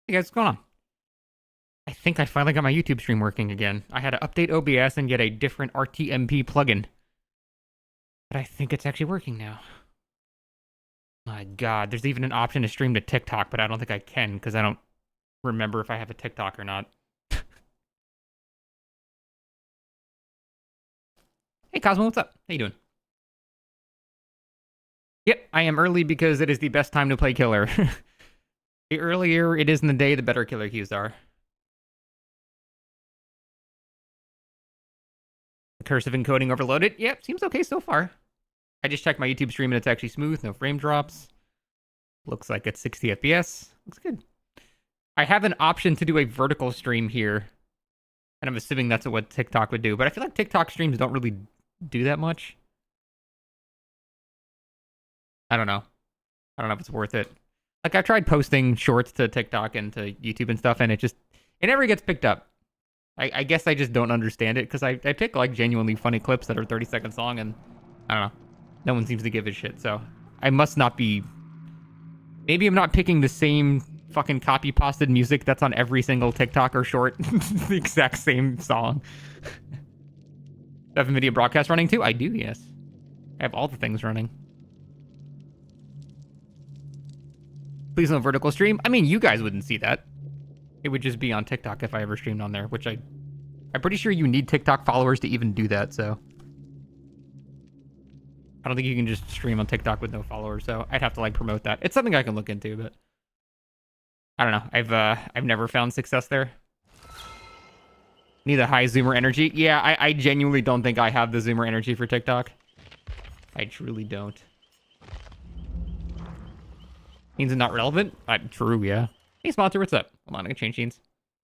Hey guys, what's going on? I think I finally got my YouTube stream working again. I had to update OBS and get a different RTMP plugin. But I think it's actually working now. My god, there's even an option to stream to TikTok, but I don't think I can because I don't remember if I have a TikTok or not. Hey Cosmo, what's up? How you doing? Yep, I am early because it is the best time to play killer. The earlier it is in the day, the better killer queues are. Cursive encoding overloaded. Yep, seems okay so far. I just checked my YouTube stream and it's actually smooth, no frame drops. Looks like it's 60 FPS. Looks good. I have an option to do a vertical stream here. And I'm assuming that's what TikTok would do. But I feel like TikTok streams don't really do that much. I don't know. I don't know if it's worth it. Like, I've tried posting shorts to TikTok and to YouTube and stuff, and it never gets picked up. I guess I just don't understand it, because I pick, like, genuinely funny clips that are 30 seconds long, and I don't know. No one seems to give a shit, so I must not be... Maybe I'm not picking the same fucking copy-pasted music that's on every single TikTok or short. The exact same song. Do I have a video broadcast running, too? I do, yes. I have all the things running. Please no vertical stream. I mean, you guys wouldn't see that. It would just be on TikTok if I ever streamed on there, which I'm pretty sure you need TikTok followers to even do that, so. I don't think you can just stream on TikTok with no followers, so I'd have to, like, promote that. It's something I can look into, but I don't know. I've never found success there. Need a high zoomer energy. Yeah, I genuinely don't think I have the zoomer energy for TikTok. I truly don't. Means it's not relevant? True, yeah. Hey, sponsor, what's up? Hold on, I can change scenes.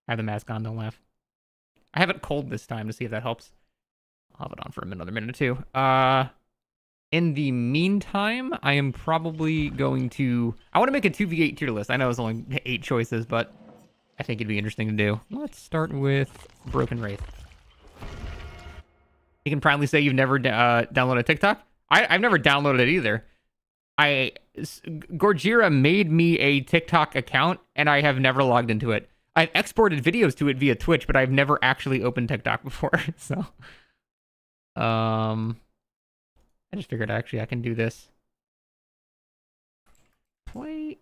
I have the mask on, don't laugh. I have it cold this time to see if that helps. I'll have it on for another minute or two. In the meantime, I am probably going to... I want to make a 2v8 tier list. I know it's only 8 choices, but I think it'd be interesting to do. Let's start with Broken Wraith. You can proudly say you've never downloaded TikTok? I've never downloaded it either. Gorgira made me a TikTok account, and I have never logged into it. I've exported videos to it via Twitch, but I've never actually opened TikTok before, so... I just figured actually I can do this. Play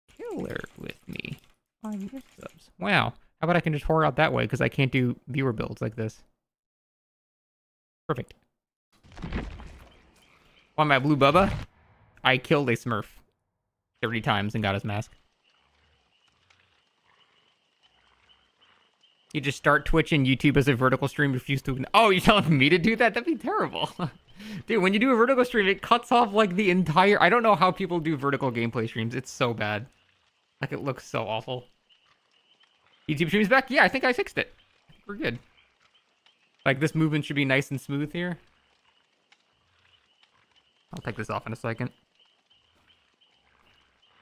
killer with me on your subs. Wow. How about I can just whore out that way, because I can't do viewer builds like this. Perfect. Want my blue bubba? I killed a Smurf 30 times and got his mask. You just start Twitch and YouTube as a vertical stream, refuse to... Oh, you're telling me to do that? That'd be terrible. Dude, when you do a vertical stream, it cuts off, like, the entire... I don't know how people do vertical gameplay streams. It's so bad. Like, it looks so awful. YouTube stream's back? Yeah, I think I fixed it. We're good. Like, this movement should be nice and smooth here. I'll take this off in a second.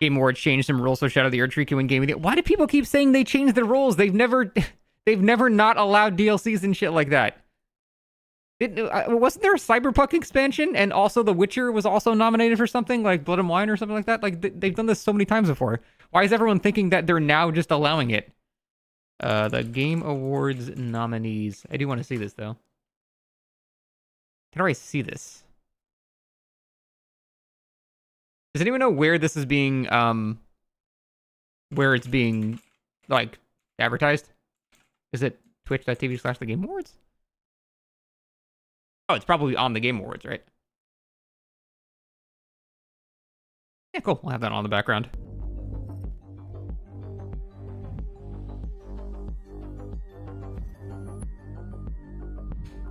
Game Awards changed some rules so Shadow of the Erdtree can win Game of the... Why do people keep saying they changed the rules? They've never not allowed DLCs and shit like that. Wasn't there a Cyberpunk expansion? And also The Witcher was also nominated for something, like Blood and Wine or something like that? Like, they've done this so many times before. Why is everyone thinking that they're now just allowing it? The Game Awards nominees. I do want to see this, though. How do I see this? Does anyone know where this is being, where it's being, like, advertised? Is it twitch.tv/The Game Awards? Oh, it's probably on the Game Awards, right? Yeah, cool. We'll have that on the background.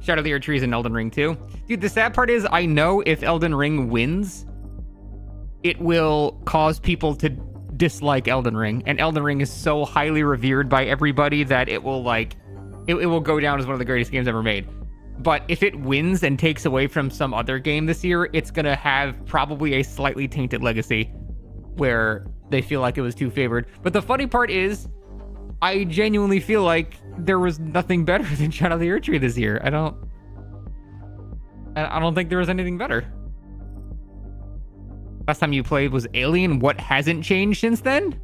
Shadow of the Erdtree is in Elden Ring too. Dude, the sad part is I know if Elden Ring wins, it will cause people to dislike Elden Ring. And Elden Ring is so highly revered by everybody that it will, like, it will go down as one of the greatest games ever made. But if it wins and takes away from some other game this year, it's going to have probably a slightly tainted legacy where they feel like it was too favored. But the funny part is, I genuinely feel like there was nothing better than Shadow of the Erdtree this year. I don't think there was anything better. Last time you played was Alien. What hasn't changed since then?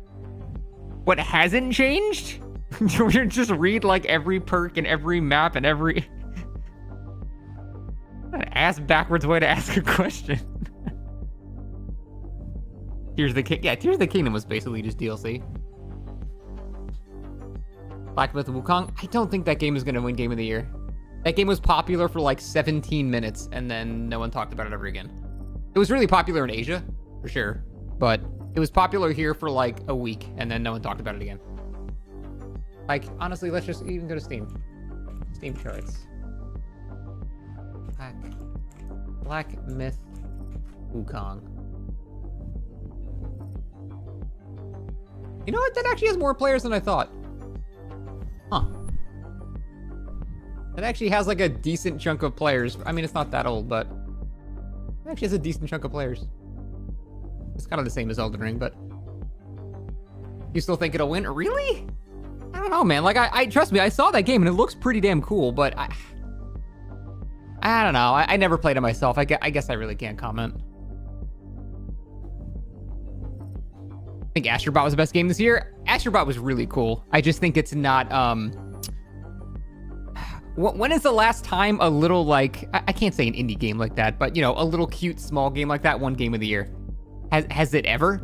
What hasn't changed? Just read like every perk and every map and every... An ass backwards way to ask a question. Tears of the Kingdom was basically just DLC. Black Myth Wukong. I don't think that game is gonna win Game of the Year. That game was popular for like 17 minutes and then no one talked about it ever again. It was really popular in Asia, for sure, but it was popular here for like a week and then no one talked about it again. Like, honestly, let's just even go to Steam. Steam charts. Black Myth Wukong. You know what? That actually has more players than I thought. Huh. It actually has like a decent chunk of players. I mean, it's not that old, but it actually has a decent chunk of players. It's kind of the same as Elden Ring, but you still think it'll win? Really? I don't know, man. Like, I trust me, I saw that game and it looks pretty damn cool, but I don't know. I never played it myself. I guess I really can't comment. I think Astrobot was the best game this year. Astrobot was really cool. I just think it's not, when is the last time a little, like, I can't say an indie game like that, but, you know, a little cute small game like that won Game of the Year? Has it ever?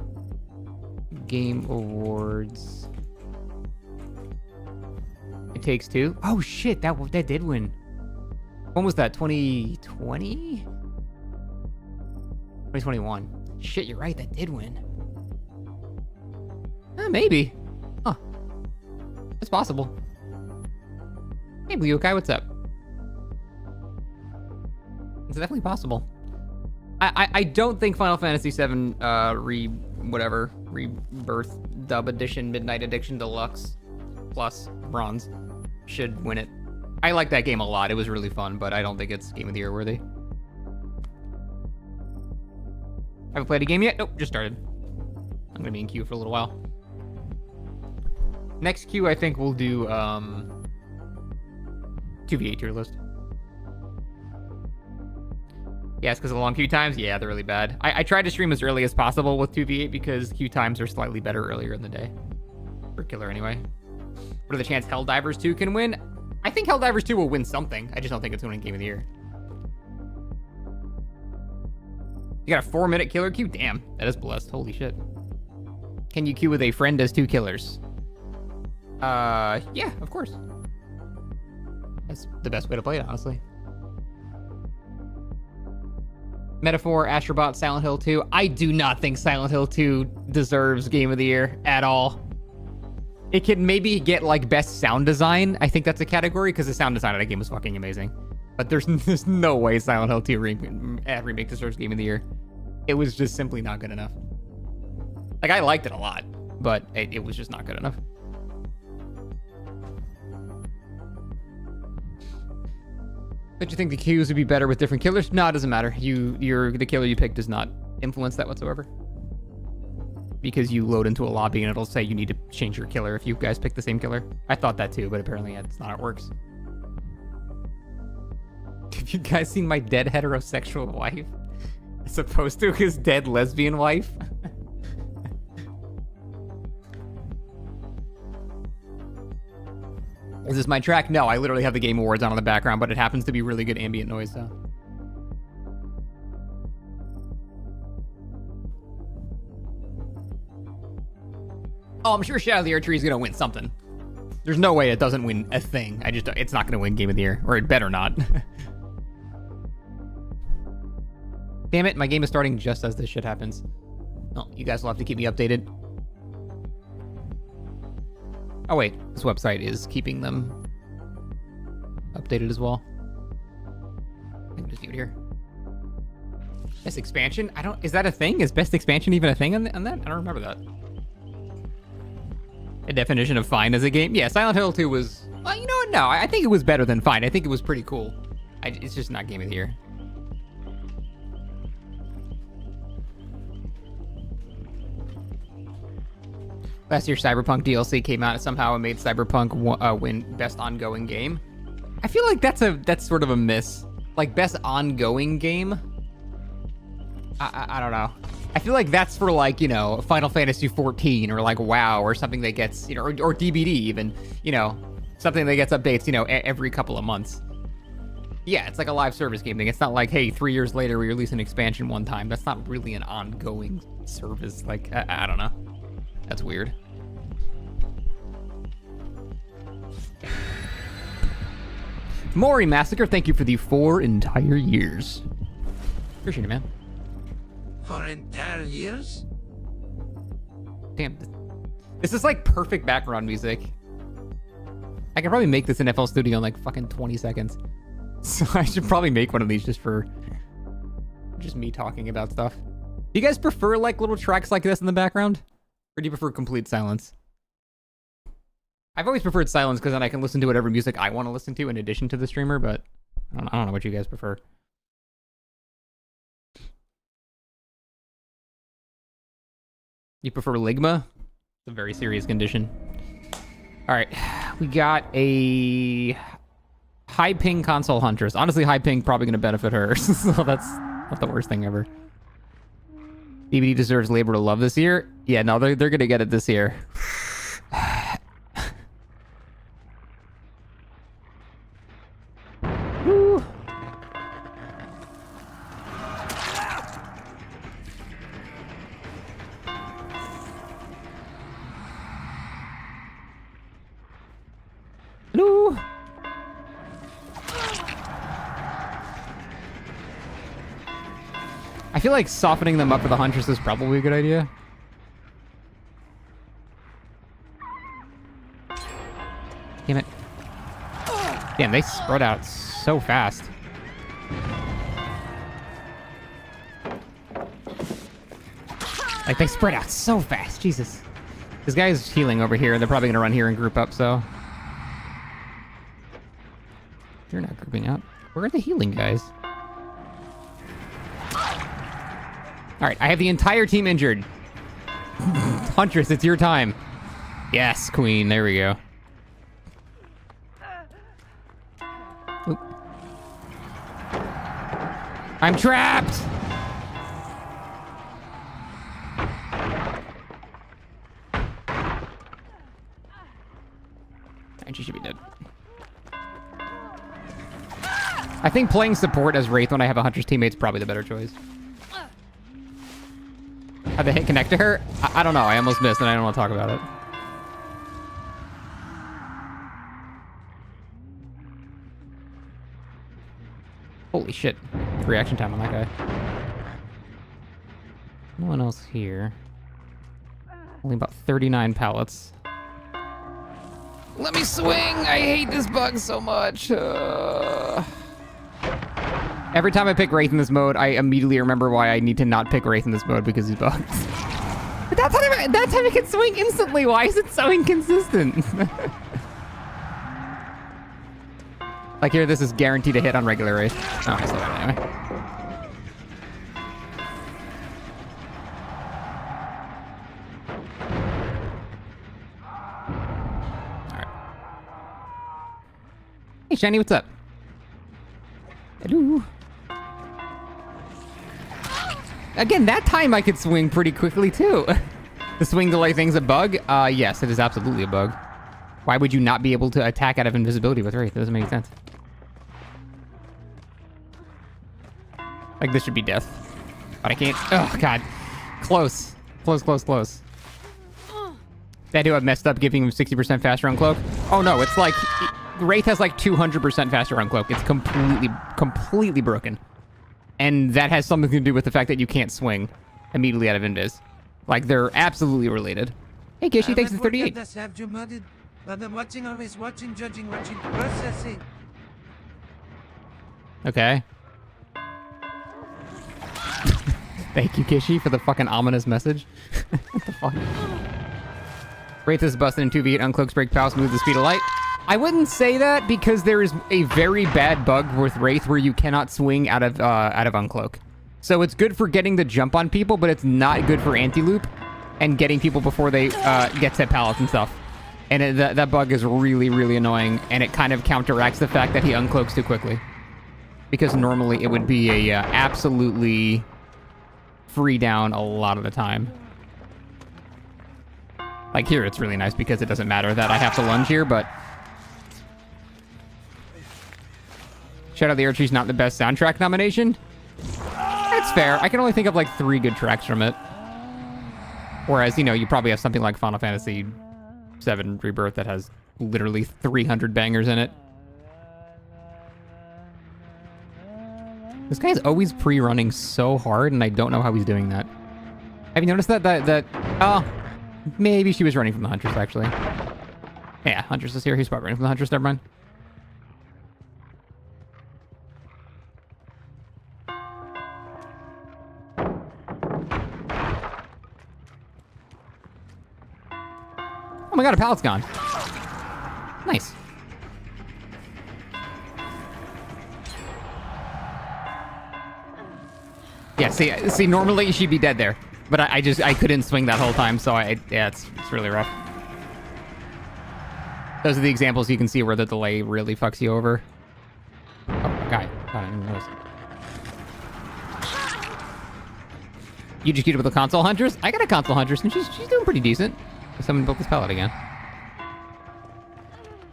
Game Awards. It Takes Two? Oh shit, that did win. When was that? 2020? 2021. Shit, you're right, that did win. Maybe. Huh. It's possible. Hey, Blue Yokai, what's up? It's definitely possible. I don't think Final Fantasy VII Rebirth Dub Edition Midnight Edition Deluxe Plus Bronze should win it. I like that game a lot. It was really fun, but I don't think it's Game of the Year worthy. Haven't played a game yet? Nope, just started. I'm gonna be in queue for a little while. Next queue, I think we'll do 2v8 tier list. Yeah, it's because of the long queue times. Yeah, they're really bad. I tried to stream as early as possible with 2v8 because queue times are slightly better earlier in the day. For killer, anyway. What are the chances Helldivers 2 can win? I think Helldivers 2 will win something. I just don't think it's winning Game of the Year. You got a 4-minute killer queue? Damn, that is blessed. Holy shit. Can you queue with a friend as 2 killers? Yeah, of course. That's the best way to play it, honestly. Metaphor, Astrobot, Silent Hill 2. I do not think Silent Hill 2 deserves Game of the Year at all. It can maybe get, like, best sound design. I think that's a category, because the sound design of that game was fucking amazing. But there's no way Silent Hill 2 remake deserves Game of the Year. It was just simply not good enough. Like, I liked it a lot, but it was just not good enough. Don't you think the queues would be better with different killers? No, it doesn't matter. The killer you pick does not influence that whatsoever. Because you load into a lobby and it'll say you need to change your killer if you guys pick the same killer. I thought that too, but apparently that's not how it works. Have you guys seen my dead heterosexual wife? As opposed to his dead lesbian wife? Is this my track? No, I literally have the Game Awards on in the background, but it happens to be really good ambient noise, so. Oh, I'm sure Shadow of the Earth Tree is gonna win something. There's no way it doesn't win a thing. It's not gonna win Game of the Year, or it better not. Damn it, my game is starting just as this shit happens. Oh, you guys will have to keep me updated. Oh wait, this website is keeping them updated as well. I can just do it here. Best expansion? Is that a thing? Is best expansion even a thing on that? I don't remember that. A definition of fine as a game? Yeah, Silent Hill 2 was, well, you know what? No, I think it was better than fine. I think it was pretty cool. It's just not Game of the Year. Last year, Cyberpunk DLC came out and somehow it made Cyberpunk win Best Ongoing Game. I feel like that's sort of a miss. Like, Best Ongoing Game? I don't know. I feel like that's for like, you know, Final Fantasy 14 or like WoW or something that gets, you know, or DBD even, you know, something that gets updates, you know, every couple of months. Yeah, it's like a live service game thing. It's not like, hey, 3 years later we release an expansion one time. That's not really an ongoing service. Like, I don't know. That's weird. Mori Massacre, thank you for the 4 entire years. Appreciate it, man. 4 entire years? Damn. This is like perfect background music. I could probably make this in FL Studio in like fucking 20 seconds. So I should probably make one of these just for just me talking about stuff. Do you guys prefer like little tracks like this in the background? Or do you prefer complete silence? I've always preferred silence because then I can listen to whatever music I want to listen to in addition to the streamer, but I don't know what you guys prefer. You prefer Ligma? It's a very serious condition. All right, we got a high ping console huntress. Honestly, high ping probably going to benefit her, so that's not the worst thing ever. DBD deserves labor to love this year. Yeah, no, they're going to get it this year. Woo. Hello. I feel like softening them up for the Huntress is probably a good idea. Damn it. Damn, they spread out so fast. Like, they spread out so fast. Jesus. This guy's healing over here. They're probably going to run here and group up, so... You're not grouping up. Where are the healing guys? Alright, I have the entire team injured. Huntress, it's your time. Yes, queen. There we go. Oop. I'm trapped! And she should be dead. I think playing support as Wraith when I have a Huntress teammate is probably the better choice. How'd the hit connect to her? I don't know. I almost missed and I don't want to talk about it. Holy shit. Reaction time on that guy. No one else here. Only about 39 pallets. Let me swing! I hate this bug so much. Every time I pick Wraith in this mode, I immediately remember why I need to not pick Wraith in this mode because he's bugged. But that time it can swing instantly. Why is it so inconsistent? Like here, this is guaranteed to hit on regular Wraith. Oh, I saw that anyway. Alright. Hey, Shiny, what's up? Hello. Again, that time I could swing pretty quickly, too. The swing delay thing's a bug? Yes, it is absolutely a bug. Why would you not be able to attack out of invisibility with Wraith? That doesn't make sense. Like, this should be death. But I can't. Oh, God. Close. Close, close, close. That dude I messed up giving him 60% faster on Cloak. Oh, no, it's like... Wraith has like 200% faster on Cloak. It's completely broken. And that has something to do with the fact that you can't swing immediately out of invis. Like, they're absolutely related. Hey, Kishi, thanks for 38. Processing. Okay. Thank you, Kishi, for the fucking ominous message. What the fuck? Wraith is busted in 2v8, uncloaks, break pals, move the speed of light. I wouldn't say that because there is a very bad bug with Wraith where you cannot swing out of uncloak. So it's good for getting the jump on people, but it's not good for anti-loop and getting people before they get to pallets and stuff. And that bug is really, really annoying, and it kind of counteracts the fact that he uncloaks too quickly. Because normally it would be a absolutely free down a lot of the time. Like here, it's really nice because it doesn't matter that I have to lunge here, but... Shadow of the Erdtree's not the best soundtrack nomination. It's fair. I can only think of like 3 good tracks from it. Whereas, you know, you probably have something like Final Fantasy VII Rebirth that has literally 300 bangers in it. This guy's always pre-running so hard, and I don't know how he's doing that. Have you noticed that? Oh, maybe she was running from the Huntress, actually. Yeah, Huntress is here. He's probably running from the Huntress. Never mind. Oh my god, a pallet's gone. Nice. Yeah, see, normally she'd be dead there. But I couldn't swing that whole time, so yeah, it's really rough. Those are the examples you can see where the delay really fucks you over. Oh, guy. God, I didn't notice. You just queued with a console Huntress? I got a console Huntress, and she's doing pretty decent. Someone built this pallet again.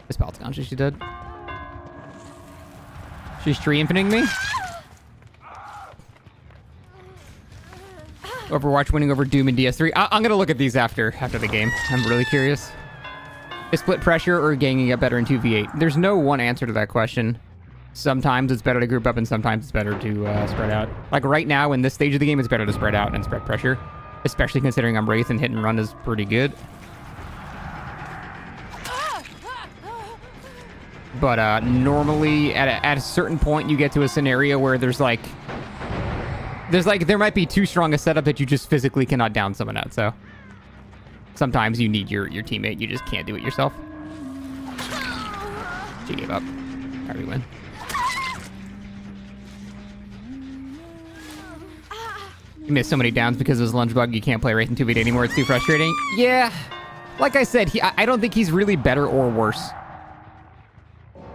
This pallet's gone. She's dead. She's triumphing me. Overwatch winning over Doom and DS3. I'm gonna look at these after the game. I'm really curious. Is split pressure or ganging up better in 2v8? There's no one answer to that question. Sometimes it's better to group up and sometimes it's better to spread out. Like right now in this stage of the game, it's better to spread out and spread pressure. Especially considering I'm Wraith and hit and run is pretty good. But normally at a certain point you get to a scenario where there might be too strong a setup that you just physically cannot down someone out, so sometimes you need your teammate. You just can't do it yourself. She gave up. Alright, we win. You missed so many downs because of his lunge bug. You can't play Wraith in 2v8 anymore. It's too frustrating. Yeah. Like I said, I don't think he's really better or worse.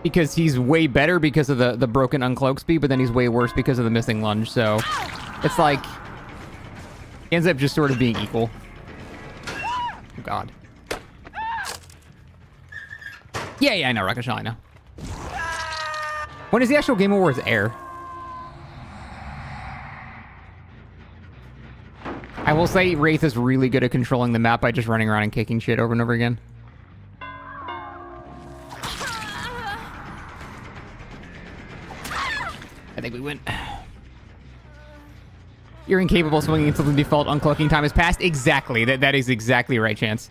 Because he's way better because of the broken uncloak speed, but then he's way worse because of the missing lunge, so... It's like... He ends up just sort of being equal. Oh, God. Yeah, I know, Rocket Shell, I know. When does the actual Game Awards air? I will say Wraith is really good at controlling the map by just running around and kicking shit over and over again. I think we win. You're incapable of swinging until the default uncloaking time has passed? Exactly. That is exactly right, Chance.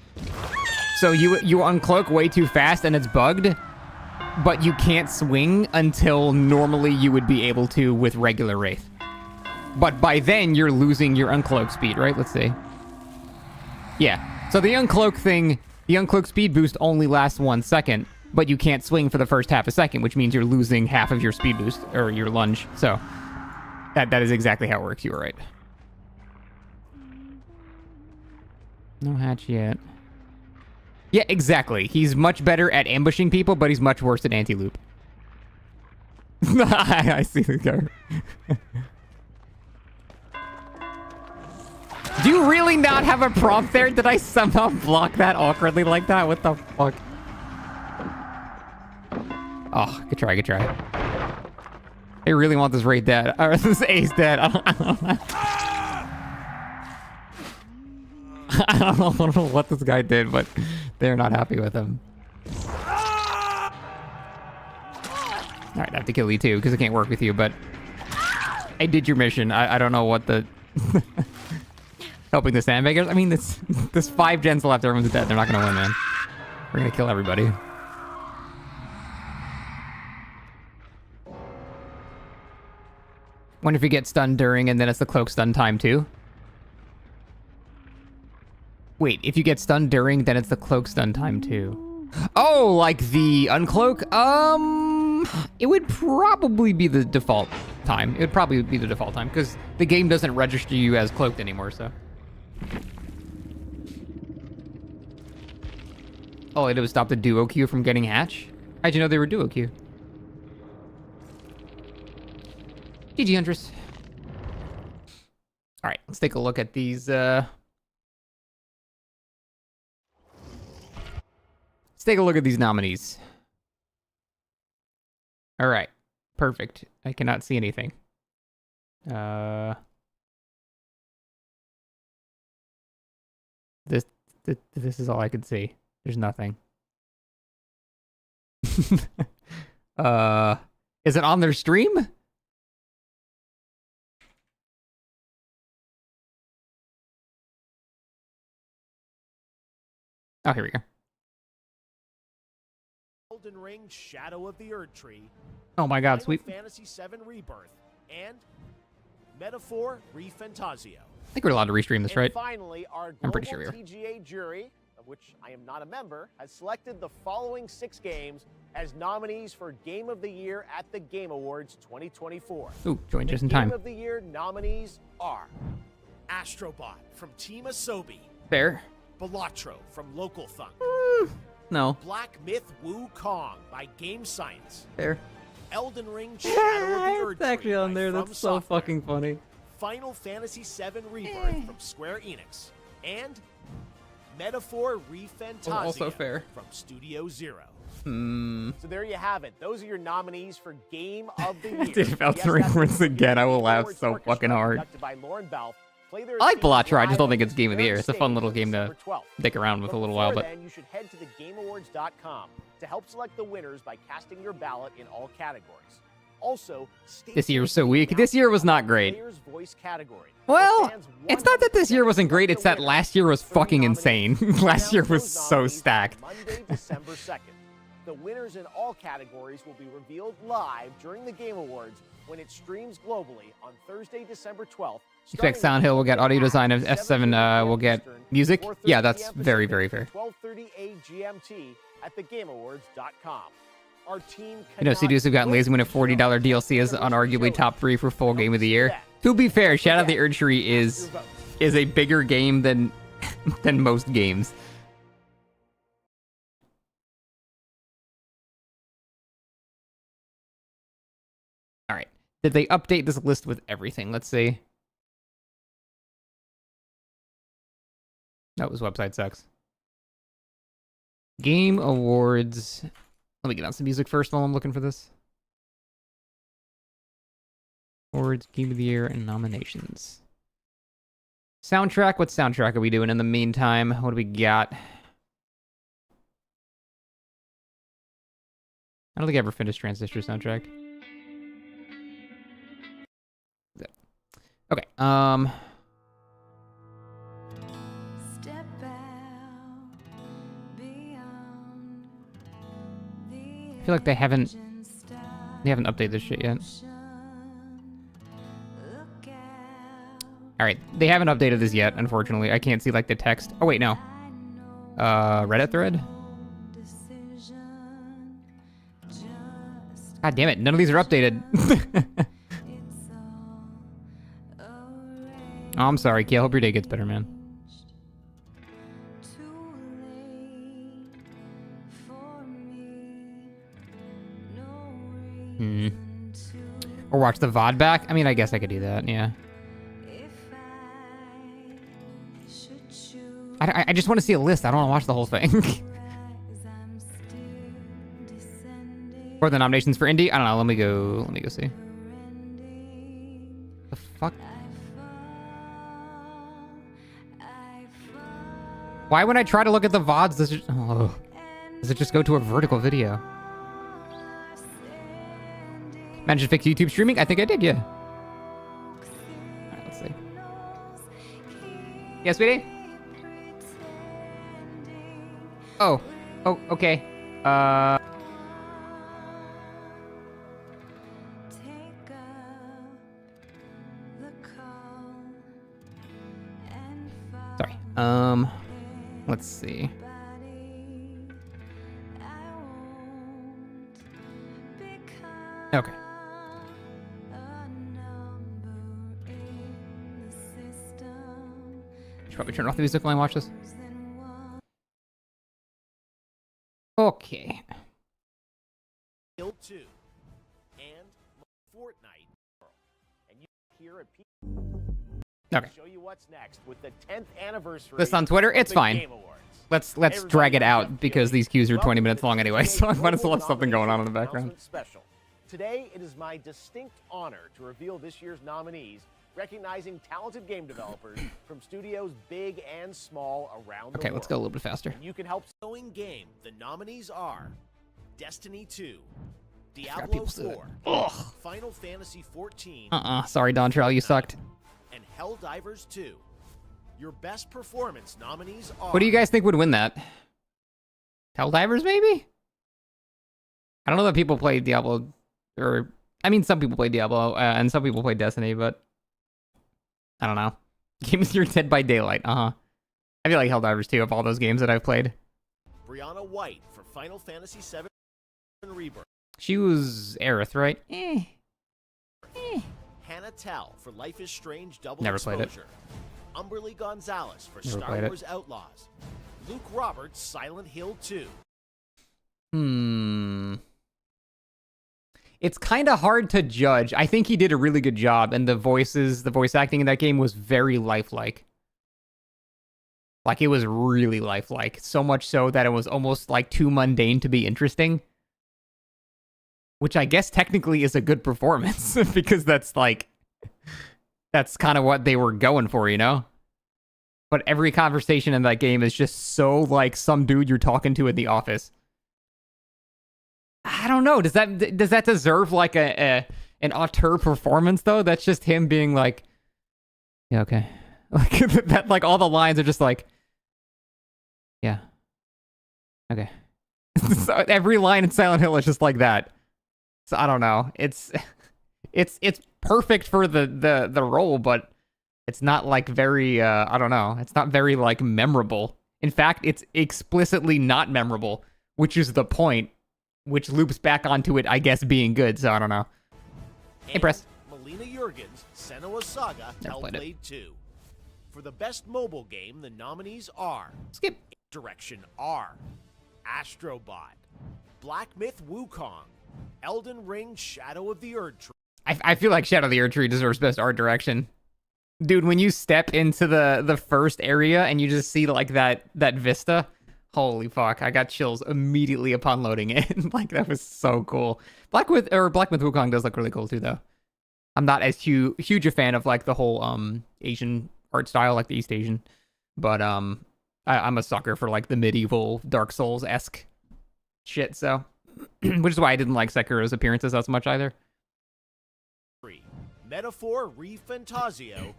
So you uncloak way too fast and it's bugged, but you can't swing until normally you would be able to with regular Wraith. But by then, you're losing your uncloak speed, right? Let's see. Yeah. So the uncloak thing, the uncloak speed boost only lasts 1 second, but you can't swing for the first half a second, which means you're losing half of your speed boost, or your lunge. So that is exactly how it works. You were right. No hatch yet. Yeah, exactly. He's much better at ambushing people, but he's much worse at anti-loop. I see the guy. Do you really not have a prompt there? Did I somehow block that awkwardly like that? What the fuck? Oh, good try, good try. I really want this Wraith dead. Or this Ace dead. I don't know what this guy did, but they're not happy with him. Alright, I have to kill you too, because I can't work with you, but... I did your mission. I don't know what the... Helping the sandbaggers? I mean, this 5 gens left, everyone's dead. They're not gonna win, man. We're gonna kill everybody. Wonder if you get stunned during and then it's the cloak stun time too? Wait, if you get stunned during, then it's the cloak stun time too. Oh, like the uncloak? It would probably be the default time. It would probably be the default time, because the game doesn't register you as cloaked anymore, so. All I did was stop the duo queue from getting hatch? How'd you know they were duo queue? GG, Huntress. right, let's take a look at these. Let's take a look at these nominees. All right, perfect. I cannot see anything. This is all I could see. There's nothing. Is it on their stream? Oh, here we go. Elden Ring Shadow of the Erd Tree. Oh my god, sweet. Fantasy VII Rebirth and Metaphor Refantasio. I think we're allowed to restream this, right? Finally, our I'm pretty sure we are. TGA jury, of which I am not a member, has selected the following 6 games as nominees for Game of the Year at the Game Awards 2024. Ooh, joined just in time. Game of the Year nominees are Astrobot from Team Asobi, Fair. Balatro from Local Thunk, No. Black Myth Wukong by Game Science, Fair. Elden Ring Shadow of the Erd It's actually Tree on by there. From That's so Software, fucking funny. Final Fantasy VII Rebirth from Square Enix, and Metaphor Refantasio Also fair. from Studio Zero. Hmm. So there you have it. Those are your nominees for Game of the Year. Dude, if Elden Ring wins again, I will laugh so fucking hard. By Lauren Balfe. Play their I like theme Balatro, I just don't live think it's Game of the Year. on It's a fun little stage game to December 12th. dick around with a little while, Before but then, you should head to thegameawards.com to help select the winners by casting your ballot in all categories. Also, this year was so weak. This year was not great. Player's Voice category. Well, Fans it's not that this year 100% wasn't great, select it's the that winners. last year was fucking 30 insane. nominees. Last year was Announce so those stacked. nominees Monday, December 2nd. The winners in all categories will be revealed live during the Game Awards when it streams globally on Thursday, December 12th. Expect Silent Hill will get audio design, of F7 will get music. Yeah, that's very, very fair. 12:30 GMT at thegameawards.com. Our team You know, CDs have gotten lazy when a $40 DLC is unarguably top 3 for full game of the year. To be fair, Shadow of the Erd Tree is a bigger game than than most games. All right. Did they update this list with everything? Let's see. That was website sucks. Game Awards. Let me get on some music first while I'm looking for this. Awards, Game of the Year, and nominations. Soundtrack. What soundtrack are we doing in the meantime? What do we got? I don't think I ever finished Transistor soundtrack. Okay. I feel like they haven't updated this shit yet. All right, they haven't updated this yet. Unfortunately, I can't see like the text. Oh wait, no. Reddit thread. God damn it! None of these are updated. Oh, I'm sorry, Kale. Hope your day gets better, man. Or watch the VOD back? I mean, I guess I could do that, yeah. I just want to see a list. I don't want to watch the whole thing. Or the nominations for indie? I don't know. Let me go see. The fuck? Why when I try to look at the VODs, does it just go to a vertical video? Managed to fix YouTube streaming? I think I did, yeah. Alright, let's see. Yeah, sweetie? Oh, okay. Sorry. Let's see. Okay. Should probably turn off the music while I watch this. Okay. Guild 2 and Fortnite. And you hear a Okay. Show you what's next with the 10th anniversary. This on Twitter, of it's the fine. Game Awards. Let's drag it out because these queues are 20 minutes long anyway, so I might as well have something going on in the background. Special. Today, it is my distinct honor to reveal this year's nominees, recognizing talented game developers from studios big and small around the world. Okay, let's go a little bit faster. And you can help. Showing game. The nominees are Destiny 2, Diablo people said 4, Ugh. Final Fantasy 14. Sorry, Dontrell, you sucked. And Helldivers 2. Your best performance nominees are. What do you guys think would win that? Helldivers, maybe? I don't know that people play Diablo, or I mean, some people play Diablo and some people play Destiny, but I don't know. Games you're Dead by Daylight, I feel like Helldivers 2 of all those games that I've played. Brianna White for Final Fantasy 7 Rebirth. She was Aerith, right? Hannah Tell for Life is Strange Double Never played Exposure. Umberly Gonzalez for Never Star played it. Wars Outlaws. Luke Roberts, Silent Hill 2. It's kind of hard to judge. I think he did a really good job, and the voice acting in that game was very lifelike. Like, it was really lifelike. So much so that it was almost, like, too mundane to be interesting. Which I guess technically is a good performance, because that's, like... That's kind of what they were going for, you know? But every conversation in that game is just so, like, some dude you're talking to in the office. I don't know. Does that deserve, like, an auteur performance, though? That's just him being like... Yeah, okay. Like, that, like, all the lines are just like... Yeah. Okay. So every line in Silent Hill is just like that. So I don't know. It's perfect for the role, but it's not like very I don't know. It's not very like memorable. In fact, it's explicitly not memorable, which is the point, which loops back onto it, I guess, being good. So I don't know. Hey, Press. Melina Jurgens, Senua Saga, Hellblade 2. For the best mobile game, the nominees are Skip. Direction R, Astrobot, Black Myth Wukong, Elden Ring Shadow of the Erdtree. I feel like Shadow of the Erdtree deserves best art direction. Dude, when you step into the first area and you just see like that vista, holy fuck, I got chills immediately upon loading it. Like, that was so cool. Black Myth Wukong does look really cool too, though. I'm not as huge a fan of like the whole Asian art style, like the East Asian, but I'm a sucker for like the medieval Dark Souls-esque shit, so which is why I didn't like Sekiro's appearances as much either. Metaphor ReFantazio.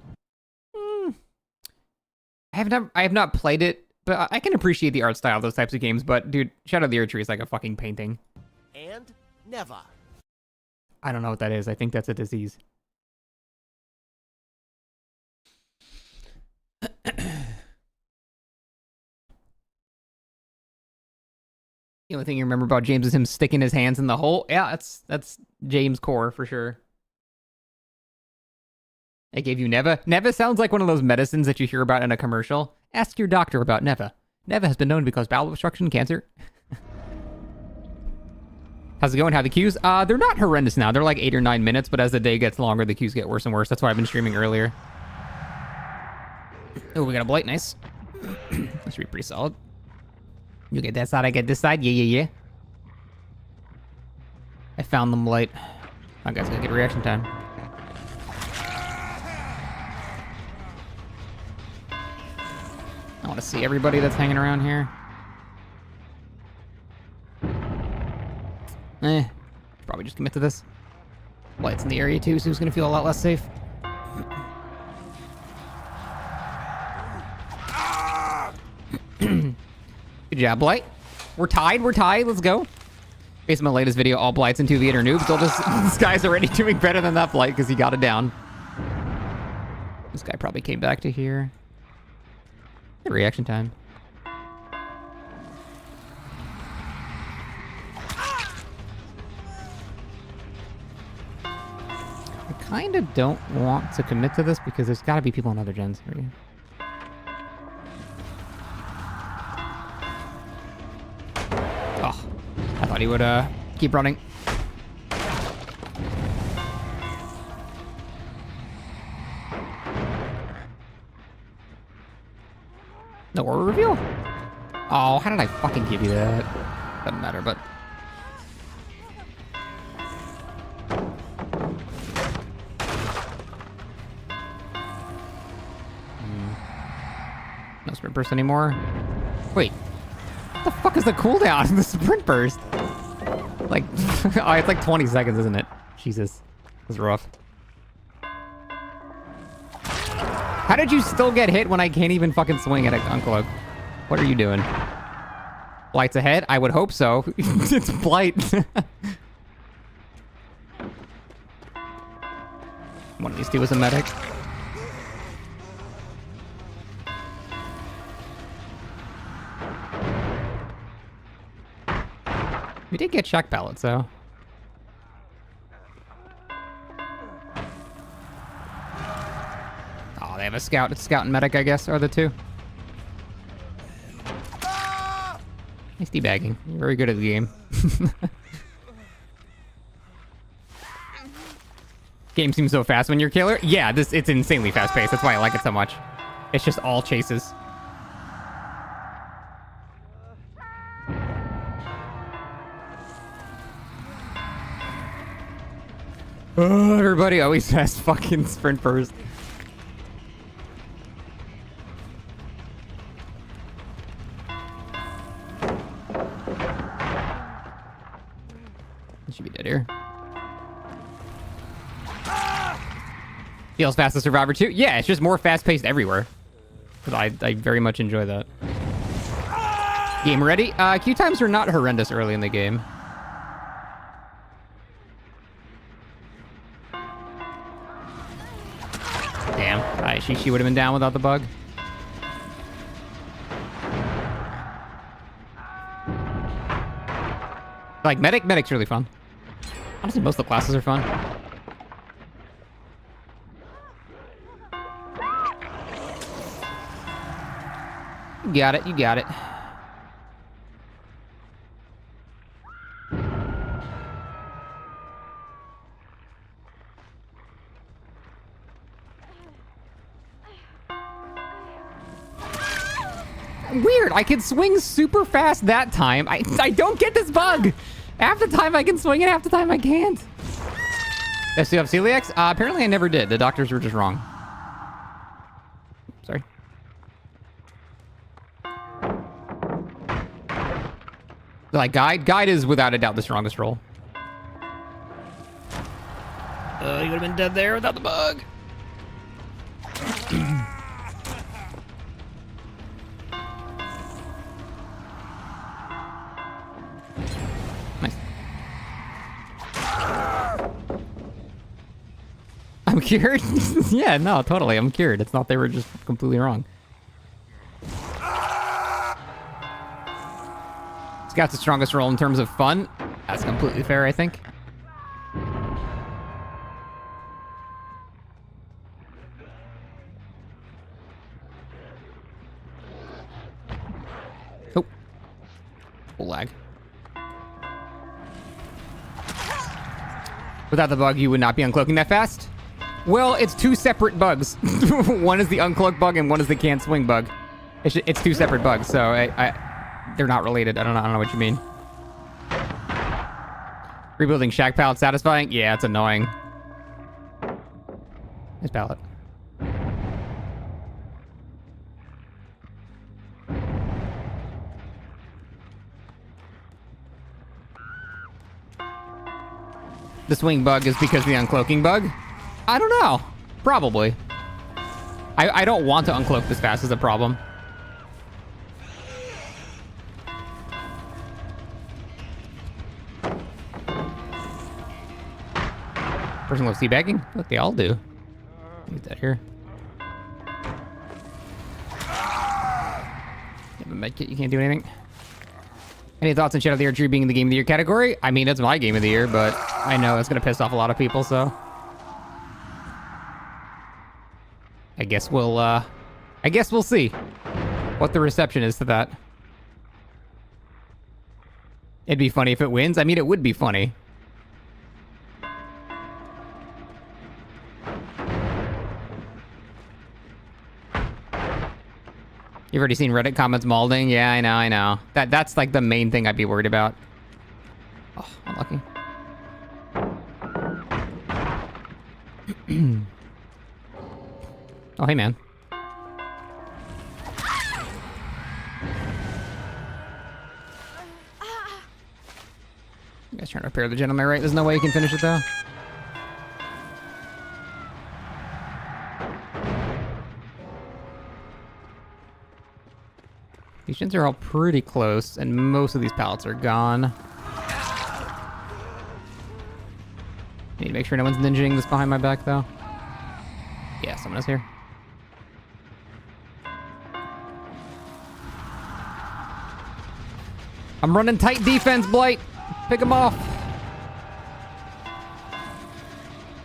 I have not played it, but I can appreciate the art style of those types of games. But dude, Shadow of the Erdtree is like a fucking painting. And Neva. I don't know what that is. I think that's a disease. The only thing you remember about James is him sticking his hands in the hole. Yeah, that's James' core for sure. I gave you Neva. Neva sounds like one of those medicines that you hear about in a commercial. Ask your doctor about Neva. Neva has been known to cause bowel obstruction, cancer. How's it going? How are the queues? They're not horrendous now. They're like 8 or 9 minutes, but as the day gets longer, the queues get worse and worse. That's why I've been streaming earlier. Oh, we got a blight. Nice. That should be pretty solid. You get that side, I get this side. Yeah. I found them late. My guy's gonna get reaction time. I want to see everybody that's hanging around here. Probably just commit to this. Light's in the area too, so it's gonna feel a lot less safe. Good job, Blight. We're tied. Let's go. Based on my latest video, all Blights and 2v8 are noobs. This guy's already doing better than that Blight because he got it down. This guy probably came back to here. Good reaction time. I kind of don't want to commit to this because there's got to be people on other gens. Here we go. Oh, I thought he would keep running. No order reveal? Oh, how did I fucking give you that? Doesn't matter, but... No sprint burst anymore. Wait. What the fuck is the cooldown? The sprint burst? Like, oh, it's like 20 seconds, isn't it? Jesus. This is rough. How did you still get hit when I can't even fucking swing at an uncloak? What are you doing? Blight's ahead? I would hope so. It's Blight. One of these two is a medic. We did get shock pallets, though. Oh, they have a scout. It's scout and medic, I guess, are the two. Nice debagging. You're very good at the game. Game seems so fast when you're killer. Yeah, it's insanely fast paced. That's why I like it so much. It's just all chases. Oh, everybody always has fucking sprint burst. Should be dead here. Feels fast as Survivor 2? Yeah, it's just more fast-paced everywhere. But I very much enjoy that. Game ready? Queue times are not horrendous early in the game. Damn. Alright, she would have been down without the bug. Like, medic's really fun. Honestly, most of the classes are fun. You got it, you got it. Weird, I can swing super fast that time. I don't get this bug. Half the time I can swing it, half the time I can't. Does you have celiacs? Apparently I never did. The doctors were just wrong. Sorry. Like, Guide is without a doubt the strongest role. You would have been dead there without the bug. Nice. I'm cured? Yeah, no, totally. I'm cured. It's not they were just completely wrong. Scout's the strongest role in terms of fun. That's completely fair, I think. Oh. Full lag. Without the bug, you would not be uncloaking that fast? Well, it's two separate bugs. One is the uncloak bug and one is the can't swing bug. It's two separate bugs, so they're not related. I don't know what you mean. Rebuilding shack pallet satisfying? Yeah, it's annoying. Nice pallet. The swing bug is because of the uncloaking bug? I don't know. Probably. I don't want to uncloak this fast is a problem. Person loves teabagging? Look, they all do. Get that here. You have a medkit, you can't do anything. Any thoughts on Shadow of the Year Tree being in the Game of the Year category? I mean, it's my Game of the Year, but I know it's gonna piss off a lot of people, so. I guess we'll see what the reception is to that. It'd be funny if it wins. I mean, it would be funny. You've already seen Reddit comments malding? Yeah, I know. That's like the main thing I'd be worried about. Oh, unlucky. Oh, hey, man. You guys trying to repair the gen on my right? There's no way you can finish it, though. These gens are all pretty close, and most of these pallets are gone. Need to make sure no one's ninjaing this behind my back, though. Yeah, someone is here. I'm running tight defense, Blight. Pick him off.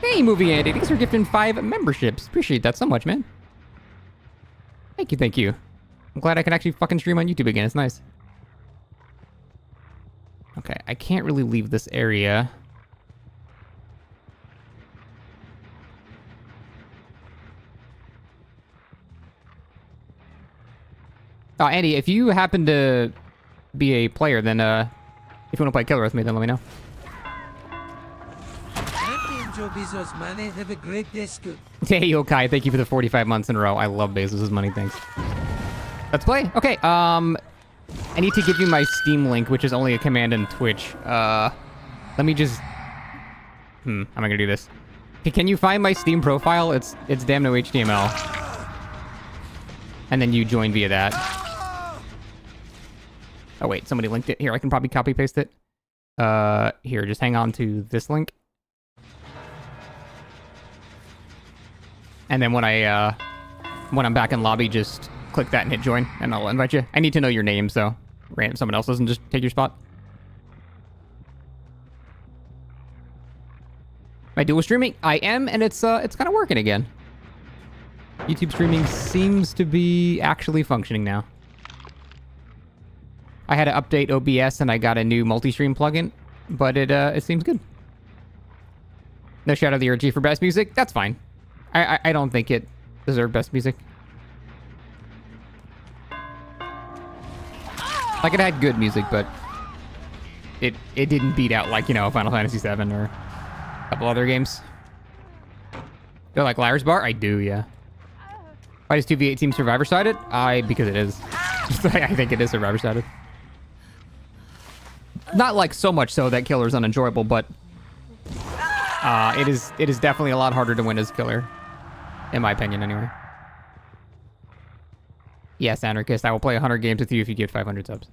Hey, Movie Andy. Thanks for gifting 5 memberships. Appreciate that so much, man. Thank you, thank you. I'm glad I can actually fucking stream on YouTube again. It's nice. Okay, I can't really leave this area. Oh, Andy, if you happen to be a player, then, if you want to play killer with me, then let me know. Have a great day, Scoop. Hey, Yokai, thank you for the 45 months in a row. I love Bezos' money, thanks. Let's play. Okay, I need to give you my Steam link, which is only a command in Twitch. Let me just... how am I gonna do this? Can you find my Steam profile? It's damn no HTML. And then you join via that. Oh, wait, somebody linked it. Here, I can probably copy-paste it. Here, just hang on to this link. And then when I'm back in lobby, just click that and hit join, and I'll invite you. I need to know your name, so someone else doesn't just take your spot. Am I dual streaming? I am, and it's kind of working again. YouTube streaming seems to be actually functioning now. I had to update OBS, and I got a new multi-stream plugin, but it seems good. No shout out the RG for best music. That's fine. I don't think it deserved best music. Like, it had good music, but it didn't beat out, like, you know, Final Fantasy VII or a couple other games. You like Liar's Bar? I do, yeah. Why does 2v8 seem survivor-sided? Because it is. I think it is survivor-sided. Not, like, so much so that Killer's unenjoyable, but it is definitely a lot harder to win as Killer. In my opinion, anyway. Yes, Anarchist, I will play 100 games with you if you get 500 subs.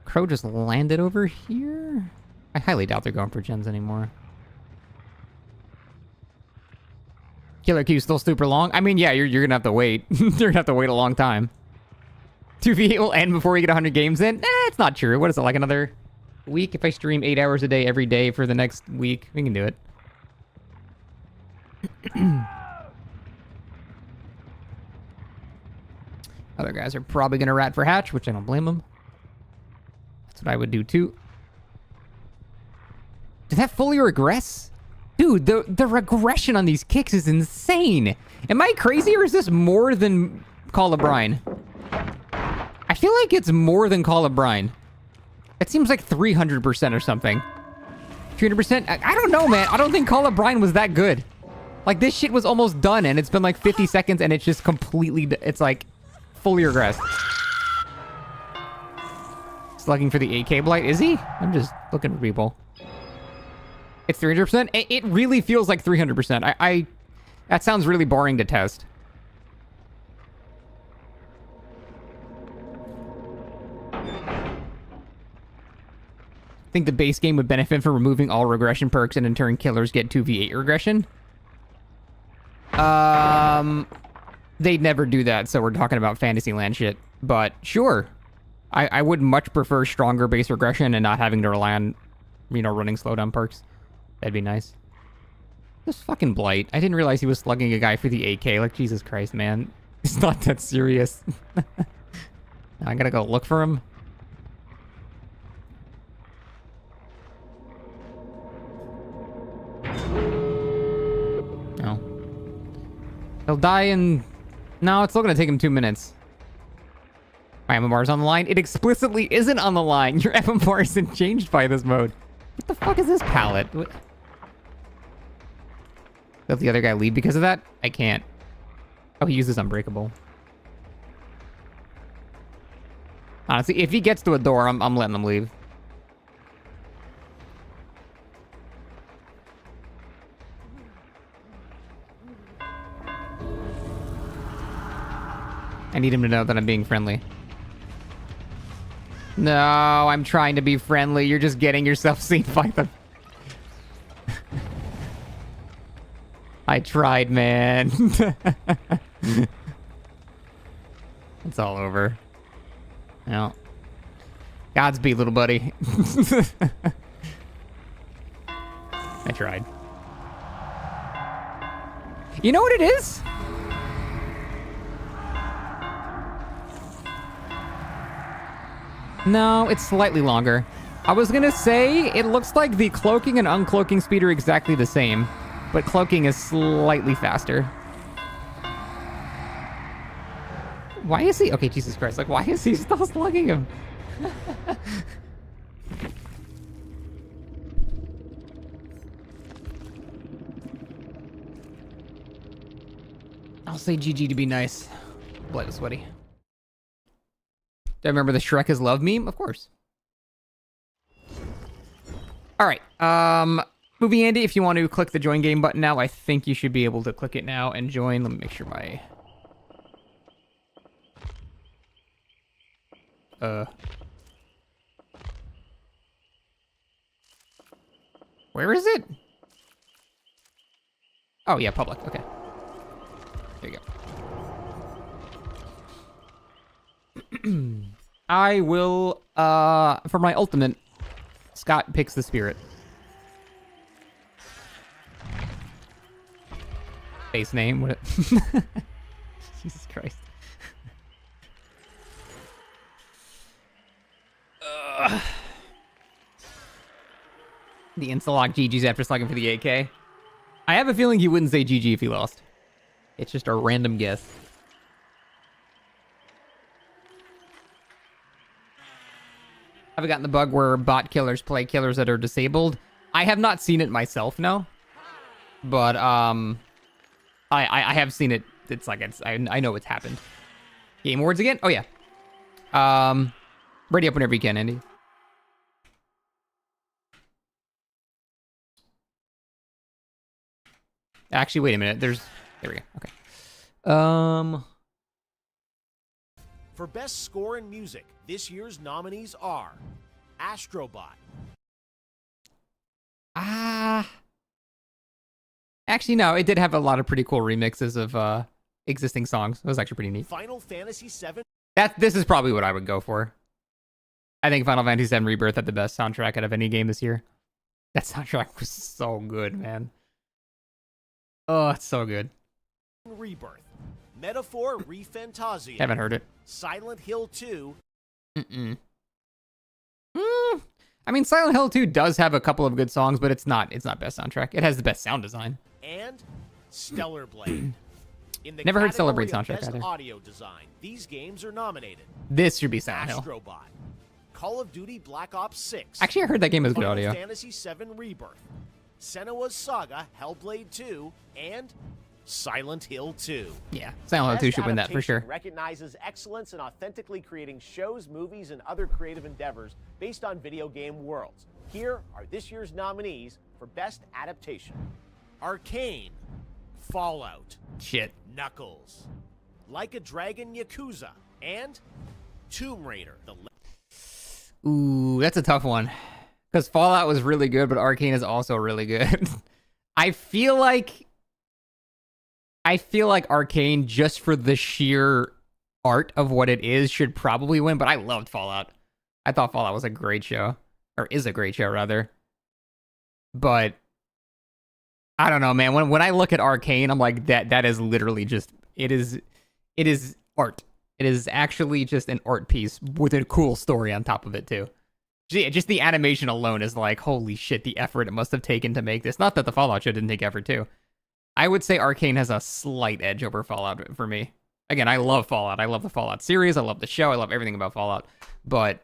Crow just landed over here? I highly doubt they're going for gens anymore. Killer queue still super long? I mean, yeah, you're gonna have to wait. You're gonna have to wait a long time. 2v8 will end before we get 100 games in? It's not true. What is it, like another week? If I stream 8 hours a day every day for the next week, we can do it. Other guys are probably gonna rat for hatch, which I don't blame them. That's what I would do too. Did that fully regress? Dude, the regression on these kicks is insane. Am I crazy, or is this more than Call of Brine? I feel like it's more than Call of Brine. It seems like 300% or something. 300%? I don't know, man. I don't think Call of Brine was that good. Like, this shit was almost done, and it's been like 50 seconds, and it's just completely... It's like fully regressed. Slugging for the AK Blight. Is he? I'm just looking for people. It's 300%? It really feels like 300%. That sounds really boring to test. I think the base game would benefit from removing all regression perks and in turn killers get 2v8 regression. They'd never do that, so we're talking about Fantasyland shit. But sure. I would much prefer stronger base regression and not having to rely on, you know, running slowdown perks. That'd be nice. This fucking Blight. I didn't realize he was slugging a guy for the AK. Like, Jesus Christ, man. It's not that serious. I gotta go look for him. He'll die in... No, it's still gonna take him 2 minutes. My MMR is on the line. It explicitly isn't on the line. Your MMR isn't changed by this mode. What the fuck is this palette? What? Does the other guy leave because of that? I can't. Oh, he uses Unbreakable. Honestly, if he gets to a door, I'm letting him leave. I need him to know that I'm being friendly. No, I'm trying to be friendly. You're just getting yourself seen by them. I tried, man. It's all over. Well, Godspeed, little buddy. I tried. You know what it is? No, it's slightly longer. I was gonna say, it looks like the cloaking and uncloaking speed are exactly the same, but cloaking is slightly faster. Why is he... Okay, Jesus Christ. Like, why is he still slugging him? I'll say GG to be nice. Blood is sweaty. Do I remember the Shrek is Love meme? Of course. All right. Movie Andy, if you want to click the join game button now, I think you should be able to click it now and join. Let me make sure my... Where is it? Oh, yeah, public. Okay. There you go. I will, for my ultimate, Scott picks the spirit. Base name, what? Jesus Christ. The insta-lock GG's after slugging for the AK. I have a feeling he wouldn't say GG if he lost. It's just a random guess. Have I gotten the bug where bot killers play killers that are disabled? I have not seen it myself, no. But, I have seen it. It's like, I know it's happened. Game Awards again? Oh, yeah. Ready up whenever you can, Andy. Actually, wait a minute. There we go. Okay. For Best Score in Music, this year's nominees are Astrobot. Actually, no. It did have a lot of pretty cool remixes of existing songs. It was actually pretty neat. Final Fantasy VII. This is probably what I would go for. I think Final Fantasy VII Rebirth had the best soundtrack out of any game this year. That soundtrack was so good, man. Oh, it's so good. Rebirth. Metaphor Refantasia. Haven't heard it. Silent Hill 2. I mean, Silent Hill 2 does have a couple of good songs, but it's not best soundtrack. It has the best sound design. And Stellar Blade. In the Never heard Stellar Blade category of soundtrack Best either. Audio Design, these games are nominated. This should be Silent Hill. Astrobot. Call of Duty Black Ops 6. Actually, I heard that game has good audio. Final Fantasy VII Rebirth. Senua's Saga, Hellblade 2, and Silent Hill 2. Yeah, Silent Hill 2 should win that for sure. Recognizes excellence in authentically creating shows, movies, and other creative endeavors based on video game worlds. Here are this year's nominees for Best Adaptation. Arcane, Fallout, Shit. Knuckles, Like a Dragon Yakuza, and Tomb Raider. Ooh, that's a tough one. Because Fallout was really good, but Arcane is also really good. I feel like Arcane, just for the sheer art of what it is, should probably win, but I loved Fallout. I thought Fallout was a great show. Or is a great show, rather. But I don't know, man. When I look at Arcane, I'm like, that is literally just... It is art. It is actually just an art piece with a cool story on top of it, too. Just the animation alone is like, holy shit, the effort it must have taken to make this. Not that the Fallout show didn't take effort, too. I would say Arcane has a slight edge over Fallout for me. Again, I love Fallout. I love the Fallout series. I love the show. I love everything about Fallout. But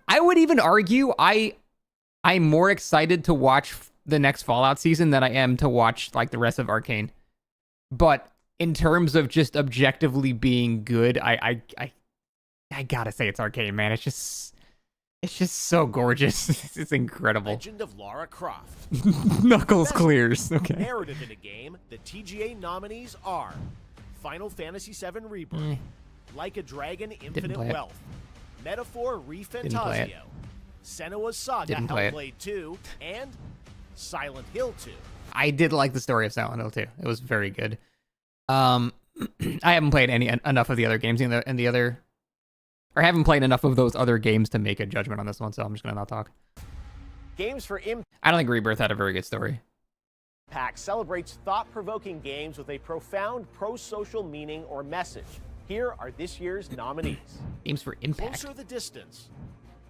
I would even argue I'm more excited to watch the next Fallout season than I am to watch like the rest of Arcane. But in terms of just objectively being good, I gotta say it's Arcane, man. It's just so gorgeous. It's incredible. Legend of Lara Croft. Knuckles clears. Okay. Narrative in a game. The TGA nominees are Final Fantasy VII Rebirth, Like a Dragon Infinite Wealth, Metaphor ReFantazio, Senua's Saga Hellblade 2, and Silent Hill 2. I did like the story of Silent Hill 2. It was very good. I haven't played enough of the other games or haven't played enough of those other games to make a judgment on this one, so I'm just gonna not talk. Games for I don't think Rebirth had a very good story. Impact celebrates thought-provoking games with a profound pro-social meaning or message. Here are this year's nominees. Games for Impact. Closer the Distance,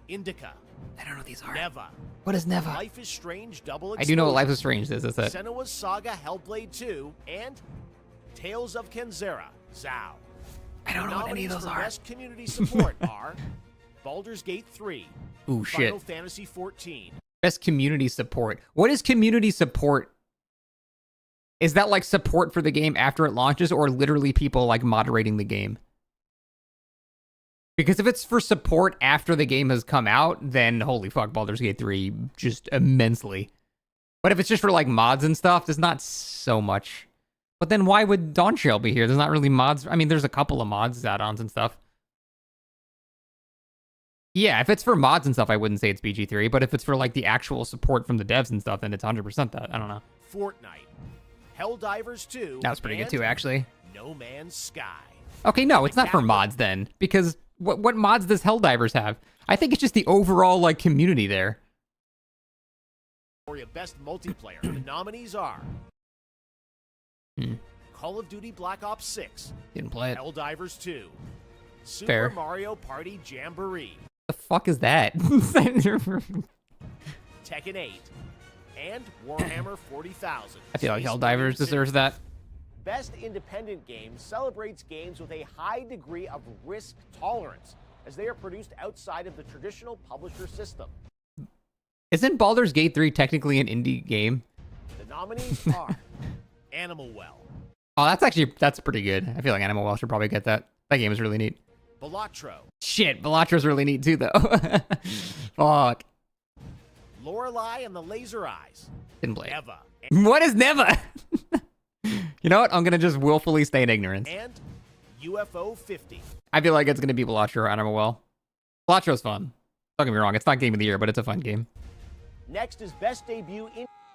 Indica. I don't know what these are. Neva. What is Neva? Life is Strange Double Exposure. I do know what Life is Strange is. That's it. Senua's Saga Hellblade 2 and Tales of Kenzera Zao. I don't know what any of those are. Best community support are Baldur's Gate 3. Ooh, shit. Final Fantasy 14. Best community support. What is community support? Is that like support for the game after it launches, or literally people like moderating the game? Because if it's for support after the game has come out, then holy fuck, Baldur's Gate 3 just immensely. But if it's just for like mods and stuff, there's not so much. But then why would Dawntrail be here? There's not really mods. I mean, there's a couple of mods, add-ons and stuff. Yeah, if it's for mods and stuff, I wouldn't say it's BG3. But if it's for like the actual support from the devs and stuff, then it's 100% that. I don't know. Fortnite. Helldivers 2. That was pretty good too, actually. No Man's Sky. Okay, no, it's not for mods then. Because what mods does Helldivers have? I think it's just the overall like community there. For your best multiplayer, the nominees are Call of Duty Black Ops 6. Didn't play it. Helldivers 2. Super Fair. Mario Party Jamboree. The fuck is that? Tekken 8. And Warhammer 40,000. I feel like Helldivers deserves that. Best Independent Game celebrates games with a high degree of risk tolerance, as they are produced outside of the traditional publisher system. Isn't Baldur's Gate 3 technically an indie game? The nominees are Animal Well. Oh, that's pretty good. I feel like Animal Well should probably get that. That game is really neat. Balatro. Shit, Balatro's really neat too, though. Fuck. Lorelei and the Laser Eyes. Didn't play it. Neva. What is Neva? You know what? I'm gonna just willfully stay in ignorance. And UFO 50. I feel like it's gonna be Balatro or Animal Well. Balatro's fun. Don't get me wrong, it's not Game of the Year, but it's a fun game. Next is Best Debut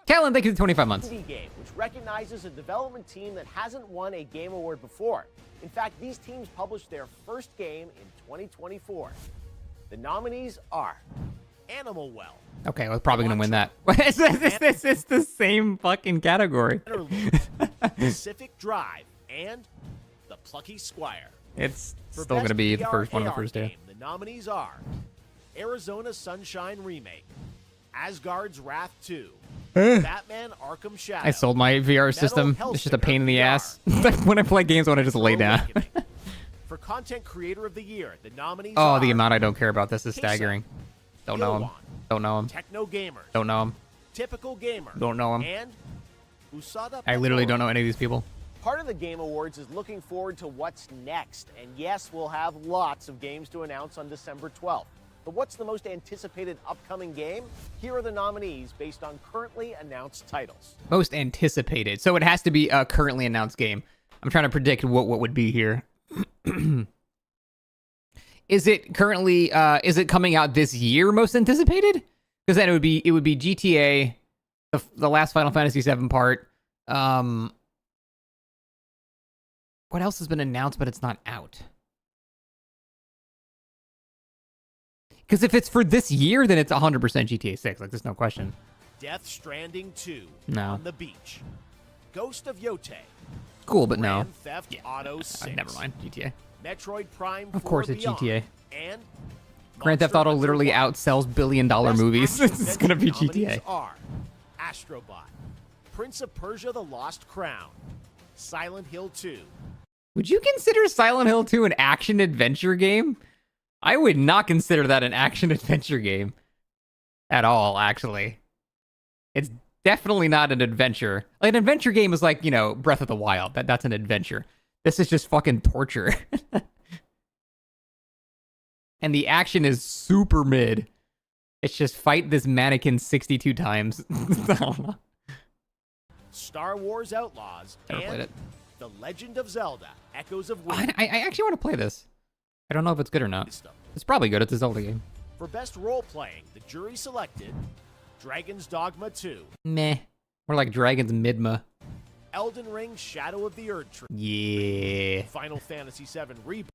Callan, thank you for 25 months. Indie Game, which recognizes a development team that hasn't won a Game Award before. In fact, these teams published their first game in 2024. The nominees are Animal Well. Okay, we're probably gonna win that. It's the same fucking category. Pacific Drive and The Plucky Squire. It's For still Best gonna be the VR first one of the AR first two. game, the nominees are Arizona Sunshine Remake, Asgard's Wrath 2, Batman Arkham Shadow. I sold my VR system. It's just a pain in the ass. When I play games, I want to just lay down. For Content Creator of the Year, the nominees Oh, are the amount I don't care about this is Queso, staggering. Don't know him. Ilwan, Don't know him. Techno Gamer, Don't know him. Typical Gamer, Don't know him. and Usada I literally Patori. don't know any of these people. Part of the Game Awards is looking forward to what's next. And yes, we'll have lots of games to announce on December 12th. But what's the most anticipated upcoming game? Here are the nominees based on currently announced titles. Most anticipated. So it has to be a currently announced game. I'm trying to predict what would be here. Is it currently, is it coming out this year, most anticipated? Because then it would be GTA, the last Final Fantasy VII part. What else has been announced, but it's not out? Because if it's for this year, then it's 100% GTA 6. Like, there's no question. Death Stranding 2, No. On the Beach, Ghost of Yote, Cool, but no. Grand Theft Auto 6, Never mind. GTA. Metroid Prime 4 Of course it's Beyond, GTA. and Grand Theft Monster Auto Hunter literally 1. outsells billion-dollar Best movies. action It's gonna be adventure GTA. nominees are Astrobot, Prince of Persia: The Lost Crown, Silent Hill 2. Would you consider Silent Hill 2 an action-adventure game? I would not consider that an action-adventure game. At all, actually. It's definitely not an adventure. Like, an adventure game is like, you know, Breath of the Wild. That's an adventure. This is just fucking torture. And the action is super mid. It's just fight this mannequin 62 times. I don't know. Star Wars Outlaws, Never played and it. The Legend of Zelda: Echoes of Wind. I actually want to play this. I don't know if it's good or not. System. It's probably good. It's a Zelda game. For best role-playing, the jury selected Dragon's Dogma 2, Meh. More like Dragon's Midma. Elden Ring: Shadow of the Erdtree, Yeah. Final Fantasy VII Rebirth,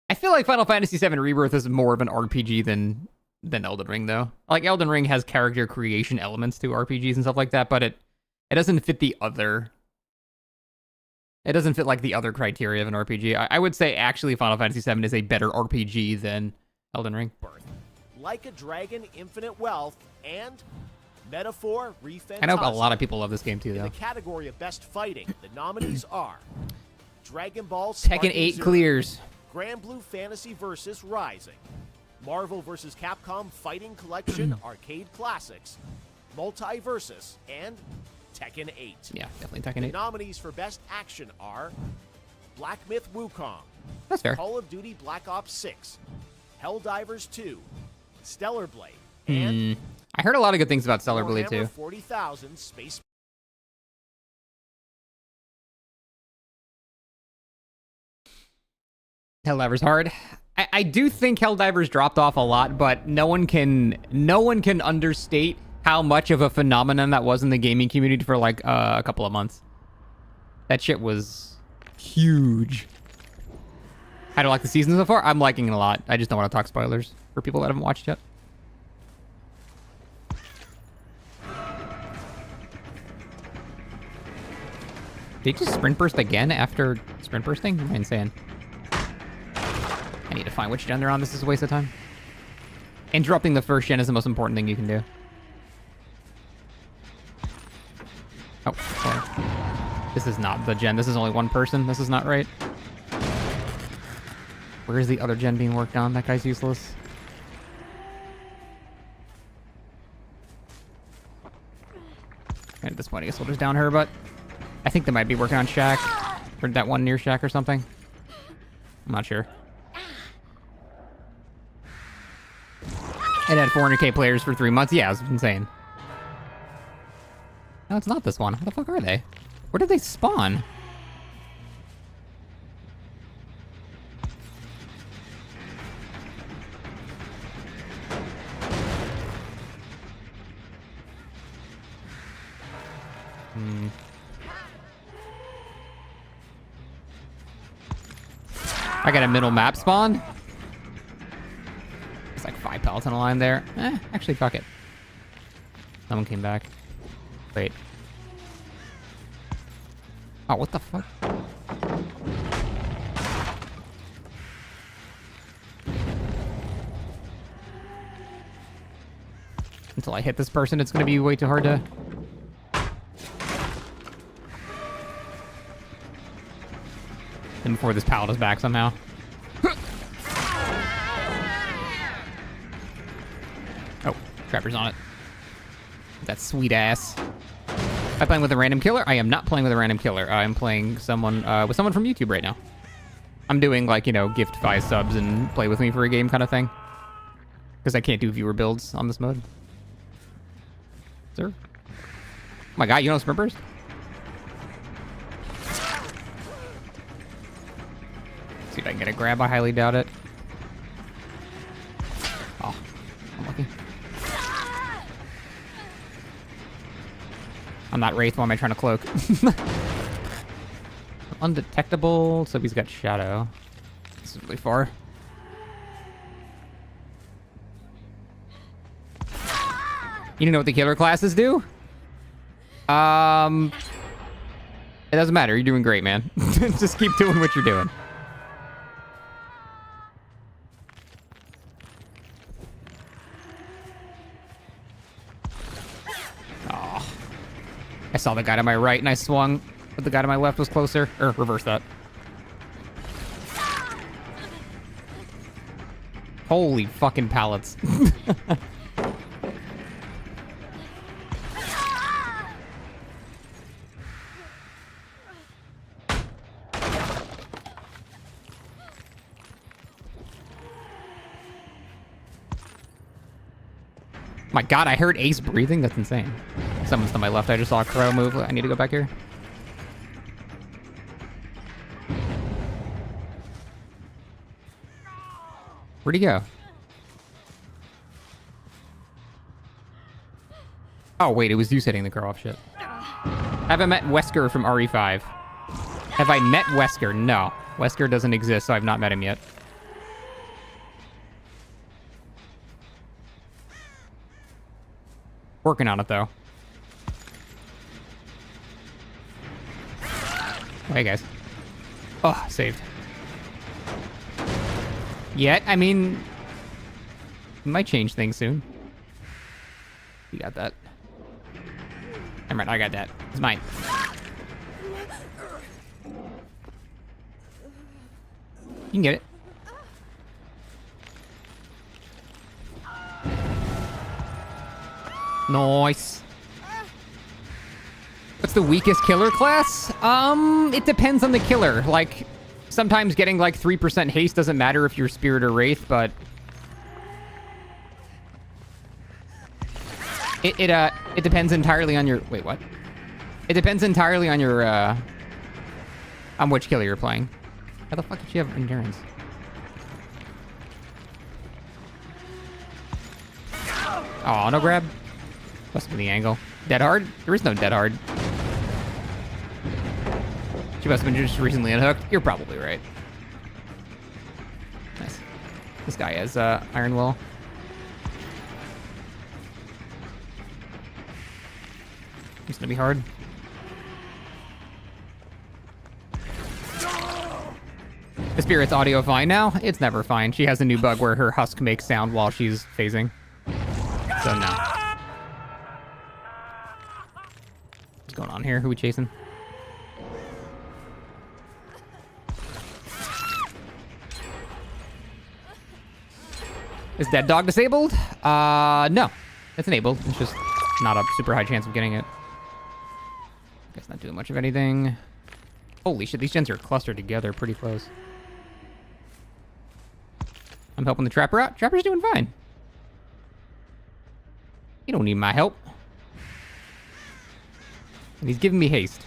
I feel like Final Fantasy VII Rebirth is more of an RPG than Elden Ring, though. Like, Elden Ring has character creation elements to RPGs and stuff like that, but it doesn't fit the other... It doesn't fit, like, the other criteria of an RPG. I would say, actually, Final Fantasy VII is a better RPG than Elden Ring. Like a Dragon: Infinite Wealth, and Metaphor: I know a Refantasio. lot of people love this game, too, In though. the category of best fighting, the nominees are Dragon Ball Tekken Sparking 8 Zero, clears. Grand Blue Fantasy vs. Rising, Marvel vs. Capcom Fighting Collection Arcade Classics, Multiversus, and Tekken 8. Yeah, definitely Tekken The 8. nominees for best action are Black Myth Wukong, That's fair. Call of Duty Black Ops 6, Helldivers 2, Stellar Blade, and I heard a lot of good things about Stellar Blade, Warhammer too. 40,000 Space. Helldivers hard. I do think Helldivers dropped off a lot, but no one can understate how much of a phenomenon that was in the gaming community for like a couple of months. That shit was huge. How do I like the season so far? I'm liking it a lot. I just don't want to talk spoilers for people that haven't watched yet. Did he just sprint burst again after sprint bursting? Am I insane? I need to find which gen they're on. This is a waste of time. Interrupting the first gen is the most important thing you can do. Oh, sorry. This is not the gen. This is only one person. This is not right. Where is the other gen being worked on? That guy's useless. And at this point, I guess we'll just down her, but I think they might be working on Shaq. Or that one near Shaq or something. I'm not sure. It had 400k players for 3 months. Yeah, it was insane. No, it's not this one. What the fuck are they? Where did they spawn? I got a middle map spawn. It's like 5 pellets on a line there. Actually, fuck it. Someone came back. Wait. Oh, what the fuck? Until I hit this person, it's gonna be way too hard to... And before this pallet is back somehow. Oh, Trapper's on it. That sweet ass. Am I playing with a random killer? I am not playing with a random killer. I'm playing someone with someone from YouTube right now. I'm doing like, you know, gift 5 subs and play with me for a game kind of thing. Because I can't do viewer builds on this mode. Sir? Oh my god, you know Sprint Burst? See if I can get a grab. I highly doubt it. Oh, unlucky. I'm not Wraith. Why am I trying to cloak? Undetectable, so he's got Shadow. This is really far. You don't know what the killer classes do? It doesn't matter. You're doing great, man. Just keep doing what you're doing. I saw the guy to my right and I swung, but the guy to my left was closer. Or reverse that. Holy fucking pallets. My god, I heard Ace breathing? That's insane. Someone's to my left. I just saw a crow move. I need to go back here. Where'd he go? Oh, wait, it was you setting the crow off. Shit. Have I met Wesker from RE5? Have I met Wesker? No. Wesker doesn't exist, so I've not met him yet. Working on it, though. Hey, guys. Oh, saved. Yet, I mean... might change things soon. You got that. Never mind, I got that. It's mine. You can get it. Nice. What's the weakest killer class? It depends on the killer. Like, sometimes getting like 3% haste doesn't matter if you're Spirit or Wraith, but... It depends entirely on your... Wait, what? It depends entirely on your, on which killer you're playing. How the fuck did you have endurance? Oh, no grab? Must have been the angle. Dead hard? There is no dead hard. She must have been just recently unhooked. You're probably right. Nice. This guy has Iron Will. It's gonna be hard. The Spirit's audio fine now? It's never fine. She has a new bug where her husk makes sound while she's phasing. So no. What's going on here? Who we chasing? Is Dead Dog disabled? No. It's enabled. It's just not a super high chance of getting it. Guess not doing much of anything. Holy shit, these gens are clustered together pretty close. I'm helping the Trapper out. Trapper's doing fine. You don't need my help. And he's giving me haste.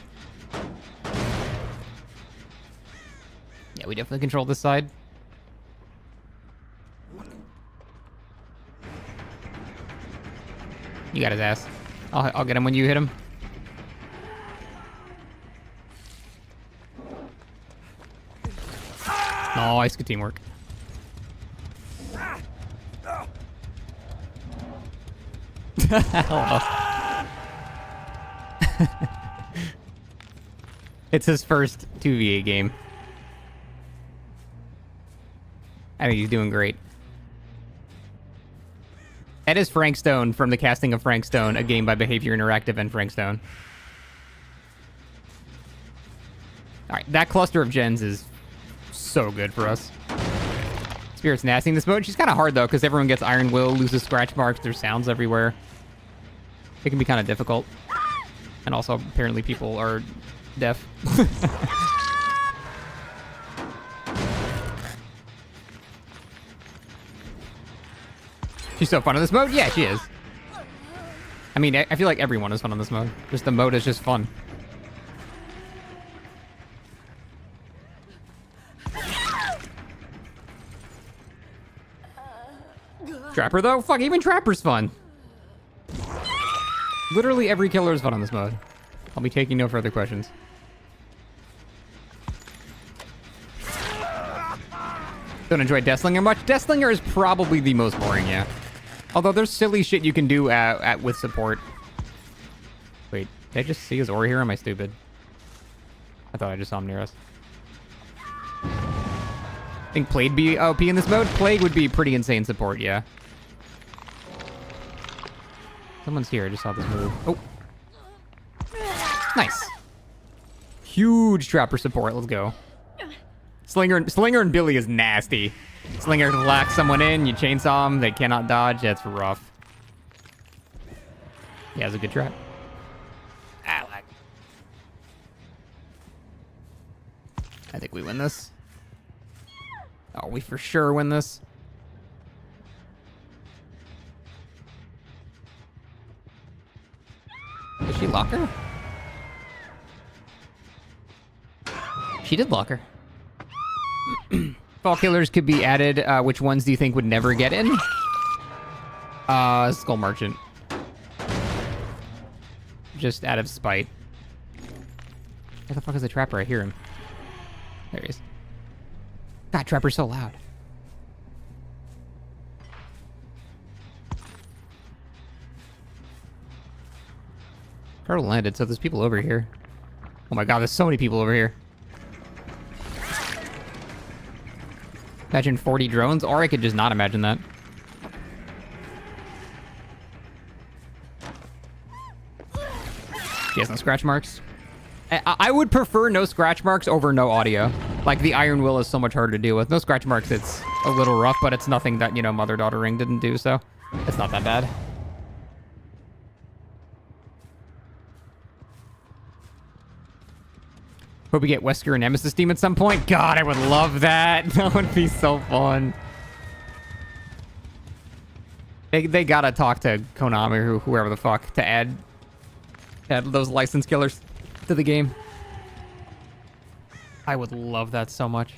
Yeah, we definitely control this side. You got his ass. I'll get him when you hit him. Nice, good teamwork. It's his first 2v8 game. I think he's doing great. That is Frank Stone from the casting of Frank Stone, a game by Behavior Interactive and Frank Stone. Alright, that cluster of gens is so good for us. Spirit's nasty in this mode. She's kind of hard, though, because everyone gets Iron Will, loses scratch marks, there's sounds everywhere. It can be kind of difficult. And also, apparently, people are deaf. She's so fun in this mode? Yeah, she is. I mean, I feel like everyone is fun on this mode. Just the mode is just fun. Trapper, though? Fuck, even Trapper's fun. Literally every killer is fun on this mode. I'll be taking no further questions. Don't enjoy Deathslinger much? Deathslinger is probably the most boring, yeah. Although there's silly shit you can do with support. Wait, did I just see his aura here? Or am I stupid? I thought I just saw him near us. I think Plague be OP in this mode? Plague would be pretty insane support, yeah. Someone's here, I just saw this move. Oh. Nice. Huge trapper support. Let's go. Slinger and Billy is nasty. Slinger locks someone in, you chainsaw them, they cannot dodge. That's rough. He has a good trap. I think we win this. Oh, we for sure win this. Did she lock her? She did lock her. Fall killers could be added. Which ones do you think would never get in? Skull Merchant. Just out of spite. Where the fuck is the trapper? I hear him. There he is. God, trapper's so loud. Turtle landed, so there's people over here. Oh my god, there's so many people over here. Imagine 40 drones, or I could just not imagine that. She has no scratch marks. I would prefer no scratch marks over no audio. Like, the Iron Will is so much harder to deal with. No scratch marks, it's a little rough, but it's nothing that, you know, Mother-Daughter Ring didn't do, so it's not that bad. Hope we get Wesker and Nemesis team at some point. God, I would love that. That would be so fun. They gotta talk to Konami or whoever the fuck to add those license killers to the game. I would love that so much.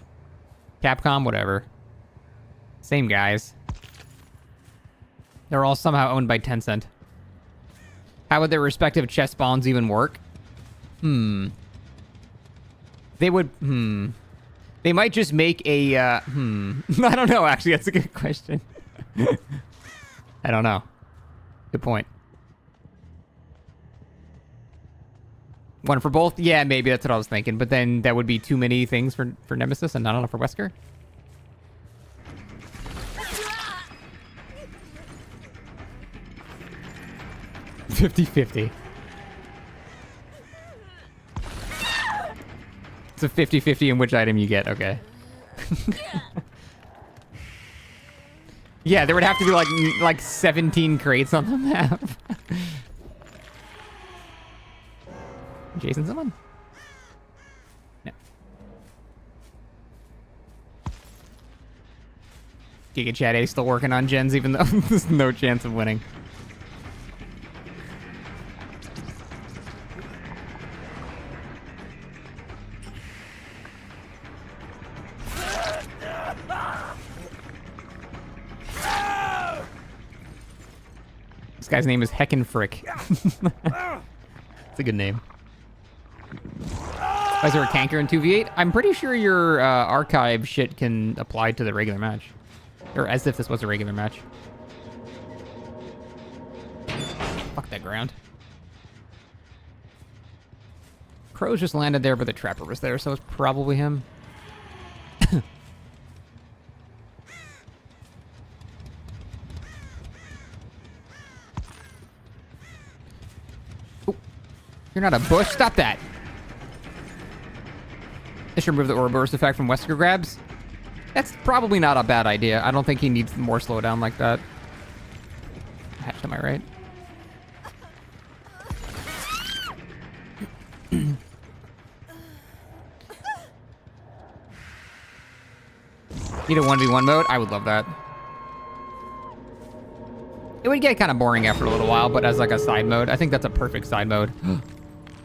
Capcom, whatever. Same guys. They're all somehow owned by Tencent. How would their respective chess spawns even work? They would, They might just make a, I don't know, actually, that's a good question. I don't know. Good point. One for both? Yeah, maybe that's what I was thinking. But then that would be too many things for Nemesis and not enough for Wesker. $50-50. It's a 50-50 in which item you get. Okay. Yeah, there would have to be like 17 crates on the map. Jason, someone? No. Giga Chat A still working on gens, even though there's no chance of winning. This guy's name is Heckenfrick. It's a good name. Is there a canker in 2v8? I'm pretty sure your archive shit can apply to the regular match. Or as if this was a regular match. Fuck that ground. Crows just landed there, but the trapper was there, so it's probably him. Ooh. You're not a bush. Stop that. I should remove the Ouroboros effect from Wesker grabs. That's probably not a bad idea. I don't think he needs more slowdown like that. Hatch, am I right? Need a 1v1 mode? I would love that. It would get kind of boring after a little while, but as like a side mode, I think that's a perfect side mode.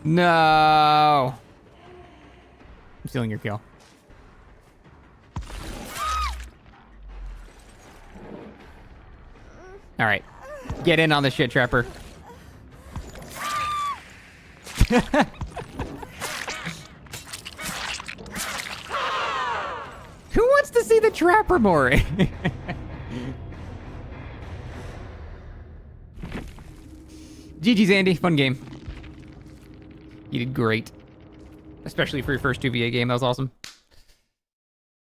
No! I'm stealing your kill. All right, get in on the shit, Trapper. Who wants to see the Trapper more? GG's, Andy. Fun game. You did great. Especially for your first 2v8 game. That was awesome.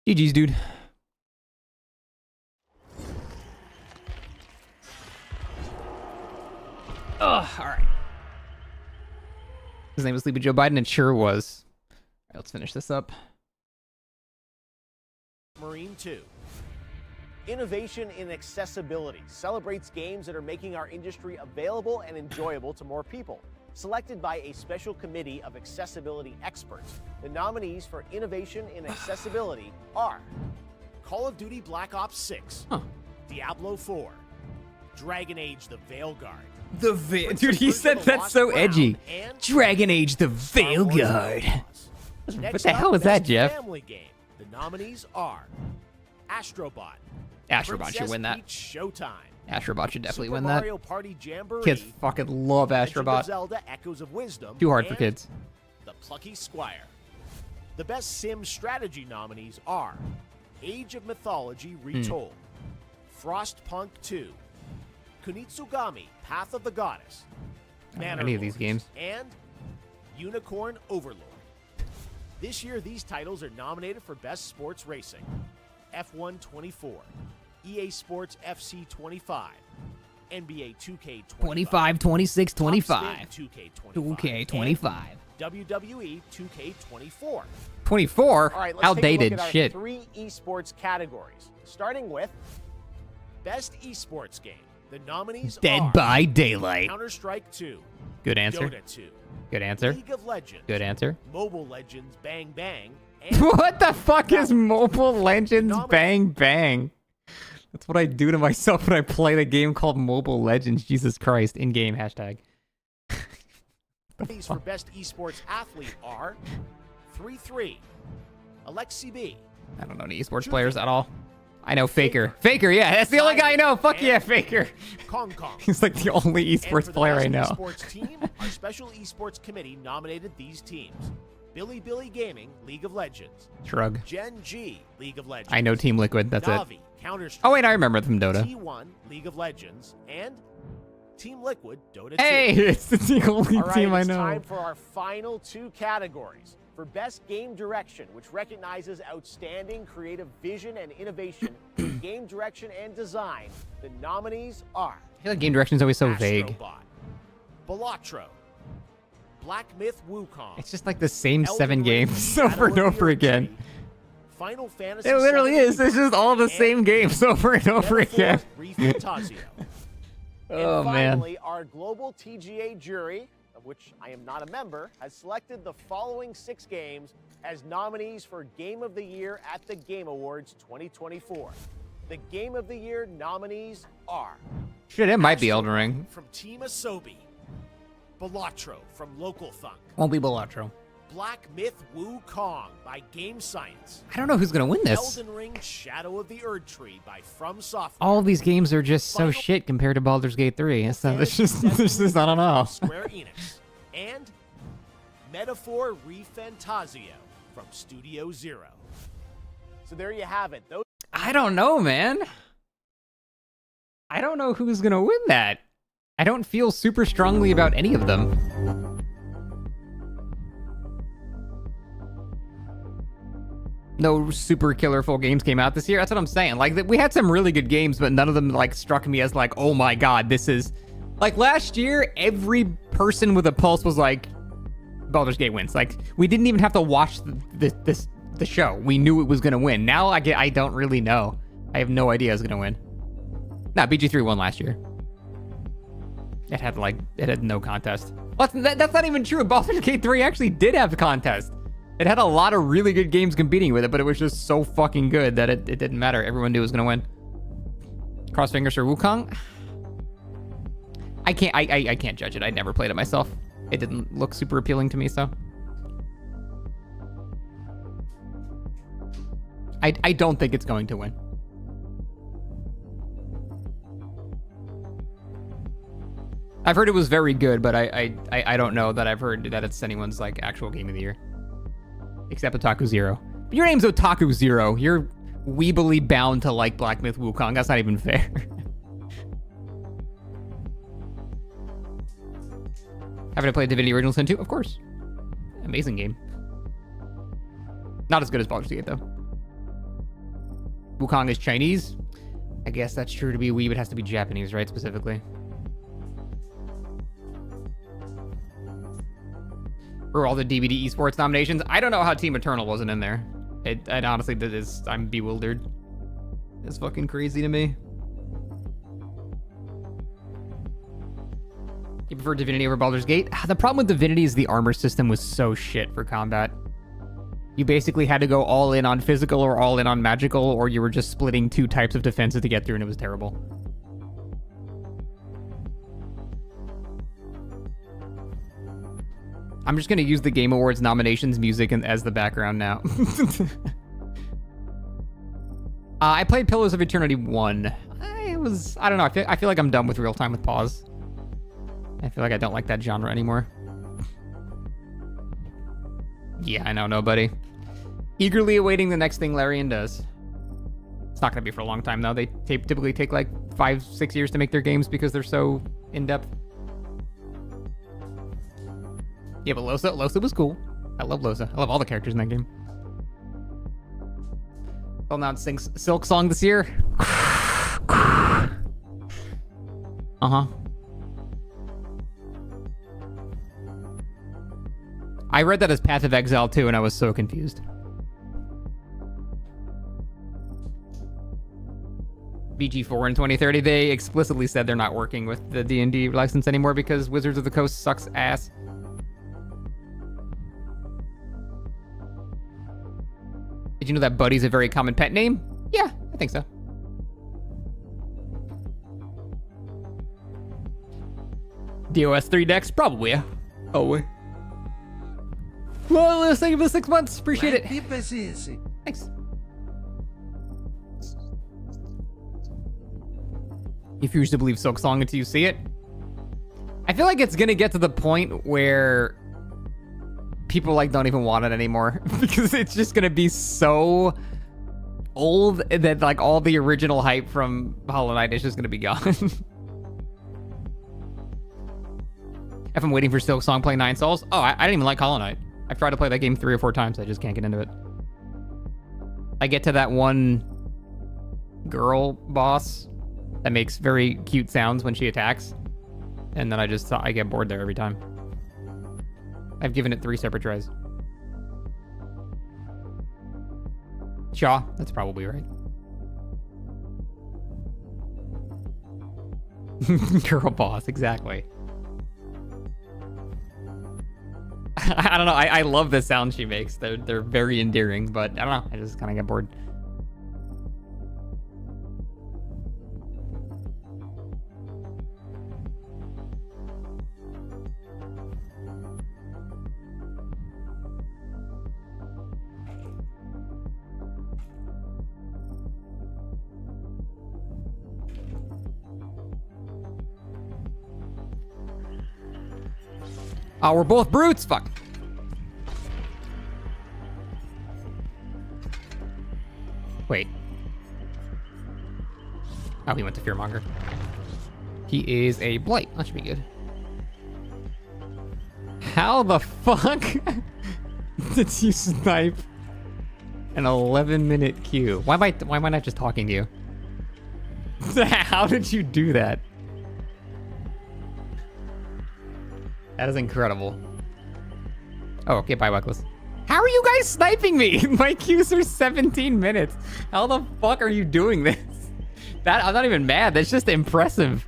GG's, dude. Ugh, alright. His name was Sleepy Joe Biden, and sure was. All right, let's finish this up. Marine 2. Innovation in accessibility celebrates games that are making our industry available and enjoyable to more people. Selected by a special committee of accessibility experts, the nominees for innovation in accessibility are Call of Duty Black Ops 6, Diablo 4, Dragon Age The Veilguard. Dude, he said that's so edgy. Dragon Age The Veilguard. What the hell was that, Jeff? Family game. The nominees are Astrobot. Astrobot should win that. Princess Peach Showtime. Astrobot should definitely Super win that. Mario Party Jamboree. Kids fucking love Legend of Astrobot. Zelda Echoes of Wisdom. Too hard for and kids. The Plucky Squire. The best sim strategy nominees are Age of Mythology Retold, Frostpunk 2, Kunitsugami Path of the Goddess, I don't know any of these games. and Unicorn Overlord. This year, these titles are nominated for Best Sports Racing, F1 24, EA Sports FC 25, NBA 2K 25, 26, 25. 2K 25. WWE 2K 24. 24? All right, let's Outdated take a look at shit. our 3 esports categories, starting with Best Esports Game. The nominees are Dead by Daylight. Counter-Strike 2, Good answer. Dota 2, Good answer. League of Legends, Good answer. Mobile Legends Bang Bang, and What the fuck is Mobile Legends Nominate. Bang Bang? That's what I do to myself when I play the game called Mobile Legends. Jesus Christ. In-game hashtag. nominees for Best Esports Athlete are 3-3, Alexi B, I don't know any esports players at all. I know Faker. Faker, yeah. That's the only guy I know. Fuck yeah, Faker. Kong Kong. He's like the only And esports for the player best I know. Esports team, our special esports committee nominated these teams: Billy Gaming, League of Legends; Shrug. Gen G, League of Legends. I know Team Liquid. That's it. Navi, Counter-Strike. Oh, wait, I remember them, Dota. T1, League of Legends, and Team Liquid, Dota 2. Hey, it's the only All right, team I it's know. time for our final 2 categories. For Best Game Direction, which recognizes outstanding creative vision and innovation in game direction and design, the nominees are I feel like game direction is always so vague. Astrobot, Balatro, Black Myth Wukong. It's just like the same Elden 7 Ring, games Shadow over and of the over Earth again. Tree, Final Fantasy It literally is. It's just all the and same games over and over again. Metaphor Refantasio. Oh, And man. finally, our global TGA jury, of which I am not a member, has selected the following 6 games as nominees for Game of the Year at the Game Awards 2024. The Game of the Year nominees are Shit, it might be Astrobot Elden Ring. from Team Asobi, Balatro from Local Thunk, Won't be Balatro. Black Myth Wukong by Game Science, I don't know who's gonna win this. Elden Ring Shadow of the Erd Tree by From Software. All of these games are just so Final- shit compared to Baldur's Gate 3. It's Final just, Fantasy it's just, I don't know. Square Enix, and Metaphor Refantasio from Studio Zero. So there you have it. Those I don't know, man. I don't know who's gonna win that. I don't feel super strongly about any of them. No super killer full games came out this year. That's what I'm saying. Like, we had some really good games, but none of them like struck me as like, oh my god, this is like last year. Every person with a pulse was like, Baldur's Gate wins. Like, we didn't even have to watch the show. We knew it was gonna win. Now I don't really know. I have no idea who's gonna win. Nah, BG3 won last year. It had no contest. Well, that's not even true. Baldur's Gate 3 actually did have a contest. It had a lot of really good games competing with it, but it was just so fucking good that it didn't matter. Everyone knew it was gonna win. Cross fingers for Wukong. I can't judge it. I never played it myself. It didn't look super appealing to me, so. I don't think it's going to win. I've heard it was very good, but I don't know that I've heard that it's anyone's like actual game of the year. Except Otaku Zero. But your name's Otaku Zero. You're weebly bound to like Black Myth Wukong. That's not even fair. Haven't I played Divinity Original Sin 2? Of course. Amazing game. Not as good as Baldur's Gate, though. Wukong is Chinese. I guess that's true. To be weeb, it has to be Japanese, right? Specifically. for all the DVD esports nominations. I don't know how Team Eternal wasn't in there. It honestly, I'm bewildered. It's fucking crazy to me. You prefer Divinity over Baldur's Gate? The problem with Divinity is the armor system was so shit for combat. You basically had to go all in on physical or all in on magical, or you were just splitting two types of defenses to get through, and it was terrible. I'm just going to use the Game Awards nominations music as the background now. I played Pillars of Eternity 1. I don't know, I feel like I'm done with Real Time with Pause. I feel like I don't like that genre anymore. Yeah, I know, nobody. Eagerly awaiting the next thing Larian does. It's not going to be for a long time, though. They typically take like 5-6 years to make their games because they're so in-depth. Yeah, but Losa was cool. I love Losa. I love all the characters in that game. Well, now it sings Silk Song this year. Uh-huh. I read that as Path of Exile too, and I was so confused. BG4 in 2030, they explicitly said they're not working with the D&D license anymore because Wizards of the Coast sucks ass. Did you know that Buddy's a very common pet name? Yeah, I think so. DOS 3 decks? Probably, yeah. Oh, wait. Well, let's thank you for the 6 months. Appreciate it. Thanks. You refuse to believe Silk Song until you see it. I feel like it's gonna get to the point where people like don't even want it anymore because it's just gonna be so old that like all the original hype from Hollow Knight is just gonna be gone. If I'm waiting for Silk Song, play Nine Souls. Oh, I didn't even like Hollow Knight. I've tried to play that game 3 or 4 times. I just can't get into it. I get to that one girl boss that makes very cute sounds when she attacks, and then I get bored there every time. I've given it 3 separate tries. Shaw, that's probably right. Girl boss, exactly. I don't know. I love the sounds she makes. They're very endearing, but I don't know. I just kind of get bored. Oh, we're both brutes. Fuck. Wait. Oh, he went to Fearmonger. He is a Blight. That should be good. How the fuck did you snipe an 11-minute queue? Why am I not just talking to you? How did you do that? That is incredible. Oh, okay, bye, Weckless. How are you guys sniping me? My queues are 17 minutes. How the fuck are you doing this? I'm not even mad. That's just impressive.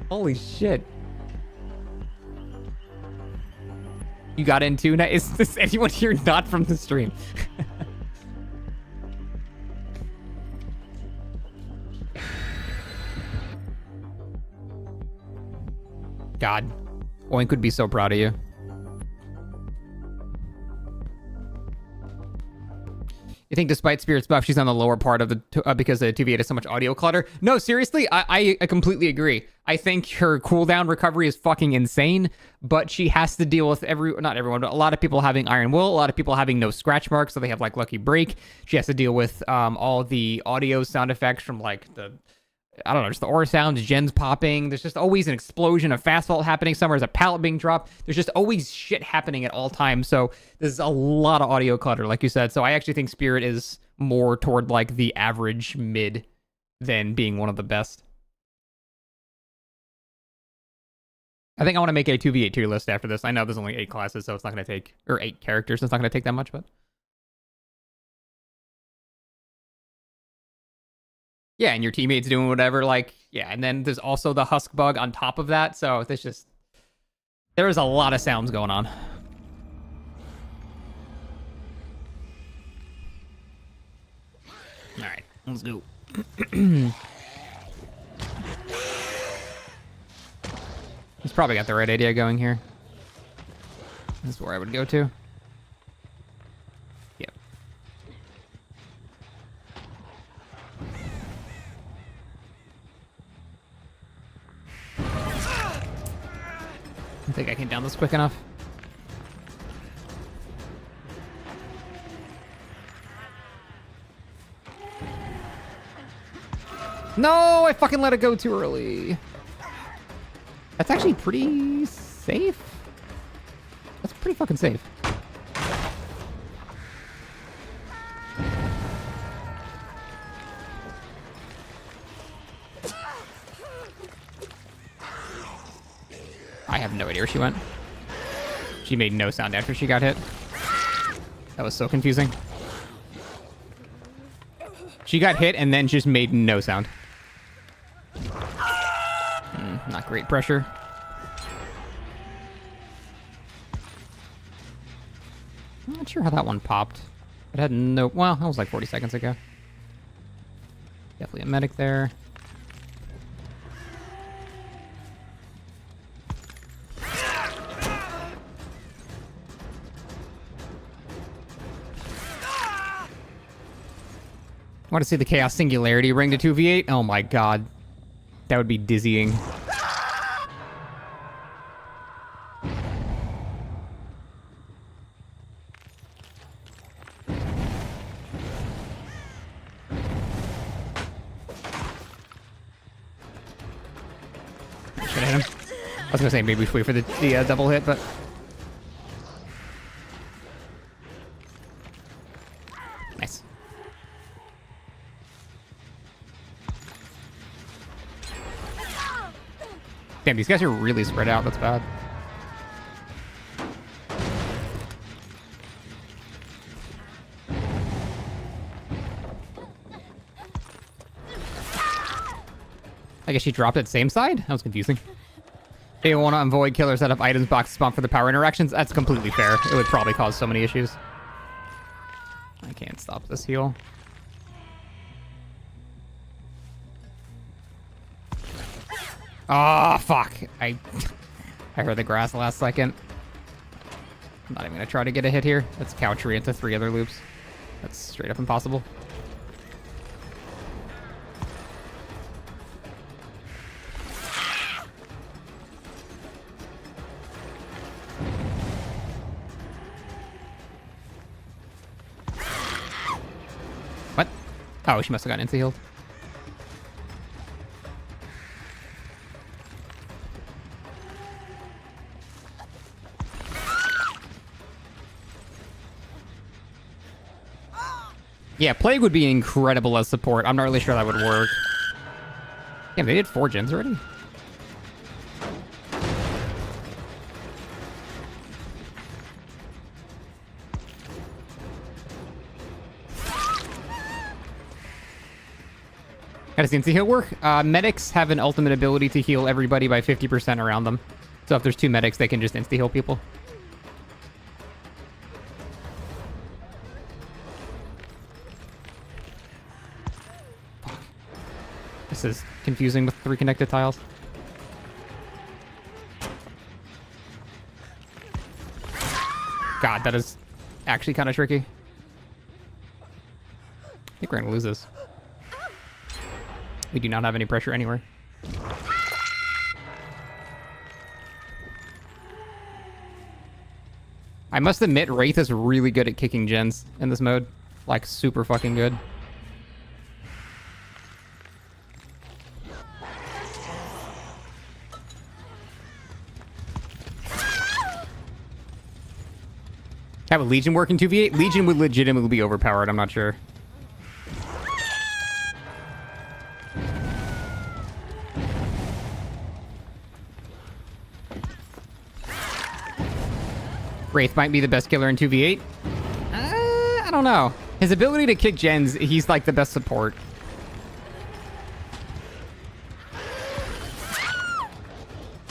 Holy shit. You got in too? Is this anyone here not from the stream? God. Oink would be so proud of you. You think despite Spirit's buff, she's on the lower part of the because the 2v8 has so much audio clutter? No, seriously, I completely agree. I think her cooldown recovery is fucking insane, but she has to deal with not everyone, but a lot of people having Iron Will, a lot of people having no scratch marks, so they have like Lucky Break. She has to deal with all the audio sound effects from like I don't know, just the aura sounds, gens popping. There's just always an explosion of fast fault happening somewhere. There's a pallet being dropped. There's just always shit happening at all times. So there's a lot of audio clutter, like you said. So I actually think Spirit is more toward like the average mid than being one of the best. I think I want to make a 2v8 tier list after this. I know there's only 8 classes, so it's not going to take... Or 8 characters, so it's not going to take that much, but... Yeah, and your teammates doing whatever, like... Yeah, and then there's also the husk bug on top of that, so there's just... There's a lot of sounds going on. Alright, let's go. He's probably got the right idea going here. This is where I would go to. Yep. I don't think I can down this quick enough. No, I fucking let it go too early. That's actually pretty safe. That's pretty fucking safe. I have no idea where she went. She made no sound after she got hit. That was so confusing. She got hit and then just made no sound. Not great pressure. I'm not sure how that one popped. It had no... Well, that was like 40 seconds ago. Definitely a medic there. I want to see the Chaos Singularity ring to 2v8. Oh my god. That would be dizzying. Should hit him. I was gonna say maybe we should wait for the double hit, but... Nice. Damn, these guys are really spread out. That's bad. I guess she dropped it same side? That was confusing. They want to avoid killers that have items boxes spawn for the power interactions. That's completely fair. It would probably cause so many issues. I can't stop this heal. Oh, fuck. I heard the grass last second. I'm not even going to try to get a hit here. That's couch re into 3 other loops. That's straight up impossible. What? Oh, she must have gotten insta-healed. Yeah, Plague would be incredible as support. I'm not really sure that would work. Yeah, they did 4 gens already. How does insta-heal work? Medics have an ultimate ability to heal everybody by 50% around them. So if there's 2 medics, they can just insta-heal people. This is confusing with 3 connected tiles. God, that is actually kind of tricky. I think we're going to lose this. We do not have any pressure anywhere. I must admit, Wraith is really good at kicking gens in this mode. Like, super fucking good. Have a Legion work in 2v8? Legion would legitimately be overpowered, I'm not sure. Wraith might be the best killer in 2v8. I don't know. His ability to kick gens, he's like the best support.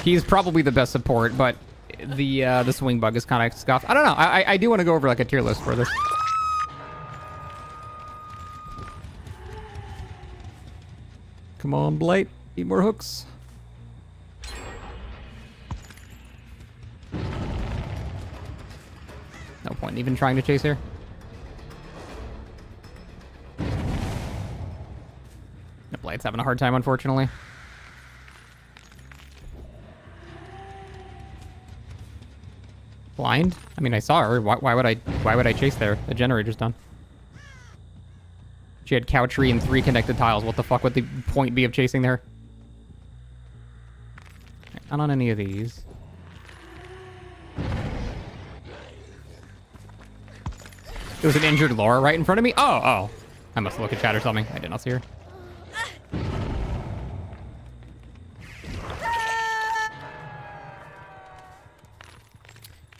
He's probably the best support, but the swing bug is kind of scuffed. I don't know. I do want to go over like a tier list for this. Come on, Blight. Need more hooks. No point in even trying to chase her. The Blight's having a hard time, unfortunately. Blind? I mean, I saw her. Why would I chase there? The generator's done. She had cow tree and 3 connected tiles. What the fuck would the point be of chasing there? Not on any of these. There was an injured Laura right in front of me. Oh. I must look at chat or something. I did not see her.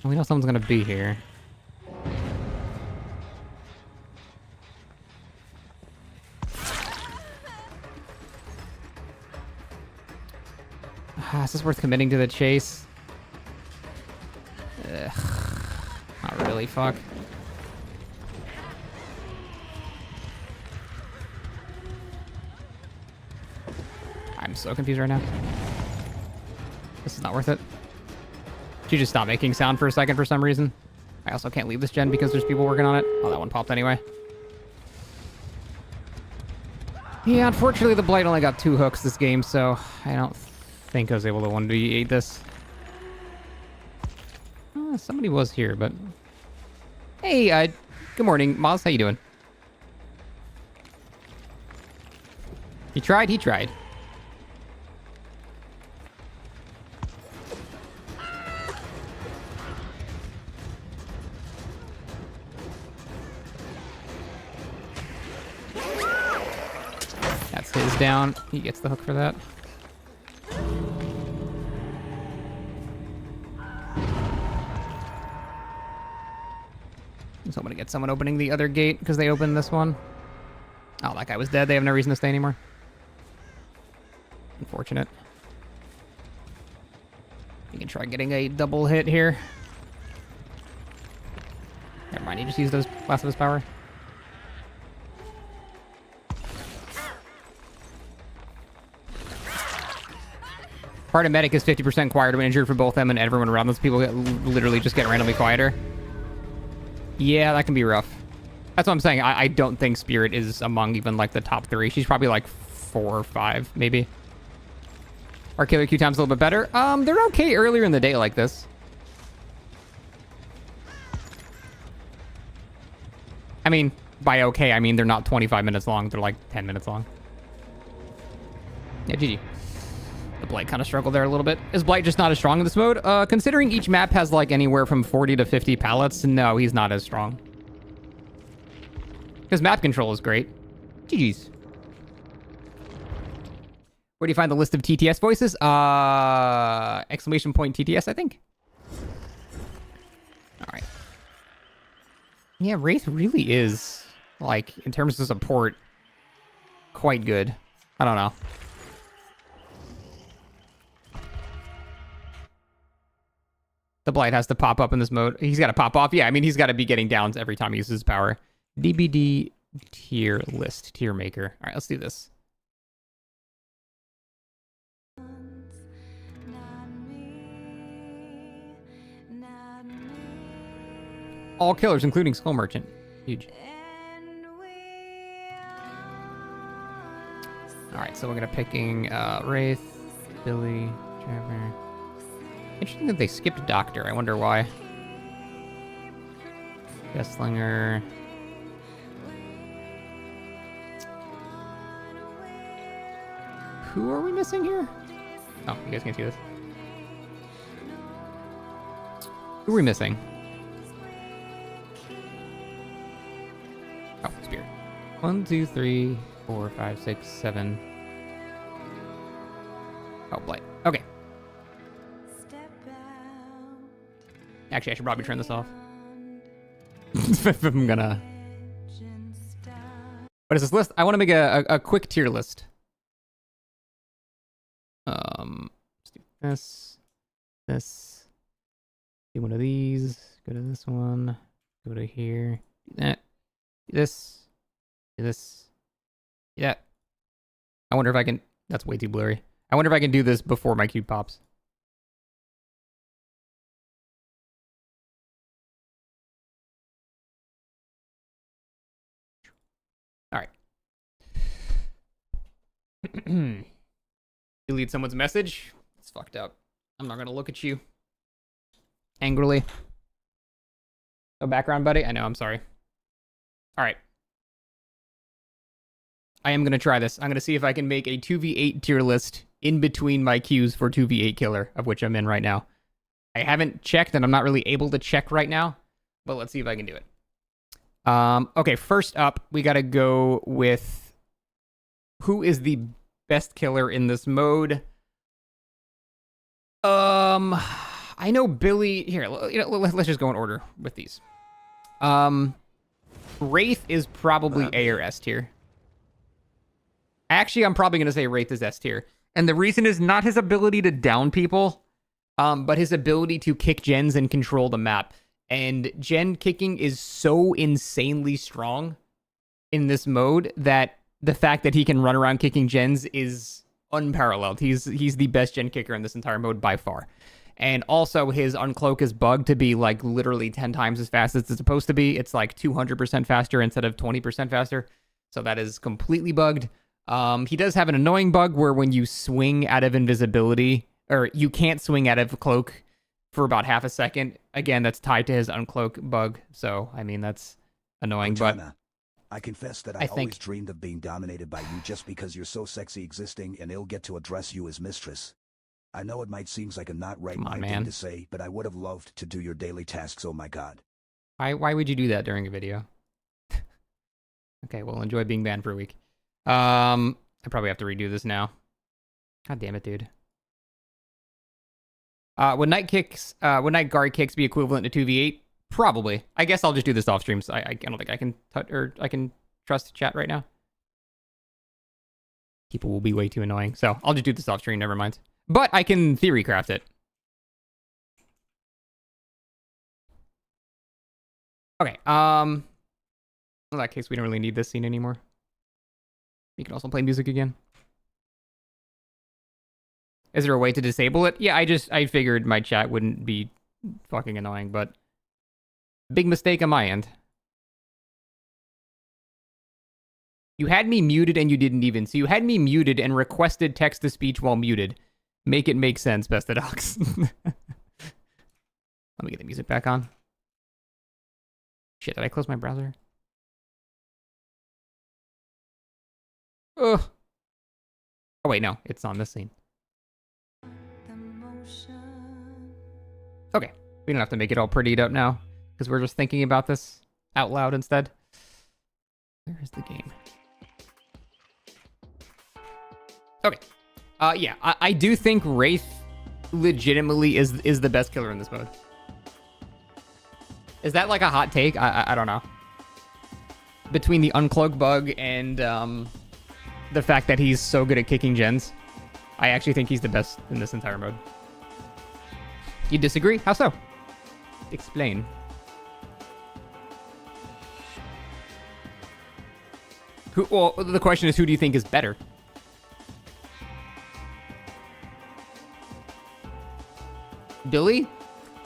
We know someone's gonna be here. Is this worth committing to the chase? Ugh. Not really, fuck. I'm so confused right now. This is not worth it. She just stopped making sound for a second for some reason. I also can't leave this gen because there's people working on it. Oh, that one popped anyway. Yeah, unfortunately the Blight only got 2 hooks this game, so I don't think I was able to 1v8 this. Somebody was here, but... Hey, good morning, Moz. How you doing? He tried. That's his down. He gets the hook for that. So I'm gonna get someone opening the other gate because they opened this one. Oh, that guy was dead. They have no reason to stay anymore. Unfortunate. You can try getting a double hit here. Never mind, he just used those last of his power. Part of medic is 50% quieter when injured for both them and everyone around. Those people literally just get randomly quieter. Yeah, that can be rough. That's what I'm saying. I don't think Spirit is among even like the top 3. She's probably like 4 or 5, maybe. Our killer Q time's a little bit better. They're okay earlier in the day like this. I mean, by okay, I mean they're not 25 minutes long. They're like 10 minutes long. Yeah, GG. The Blight kind of struggled there a little bit. Is Blight just not as strong in this mode? Considering each map has like anywhere from 40 to 50 pallets, no, he's not as strong. His map control is great. GG's. Where do you find the list of TTS voices? Exclamation point TTS, I think. All right. Yeah, Wraith really is, like, in terms of support, quite good. I don't know. The Blight has to pop up in this mode. He's got to pop off. Yeah, I mean, he's got to be getting downs every time he uses his power. DBD tier list, tier maker. All right, let's do this. All killers, including Skull Merchant. Huge. All right, so we're going to picking Wraith, Billy, Trevor. Interesting that they skipped Doctor. I wonder why. Gunslinger. Who are we missing here? Oh, you guys can't see this. Who are we missing? Oh, Spirit. 1, 2, 3, 4, 5, 6, 7. Oh, Blight. Okay. Actually, I should probably turn this off. If I'm gonna... What is this list? I want to make a quick tier list. Let's do this. Do one of these. Go to this one. Go to here. Do that. Do this. Do this. Yeah. I wonder if I can... That's way too blurry. I wonder if I can do this before my cube pops. All right. Delete someone's message. It's fucked up. I'm not gonna look at you angrily. No background, buddy. I know. I'm sorry. All right. I am gonna try this. I'm gonna see if I can make a 2v8 tier list in between my queues for 2v8 killer, of which I'm in right now. I haven't checked, and I'm not really able to check right now, but let's see if I can do it. Okay, first up, we gotta go with who is the best killer in this mode. I know Billy... Here, let's just go in order with these. Wraith is probably A or S tier. Actually, I'm probably going to say Wraith is S tier. And the reason is not his ability to down people, but his ability to kick gens and control the map. And gen kicking is so insanely strong in this mode that the fact that he can run around kicking gens is unparalleled. He's the best gen kicker in this entire mode by far. And also his uncloak is bugged to be like literally 10 times as fast as it's supposed to be. It's like 200% faster instead of 20% faster. So that is completely bugged. He does have an annoying bug where when you swing out of invisibility, or you can't swing out of cloak for about half a second. Again, that's tied to his uncloak bug. So, I mean, that's annoying, but... I confess that I always dreamed of being dominated by you just because you're so sexy existing and I'll get to address you as mistress. I know it might seem like a not right thing to say, but I would have loved to do your daily tasks, oh my god. Why would you do that during a video? Okay, well, enjoy being banned for a week. I probably have to redo this now. God damn it, dude. Would night guard kicks be equivalent to 2v8? Probably. I guess I'll just do this off stream. So I don't think I can I can trust chat right now. People will be way too annoying. So I'll just do this off stream, never mind. But I can theory craft it. Okay, in that case, we don't really need this scene anymore. You can also play music again. Is there a way to disable it? Yeah, I figured my chat wouldn't be fucking annoying, but big mistake on my end. You had me muted and you didn't even. So you had me muted and requested text-to-speech while muted. Make it make sense, Bestadox. Let me get the music back on. Shit, did I close my browser? Ugh. Oh wait, no, it's on this scene. Okay, we don't have to make it all prettied up now, because we're just thinking about this out loud instead. Where is the game? Okay. Yeah, I do think Wraith legitimately is the best killer in this mode. Is that like a hot take? I don't know. Between the uncloak bug and the fact that he's so good at kicking gens, I actually think he's the best in this entire mode. You disagree? How so? Explain. Well, the question is, who do you think is better? Billy?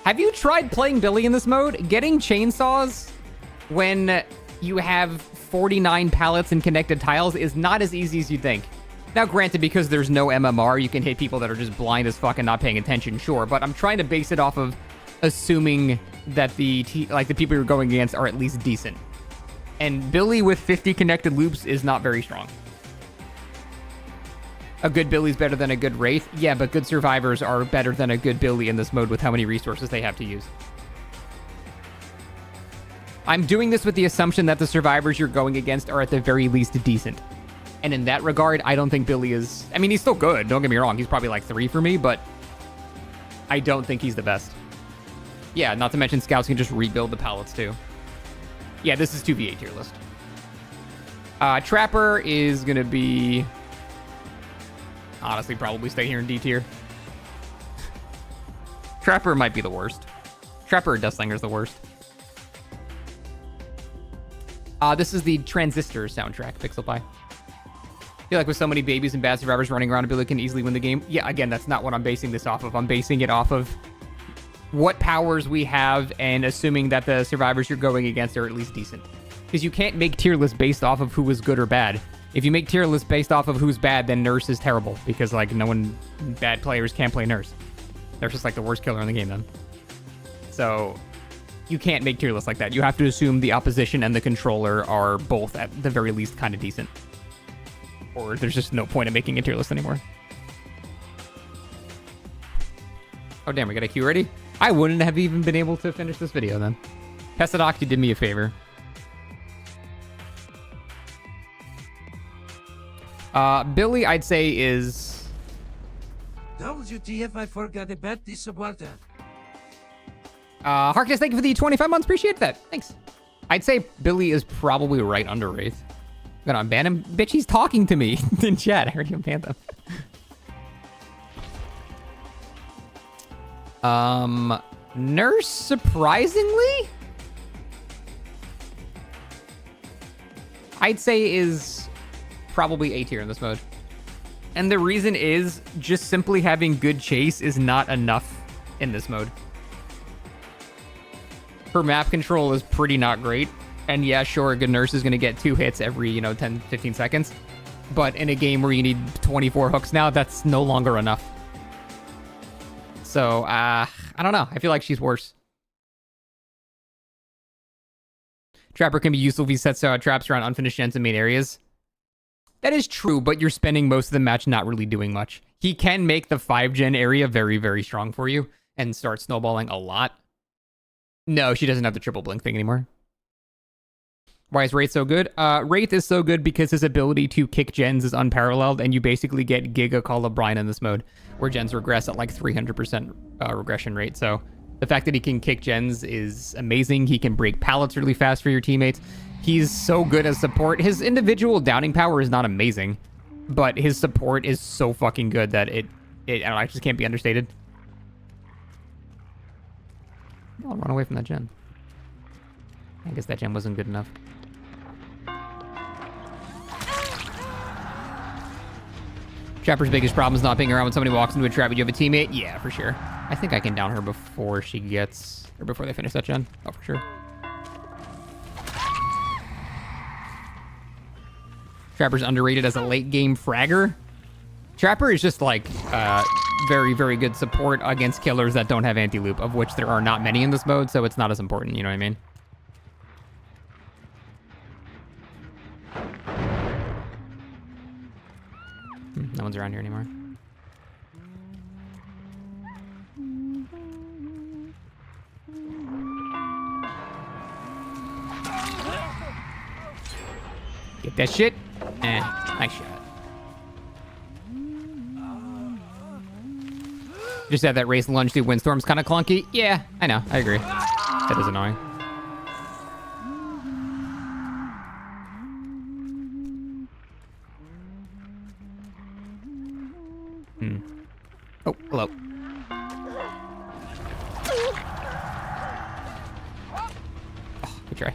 Have you tried playing Billy in this mode? Getting chainsaws when you have 49 pallets and connected tiles is not as easy as you think. Now, granted, because there's no MMR, you can hit people that are just blind as fuck and not paying attention, sure. But I'm trying to base it off of assuming that the people you're going against are at least decent. And Billy with 50 connected loops is not very strong. A good Billy's better than a good Wraith. Yeah, but good survivors are better than a good Billy in this mode with how many resources they have to use. I'm doing this with the assumption that the survivors you're going against are at the very least decent. And in that regard, I don't think Billy is... I mean, he's still good. Don't get me wrong. He's probably like 3 for me, but I don't think he's the best. Yeah, not to mention scouts can just rebuild the pallets too. Yeah, this is 2v8 tier list. Trapper is gonna be... honestly, probably stay here in D tier. Trapper might be the worst. Trapper or Dustslinger is the worst. This is the Transistor soundtrack, PixelPie. I feel like with so many babies and bad survivors running around, Billy can easily win the game. Yeah, again, that's not what I'm basing this off of. I'm basing it off of what powers we have and assuming that the survivors you're going against are at least decent. Because you can't make tier lists based off of who is good or bad. If you make tier lists based off of who's bad, then Nurse is terrible. Because, like, bad players can't play Nurse. They're just, like, the worst killer in the game, then. So, you can't make tier lists like that. You have to assume the opposition and the controller are both, at the very least, kind of decent. Or there's just no point in making a tier list anymore. Oh, damn, we got a queue ready? I wouldn't have even been able to finish this video, then. Pesadoc, you did me a favor. Billy, I'd say, is... WTF, I forgot about this water. Harkness, thank you for the 25 months. Appreciate that. Thanks. I'd say Billy is probably right under Wraith. I'm gonna unban him. Bitch, he's talking to me in chat. I heard you unban them. Nurse, surprisingly? I'd say is probably A tier in this mode. And the reason is just simply having good chase is not enough in this mode. Her map control is pretty not great. And yeah, sure, a good Nurse is going to get 2 hits every, 10, 15 seconds. But in a game where you need 24 hooks now, that's no longer enough. So, I don't know. I feel like she's worse. Trapper can be useful if he sets traps around unfinished gens in main areas. That is true, but you're spending most of the match not really doing much. He can make the 5-gen area very, very strong for you and start snowballing a lot. No, she doesn't have the triple blink thing anymore. Why is Wraith so good? Wraith is so good because his ability to kick gens is unparalleled, and you basically get Giga Call of Brine in this mode, where gens regress at like 300% regression rate. So the fact that he can kick gens is amazing. He can break pallets really fast for your teammates. He's so good as support. His individual downing power is not amazing, but his support is so fucking good that it I don't know, it just can't be understated. I'll run away from that gen. I guess that gen wasn't good enough. Trapper's biggest problem is not being around when somebody walks into a trap, but you have a teammate? Yeah, for sure. I think I can down her before she gets... or before they finish that gen. Oh, for sure. Trapper's underrated as a late game fragger. Trapper is just like very, very good support against killers that don't have anti-loop, of which there are not many in this mode, so it's not as important, you know what I mean? No one's around here anymore. Get that shit. Nice shot. Just had that race lunge through windstorm's kind of clunky. Yeah, I know. I agree. That is annoying. Oh, hello. Oh, good try.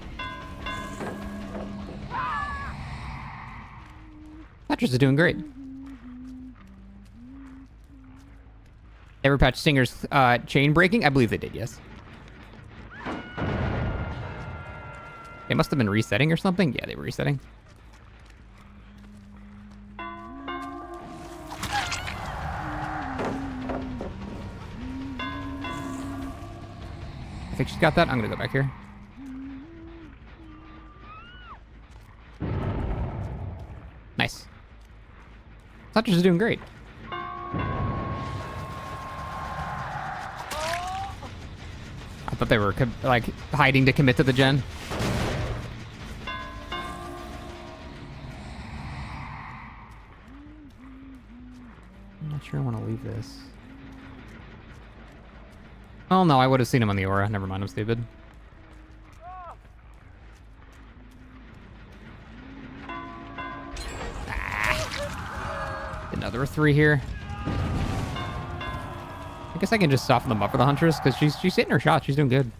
Patchers is doing great. Ever patch Singer's chain breaking? I believe they did, yes. They must have been resetting or something. Yeah, they were resetting. I think she's got that. I'm gonna go back here. Nice. Touchers is doing great. I thought they were like hiding to commit to the gen. I'm not sure I want to leave this. Oh no, I would have seen him on the aura. Never mind, I'm stupid. Another 3 here. I guess I can just soften them up for the Huntress, because she's hitting her shot. She's doing good.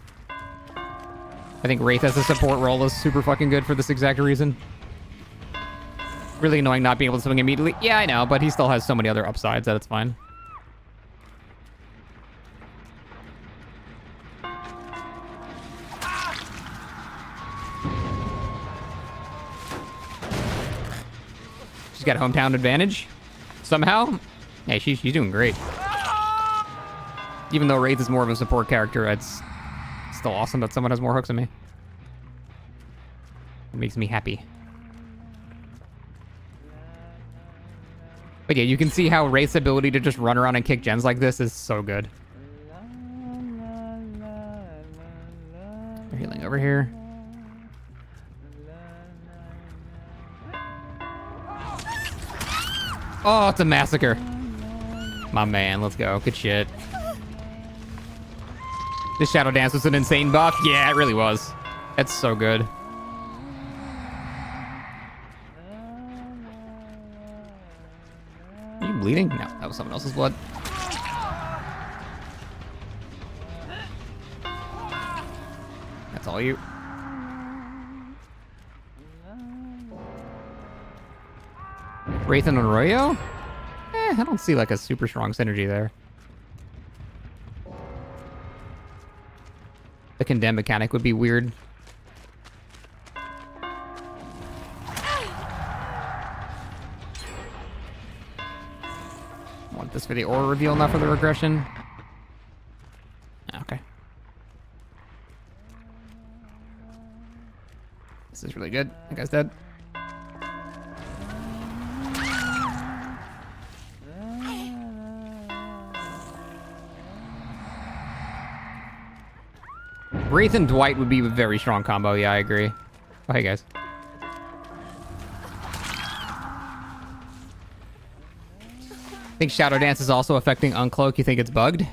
I think Wraith as a support role is super fucking good for this exact reason. Really annoying not being able to swing immediately. Yeah, I know, but he still has so many other upsides that it's fine. She's got hometown advantage. Somehow. Hey, she's doing great. Even though Wraith is more of a support character, it's still awesome that someone has more hooks than me. It makes me happy. But yeah, you can see how Wraith's ability to just run around and kick gens like this is so good. They're healing over here. Oh, it's a massacre. My man, let's go. Good shit. This Shadow Dance was an insane buff. Yeah, it really was. That's so good. Are you bleeding? No, that was someone else's blood. That's all you. Wraith and Arroyo? I don't see like a super strong synergy there. The condemn mechanic would be weird. Want this for the aura reveal, not for the regression. Okay. This is really good. That guy's dead. Wraith and Dwight would be a very strong combo. Yeah, I agree. Oh, hey, guys. I think Shadow Dance is also affecting Uncloak. You think it's bugged?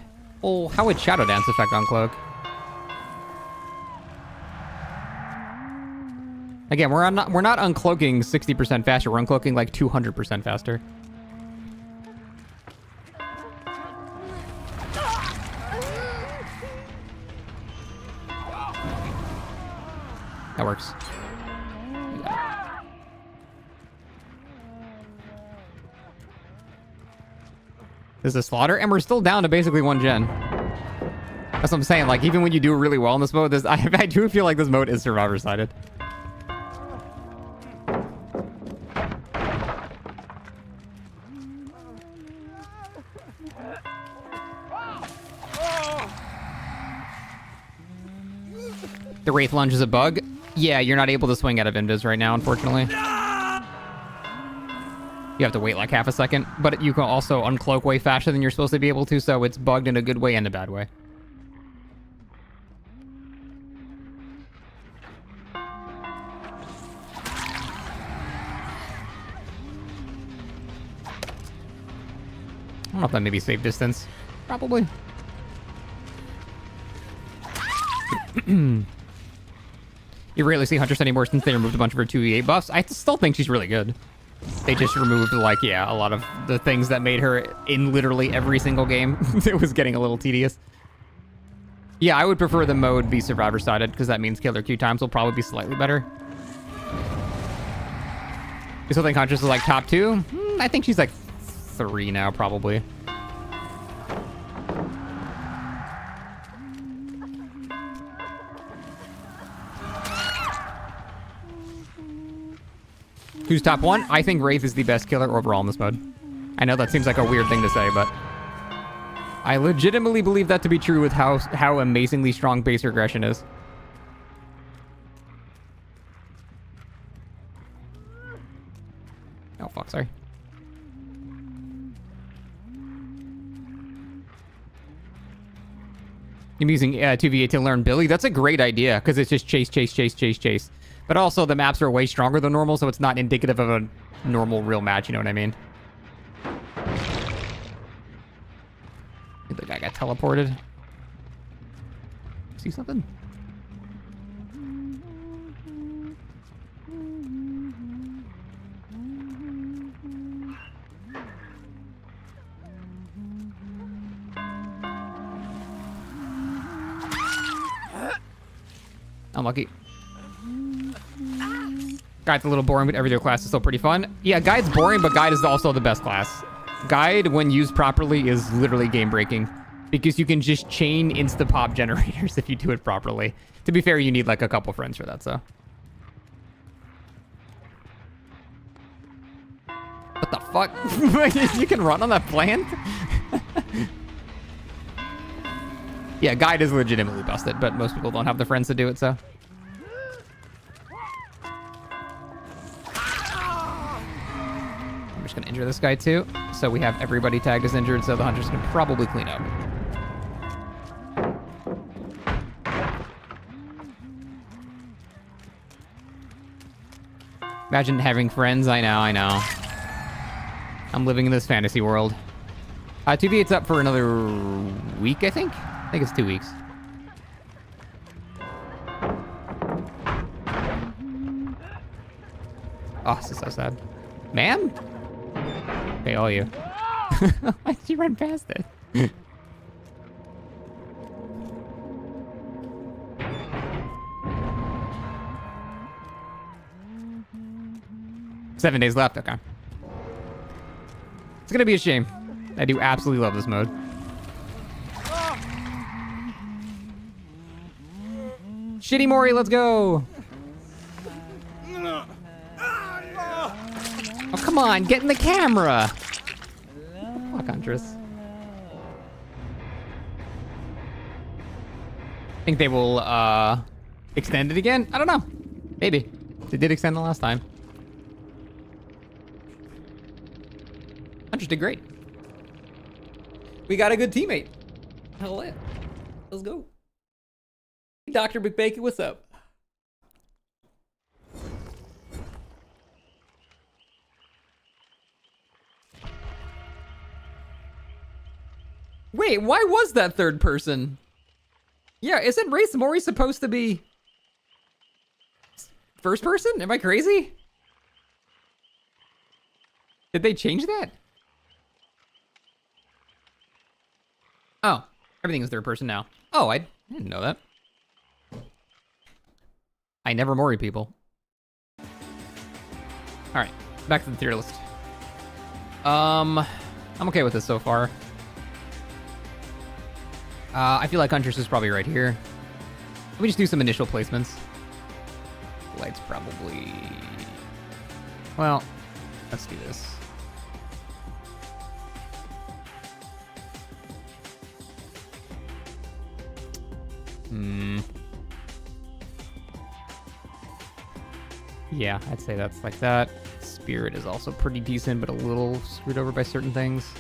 Oh, how would Shadow Dance affect Uncloak? Again, we're not uncloaking 60% faster. We're uncloaking like 200% faster. That works. This is a slaughter, and we're still down to basically 1 gen. That's what I'm saying. Like, even when you do really well in this mode, I do feel like this mode is survivor-sided. The Wraith lunge is a bug. Yeah, you're not able to swing out of invis right now, unfortunately. You have to wait like half a second, but you can also uncloak way faster than you're supposed to be able to, so it's bugged in a good way and a bad way. I don't know if that maybe save distance. Probably. You rarely see Huntress anymore since they removed a bunch of her 2e8 buffs. I still think she's really good. They just removed, like, yeah, a lot of the things that made her in literally every single game. It was getting a little tedious. Yeah, I would prefer the mode be survivor-sided, because that means killer Q times will probably be slightly better. You still think Huntress is, like, top 2? I think she's, like, 3 now, probably. Who's top 1? I think Wraith is the best killer overall in this mode. I know that seems like a weird thing to say, but I legitimately believe that to be true with how amazingly strong base regression is. Oh, fuck, sorry. I'm using 2v8 to learn Billy. That's a great idea, because it's just chase, chase, chase, chase, chase. But also, the maps are way stronger than normal, so it's not indicative of a normal real match, you know what I mean? The guy got teleported. See something? Unlucky. Guide's a little boring, but every other class is still pretty fun. Yeah, Guide's boring, but Guide is also the best class. Guide, when used properly, is literally game-breaking. Because you can just chain insta-pop generators if you do it properly. To be fair, you need like a couple friends for that, so. What the fuck? You can run on that plant? Yeah, Guide is legitimately busted, but most people don't have the friends to do it, so. I'm just gonna injure this guy too. So we have everybody tagged as injured, so the hunters can probably clean up. Imagine having friends. I know. I'm living in this fantasy world. 2v8's up for another week, I think. I think it's 2 weeks. Oh, this is so sad. Ma'am? Okay, all you. Why did you run past it? 7 days left, okay. It's gonna be a shame. I do absolutely love this mode. Shitty Mori, let's go! Oh, come on, get in the camera! Fuck, Huntress. Think they will, extend it again? I don't know. Maybe. They did extend the last time. Huntress did great. We got a good teammate. Hell yeah. Let's go. Dr. McBacon, what's up? Wait, why was that third person? Yeah, isn't Wraith Mori supposed to be first person? Am I crazy? Did they change that? Oh, everything is third person now. Oh, I didn't know that. I never Mori people. Alright, back to the tier list. I'm okay with this so far. I feel like Huntress is probably right here. Let me just do some initial placements. Light's probably... Well, let's do this. Yeah, I'd say that's like that. Spirit is also pretty decent, but a little screwed over by certain things.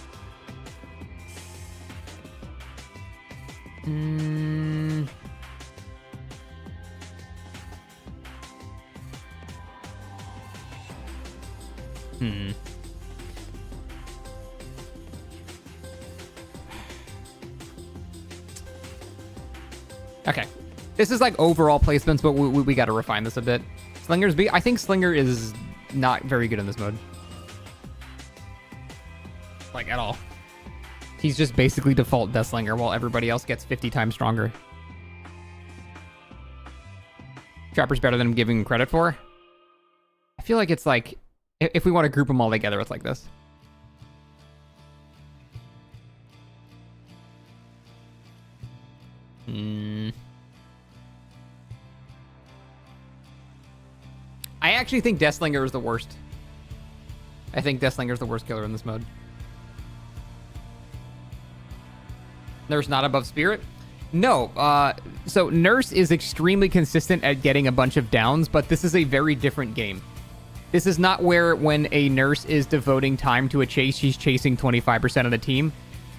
Okay. This is like overall placements, but we got to refine this a bit. Slinger's B. I think Slinger is not very good in this mode. Like, at all. He's just basically default Death Slinger, while everybody else gets 50 times stronger. Trapper's better than I'm giving him credit for. I feel like it's like, if we want to group them all together, it's like this. I actually think Deathslinger is the worst. I think Deathslinger is the worst killer in this mode. Nurse not above Spirit? No. So Nurse is extremely consistent at getting a bunch of downs, but this is a very different game. This is not where when a Nurse is devoting time to a chase, she's chasing 25% of the team.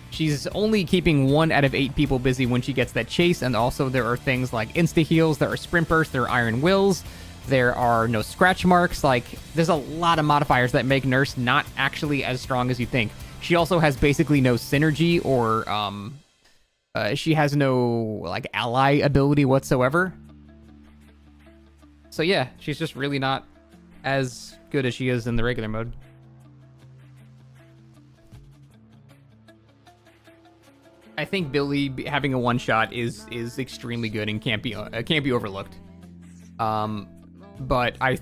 She's only keeping 1 out of 8 people busy when she gets that chase, and also there are things like insta-heals, there are sprint bursts, there are iron wills, there are no scratch marks. Like, there's a lot of modifiers that make Nurse not actually as strong as you think. She also has basically no synergy or She has no, like, ally ability whatsoever. So yeah, she's just really not as good as she is in the regular mode. I think Billy having a one-shot is extremely good and can't be overlooked. But I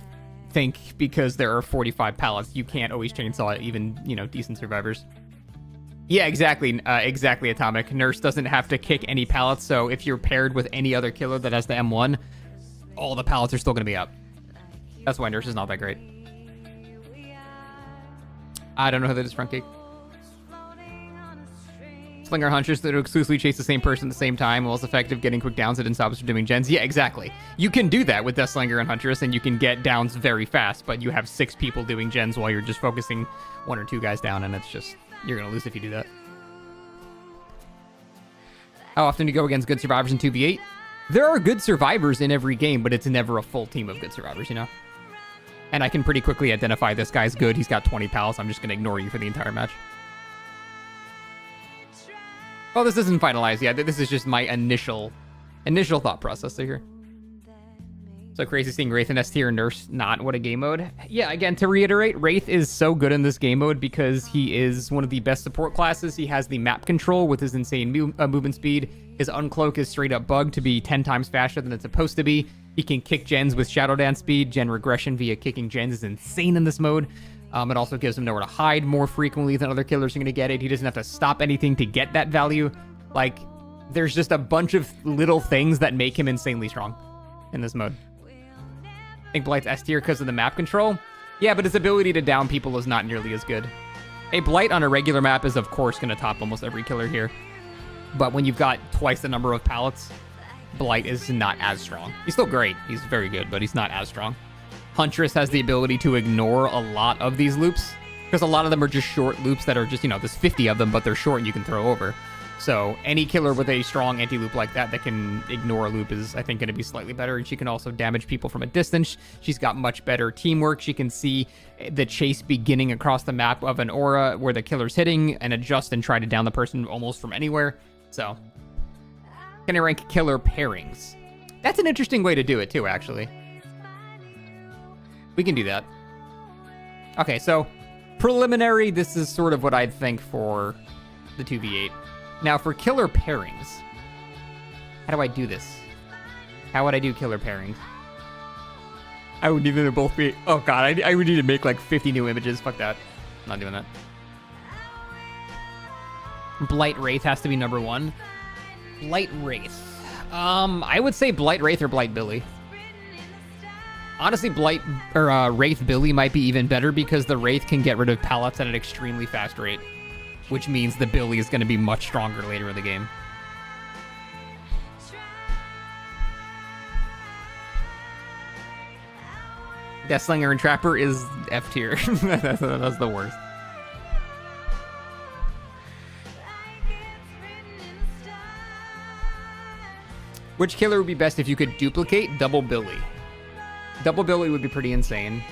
think because there are 45 pallets, you can't always chainsaw even, you know, decent survivors. Yeah, exactly. Exactly, Atomic. Nurse doesn't have to kick any pallets, so if you're paired with any other killer that has the M1, all the pallets are still going to be up. That's why Nurse is not that great. I don't know who that is, Front Cake. Slinger Hunters that exclusively chase the same person at the same time, while it's effective getting quick downs, it didn't stop us from doing gens. Yeah, exactly. You can do that with Deathslinger and Huntress, and you can get downs very fast, but you have 6 people doing gens while you're just focusing 1 or 2 guys down, and it's just, you're going to lose if you do that. How often do you go against good survivors in 2v8? There are good survivors in every game, but it's never a full team of good survivors, you know? And I can pretty quickly identify this guy's good. He's got 20 pals. I'm just going to ignore you for the entire match. Oh, this isn't finalized yet. This is just my initial thought process here. So crazy seeing Wraith in S tier, Nurse not. What a game mode. Yeah, again, to reiterate, Wraith is so good in this game mode because he is one of the best support classes. He has the map control with his insane movement speed. His uncloak is straight up bugged to be 10 times faster than it's supposed to be. He can kick gens with Shadow Dance speed. Gen regression via kicking gens is insane in this mode. It also gives him nowhere to hide more frequently than other killers are going to get it. He doesn't have to stop anything to get that value. Like, there's just a bunch of little things that make him insanely strong in this mode. I think Blight's S tier because of the map control. Yeah, but his ability to down people is not nearly as good. A Blight on a regular map is, of course, going to top almost every killer here. But when you've got twice the number of pallets, Blight is not as strong. He's still great. He's very good, but he's not as strong. Huntress has the ability to ignore a lot of these loops, because a lot of them are just short loops that are just, you know, there's 50 of them, but they're short and you can throw over. So any killer with a strong anti-loop like that can ignore a loop is, I think, going to be slightly better. And she can also damage people from a distance. She's got much better teamwork. She can see the chase beginning across the map of an aura where the killer's hitting and adjust and try to down the person almost from anywhere. So, can I rank killer pairings? That's an interesting way to do it too, actually. We can do that. Okay, so preliminary, this is sort of what I'd think for the 2v8. Now, for killer pairings, how do I do this? How would I do killer pairings? I would need them to both be... Oh, God, I would need to make, like, 50 new images. Fuck that. I'm not doing that. Blight Wraith has to be number 1. Blight Wraith. I would say Blight Wraith or Blight Billy. Honestly, Wraith Billy might be even better because the Wraith can get rid of pallets at an extremely fast rate, which means the Billy is going to be much stronger later in the game. Deathslinger and Trapper is F tier. That's the worst. Which killer would be best if you could duplicate? Double Billy. Double Billy would be pretty insane.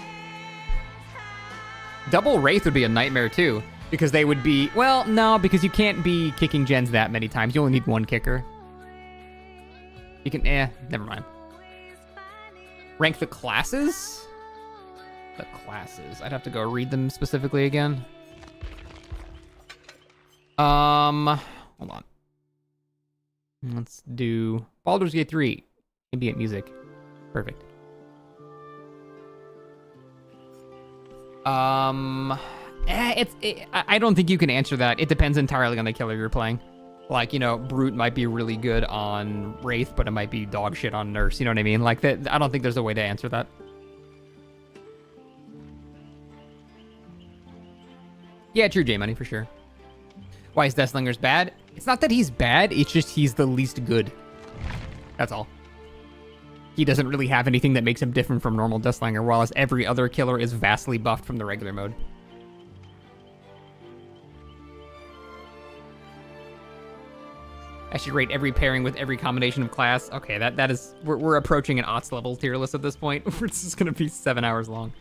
Double Wraith would be a nightmare too, because they would be... Well, no, because you can't be kicking gens that many times. You only need 1 kicker. You can... never mind. Rank the classes? The classes. I'd have to go read them specifically again. Hold on. Let's do Baldur's Gate 3. Ambient music. Perfect. I don't think you can answer that. It depends entirely on the killer you're playing. Like, you know, Brute might be really good on Wraith, but it might be dog shit on Nurse. You know what I mean? Like, that. I don't think there's a way to answer that. Yeah, true, J-Money, for sure. Why is Deathslinger's bad? It's not that he's bad, it's just he's the least good. That's all. He doesn't really have anything that makes him different from normal Deathslinger, whereas every other killer is vastly buffed from the regular mode. I should rate every pairing with every combination of class. Okay, that is... We're approaching an OTS level tier list at this point. It's just gonna be 7 hours long.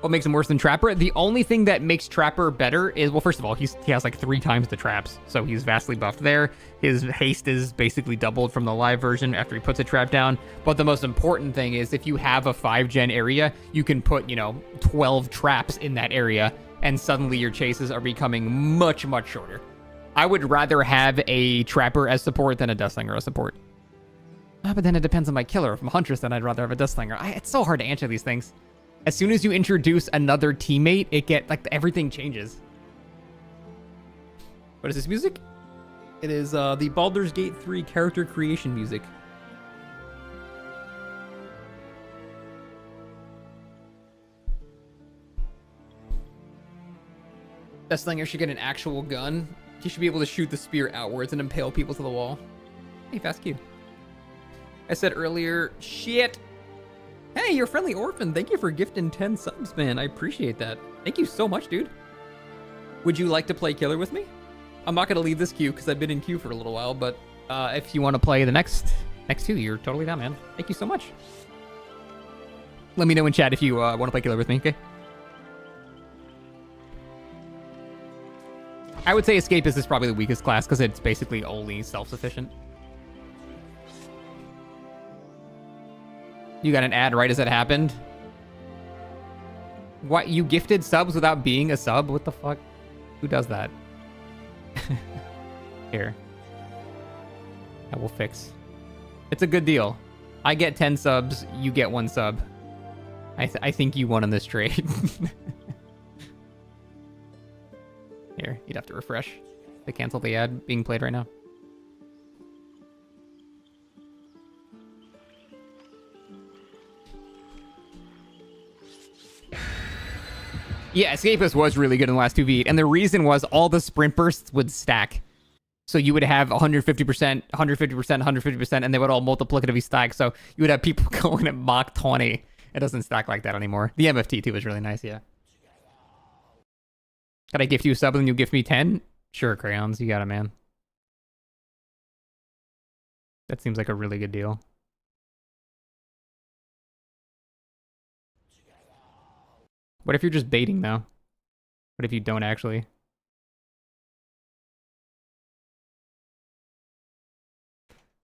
What makes him worse than Trapper? The only thing that makes Trapper better is, well, first of all, he has like 3 times the traps, so he's vastly buffed there. His haste is basically doubled from the live version after he puts a trap down. But the most important thing is if you have a 5-gen area, you can put, 12 traps in that area, and suddenly your chases are becoming much, much shorter. I would rather have a Trapper as support than a Deathslinger as support. But then it depends on my killer. If I'm a Huntress, then I'd rather have a Deathslinger. It's so hard to answer these things. As soon as you introduce another teammate, everything changes. What is this music? It is the Baldur's Gate 3 character creation music. Deathslinger should get an actual gun. He should be able to shoot the spear outwards and impale people to the wall. Hey, Fast Q. I said earlier, shit. Hey, you're a friendly orphan. Thank you for gifting 10 subs, man. I appreciate that. Thank you so much, dude. Would you like to play killer with me? I'm not going to leave this queue because I've been in queue for a little while, but if you want to play the next 2, you're totally down, man. Thank you so much. Let me know in chat if you want to play killer with me, okay? I would say Escapist is probably the weakest class because it's basically only self-sufficient. You got an ad right as it happened? What? You gifted subs without being a sub? What the fuck? Who does that? Here. I will fix. It's a good deal. I get 10 subs, you get 1 sub. I think you won on this trade. Here, you'd have to refresh to cancel the ad being played right now. Yeah, Escapist was really good in the last 2v8, and the reason was all the sprint bursts would stack. So you would have 150%, 150%, 150%, and they would all multiplicatively stack, so you would have people going at Mach 20. It doesn't stack like that anymore. The MFT too was really nice, yeah. Can I gift you a sub and you gift me 10? Sure, Crayons, you got it, man. That seems like a really good deal. What if you're just baiting, though? What if you don't actually?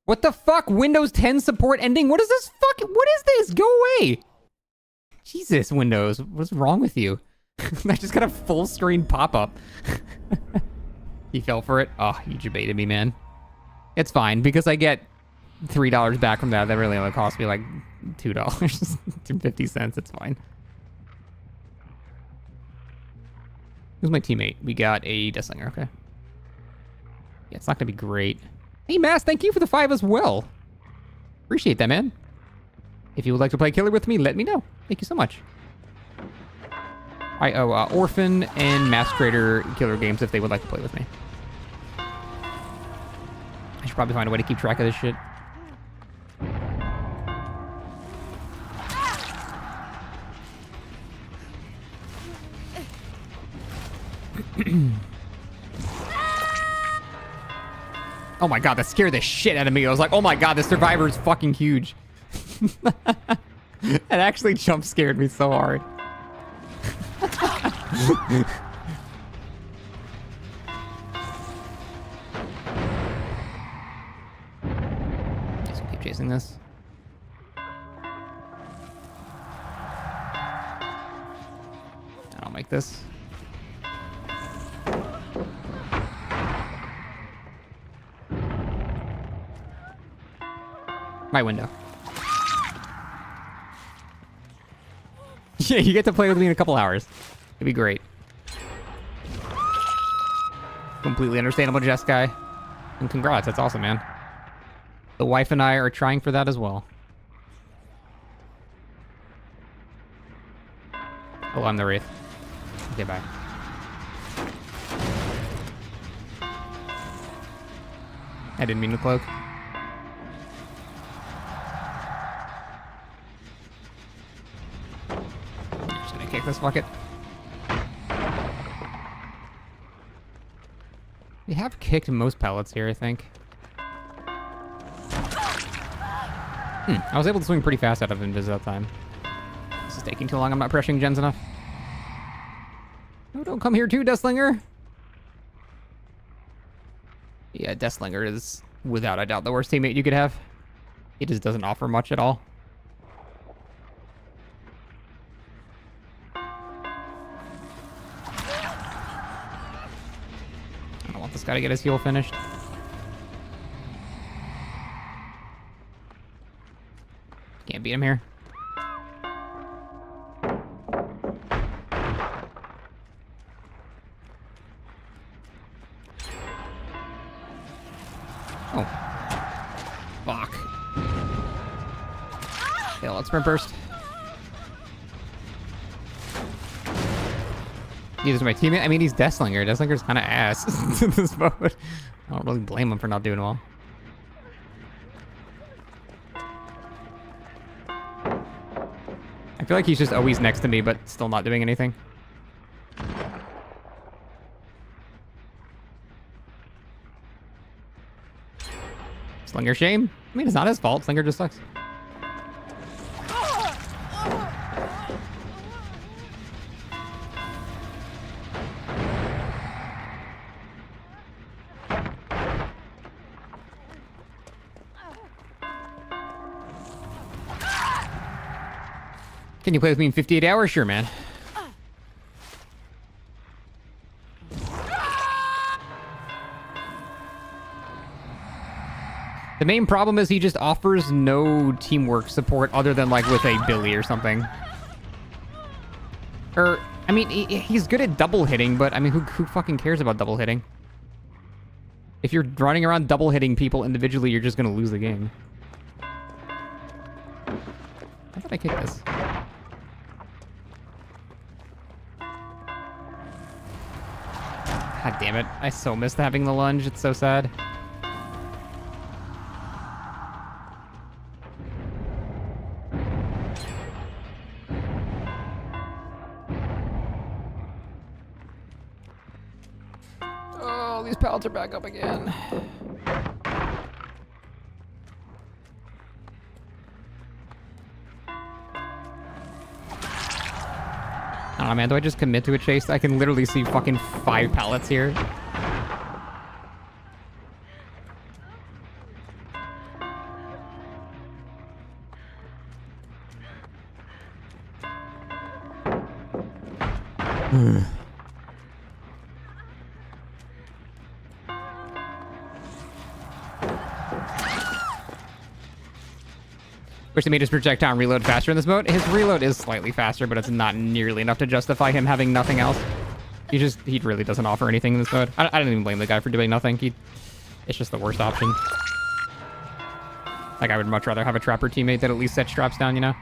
What the fuck? Windows 10 support ending? What is this fucking... What is this? Go away! Jesus, Windows. What's wrong with you? I just got a full screen pop-up. You fell for it? Oh, you debated me, man. It's fine, because I get $3 back from that. That really only cost me like $2.50. It's fine. Who's my teammate? We got a Deathslinger, okay. Yeah, it's not gonna be great. Hey, Mass, thank you for the 5 as well. Appreciate that, man. If you would like to play killer with me, let me know. Thank you so much. I owe Orphan and Mass Trader killer games if they would like to play with me. I should probably find a way to keep track of this shit. Oh my god, that scared the shit out of me. I was like, oh my god, the survivor is fucking huge. It actually jump scared me so hard. Guess we'll keep chasing this. I'll make this. My window. Yeah, you get to play with me in a couple hours. It'd be great. Completely understandable, Jess guy. And congrats, that's awesome, man. The wife and I are trying for that as well. Oh, I'm the Wraith. Okay, bye. I didn't mean to cloak. Kick this bucket. We have kicked most pellets here, I think. I was able to swing pretty fast out of invis that time. This is taking too long. I'm not pressuring gens enough. Don't come here too, Deathslinger. Yeah, Deathslinger is without a doubt the worst teammate you could have. He just doesn't offer much at all. I don't want this guy to get his heal finished. Can't beat him here. Oh. Fuck. Yeah, let's sprint burst. He is my teammate. I mean, he's Deathslinger. Deathslinger's kind of ass in this mode. I don't really blame him for not doing well. I feel like he's just always next to me, but still not doing anything. Slinger shame? I mean, it's not his fault. Slinger just sucks. Can you play with me in 58 hours? Sure, man. The main problem is he just offers no teamwork support other than like with a Billy or something. Or, I mean, he's good at double hitting, but I mean, who fucking cares about double hitting? If you're running around double hitting people individually, you're just gonna lose the game. How did I kick this? God damn it. I so missed having the lunge. It's so sad. Oh, these pallets are back up again. I don't know, man. Do I just commit to a chase? I can literally see fucking 5 pallets here. Wish they made his projectile reload faster in this mode. His reload is slightly faster, but it's not nearly enough to justify him having nothing else. He really doesn't offer anything in this mode. I don't even blame the guy for doing nothing. It's just the worst option. Like, I would much rather have a trapper teammate that at least sets traps down, you know?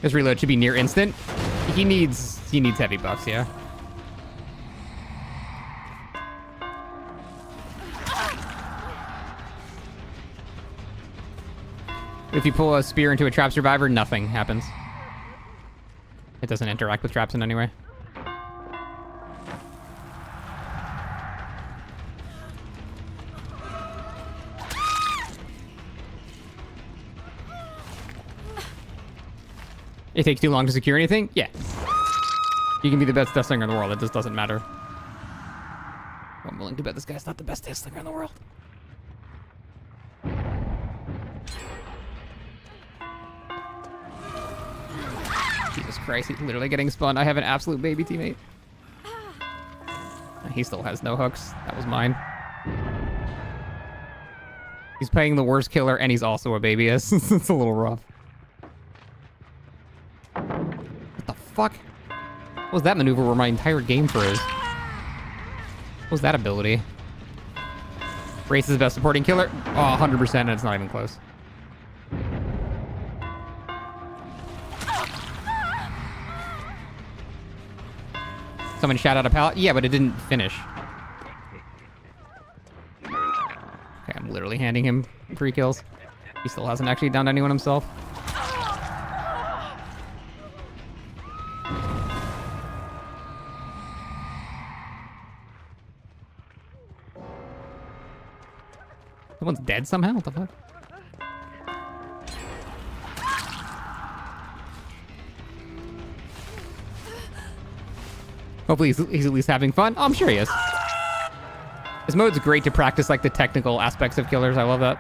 His reload should be near instant. He needs heavy buffs, yeah. If you pull a spear into a trap survivor, nothing happens. It doesn't interact with traps in any way. It takes too long to secure anything? Yeah. You can be the best Deathslinger in the world. It just doesn't matter. I'm willing to bet this guy's not the best Deathslinger in the world. Jesus Christ, he's literally getting spun. I have an absolute baby teammate. He still has no hooks. That was mine. He's playing the worst killer, and he's also a baby. It's a little rough. What the fuck? What was that maneuver where my entire game froze? What was that ability? Wraith is the best supporting killer? Oh, 100%, and it's not even close. Someone shot out a pallet? Yeah, but it didn't finish. Okay, I'm literally handing him 3 kills. He still hasn't actually downed anyone himself. Someone's dead somehow? What the fuck? Hopefully he's at least having fun. Oh, I'm sure he is. This mode's great to practice like the technical aspects of killers. I love that.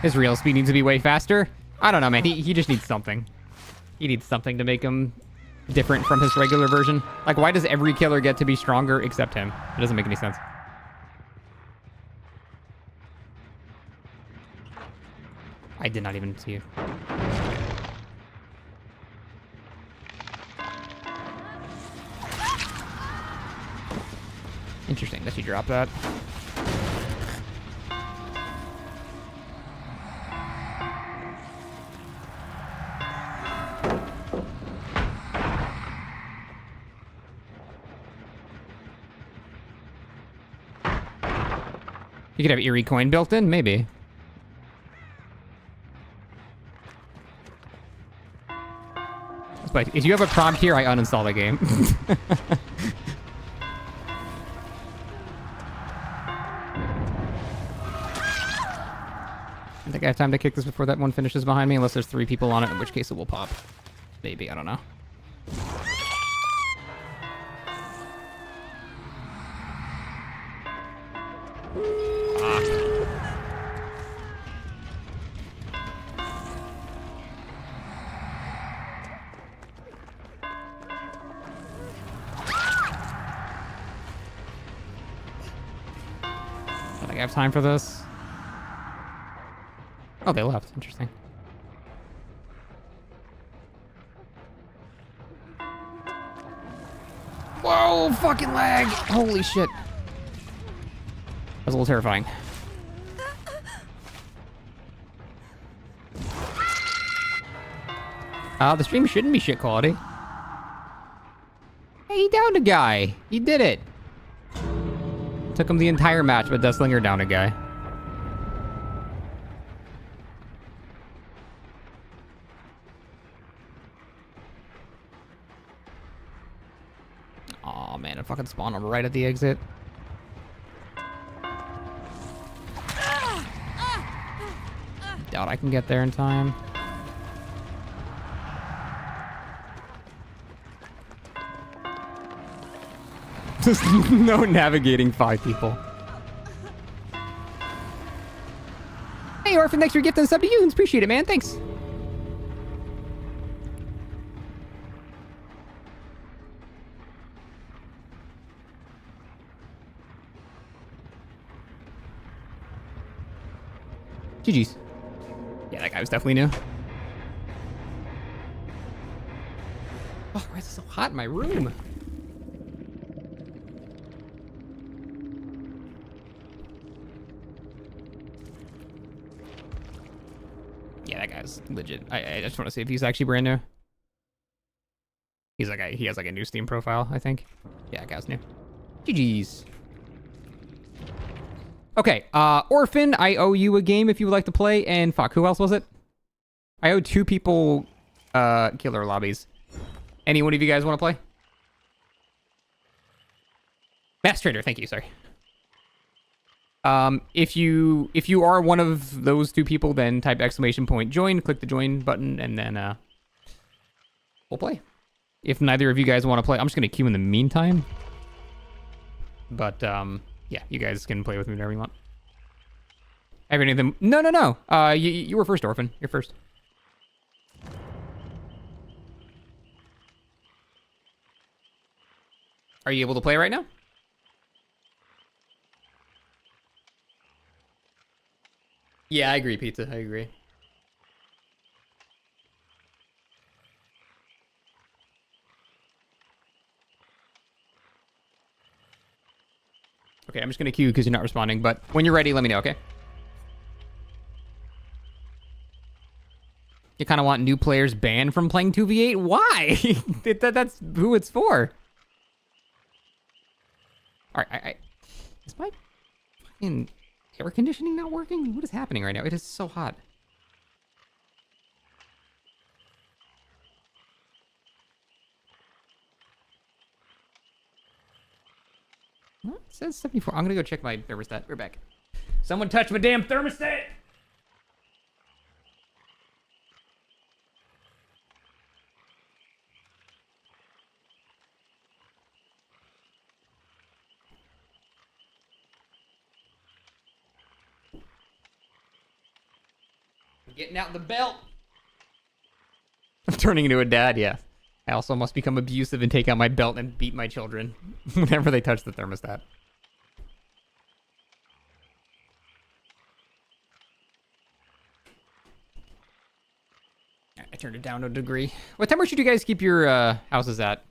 His real speed needs to be way faster. I don't know, man. He just needs something. He needs something to make him different from his regular version. Like, why does every killer get to be stronger except him? It doesn't make any sense. I did not even see you. Interesting that you dropped that. You could have eerie coin built in, maybe. But if you have a prompt here, I uninstall the game. I think I have time to kick this before that one finishes behind me, unless there's 3 people on it, in which case it will pop. Maybe, I don't know. I have time for this. Oh, they left. Interesting. Whoa, fucking lag. Holy shit. That was a little terrifying. The stream shouldn't be shit quality. Hey, he downed a guy. He did it. Took him the entire match, but Deathslinger down a guy. Aw, man, it fucking spawned him right at the exit. Doubt I can get there in time. Just no navigating 5 people. Hey, Orphan, thanks for gifting a sub to you. Appreciate it, man. Thanks. GG's. Yeah, that guy was definitely new. Oh, why is it so hot in my room? Yeah, that guy's legit. I just want to see if he's actually brand new. He's like he has like a new Steam profile, I think. Yeah, that guy's new. GG's. Okay, Orphan, I owe you a game if you would like to play, and fuck, who else was it? I owe 2 people killer lobbies. Any one of you guys want to play? Mass Trader, thank you, sorry. If you are one of those 2 people, then type !join, click the join button, and then we'll play. If neither of you guys want to play, I'm just gonna queue in the meantime. But yeah, you guys can play with me whenever you want. Have any of them? No. You were first, Orphan. You're first. Are you able to play right now? Yeah, I agree, Pizza. I agree. Okay, I'm just gonna queue because you're not responding, but when you're ready, let me know, okay? You kind of want new players banned from playing 2v8? Why? That's who it's for. All right, is my fucking air conditioning not working? What is happening right now? It is so hot. It says 74. I'm gonna go check my thermostat. We're back. Someone touched my damn thermostat! Getting out the belt. I'm turning into a dad, yeah. I also must become abusive and take out my belt and beat my children whenever they touch the thermostat. I turned it down to a degree. What temperature do you guys keep your houses at?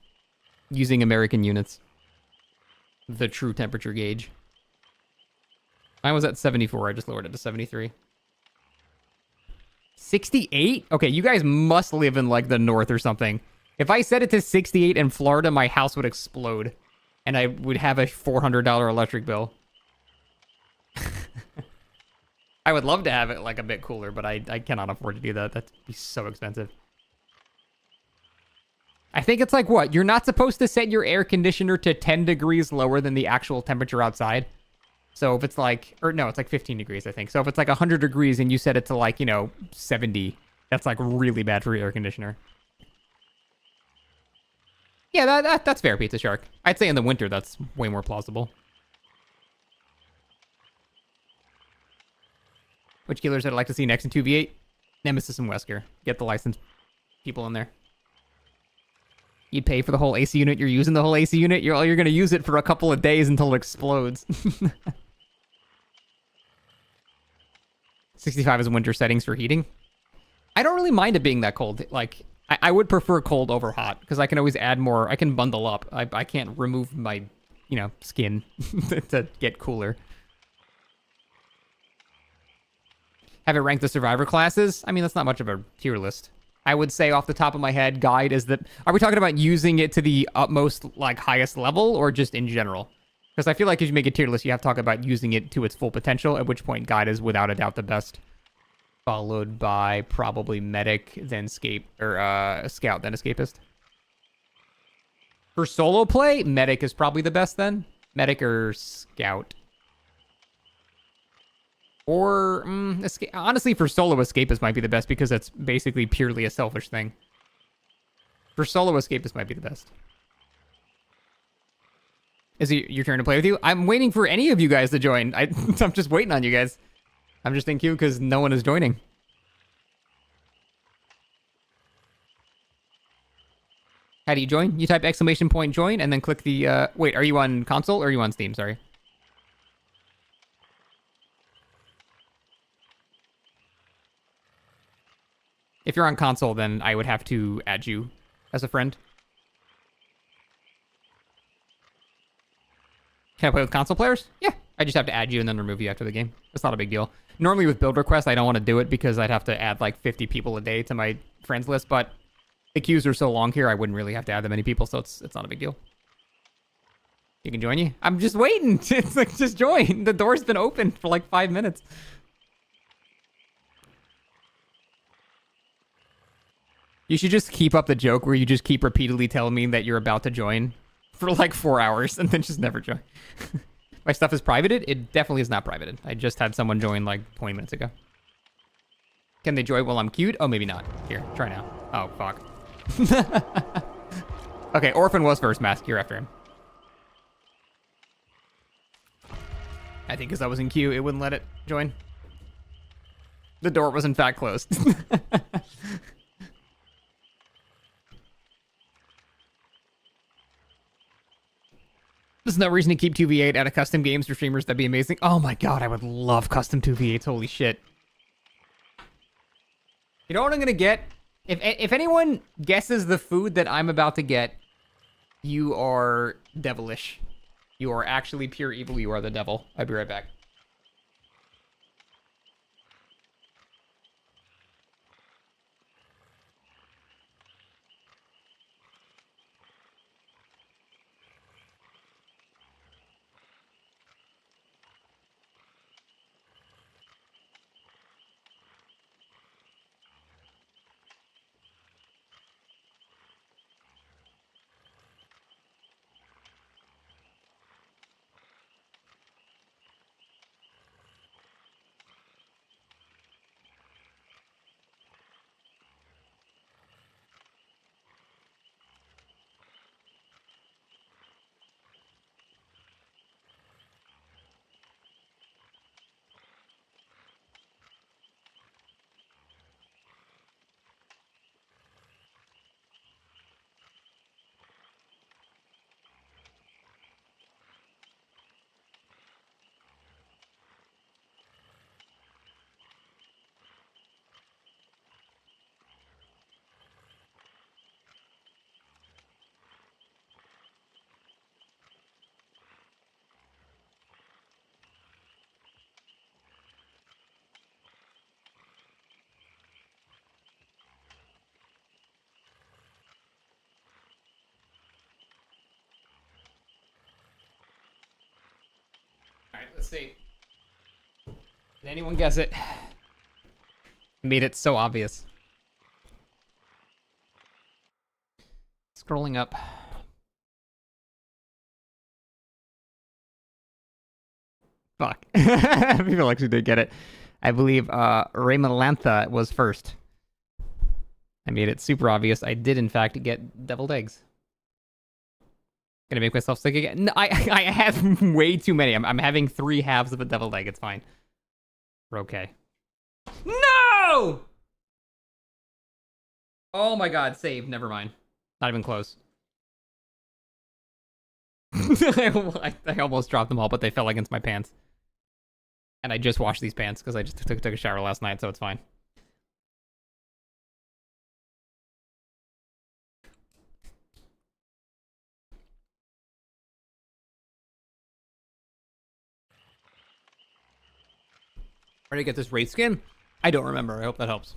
Using American units. The true temperature gauge. Mine was at 74. I just lowered it to 73. 68? Okay, you guys must live in, like, the north or something. If I set it to 68 in Florida, my house would explode. And I would have a $400 electric bill. I would love to have it, like, a bit cooler, but I cannot afford to do that. That'd be so expensive. I think it's like, what? You're not supposed to set your air conditioner to 10 degrees lower than the actual temperature outside. So if it's like, or no, it's like 15 degrees, I think. So if it's like 100 degrees and you set it to like, 70, that's like really bad for your air conditioner. Yeah, that's fair, Pizza Shark. I'd say in the winter, that's way more plausible. Which killers I'd like to see next in 2v8? Nemesis and Wesker. Get the licensed people in there. You'd pay for the whole AC unit. You're using the whole AC unit. You're going to use it for a couple of days until it explodes. 65 is winter settings for heating. I don't really mind it being that cold. Like, I would prefer cold over hot because I can always add more. I can bundle up. I can't remove my, skin to get cooler. Have it rank the survivor classes? I mean, that's not much of a tier list. I would say off the top of my head, guide is that... Are we talking about using it to the utmost, like, highest level or just in general? Because I feel like if you make a tier list, you have to talk about using it to its full potential, at which point guide is without a doubt the best. Followed by probably medic, then scout, then escapist. For solo play, medic is probably the best then. Medic or scout. Or, honestly, for solo, escapist might be the best because that's basically purely a selfish thing. For solo, escapist might be the best. Is it your turn to play with you? I'm waiting for any of you guys to join. I'm just waiting on you guys. I'm just in queue because no one is joining. How do you join? You type ! join and then click the, wait, are you on console or are you on Steam? Sorry. If you're on console, then I would have to add you as a friend. Can I play with console players? Yeah. I just have to add you and then remove you after the game. It's not a big deal. Normally with build requests, I don't want to do it because I'd have to add like 50 people a day to my friends list, but the queues are so long here, I wouldn't really have to add that many people, so it's not a big deal. You can join you? I'm just waiting. It's like, just join. The door's been open for like 5 minutes. You should just keep up the joke where you just keep repeatedly telling me that you're about to join for like 4 hours and then just never join. My stuff is privated? It definitely is not privated. I just had someone join like 20 minutes ago. Can they join while I'm cute? Oh, maybe not. Here, try now. Oh, fuck. Okay, Orphan was first. Mask, you're after him. I think because I was in queue, it wouldn't let it join. The door was in fact closed. There's no reason to keep 2v8 out of custom games for streamers. That'd be amazing. Oh my god, I would love custom 2v8s. Holy shit. You know what I'm gonna get? If anyone guesses the food that I'm about to get, you are devilish. You are actually pure evil. You are the devil. I'll be right back. Alright, let's see. Did anyone guess it? Made it so obvious. Scrolling up. Fuck. People actually did get it. I believe Raymolantha was first. I made it super obvious. I did, in fact, get deviled eggs. Gonna make myself sick again? No, I have way too many. I'm having 3 halves of a deviled egg. It's fine. We're okay. No! Oh my god, save. Never mind. Not even close. I almost dropped them all, but they fell against my pants. And I just washed these pants because I just took a shower last night, so it's fine. Where did I get this Wraith skin? I don't remember. I hope that helps.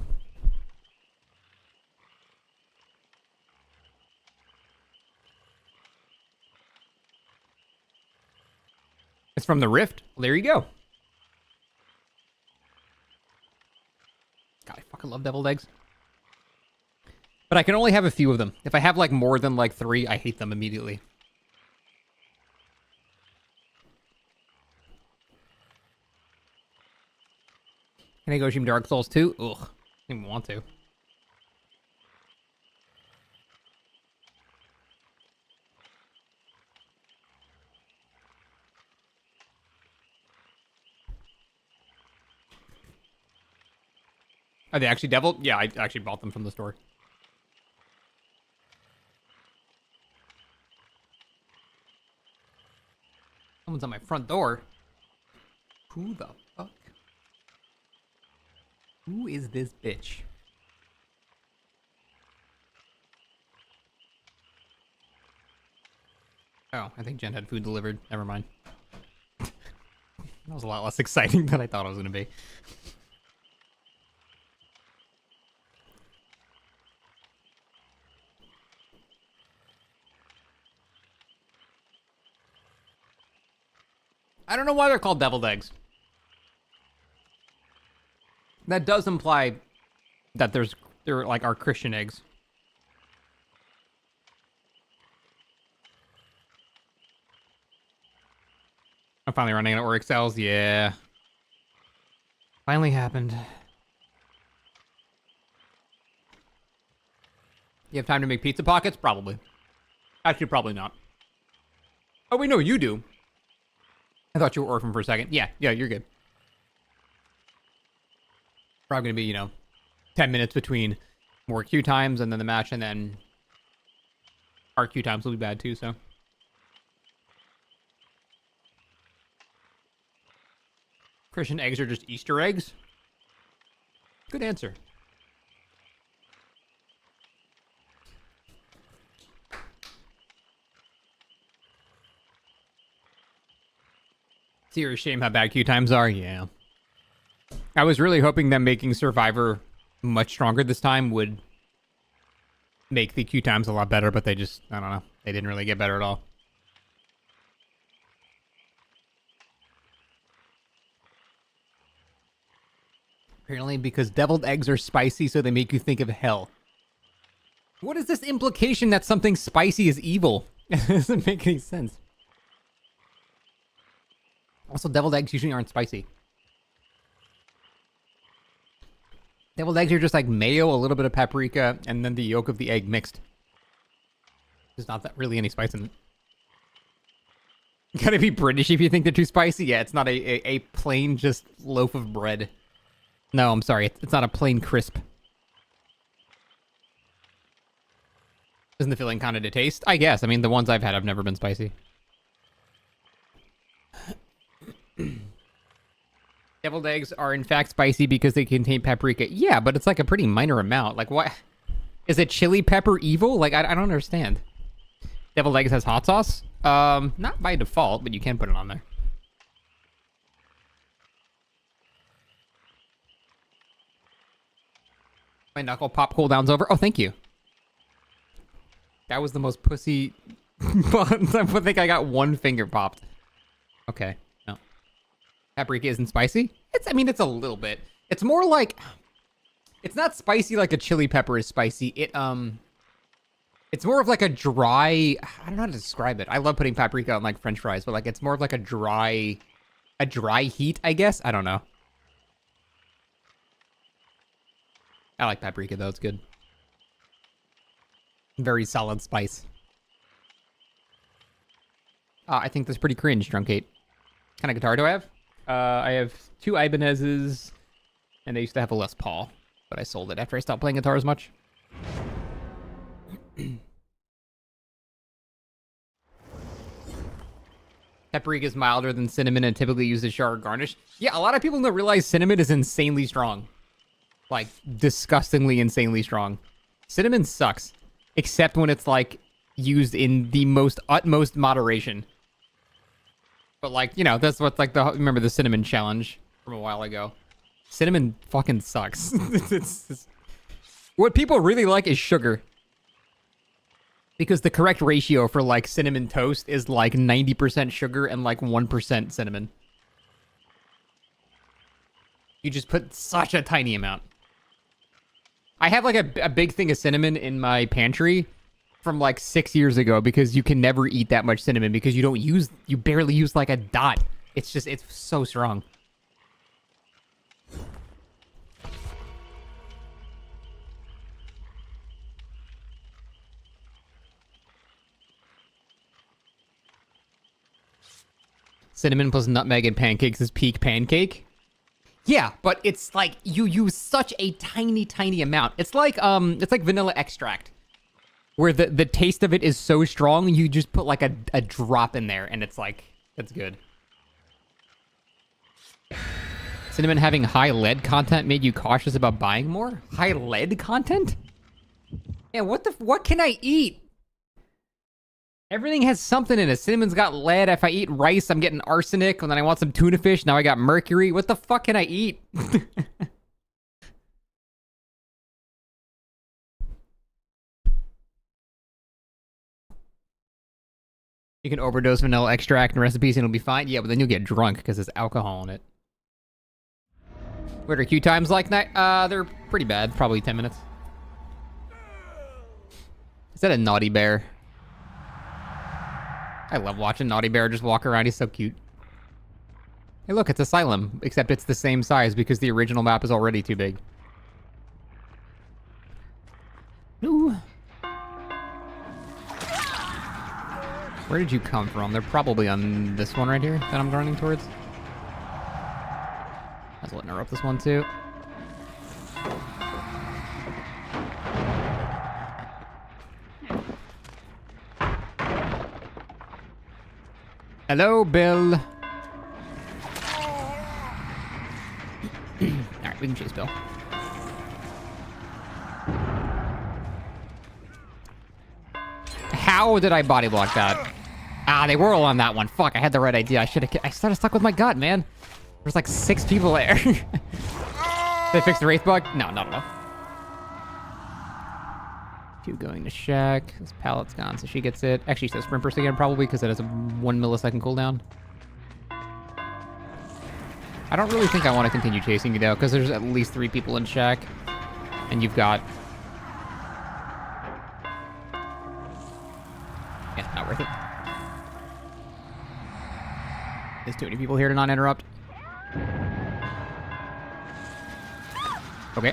It's from the Rift? Well, there you go. God, I fucking love deviled eggs. But I can only have a few of them. If I have, like, more than, like, 3, I hate them immediately. Can I go stream Dark Souls 2? Ugh. I don't even want to. Are they actually deviled? Yeah, I actually bought them from the store. Someone's on my front door. Who the fuck? Who is this bitch? Oh, I think Jen had food delivered. Never mind. That was a lot less exciting than I thought it was going to be. I don't know why they're called deviled eggs. That does imply that they're like our Christian eggs. I'm finally running out of Oryx cells. Yeah. Finally happened. You have time to make pizza pockets? Probably. Actually, probably not. Oh, wait, no, you do. I thought you were orphan for a second. Yeah, you're good. Probably gonna be, 10 minutes between more queue times and then the match, and then our queue times will be bad too, so. Christian eggs are just Easter eggs? Good answer. Serious shame how bad queue times are, yeah. I was really hoping them making Survivor much stronger this time would make the queue times a lot better, but they just, I don't know, they didn't really get better at all. Apparently because deviled eggs are spicy, so they make you think of hell. What is this implication that something spicy is evil? It doesn't make any sense. Also, deviled eggs usually aren't spicy. Deviled eggs are just like mayo, a little bit of paprika, and then the yolk of the egg mixed. There's not that really any spice in it. You gotta be British if you think they're too spicy. Yeah, it's not a plain just loaf of bread. No, I'm sorry. It's not a plain crisp. Isn't the filling kind of to taste? I guess. I mean, the ones I've had have never been spicy. Deviled eggs are in fact spicy because they contain paprika. Yeah, but it's like a pretty minor amount. Like, what? Is it chili pepper evil? Like, I don't understand. Deviled eggs has hot sauce? Not by default, but you can put it on there. My knuckle pop cooldown's over. Oh, thank you. That was the most pussy... I think I got one finger popped. Okay. No. Paprika isn't spicy? I mean, it's a little bit. It's more like... It's not spicy like a chili pepper is spicy. It's more of like a dry... I don't know how to describe it. I love putting paprika on like French fries, but like it's more of like a dry heat, I guess. I don't know. I like paprika though. It's good. Very solid spice. I think that's pretty cringe, Drunkate. What kind of guitar do I have? I have 2 Ibanez's, and I used to have a Les Paul, but I sold it after I stopped playing guitar as much. Paprika is milder than cinnamon and typically used as char garnish. Yeah, a lot of people don't realize cinnamon is insanely strong. Like, disgustingly insanely strong. Cinnamon sucks. Except when it's, like, used in the utmost moderation. But, like, you know, that's what's, like, remember the cinnamon challenge from a while ago. Cinnamon fucking sucks. What people really like is sugar. Because the correct ratio for, like, cinnamon toast is, like, 90% sugar and, like, 1% cinnamon. You just put such a tiny amount. I have, like, a big thing of cinnamon in my pantry from, like, 6 years ago because you can never eat that much cinnamon because you barely use, like, a dot. It's so strong. Cinnamon plus nutmeg and pancakes is peak pancake. Yeah, but it's like you use such a tiny amount. It's like vanilla extract, where the taste of it is so strong you just put like a drop in there and it's like that's good. Cinnamon having high lead content made you cautious about buying more? High lead content? Yeah, what can I eat? Everything has something in it. Cinnamon's got lead. If I eat rice, I'm getting arsenic. And then I want some tuna fish. Now I got mercury. What the fuck can I eat? You can overdose vanilla extract in recipes and it'll be fine. Yeah, but then you'll get drunk because there's alcohol in it. What are queue times like? They're pretty bad. Probably 10 minutes. Is that a naughty bear? I love watching Naughty Bear just walk around. He's so cute. Hey, look, it's Asylum, except it's the same size because the original map is already too big. Ooh. Where did you come from? They're probably on this one right here that I'm running towards. I was letting her up this one too. Hello, Bill. Alright, we can chase Bill. How did I body block that? Ah, they were all on that one. Fuck, I had the right idea. I should have stuck with my gut, man. There's like 6 people there. Did they fix the Wraith bug? No, not enough. Keep going to Shack. This pallet's gone, so she gets it. Actually, she says sprint burst again, probably, because it has a 1 millisecond cooldown. I don't really think I want to continue chasing you, though, because there's at least 3 people in Shack. And you've got... Yeah, not worth it. There's too many people here to not interrupt. Okay.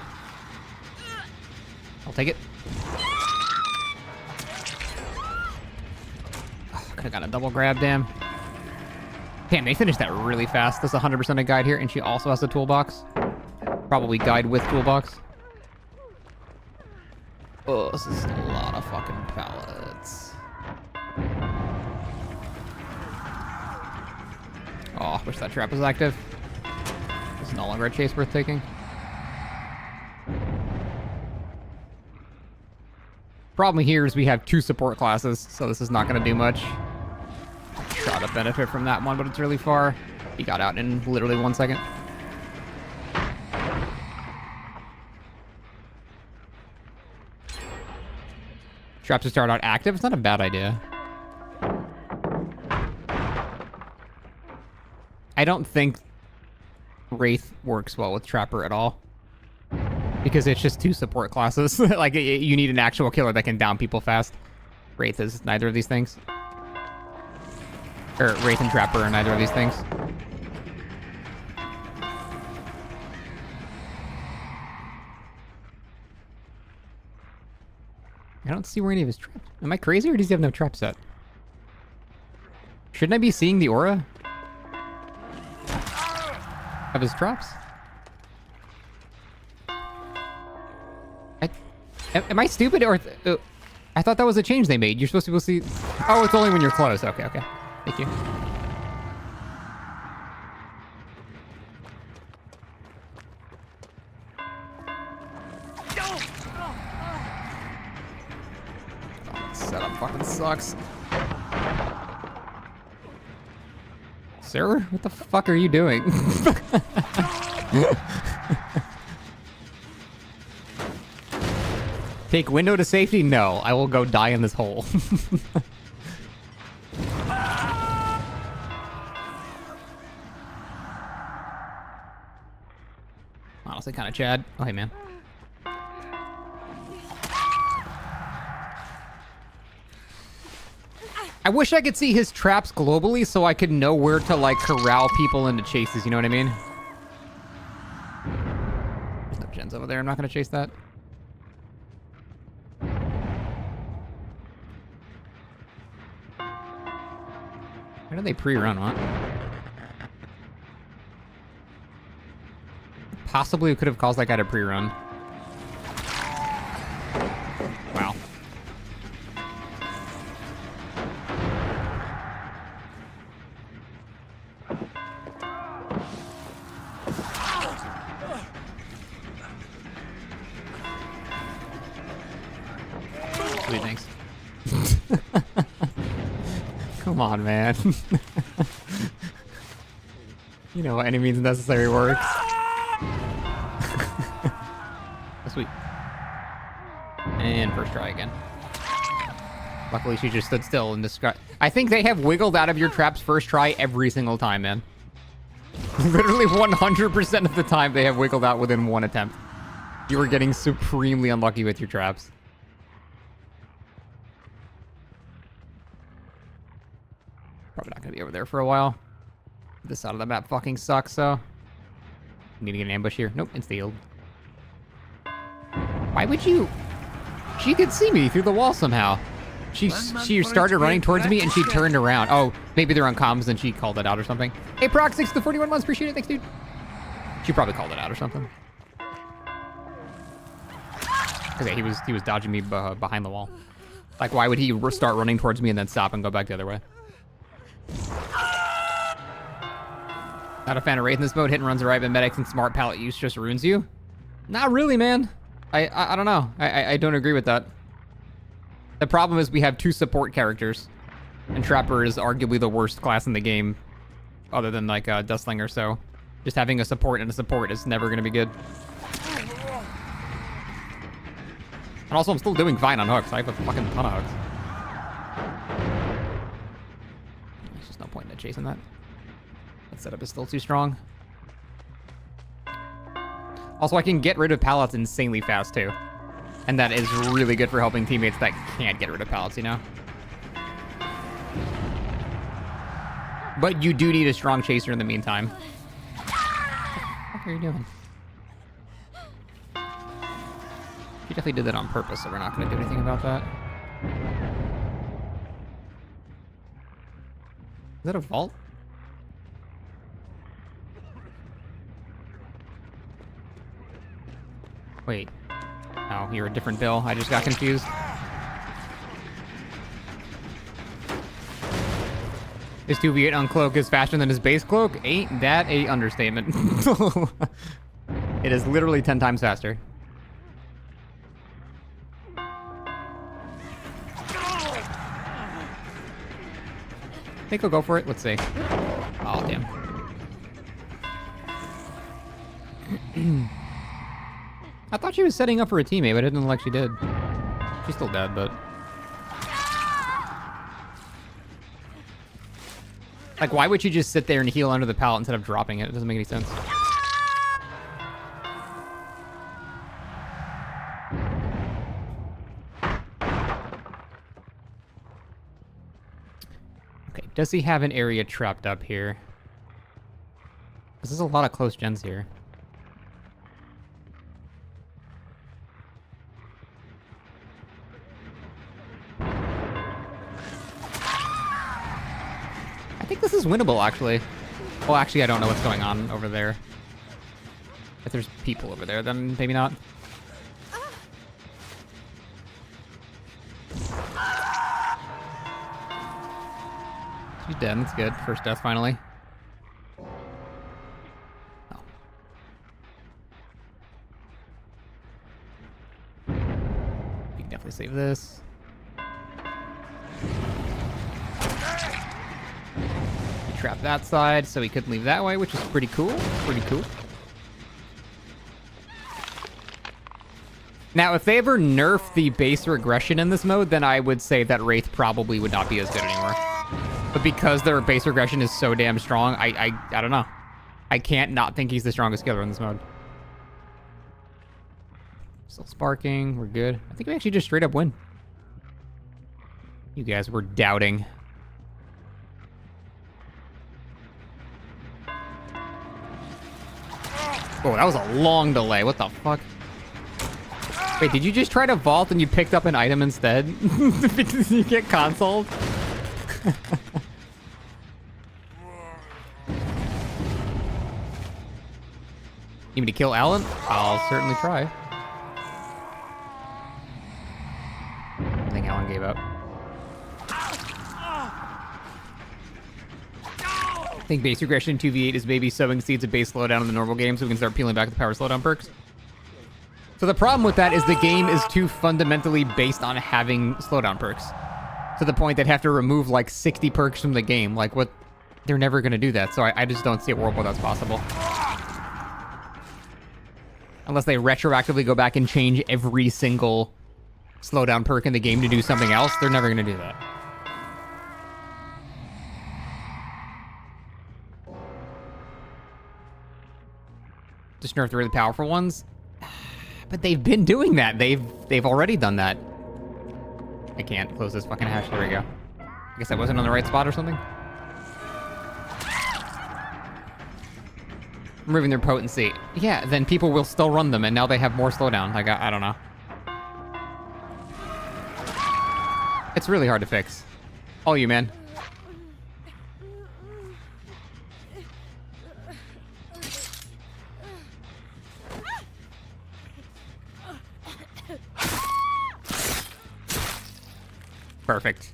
I'll take it. Could have got a double grab, damn. Damn, they finished that really fast. There's 100% a guide here, and she also has a toolbox. Probably guide with toolbox. Oh, this is a lot of fucking pallets. Oh, wish that trap was active. This is no longer a chase worth taking. Problem here is we have 2 support classes, so this is not going to do much. Try to benefit from that one, but it's really far. He got out in literally 1 second. Trap to start out active? It's not a bad idea. I don't think Wraith works well with Trapper at all. Because it's just 2 support classes. Like, you need an actual killer that can down people fast. Wraith is neither of these things. Or Wraith and Trapper are neither of these things. I don't see where any of his traps... Am I crazy, or does he have no trap set? Shouldn't I be seeing the aura of his traps? Am I stupid, or... I thought that was a change they made. You're supposed to be able to see... Oh, it's only when you're close. Okay, okay. Thank you. Setup fucking sucks. Sir, what the fuck are you doing? Take window to safety? No, I will go die in this hole. Honestly, kind of Chad. Oh, hey, man. I wish I could see his traps globally so I could know where to, like, corral people into chases, you know what I mean? There's no gens over there, I'm not gonna chase that. Where did they pre-run, huh? Possibly we could have caused that guy to pre-run. Wow. Sweet, thanks. Come on, man. You know, any means necessary works. Sweet. And first try again. Luckily, she just stood still and described. I think they have wiggled out of your traps first try every single time, man. Literally 100% of the time they have wiggled out within 1 attempt. You were getting supremely unlucky with your traps. Probably not gonna be over there for a while. This side of the map fucking sucks, so... Need to get an ambush here. Nope, it's the yield. Why would you... She could see me through the wall somehow. She started running towards me and she turned around. Oh, maybe they're on comms and she called it out or something. Hey, Prox6 to 41 months. Appreciate it. Thanks, dude. She probably called it out or something. Okay, he was dodging me behind the wall. Like, why would he start running towards me and then stop and go back the other way? Not a fan of Wraith in this mode. Hit and runs are right, but medics and smart pallet use just ruins you. Not really, man. I don't know. I don't agree with that. The problem is we have 2 support characters, and Trapper is arguably the worst class in the game, other than like Dustlinger. So, just having a support and a support is never going to be good. And also, I'm still doing fine on hooks. I have a fucking ton of hooks. There's just no point in chasing that. That setup is still too strong. Also, I can get rid of pallets insanely fast, too. And that is really good for helping teammates that can't get rid of pallets, you know? But you do need a strong chaser in the meantime. What the fuck are you doing? You definitely did that on purpose, so we're not going to do anything about that. Is that a vault? Wait. Oh, you're a different Bill. I just got confused. His 2v8 uncloak is faster than his base cloak? Ain't that a understatement? It is literally 10 times faster. Think he'll go for it? Let's see. Oh, damn. I thought she was setting up for a teammate, but it didn't look like she did. She's still dead, but... Like, why would you just sit there and heal under the pallet instead of dropping it? It doesn't make any sense. Does he have an area trapped up here? Because there's a lot of close gens here. I think this is winnable, actually. Well, actually, I don't know what's going on over there. If there's people over there, then maybe not. She's dead. That's good. First death, finally. Oh. You can definitely save this. Trap that side so he couldn't leave that way, which is pretty cool. Pretty cool. Now, if they ever nerf the base regression in this mode, then I would say that Wraith probably would not be as good anymore. But because their base regression is so damn strong, I don't know. I can't not think he's the strongest killer in this mode. Still sparking. We're good. I think we actually just straight up win. You guys were doubting. Oh, that was a long delay. What the fuck? Wait, did you just try to vault and you picked up an item instead? Because you get consoled? Need me to kill Alan? I'll certainly try. I think Alan gave up. I think base regression 2v8 is maybe sowing seeds of base slowdown in the normal game so we can start peeling back the power slowdown perks. So the problem with that is the game is too fundamentally based on having slowdown perks. To the point they'd have to remove like 60 perks from the game. Like what? They're never going to do that. So I just don't see a world where that's possible. Unless they retroactively go back and change every single slowdown perk in the game to do something else, they're never going to do that. Just nerf the really powerful ones. But they've been doing that. They've already done that. I can't close this fucking hatch. There we go. I guess I wasn't on the right spot or something. Removing their potency. Yeah, then people will still run them, and now they have more slowdown. Like, I don't know. It's really hard to fix. All you, man. Perfect.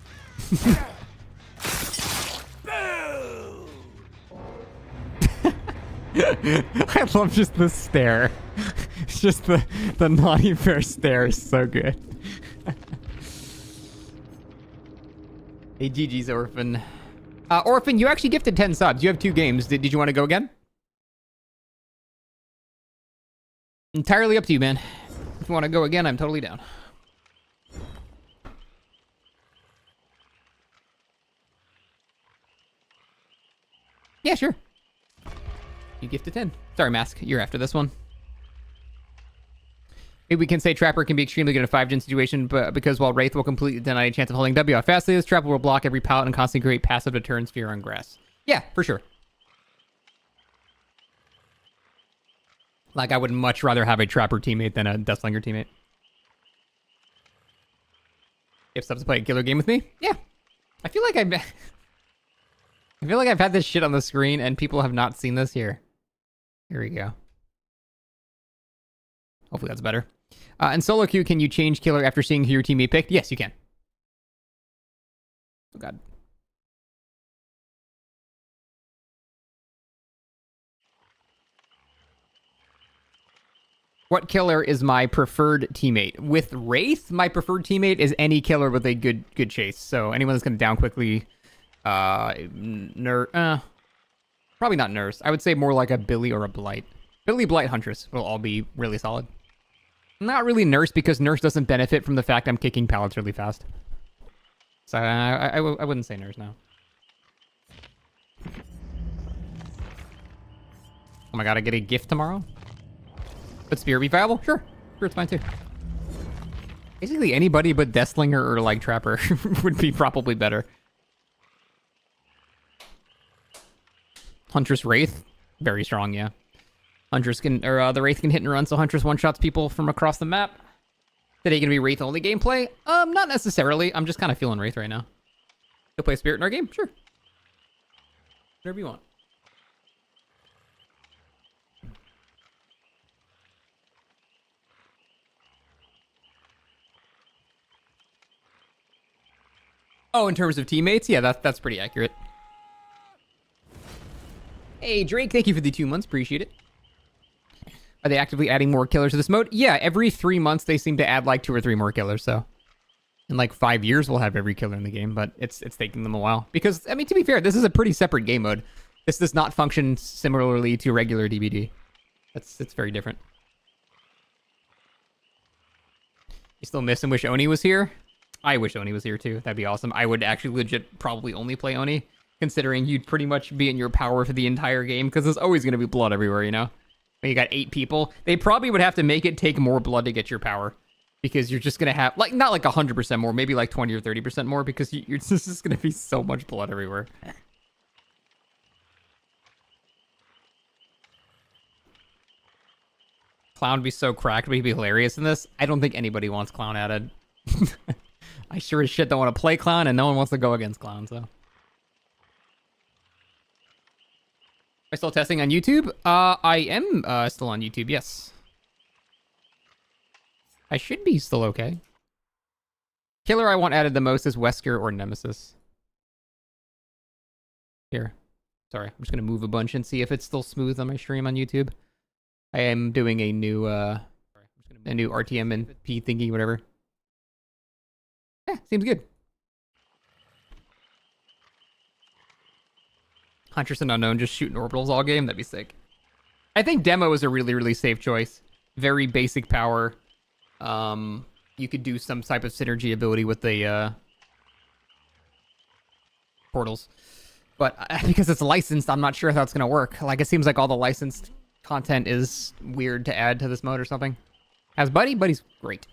I love just the stare. It's just the naughty fair stare is so good. Hey, GG's Orphan. Orphan, you actually gifted 10 subs. You have 2 games. Did you want to go again? Entirely up to you, man. If you want to go again, I'm totally down. Yeah, sure. You gifted 10. Sorry, Mask. You're after this one. Maybe we can say Trapper can be extremely good in a 5-gen situation, but because while Wraith will completely deny a chance of holding W, how fast it is, Trapper will block every pallet and constantly create passive deterrent sphere on grass. Yeah, for sure. Like, I would much rather have a Trapper teammate than a Deathslinger teammate. If subs to play a killer game with me? Yeah. I feel like I've had this shit on the screen and people have not seen this here. Here we go. Hopefully that's better. In solo queue, can you change killer after seeing who your teammate picked? Yes, you can. Oh, God. What killer is my preferred teammate? With Wraith, my preferred teammate is any killer with a good chase. So anyone that's going to down quickly... probably not Nurse. I would say more like a Billy or a Blight. Billy, Blight, Huntress will all be really solid. Not really Nurse, because Nurse doesn't benefit from the fact I'm kicking pallets really fast. So I wouldn't say Nurse now. Oh my god, I get a gift tomorrow? Would Spear be viable? Sure. Sure, it's fine too. Basically anybody but Deathslinger or like Trapper would be probably better. Huntress Wraith, very strong, yeah. Huntress can, or the Wraith can hit and run, so Huntress one-shots people from across the map. Today gonna be Wraith only gameplay? Not necessarily. I'm just kind of feeling Wraith right now. You'll play Spirit in our game? Sure. Whatever you want. Oh, in terms of teammates? Yeah, that's pretty accurate. Hey, Drake, thank you for the 2 months. Appreciate it. Are they actively adding more killers to this mode? Yeah, every 3 months they seem to add like 2 or 3 more killers, so... In like 5 years, we'll have every killer in the game, but it's taking them a while. Because, I mean, to be fair, this is a pretty separate game mode. This does not function similarly to regular DBD. It's very different. You still miss and wish Oni was here? I wish Oni was here too. That'd be awesome. I would actually legit probably only play Oni, considering you'd pretty much be in your power for the entire game, because there's always going to be blood everywhere, you know? When you got 8 people, they probably would have to make it take more blood to get your power. Because you're just going to have, like, not like 100% more, maybe like 20 or 30% more, because you're just going to be so much blood everywhere. Clown would be so cracked, but he'd be hilarious in this. I don't think anybody wants Clown added. I sure as shit don't want to play Clown, and no one wants to go against Clown, so. Am I still testing on YouTube? I am still on YouTube, yes. I should be still okay. Killer I want added the most is Wesker or Nemesis. Here. Sorry, I'm just going to move a bunch and see if it's still smooth on my stream on YouTube. I am doing a new RTM and P thingy, whatever. Yeah, seems good. Huntress and Unknown just shooting orbitals all game. That'd be sick. I think Demo is a really, really safe choice. Very basic power. You could do some type of synergy ability with the portals. But because it's licensed, I'm not sure how it's going to work. Like, it seems like all the licensed content is weird to add to this mode or something. As Buddy? Buddy's great.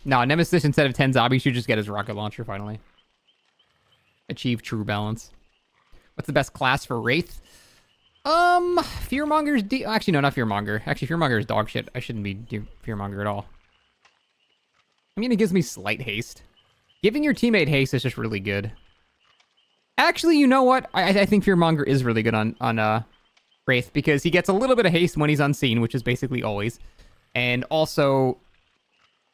No, Nemesis, instead of 10 zombies, should just get his rocket launcher, finally. Achieve true balance. What's the best class for Wraith? Fearmonger's actually, no, not Fearmonger. Actually, Fearmonger is dog shit. I shouldn't be Fearmonger at all. I mean, it gives me slight haste. Giving your teammate haste is just really good. Actually, you know what? I think Fearmonger is really good on Wraith, because he gets a little bit of haste when he's unseen, which is basically always. And also,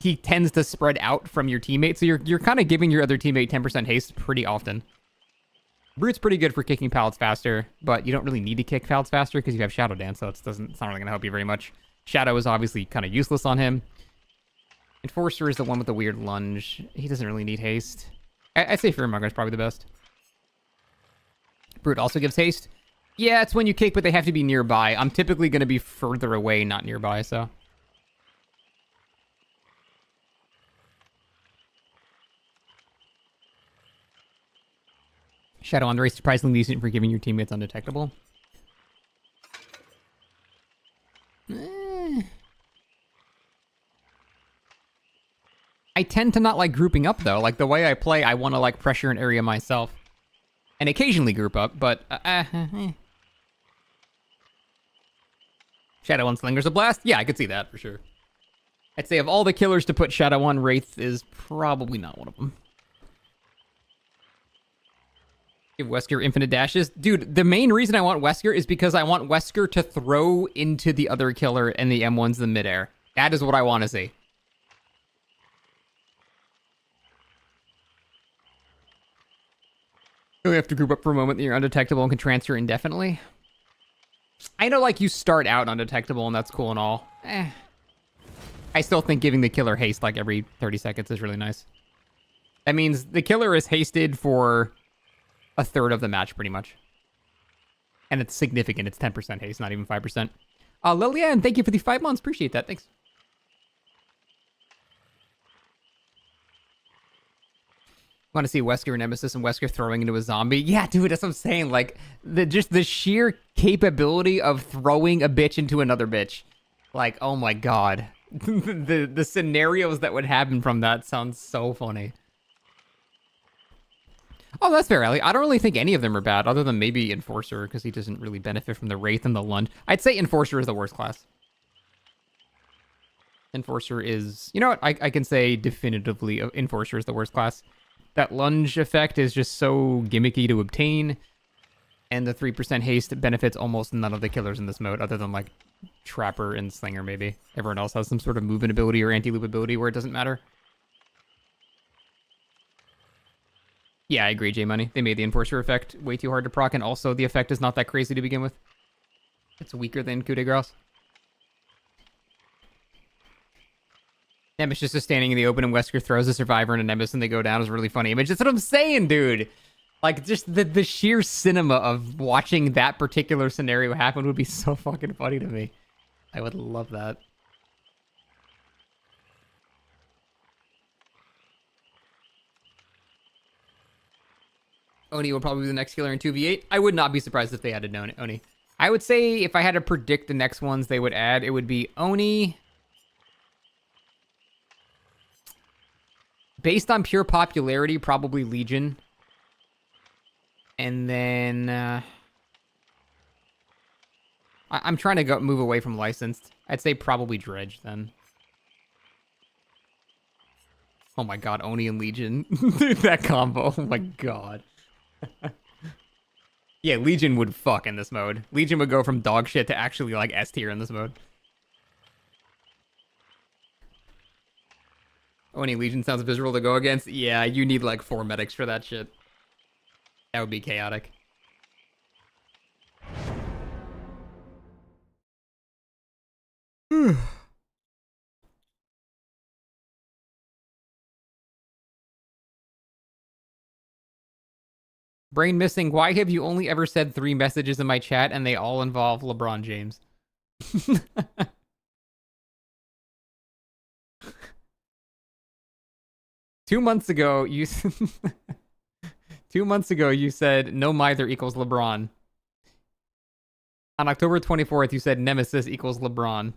he tends to spread out from your teammate, so you're kind of giving your other teammate 10% haste pretty often. Brute's pretty good for kicking pallets faster, but you don't really need to kick pallets faster because you have Shadow Dance, so it's not really going to help you very much. Shadow is obviously kind of useless on him. Enforcer is the one with the weird lunge. He doesn't really need haste. I'd say Fearmonger is probably the best. Brute also gives haste. Yeah, it's when you kick, but they have to be nearby. I'm typically going to be further away, not nearby, so... Shadow on the Wraith, surprisingly decent for giving your teammates undetectable. I tend to not like grouping up, though. Like, the way I play, I want to, like, pressure an area myself. And occasionally group up, but... Shadow on Slinger's a blast? Yeah, I could see that, for sure. I'd say of all the killers to put Shadow on, Wraith is probably not one of them. Give Wesker infinite dashes. Dude, the main reason I want Wesker is because I want Wesker to throw into the other killer and the M1's in midair. That is what I want to see. You have to group up for a moment that you're undetectable and can transfer indefinitely. I know, like, you start out undetectable and that's cool and all. I still think giving the killer haste like every 30 seconds is really nice. That means the killer is hasted for a third of the match, pretty much. And it's significant. It's 10% haste, not even 5%. Lillian, thank you for the 5 months. Appreciate that. Thanks. Want to see Wesker and Nemesis and Wesker throwing into a zombie? Yeah, dude, that's what I'm saying. Like, just the sheer capability of throwing a bitch into another bitch. Like, oh my god. the scenarios that would happen from that sounds so funny. Oh, that's fair, Ellie. I don't really think any of them are bad, other than maybe Enforcer, because he doesn't really benefit from the Wraith and the Lunge. I'd say Enforcer is the worst class. Enforcer is... You know what? I can say definitively Enforcer is the worst class. That Lunge effect is just so gimmicky to obtain, and the 3% haste benefits almost none of the killers in this mode, other than, like, Trapper and Slinger, maybe. Everyone else has some sort of movement ability or anti-loop ability where it doesn't matter. Yeah, I agree, J-Money. They made the Enforcer effect way too hard to proc, and also the effect is not that crazy to begin with. It's weaker than Coup de Grace. Nemesis just standing in the open, and Wesker throws a Survivor and a Nemesis, and they go down is a really funny image. That's what I'm saying, dude! Like, just the sheer cinema of watching that particular scenario happen would be so fucking funny to me. I would love that. Oni will probably be the next killer in 2v8. I would not be surprised if they added Oni. I would say if I had to predict the next ones they would add, it would be Oni. Based on pure popularity, probably Legion. And then... I'm trying to move away from Licensed. I'd say probably Dredge, then. Oh my god, Oni and Legion. Dude, that combo. Oh my god. Yeah, Legion would fuck in this mode. Legion would go from dog shit to actually, like, S tier in this mode. Oni Legion sounds visceral to go against. Yeah, you need, like, 4 medics for that shit. That would be chaotic. Brain missing. Why have you only ever said 3 messages in my chat and they all involve LeBron James? 2 months ago, you 2 months ago you said no mither equals LeBron. On October 24th, you said Nemesis equals LeBron.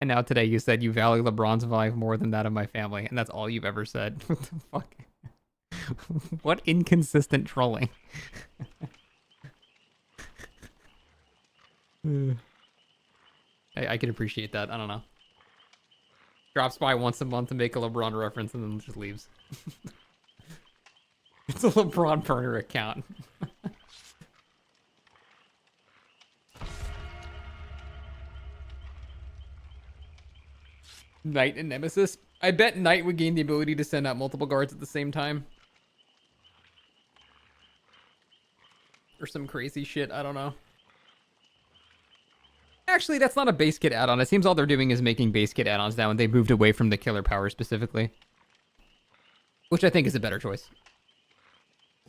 And now today you said you value LeBron's life more than that of my family. And that's all you've ever said. What the fuck? What inconsistent trolling. I can appreciate that. I don't know. Drops by once a month to make a LeBron reference and then just leaves. It's a LeBron burner account. Knight and Nemesis. I bet Knight would gain the ability to send out multiple guards at the same time. Or some crazy shit, I don't know. Actually, that's not a base kit add-on. It seems all they're doing is making base kit add-ons now, and they moved away from the killer power specifically. Which I think is a better choice.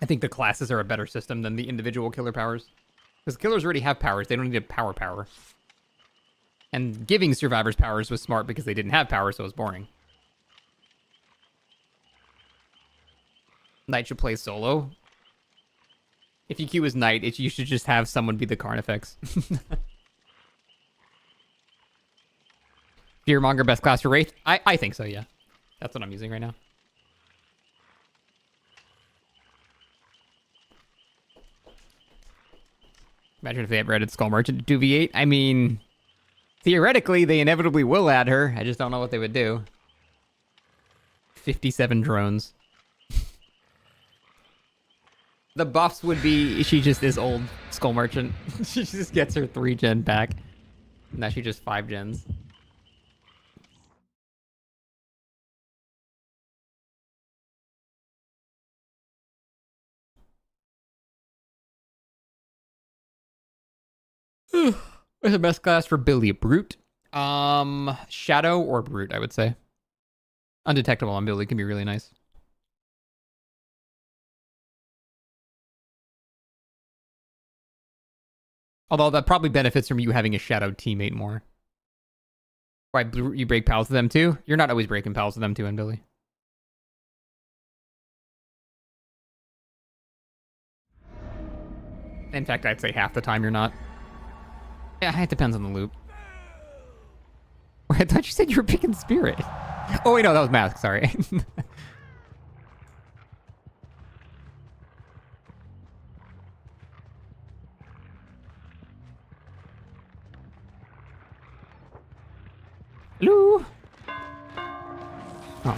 I think the classes are a better system than the individual killer powers. Because killers already have powers, they don't need a power. And giving survivors powers was smart because they didn't have power, so it was boring. Knight should play solo. If you queue as Knight, you should just have someone be the Carnifex. Fearmonger best class for Wraith? I think so, yeah. That's what I'm using right now. Imagine if they ever added Skull Merchant to 2v8. I mean, theoretically, they inevitably will add her. I just don't know what they would do. 57 drones. The buffs would be, she just is old Skull Merchant. She just gets her 3 gen back. Now she just 5 gens. What's the best class for Billy? Brute? Shadow or Brute, I would say. Undetectable on Billy can be really nice. Although that probably benefits from you having a Shadow teammate more. Why, you break pals with them too? You're not always breaking pals with them too, and Billy. In fact, I'd say half the time you're not. Yeah, it depends on the loop. I thought you said you were picking Spirit. Oh, wait, no, that was Mask, sorry. Hello? Oh.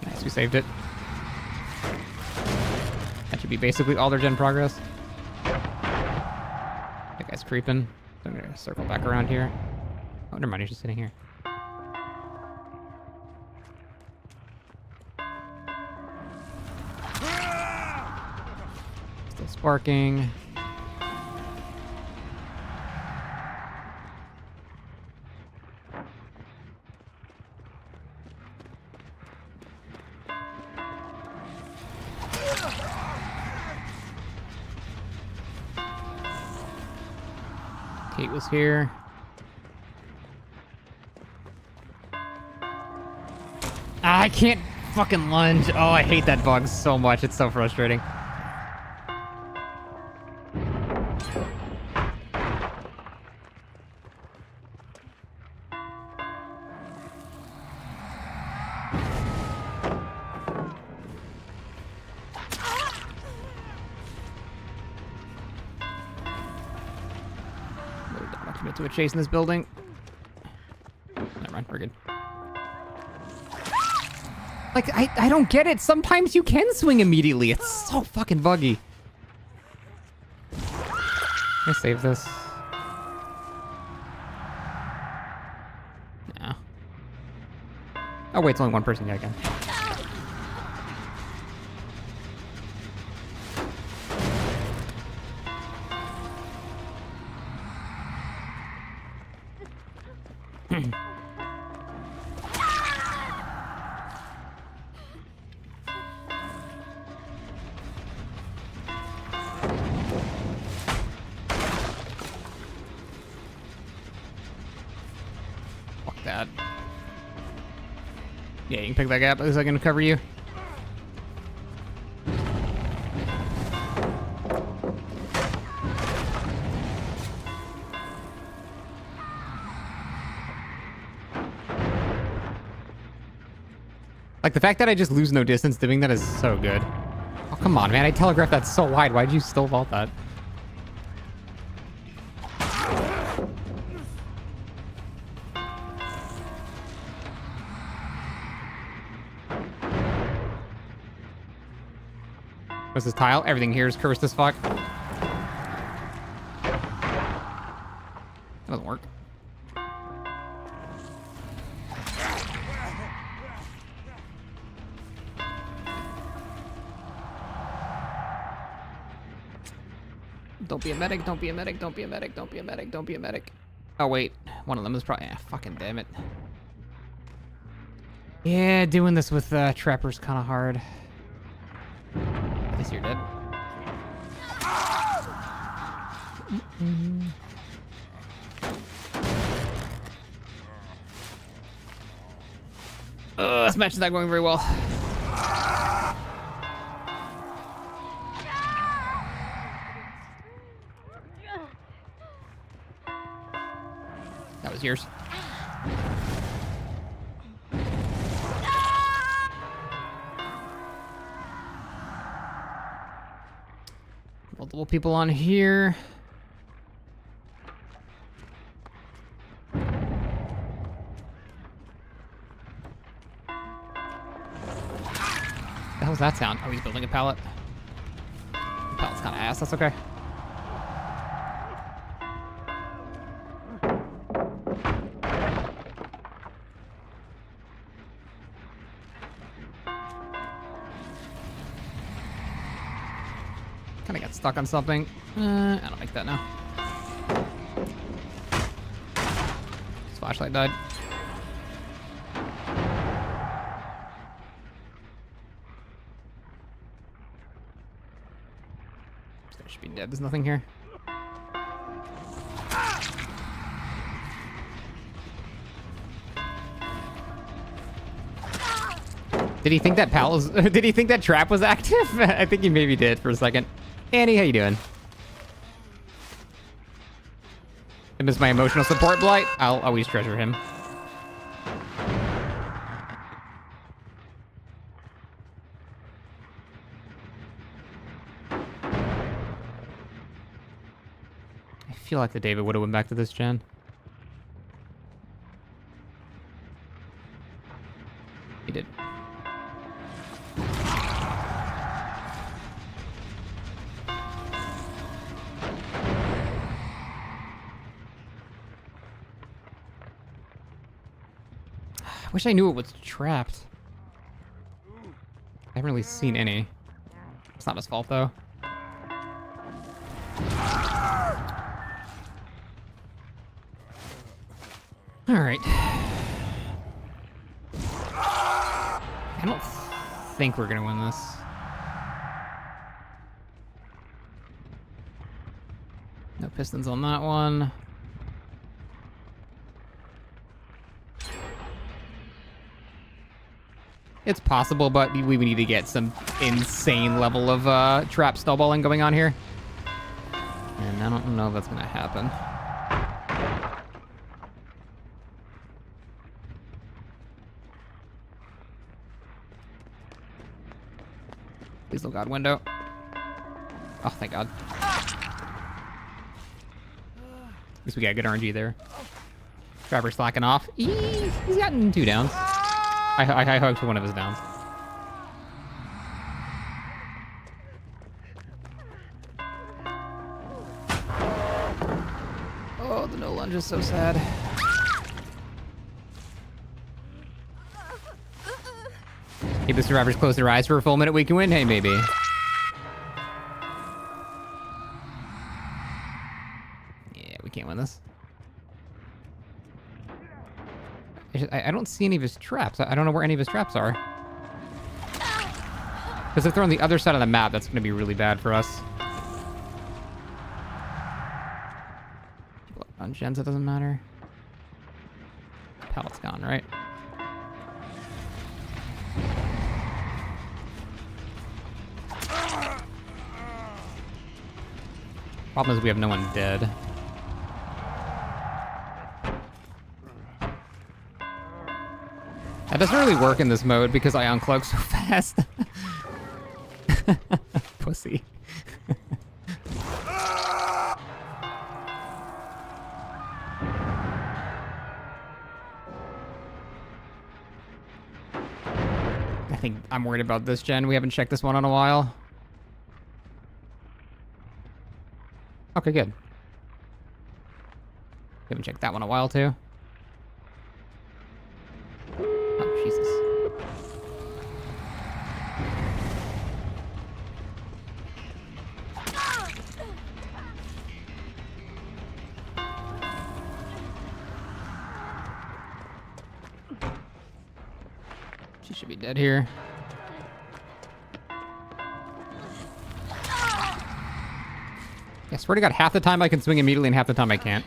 Nice, we saved it. That should be basically all their gen progress. That guy's creeping. So I'm gonna circle back around here. Oh, never mind, he's just sitting here. Still sparking. Kate was here. I can't fucking lunge. Oh, I hate that bug so much. It's so frustrating. Commit to a chase in this building. Never mind, we're good. Like, I don't get it. Sometimes you can swing immediately. It's so fucking buggy. Let's save this. No. Oh wait, it's only one person. Yeah, again. That. Yeah, you can pick that gap. At least I can cover you. Like, the fact that I just lose no distance doing that is so good. Oh, come on, man. I telegraphed that so wide. Why'd you still vault that? What's this tile? Everything here is cursed as fuck. That doesn't work. Don't be a medic, don't be a medic, don't be a medic, don't be a medic, don't be a medic. Oh wait, one of them is probably, yeah, fucking damn it. Yeah, doing this with trappers kind of hard. At least you're dead. This match is not going very well. That was yours. Multiple people on here. What the hell's that sound? Oh, he's building a pallet. The pallet's kind of ass. That's okay. Kind of got stuck on something. I don't like that now. His flashlight died. This guy should be dead. There's nothing here. Did he think that pal was? Did he think that trap was active? I think he maybe did for a second. Annie, how you doing? Him is my emotional support blight. I'll always treasure him. feel like the David would have went back to this gen. He did. I wish I knew it was trapped. I haven't really seen any. It's not his fault, though. Alright. I don't think we're gonna win this. No pistons on that one. It's possible, but we need to get some insane level of trap snowballing going on here. And I don't know if that's gonna happen. Please, oh god, window. Oh, thank god. At least we got good RNG there. Trapper's slacking off. He's gotten 2 downs. I hooked one of his downs. Oh, the no lunge is so sad. If the survivors close their eyes for a full minute, we can win. Hey, maybe. Yeah, we can't win this. I don't see any of his traps. I don't know where any of his traps are. Because if they're on the other side of the map, that's going to be really bad for us. On gens, it doesn't matter. Pallet's gone, right? Problem is we have no one dead. That doesn't really work in this mode because I uncloak so fast. Pussy. I think I'm worried about this gen. We haven't checked this one in a while. Okay, good. We haven't checked that one in a while, too. Oh, Jesus. She should be dead here. I swear to God, half the time I can swing immediately and half the time I can't.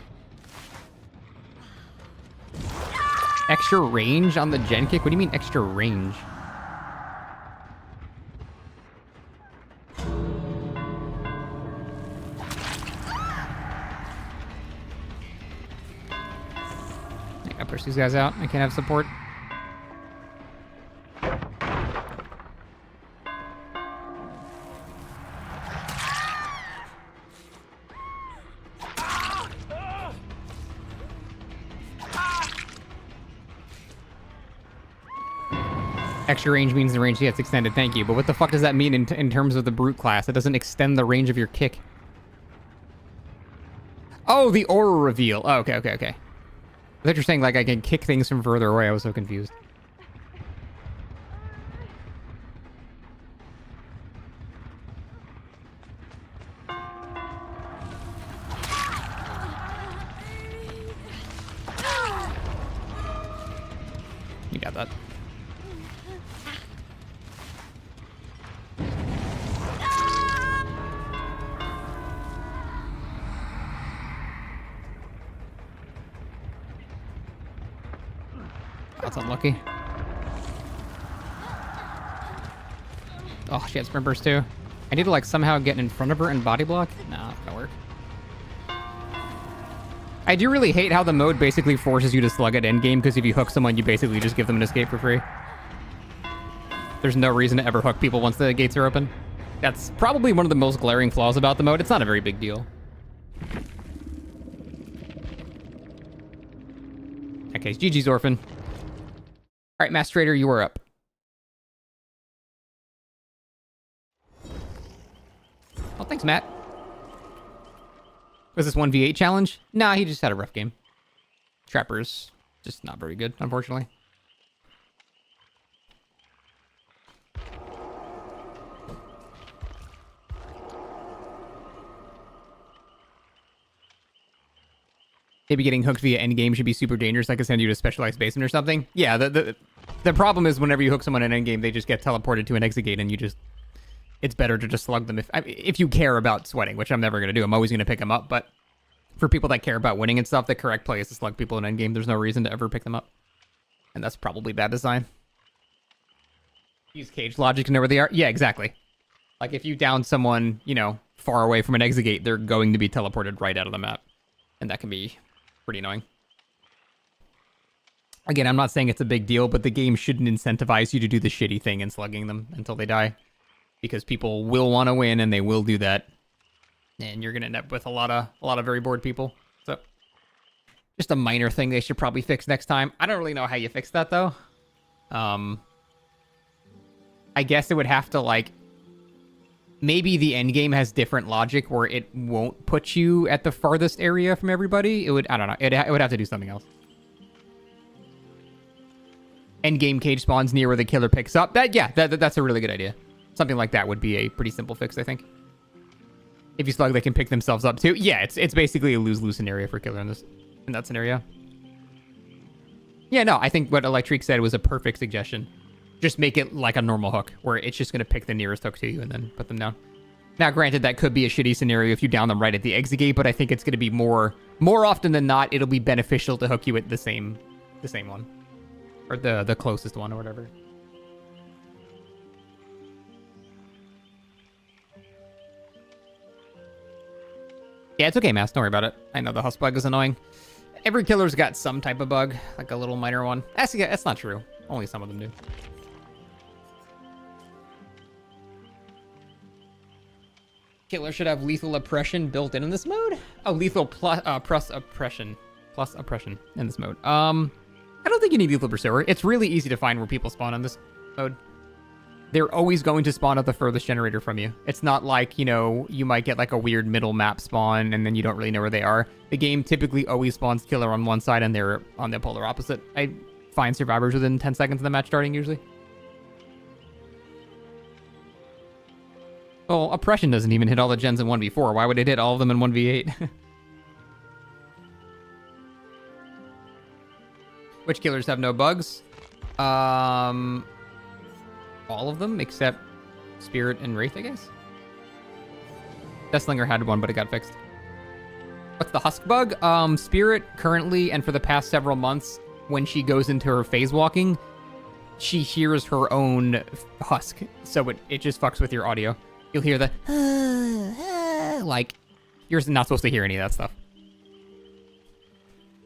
Extra range on the gen kick? What do you mean extra range? I gotta push these guys out. I can't have support. Extra range means the range gets extended, thank you. But what the fuck does that mean in terms of the brute class? It doesn't extend the range of your kick. Oh, the aura reveal. Oh, okay. I thought you're saying, like, I can kick things from further away. I was so confused. You got that. That's unlucky. Oh, she has sprint burst too. I need to like somehow get in front of her and body block. No, not gonna work. I do really hate how the mode basically forces you to slug it in game, because if you hook someone, you basically just give them an escape for free. There's no reason to ever hook people once the gates are open. That's probably one of the most glaring flaws about the mode. It's not a very big deal. case. GG's Orphan. All right, Master Trader, you are up. Oh, thanks, Matt. Was this 1v8 challenge? Nah, he just had a rough game. Trapper's just not very good, unfortunately. Maybe getting hooked via endgame should be super dangerous. I could send you to a specialized basement or something. Yeah, the problem is whenever you hook someone in endgame, they just get teleported to an exit gate, and you just... It's better to just slug them if you care about sweating, which I'm never going to do. I'm always going to pick them up, but for people that care about winning and stuff, the correct play is to slug people in endgame. There's no reason to ever pick them up. And that's probably bad design. Use cage logic to know where they are. Yeah, exactly. Like, if you down someone, you know, far away from an exit gate, they're going to be teleported right out of the map. And that can be pretty annoying. Again, I'm not saying it's a big deal, but the game shouldn't incentivize you to do the shitty thing and slugging them until they die. Because people will want to win, and they will do that. And you're going to end up with a lot of very bored people. So, just a minor thing they should probably fix next time. I don't really know how you fix that, though. I guess it would have to, like... Maybe the end game has different logic where it won't put you at the farthest area from everybody. It would, I don't know. It would have to do something else. End game cage spawns near where the killer picks up. That's a really good idea. Something like that would be a pretty simple fix, I think. If you slug, they can pick themselves up too. Yeah, it's basically a lose-lose scenario for killer in that scenario. Yeah, no, I think what Electric said was a perfect suggestion. Just make it like a normal hook, where it's just going to pick the nearest hook to you and then put them down. Now, granted, that could be a shitty scenario if you down them right at the exit gate, but I think it's going to be more often than not, it'll be beneficial to hook you at the same one. Or the closest one or whatever. Yeah, it's okay, Mass. Don't worry about it. I know the husk bug is annoying. Every killer's got some type of bug, like a little minor one. Actually, that's not true. Only some of them do. Killer should have lethal oppression built in this mode. Oh, lethal plus oppression in this mode. I don't think you need lethal pursuer. It's really easy to find where people spawn in this mode. They're always going to spawn at the furthest generator from you. It's not like, you know, you might get like a weird middle map spawn and then you don't really know where they are. The game typically always spawns killer on one side and they're on the polar opposite. I find survivors within 10 seconds of the match starting usually. Well, oppression doesn't even hit all the gens in 1v4. Why would it hit all of them in 1v8? Which killers have no bugs? All of them except Spirit and Wraith, I guess. Deathslinger had one, but it got fixed. What's the husk bug? Spirit currently, and for the past several months, when she goes into her phase walking, she hears her own husk. So it just fucks with your audio. You'll hear the like, you're not supposed to hear any of that stuff.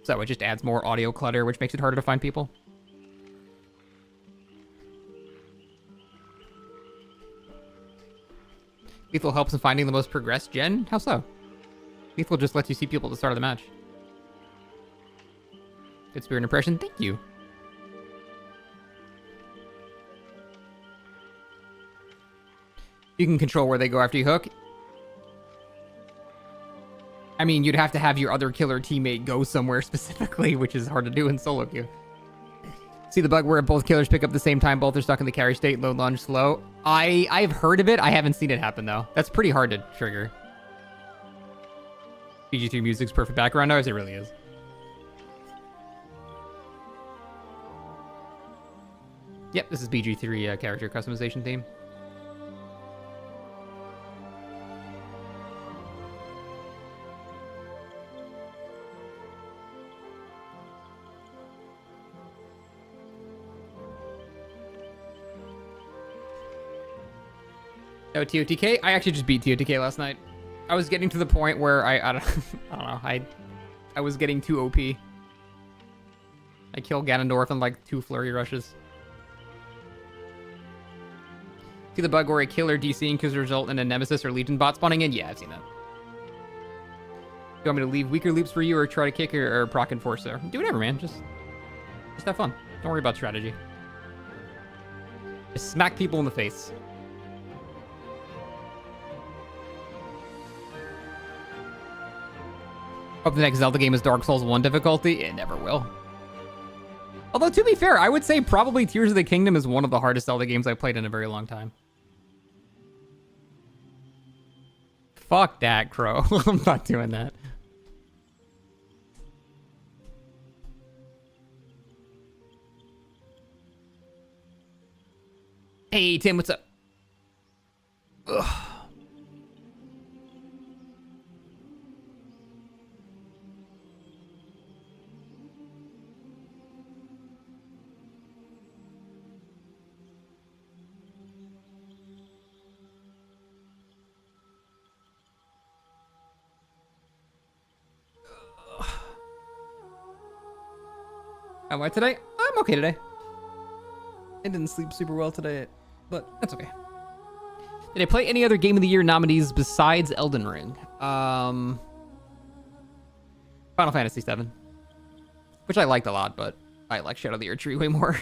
So it just adds more audio clutter, which makes it harder to find people. Lethal helps in finding the most progressed gen? How so? Lethal just lets you see people at the start of the match. Good spirit impression, thank you. You can control where they go after you hook. I mean, you'd have to have your other killer teammate go somewhere specifically, which is hard to do in solo queue. See the bug where both killers pick up the same time, both are stuck in the carry state, load lunge, slow? I've heard of it, I haven't seen it happen though. That's pretty hard to trigger. BG3 music's perfect background noise, it really is. Yep, this is BG3 character customization theme. Oh, TOTK? I actually just beat TOTK last night. I was getting to the point where I don't know, I was getting too OP. I killed Ganondorf in like 2 flurry rushes. See the bug where a killer DCing could result in a Nemesis or Legion bot spawning in? Yeah, I've seen that. Do you want me to leave weaker loops for you or try to kick or proc Enforcer? Do whatever, man. Just Just have fun. Don't worry about strategy. Just smack people in the face. Hope the next Zelda game is Dark Souls 1 difficulty. It never will. Although, to be fair, I would say probably Tears of the Kingdom is one of the hardest Zelda games I've played in a very long time. Fuck that, Crow. I'm not doing that. Hey, Tim, what's up? Ugh. How am I today? I'm okay today. I didn't sleep super well today, but that's okay. Did I play any other Game of the Year nominees besides Elden Ring? Final Fantasy VII, which I liked a lot, but I like Shadow of the Erdtree way more.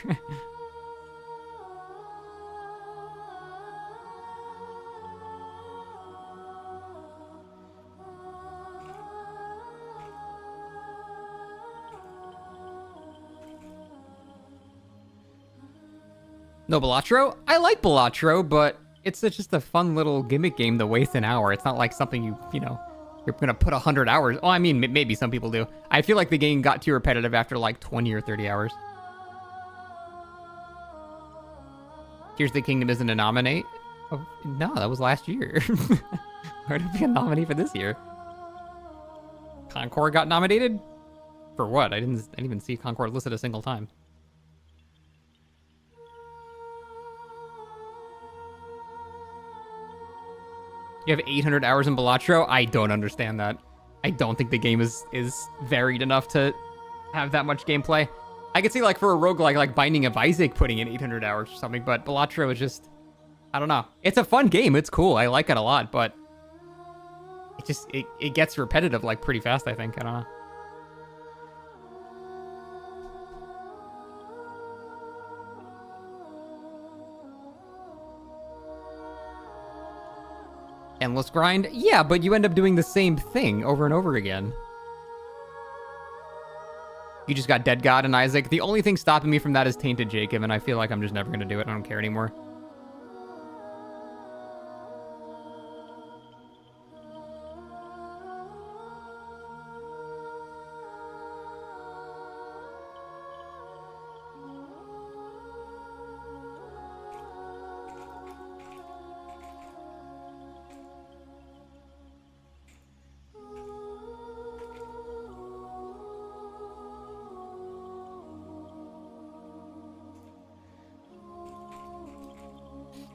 No Balatro? I like Balatro, but it's just a fun little gimmick game to waste an hour. It's not like something you know, you're gonna put 100 hours. Oh, I mean, maybe some people do. I feel like the game got too repetitive after like 20 or 30 hours. Tears of the Kingdom isn't a nominate? Oh, no, that was last year. Why would it be a nominee for this year? Concord got nominated? For what? I didn't even see Concord listed a single time. You have 800 hours in Balatro? I don't understand that. I don't think the game is varied enough to have that much gameplay. I could see, like, for a roguelike, like Binding of Isaac putting in 800 hours or something, but Balatro is just... I don't know. It's a fun game. It's cool. I like it a lot, but... It gets repetitive, like, pretty fast, I think. I don't know. Endless grind? Yeah, but you end up doing the same thing over and over again. You just got Dead God and Isaac. The only thing stopping me from that is Tainted Jacob, and I feel like I'm just never going to do it. I don't care anymore.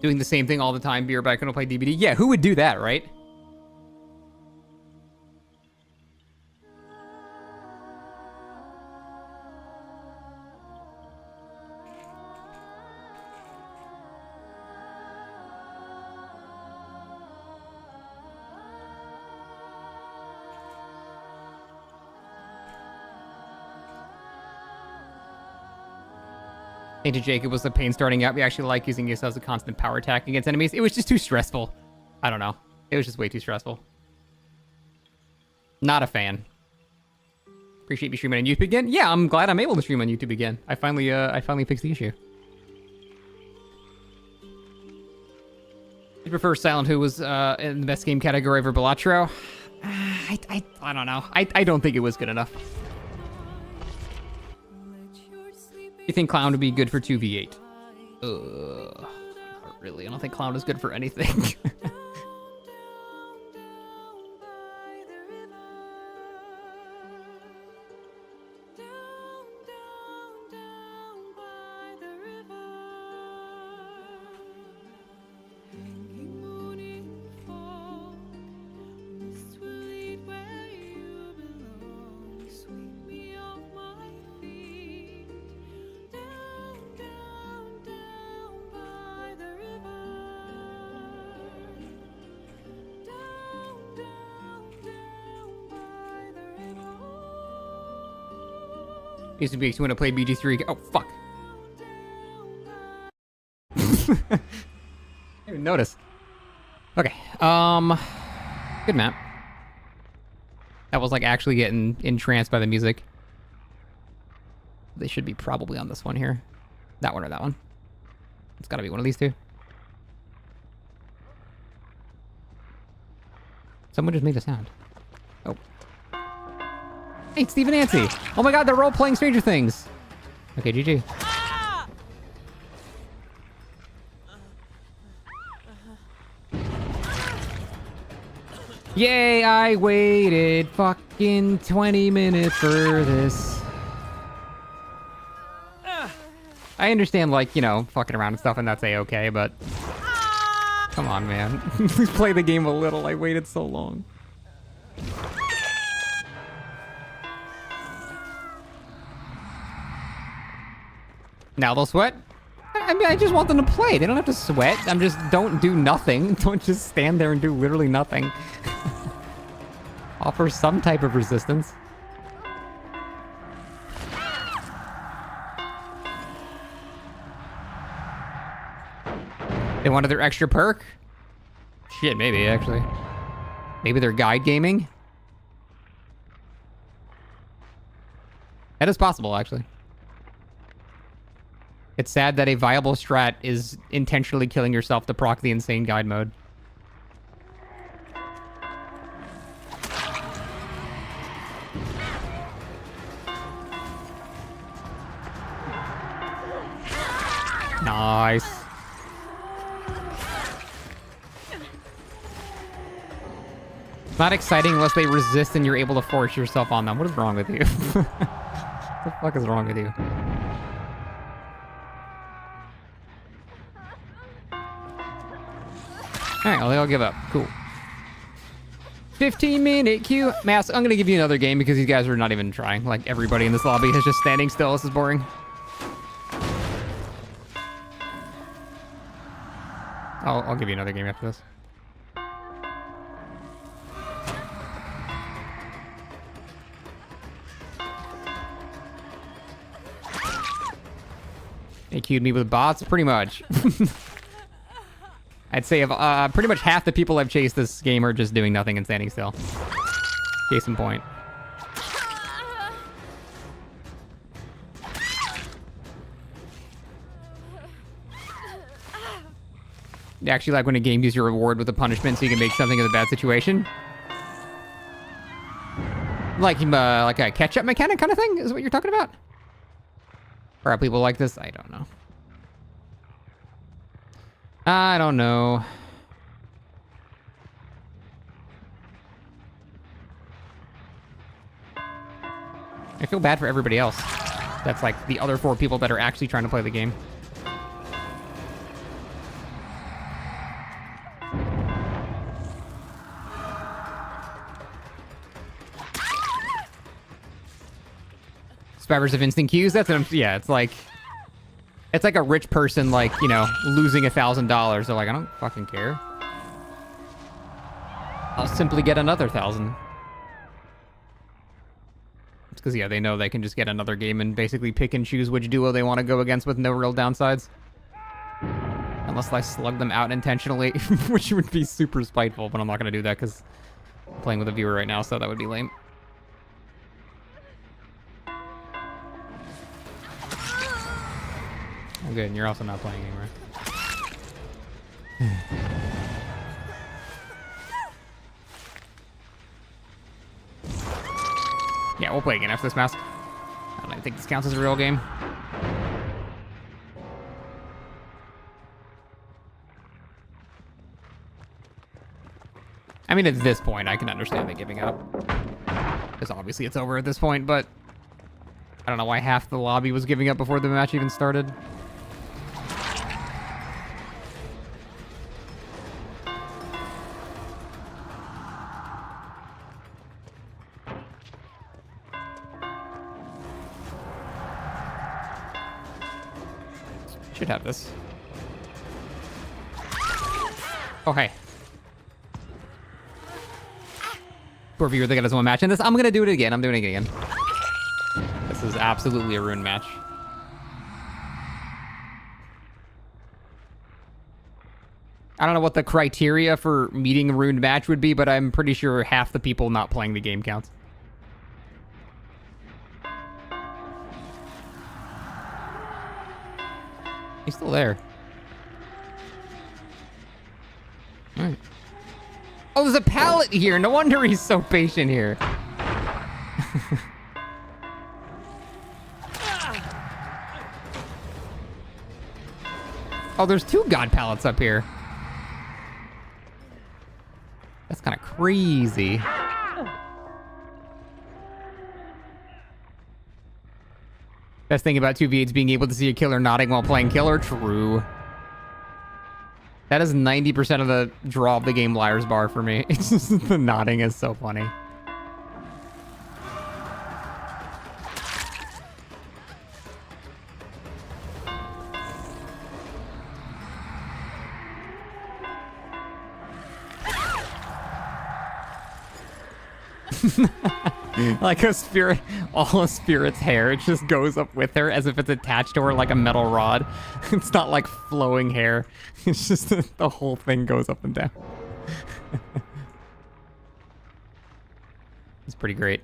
Doing the same thing all the time, be right back, gonna play DBD. Yeah, who would do that, right? Tainted Jacob was the pain starting out. We actually like using this as a constant power attack against enemies. It was just too stressful. I don't know. It was just way too stressful. Not a fan. Appreciate you streaming on YouTube again. Yeah, I'm glad I'm able to stream on YouTube again. I finally fixed the issue. You prefer Silent Who was in the best game category over Balatro? I don't know. I don't think it was good enough. You think Clown would be good for 2v8? Not really. I don't think Clown is good for anything. Used to be when I played BG3. Oh, fuck. Didn't even notice. Okay, good map. That was like actually getting entranced by the music. They should be probably on this one here. That one or that one. It's gotta be one of these two. Someone just made a sound. Oh. Hey, it's Steve and Nancy. Oh my god, they're role-playing Stranger Things. Okay, GG. Yay, I waited fucking 20 minutes for this. I understand, like, you know, fucking around and stuff, and that's A-okay, but... Come on, man. Please play the game a little. I waited so long. Now they'll sweat? I mean, I just want them to play. They don't have to sweat. I'm just, don't do nothing. Don't just stand there and do literally nothing. Offer some type of resistance. They wanted their extra perk? Shit, maybe, actually. Maybe they're guide gaming? That is possible, actually. It's sad that a viable strat is intentionally killing yourself to proc the insane guide mode. Nice. It's not exciting unless they resist and you're able to force yourself on them. What is wrong with you? What the fuck is wrong with you? Alright, well, they all give up. Cool. 15-minute queue. Mass, I'm gonna give you another game because these guys are not even trying. Like, everybody in this lobby is just standing still. This is boring. I'll give you another game after this. They queued me with bots, pretty much. I'd say pretty much half the people I've chased this game are just doing nothing and standing still. Case in point. You actually like when a game gives you a reward with a punishment so you can make something of a bad situation? Like a catch-up mechanic kind of thing is what you're talking about? Or are people like this? I don't know. I don't know. I feel bad for everybody else. That's like the other 4 people that are actually trying to play the game. Survivors of instant queues? That's what I'm, yeah, it's like a rich person, like, you know, losing $1,000. They're like, I don't fucking care. I'll simply get another 1,000. It's because, yeah, they know they can just get another game and basically pick and choose which duo they want to go against with no real downsides. Unless I slug them out intentionally, which would be super spiteful, but I'm not going to do that because I'm playing with a viewer right now, so that would be lame. Oh, good, and you're also not playing anymore. Yeah, we'll play again after this mask. I don't even think this counts as a real game. I mean, at this point, I can understand it giving up. Because obviously it's over at this point, but I don't know why half the lobby was giving up before the match even started. Should have this. Oh, hey. Poor viewer, they got his own match in this. I'm gonna do it again. I'm doing it again. This is absolutely a rune match. I don't know what the criteria for meeting a ruined match would be, but I'm pretty sure half the people not playing the game counts. He's still there. All right. Oh, there's a pallet here. No wonder he's so patient here. Oh, there's 2 god pallets up here. That's kind of crazy. Best thing about 2v8 being able to see a killer nodding while playing killer. True. That is 90% of the draw of the game liar's bar for me. It's just the nodding is so funny. Like a spirit, all a spirit's hair, it just goes up with her as if it's attached to her like a metal rod. It's not like flowing hair. It's just the whole thing goes up and down. It's pretty great.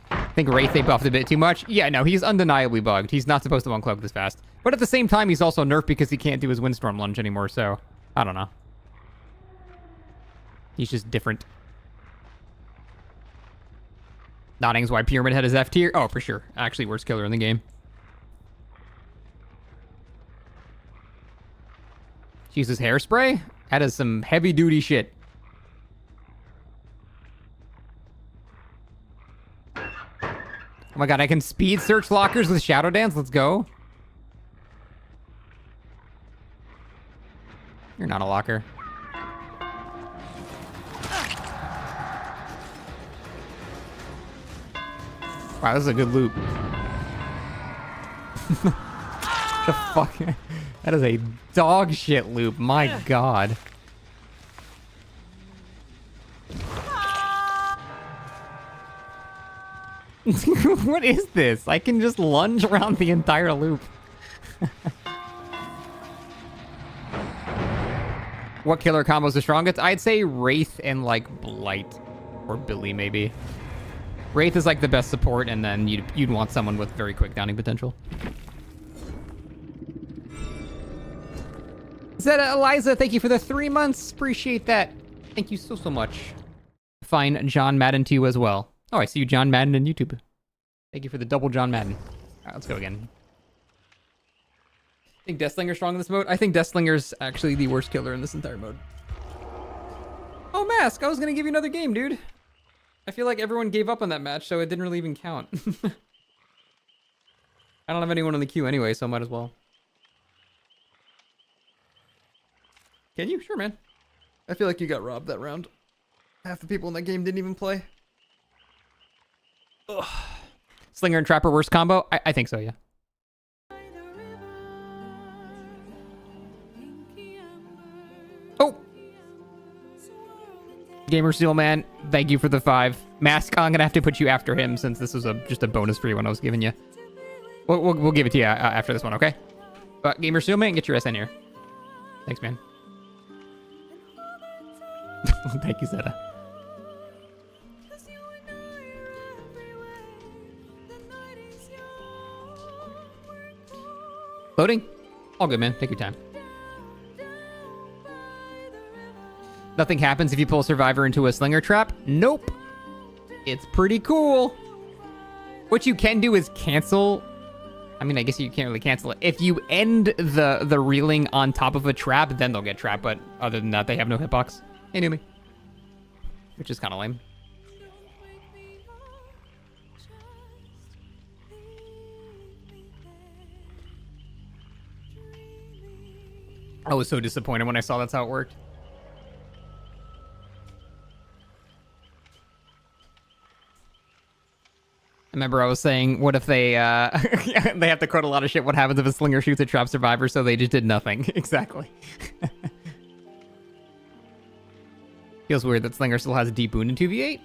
I think Wraith they buffed a bit too much. Yeah, no, he's undeniably bugged. He's not supposed to uncloak this fast. But at the same time, he's also nerfed because he can't do his Windstorm lunge anymore, so I don't know. He's just different. Nodding's why Pyramid Head is F tier. Oh, for sure. Actually, worst killer in the game. She uses hairspray? That is some heavy duty shit. Oh my god, I can speed search lockers with Shadow Dance. Let's go. You're not a locker. Wow, this is a good loop. The fuck? That is a dog shit loop. My god. What is this? I can just lunge around the entire loop. What killer combos the strongest? I'd say Wraith and like Blight or Billy maybe. Wraith is like the best support, and then you'd want someone with very quick downing potential. Zeta Eliza, thank you for the 3 months. Appreciate that. Thank you so much. Fine John Madden to you as well. Oh, I see you, John Madden, in YouTube. Thank you for the double John Madden. All right, let's go again. I think Deathslinger's strong in this mode. I think Deathslinger's actually the worst killer in this entire mode. Oh, Mask, I was gonna give you another game, dude. I feel like everyone gave up on that match, so it didn't really even count. I don't have anyone in the queue anyway, so I might as well. Can you? Sure, man. I feel like you got robbed that round. Half the people in that game didn't even play. Ugh. Slinger and Trapper worst combo? I think so, yeah. Oh! Gamer Steel Man, thank you for the 5. Mask, I'm gonna have to put you after him since this was just a bonus free one I was giving you. We'll give it to you after this one, okay? But Gamer Steel Man, get your SN here. Thanks, man. Thank you, Zeta. Loading? All good, man. Take your time. Nothing happens if you pull Survivor into a Slinger trap? Nope. It's pretty cool. What you can do is cancel... I mean, I guess you can't really cancel it. If you end the reeling on top of a trap, then they'll get trapped. But other than that, they have no hitbox. Hey, Numi. Which is kind of lame. I was so disappointed when I saw that's how it worked. I remember I was saying, what if they they have to code a lot of shit? What happens if a Slinger shoots a trap Survivor? So they just did nothing. Exactly. Feels weird that Slinger still has a deep wound in 2v8.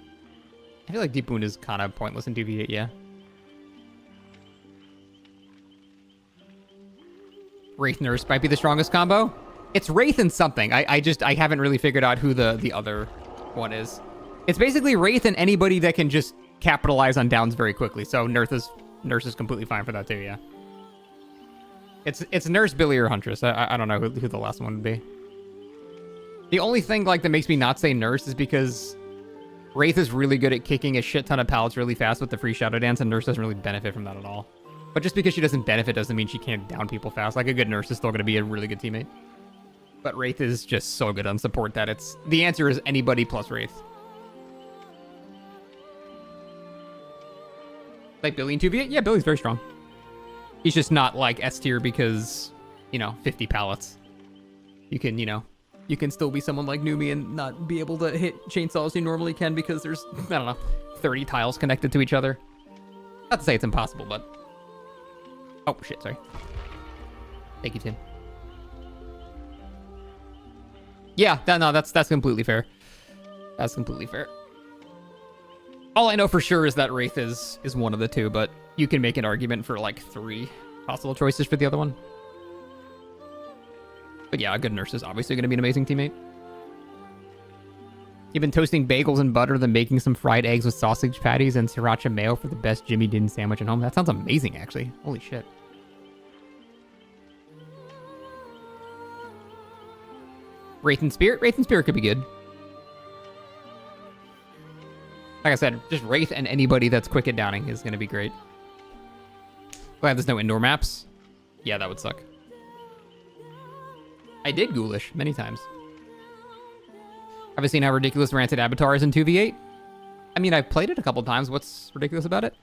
I feel like Deep Wound is kind of pointless in 2v8, yeah. Wraith Nurse might be the strongest combo. It's Wraith and something. I haven't really figured out who the other one is. It's basically Wraith and anybody that can just capitalize on downs very quickly. So Nurse is completely fine for that too, yeah. It's Nurse, Billy, or Huntress. I don't know who the last one would be. The only thing like that makes me not say Nurse is because Wraith is really good at kicking a shit ton of pallets really fast with the free Shadow Dance, and Nurse doesn't really benefit from that at all. But just because she doesn't benefit doesn't mean she can't down people fast. Like, a good Nurse is still going to be a really good teammate. But Wraith is just so good on support that the answer is anybody plus Wraith. Like Billy in 2v8? Yeah, Billy's very strong. He's just not like S tier because, 50 pallets. You can, you can still be someone like Numi and not be able to hit chainsaws you normally can because there's, 30 tiles connected to each other. Not to say it's impossible, but... Oh, shit, sorry. Thank you, Tim. Yeah, that's completely fair. That's completely fair. All I know for sure is that Wraith is one of the two, but you can make an argument for like 3 possible choices for the other one. But yeah, a good Nurse is obviously going to be an amazing teammate. You've been toasting bagels and butter, then making some fried eggs with sausage patties and sriracha mayo for the best Jimmy Dean sandwich at home. That sounds amazing, actually. Holy shit. Wraith and Spirit? Wraith and Spirit could be good. Like I said, just Wraith and anybody that's quick at downing is going to be great. Glad there's no indoor maps. Yeah, that would suck. I did Ghoulish many times. Have you seen how ridiculous Rancid Avatar is in 2v8? I mean, I've played it a couple times. What's ridiculous about it?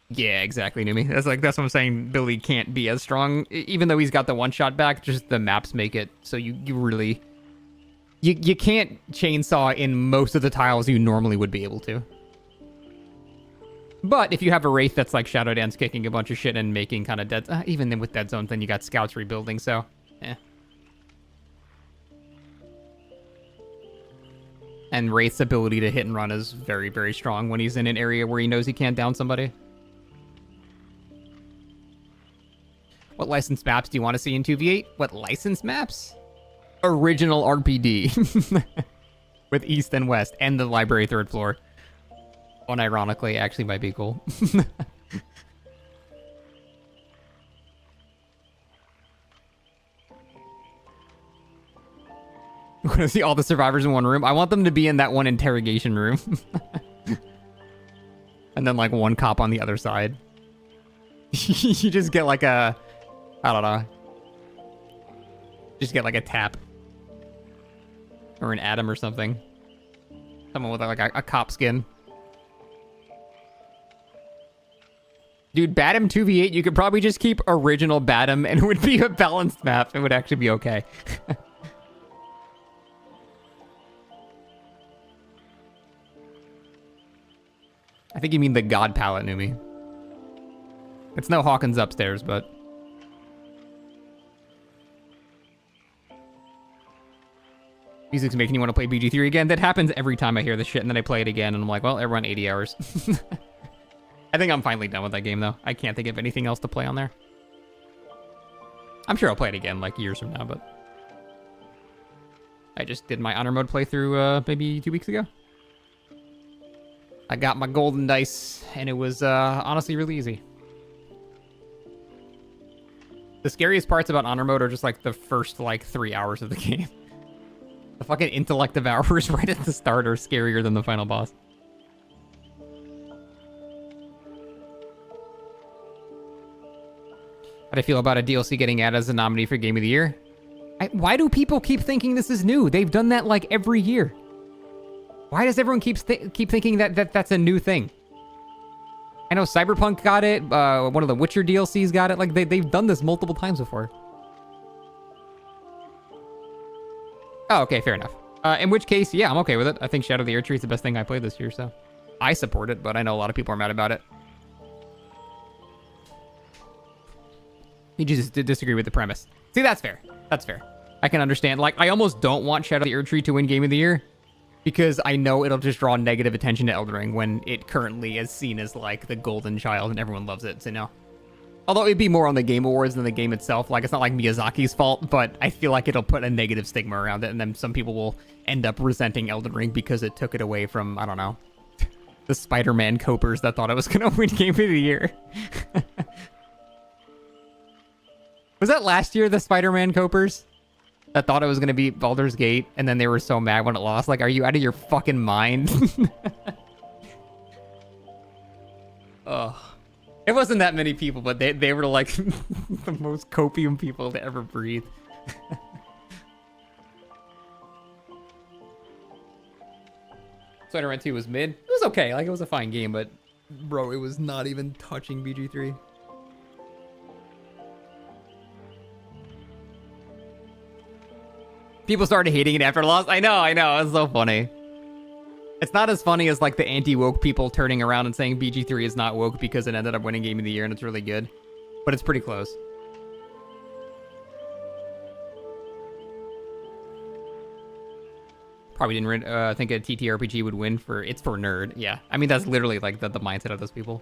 Yeah, exactly, Numi. That's what I'm saying. Billy can't be as strong. Even though he's got the one-shot back, just the maps make it so you really... You can't chainsaw in most of the tiles you normally would be able to. But if you have a Wraith that's like Shadow Dance kicking a bunch of shit and making kind of dead... even then with Dead Zone, then you got Scouts rebuilding, so... And Wraith's ability to hit and run is very, very strong when he's in an area where he knows he can't down somebody. What licensed maps do you want to see in 2v8? What licensed maps? Original RPD. With East and West and the library 3rd floor. Unironically, actually might be cool. I want to see all the survivors in one room. I want them to be in that one interrogation room. And then like one cop on the other side. You just get like a... I don't know. Just get like a Tap. Or an Adam or something. Someone with like a cop skin. Dude, Badam 2v8, you could probably just keep original Badam and it would be a balanced map. It would actually be okay. I think you mean the God palette, Numi. It's no Hawkins upstairs, but... Music's making you want to play BG3 again. That happens every time I hear this shit, and then I play it again, and I'm like, well, everyone 80 hours. I think I'm finally done with that game, though. I can't think of anything else to play on there. I'm sure I'll play it again, like, years from now, but... I just did my honor mode playthrough, maybe 2 weeks ago. I got my golden dice, and it was, honestly really easy. The scariest parts about honor mode are just, like, the first, 3 hours of the game. The fucking intellect of hours right at the start are scarier than the final boss. How do I feel about a DLC getting added as a nominee for Game of the Year? Why do people keep thinking this is new? They've done that, every year. Why does everyone keep thinking that that's a new thing? I know Cyberpunk got it. One of the Witcher DLCs got it. They've done this multiple times before. Oh, okay, fair enough. In which case, yeah, I'm okay with it. I think Shadow of the Erdtree is the best thing I played this year, so... I support it, but I know a lot of people are mad about it. You just disagree with the premise. See, that's fair. That's fair. I can understand. I almost don't want Shadow of the Erdtree to win Game of the Year. Because I know it'll just draw negative attention to Elden Ring when it currently is seen as, like, the golden child and everyone loves it, so no. Although it'd be more on the Game Awards than the game itself. Like, it's not like Miyazaki's fault, but I feel like it'll put a negative stigma around it, and then some people will end up resenting Elden Ring because it took it away from, I don't know, the Spider-Man copers that thought it was going to win Game of the Year. Was that last year, the Spider-Man copers? That thought it was going to beat Baldur's Gate, and then they were so mad when it lost. Like, are you out of your fucking mind? Ugh. It wasn't that many people, but they were like the most copium people to ever breathe. Spider-Man 2 was mid. It was okay. Like, it was a fine game, but bro, it was not even touching BG3. People started hating it after it lost. I know. It's so funny. It's not as funny as, like, the anti-woke people turning around and saying BG3 is not woke because it ended up winning Game of the Year and it's really good. But it's pretty close. Probably didn't think a TTRPG would win for... It's for nerd. Yeah. I mean, that's literally, like, the mindset of those people.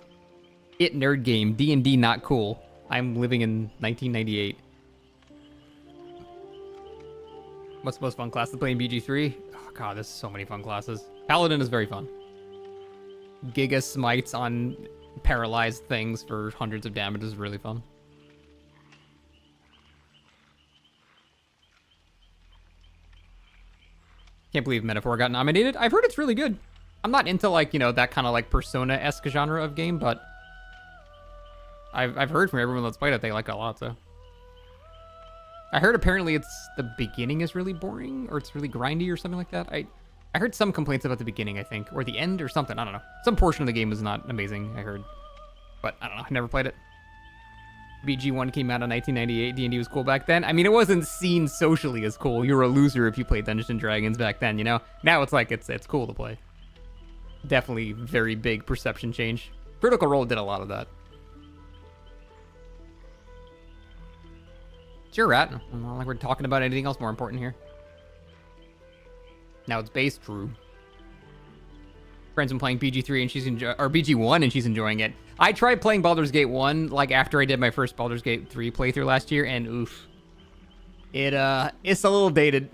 It nerd game. D&D not cool. I'm living in 1998. What's the most fun class to play in BG3? Oh, God, there's so many fun classes. Paladin is very fun. Giga smites on paralyzed things for hundreds of damage is really fun. Can't believe Metaphor got nominated. I've heard it's really good. I'm not into, like, you know, that kind of, like, Persona-esque genre of game, but I've heard from everyone that's played it they like it a lot, so. I heard apparently the beginning is really boring, or it's really grindy or something like that. I heard some complaints about the beginning, I think, or the end or something. I don't know. Some portion of the game was not amazing, I heard. But I don't know. I never played it. BG1 came out in 1998. D&D was cool back then. I mean, it wasn't seen socially as cool. You were a loser if you played Dungeons and Dragons back then, you know? Now it's like, it's cool to play. Definitely very big perception change. Critical Role did a lot of that. It's your rat. Not like we're talking about anything else more important here. Now it's base, true. Friends been playing BG3 and she's or BG1 and she's enjoying it. I tried playing Baldur's Gate 1 like after I did my first Baldur's Gate 3 playthrough last year, and oof. It's a little dated.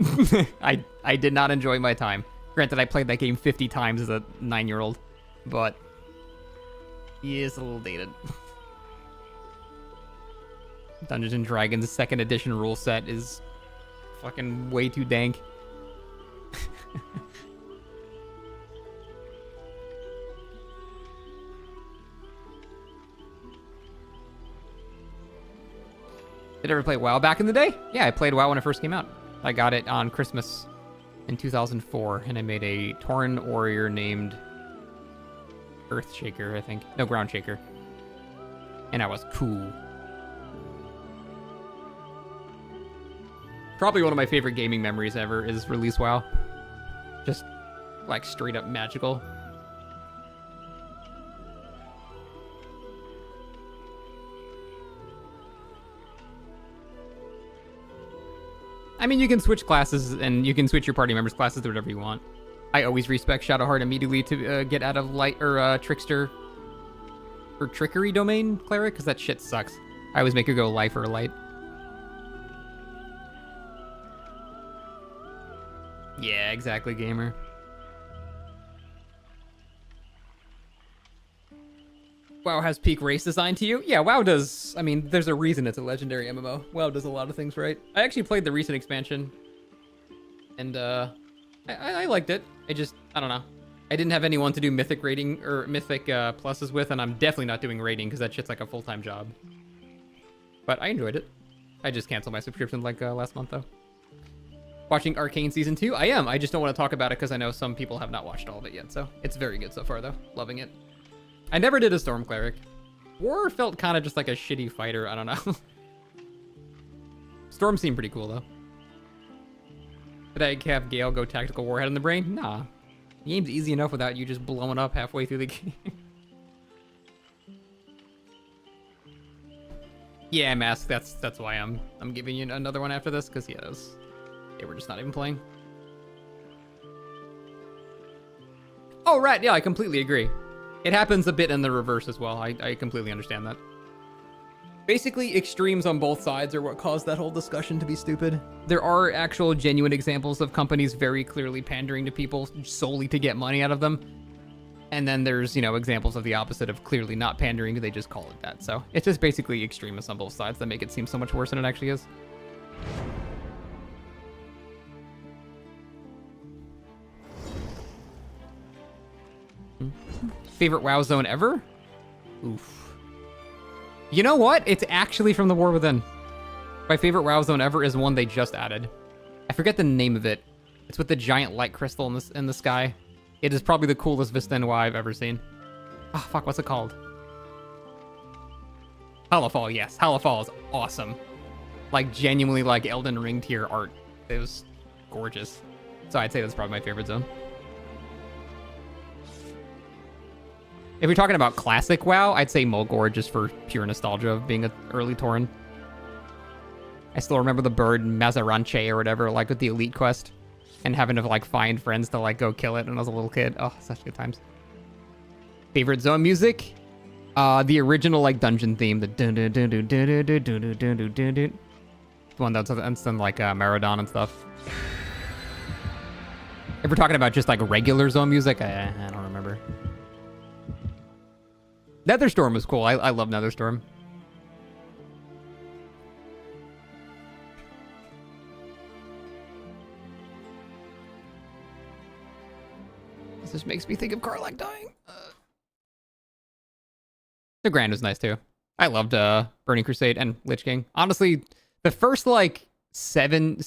I did not enjoy my time. Granted, I played that game 50 times as a 9-year-old, but it's a little dated. Dungeons and Dragons 2nd edition rule set is fucking way too dank. Did I ever play WoW back in the day? Yeah, I played WoW when it first came out. I got it on Christmas in 2004, and I made a Tauren warrior named Earthshaker, I think. No, Groundshaker. And I was cool. Probably one of my favorite gaming memories ever is release WoW. Just, like, straight up magical. I mean, you can switch classes, and you can switch your party members' classes to whatever you want. I always respect Shadowheart immediately to get out of Light, or Trickster, or Trickery Domain Cleric, because that shit sucks. I always make her go Life or Light. Yeah, exactly, gamer. WoW has peak race design to you? Yeah, WoW does. I mean, there's a reason it's a legendary MMO. WoW does a lot of things right. I actually played the recent expansion, and I liked it. I don't know. I didn't have anyone to do Mythic rating or Mythic pluses with, and I'm definitely not doing rating because that shit's like a full-time job. But I enjoyed it. I just canceled my subscription like last month though. Watching Arcane Season 2? I am. I just don't want to talk about it because I know some people have not watched all of it yet, so it's very good so far though. Loving it. I never did a Storm Cleric. War felt kind of just like a shitty fighter. I don't know. Storm seemed pretty cool, though. Did I have Gale go Tactical Warhead in the brain? Nah. The game's easy enough without you just blowing up halfway through the game. Yeah, Mask. That's why I'm giving you another one after this, because yeah, they were just not even playing. Oh, right. Yeah, I completely agree. It happens a bit in the reverse as well. I completely understand that. Basically, extremes on both sides are what caused that whole discussion to be stupid. There are actual genuine examples of companies very clearly pandering to people solely to get money out of them. And then there's, you know, examples of the opposite of clearly not pandering. They just call it that. So it's just basically extremists on both sides that make it seem so much worse than it actually is. Favorite WoW zone ever? Oof. You know what? It's actually from The War Within. My favorite WoW zone ever is one they just added. I forget the name of it. It's with the giant light crystal in the sky. It is probably the coolest Vista in WoW I've ever seen. Oh, fuck, what's it called? Hellafall, yes. Hellafall is awesome. Like, genuinely, like, Elden Ring tier art. It was gorgeous. So I'd say that's probably my favorite zone. If you're talking about classic WoW, I'd say Mulgore just for pure nostalgia of being an early Tauren. I still remember the bird Mazaranche or whatever, like with the Elite Quest. And having to, like, find friends to, like, go kill it when I was a little kid. Oh, such good times. Favorite zone music? The original, like, dungeon theme. The dun-dun-dun-dun-dun-dun-dun-dun-dun-dun. The one that's in, like, Maradon and stuff. If we're talking about just, like, regular zone music, I don't remember. Netherstorm was cool. I love Netherstorm. This just makes me think of Karlach dying. The Grand was nice too. I loved Burning Crusade and Lich King. Honestly, the first like 7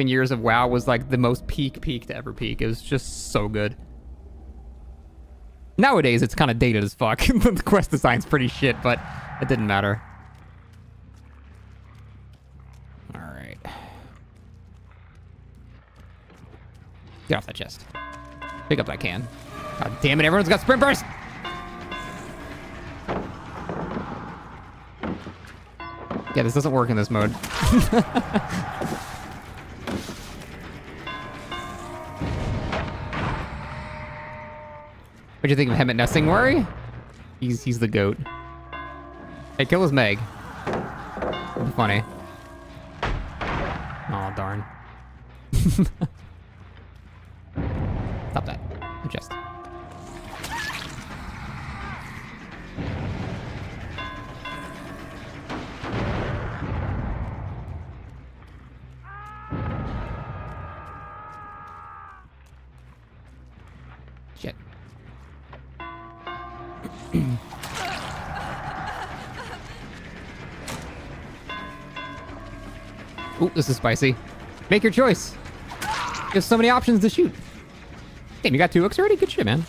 years of WoW was like the most peak to ever peak. It was just so good. Nowadays, it's kind of dated as fuck. The quest design's pretty shit, but it didn't matter. All right. Get off that chest. Pick up that can. God damn it, everyone's got sprint burst! Yeah, this doesn't work in this mode. What'd you think of him at Nesting Worry? He's the goat. Hey, kill his Meg. That'd be funny. Oh darn. Stop that. Adjust. Shit. Ooh, this is spicy. Make your choice. There's so many options to shoot. Damn, you got 2 hooks already? Good shit, man.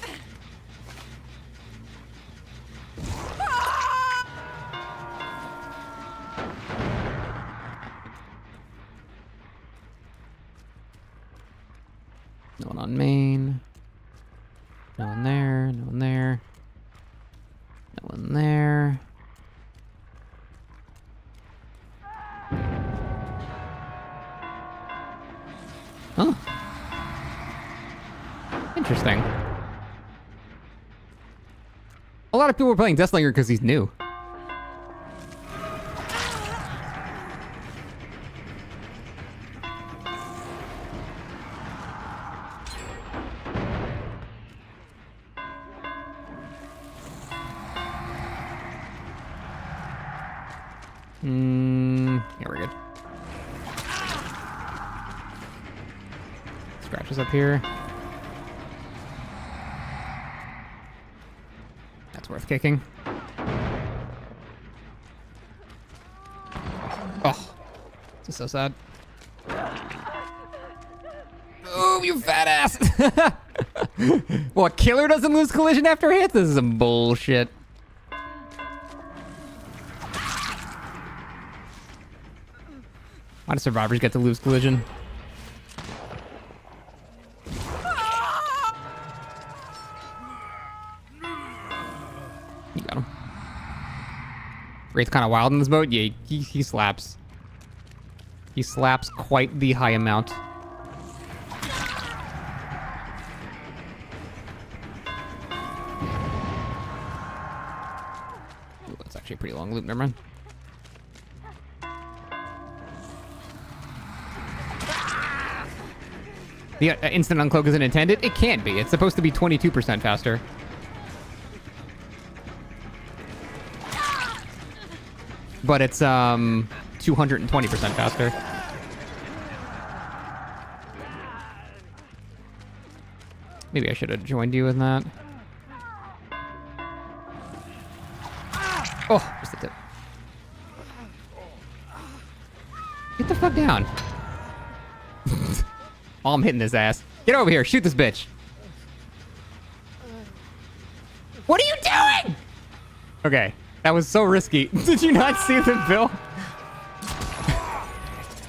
No one on main. No one there. No one there. No one there. Oh. Interesting. A lot of people are playing Deathslinger because he's new. Yeah, we're good. Scratches up here. That's worth kicking. Oh, this is so sad. Oh, you fat ass! What, killer doesn't lose collision after hit? This is some bullshit. Why do survivors get to lose collision? You got him. Wraith's kind of wild in this mode. Yeah, he slaps. He slaps quite the high amount. long loop. Never mind. The instant uncloak isn't intended? It can't be. It's supposed to be 22% faster. But it's 220% faster. Maybe I should have joined you in that. Oh, just the tip. Get the fuck down. Oh, I'm hitting his ass. Get over here. Shoot this bitch. What are you doing? Okay. That was so risky. Did you not see the bill?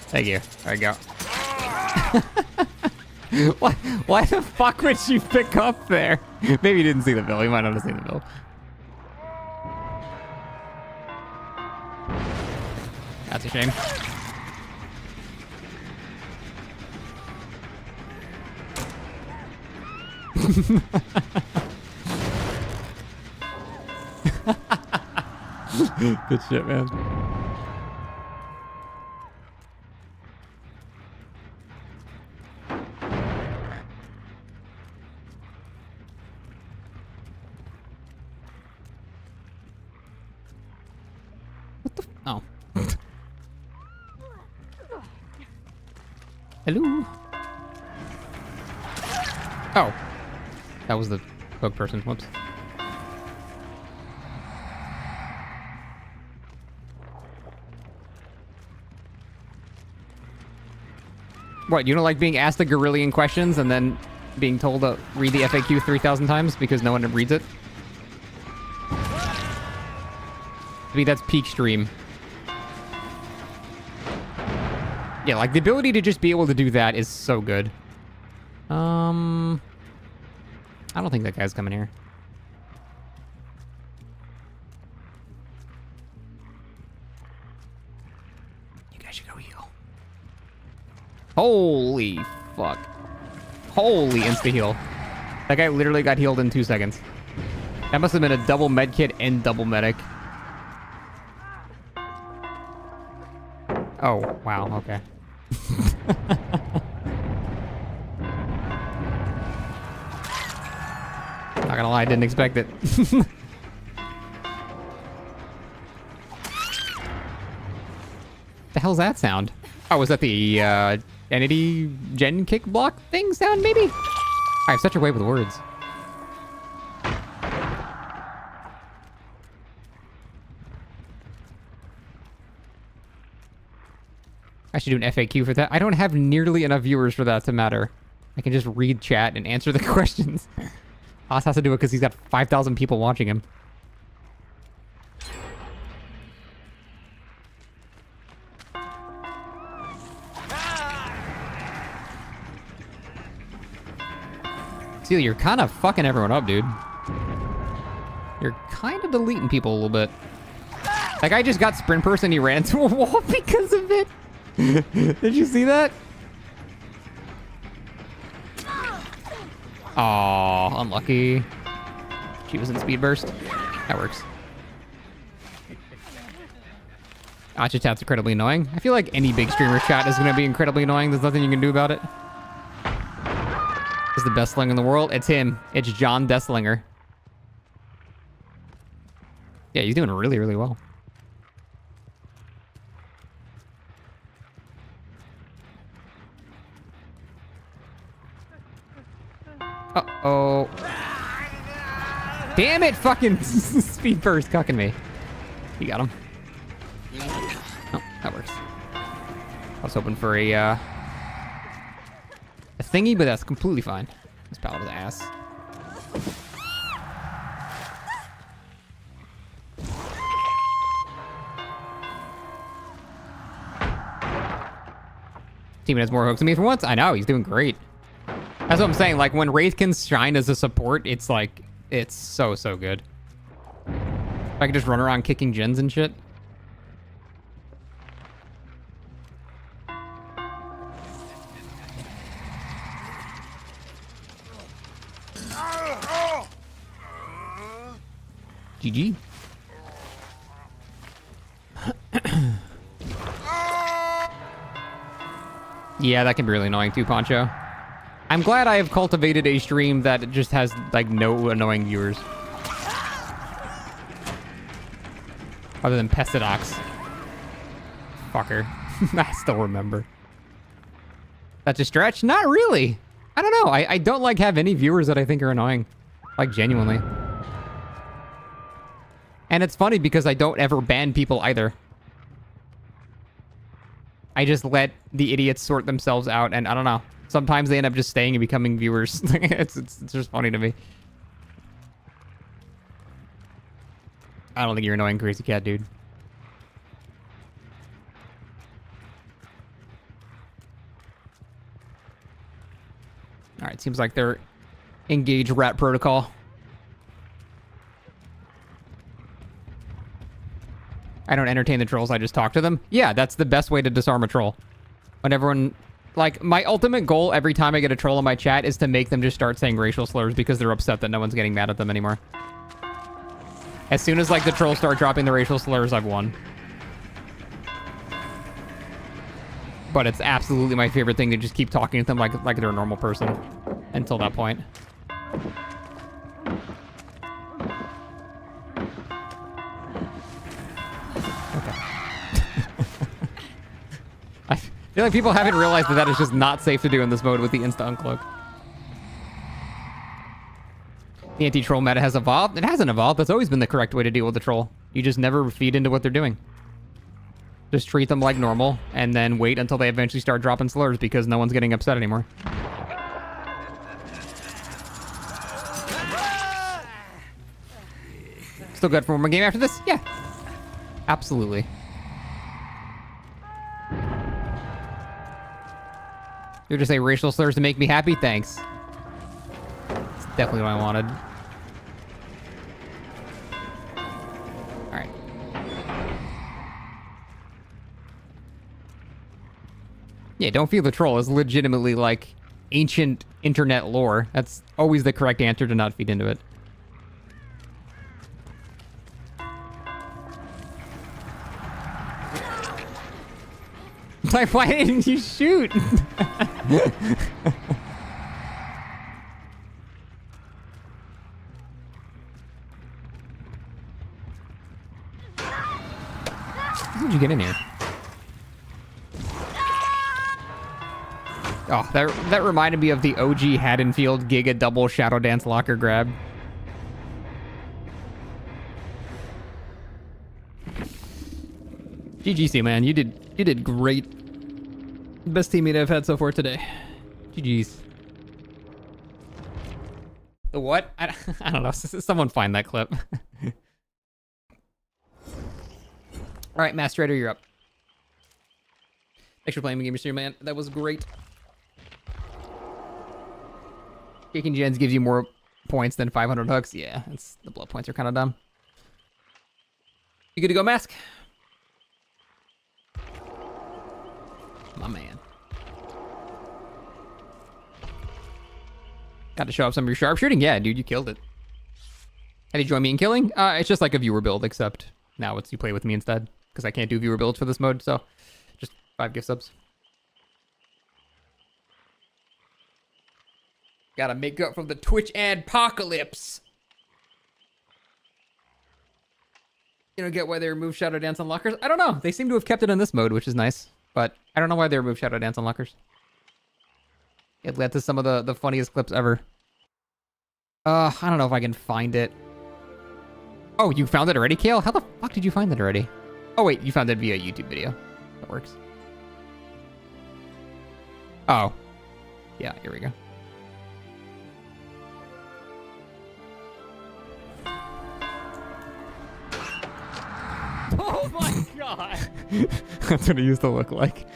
Thank you. There you go. Why the fuck would you pick up there? Maybe you didn't see the bill. You might not have seen the bill. That's a shame. Good shit, man. What the oh. Hello. Oh. That was the bug person. Whoops. What, you don't like being asked a gorillion questions and then being told to read the FAQ 3,000 times because no one reads it? I mean, that's peak stream. Yeah, like, the ability to just be able to do that is so good. I don't think that guy's coming here. You guys should go heal. Holy fuck. Holy insta-heal. That guy literally got healed in 2 seconds. That must have been a double medkit and double medic. Oh, wow, okay. Not gonna lie, I didn't expect it. The hell's that sound? Oh, was that the entity gen kick block thing sound, maybe? I have such a way with words. I should do an FAQ for that. I don't have nearly enough viewers for that to matter. I can just read chat and answer the questions. Haas has to do it because he's got 5,000 people watching him. See, you're kind of fucking everyone up, dude. You're kind of deleting people a little bit. That guy just got sprint burst and he ran into a wall because of it. Did you see that? Aw, unlucky. She was in speed burst. That works. Acha chat's incredibly annoying. I feel like any big streamer chat is gonna be incredibly annoying. There's nothing you can do about it. It's the best slinger in the world. It's him. It's John Desslinger. Yeah, he's doing really, really well. Uh-oh. Damn it, fucking speed burst cucking me. You got him. Oh, that works. I was hoping for a thingy, but that's completely fine. This pallet is ass. Team has more hooks than me for once. I know, he's doing great. That's what I'm saying. Like, when Wraith can shine as a support, it's like, it's so, so good. If I could just run around kicking gens and shit. GG. Yeah, that can be really annoying too, Poncho. I'm glad I have cultivated a stream that just has, like, no annoying viewers. Other than Pestidox. Fucker. I still remember. That's a stretch? Not really. I don't know. I don't, like, have any viewers that I think are annoying. Like, genuinely. And it's funny because I don't ever ban people either. I just let the idiots sort themselves out, and I don't know. Sometimes they end up just staying and becoming viewers. it's just funny to me. I don't think you're annoying, Crazy Cat, dude. Alright, seems like they're engaged rat protocol. I don't entertain the trolls, I just talk to them. Yeah, that's the best way to disarm a troll. When everyone... Like, my ultimate goal every time I get a troll in my chat is to make them just start saying racial slurs because they're upset that no one's getting mad at them anymore. As soon as, like, the trolls start dropping the racial slurs, I've won. But it's absolutely my favorite thing to just keep talking to them like they're a normal person until that point. I feel like people haven't realized that is just not safe to do in this mode with the insta-uncloak. The anti-troll meta has evolved. It hasn't evolved. That's always been the correct way to deal with the troll. You just never feed into what they're doing. Just treat them like normal, and then wait until they eventually start dropping slurs because no one's getting upset anymore. Still good for one more game after this? Yeah. Absolutely. You just say racial slurs to make me happy? Thanks. That's definitely what I wanted. Alright. Yeah, don't feed the troll is legitimately like ancient internet lore. That's always the correct answer to not feed into it. Like, why didn't you shoot? How did you get in here? Oh, that reminded me of the OG Haddonfield Giga double Shadow Dance locker grab. GGC, man. You did great. Best teammate I've had so far today. GG's. The what? I don't know. Someone find that clip. Alright, Master Raider, you're up. Thanks for playing the game, Mr. Man. That was great. Kicking gens gives you more points than 500 hooks. Yeah, the blood points are kind of dumb. You good to go, Mask? My man. Got to show off some of your sharpshooting? Yeah, dude, you killed it. How do you join me in killing? It's just like a viewer build, except now it's you play with me instead. Because I can't do viewer builds for this mode, so just 5 gift subs. Gotta make up from the Twitch ad apocalypse. You don't get why they removed Shadow Dance on lockers? I don't know. They seem to have kept it in this mode, which is nice. But I don't know why they removed Shadow Dance on lockers. It led to some of the funniest clips ever. I don't know if I can find it. Oh, you found it already, Kale? How the fuck did you find it already? Oh, wait, you found it via YouTube video. That works. Oh. Yeah, here we go. Oh my god! That's what it used to look like.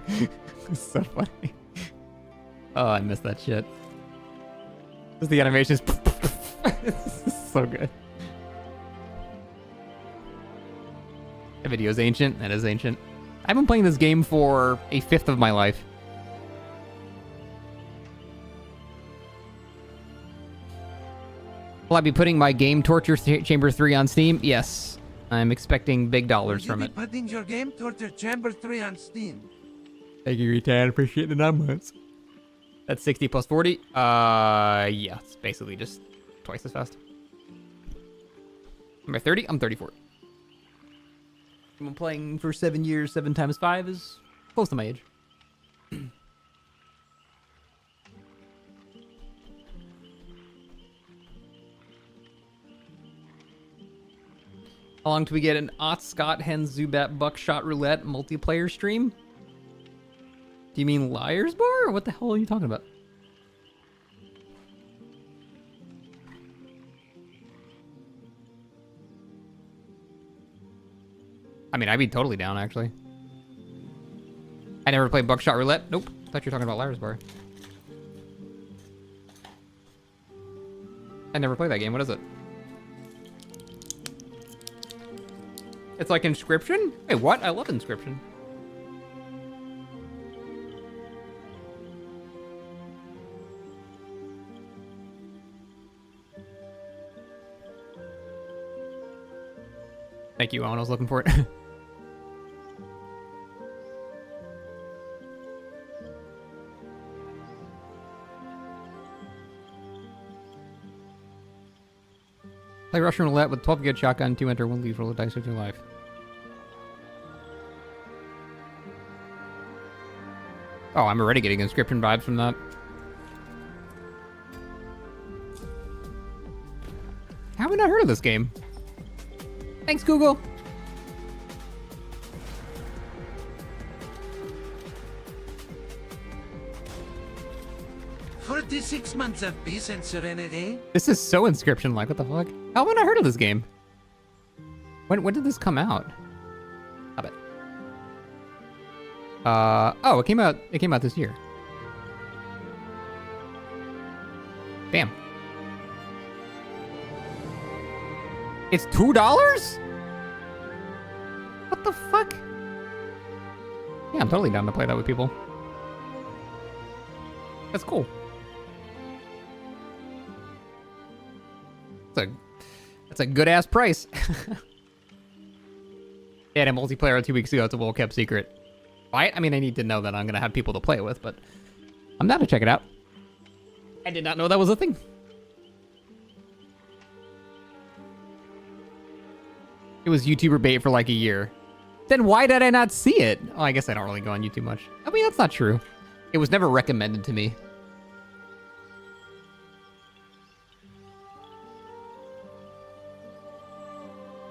It's so funny. Oh, I missed that shit. Just the animations. It's so good. The video's ancient. That is ancient. I've been playing this game for a fifth of my life. Will I be putting my game Torture Chamber 3 on Steam? Yes. I'm expecting big dollars from it. Putting your game Torture Chamber 3 on Steam. Thank you, Retan. Appreciate the 9 months. That's 60 plus 40. Yeah, it's basically just twice as fast. Am I 30? I'm 34. I've been playing for 7 years. 7 times 5 is close to my age. How long do we get an Ott, Scott, Hen, Zubat, Buckshot, Roulette multiplayer stream? Do you mean Liar's Bar? Or what the hell are you talking about? I mean, I'd be totally down, actually. I never played Buckshot Roulette. Nope. I thought you were talking about Liar's Bar. I never played that game. What is it? It's like Inscription? Wait, what? I love Inscription. Thank you, Owen. I was looking for it. Play Russian Roulette with 12 gauge shotgun, 2 enter, 1 leave, roll the dice with your life. Oh, I'm already getting Inscription vibes from that. How have I not heard of this game? Thanks, Google. "46 months of peace and serenity." This is so Inscription-like. What the fuck? How have I not heard of this game? When did this come out? Stop it. Oh, it came out this year. Damn. It's $2? What the fuck? Yeah, I'm totally down to play that with people. That's cool. That's a good ass price. They had a multiplayer 2 weeks ago. It's a well kept secret. I mean, I need to know that I'm gonna have people to play it with, but I'm down to check it out. I did not know that was a thing. It was YouTuber bait for like a year. Then why did I not see it? Oh, I guess I don't really go on YouTube much. I mean, that's not true. It was never recommended to me.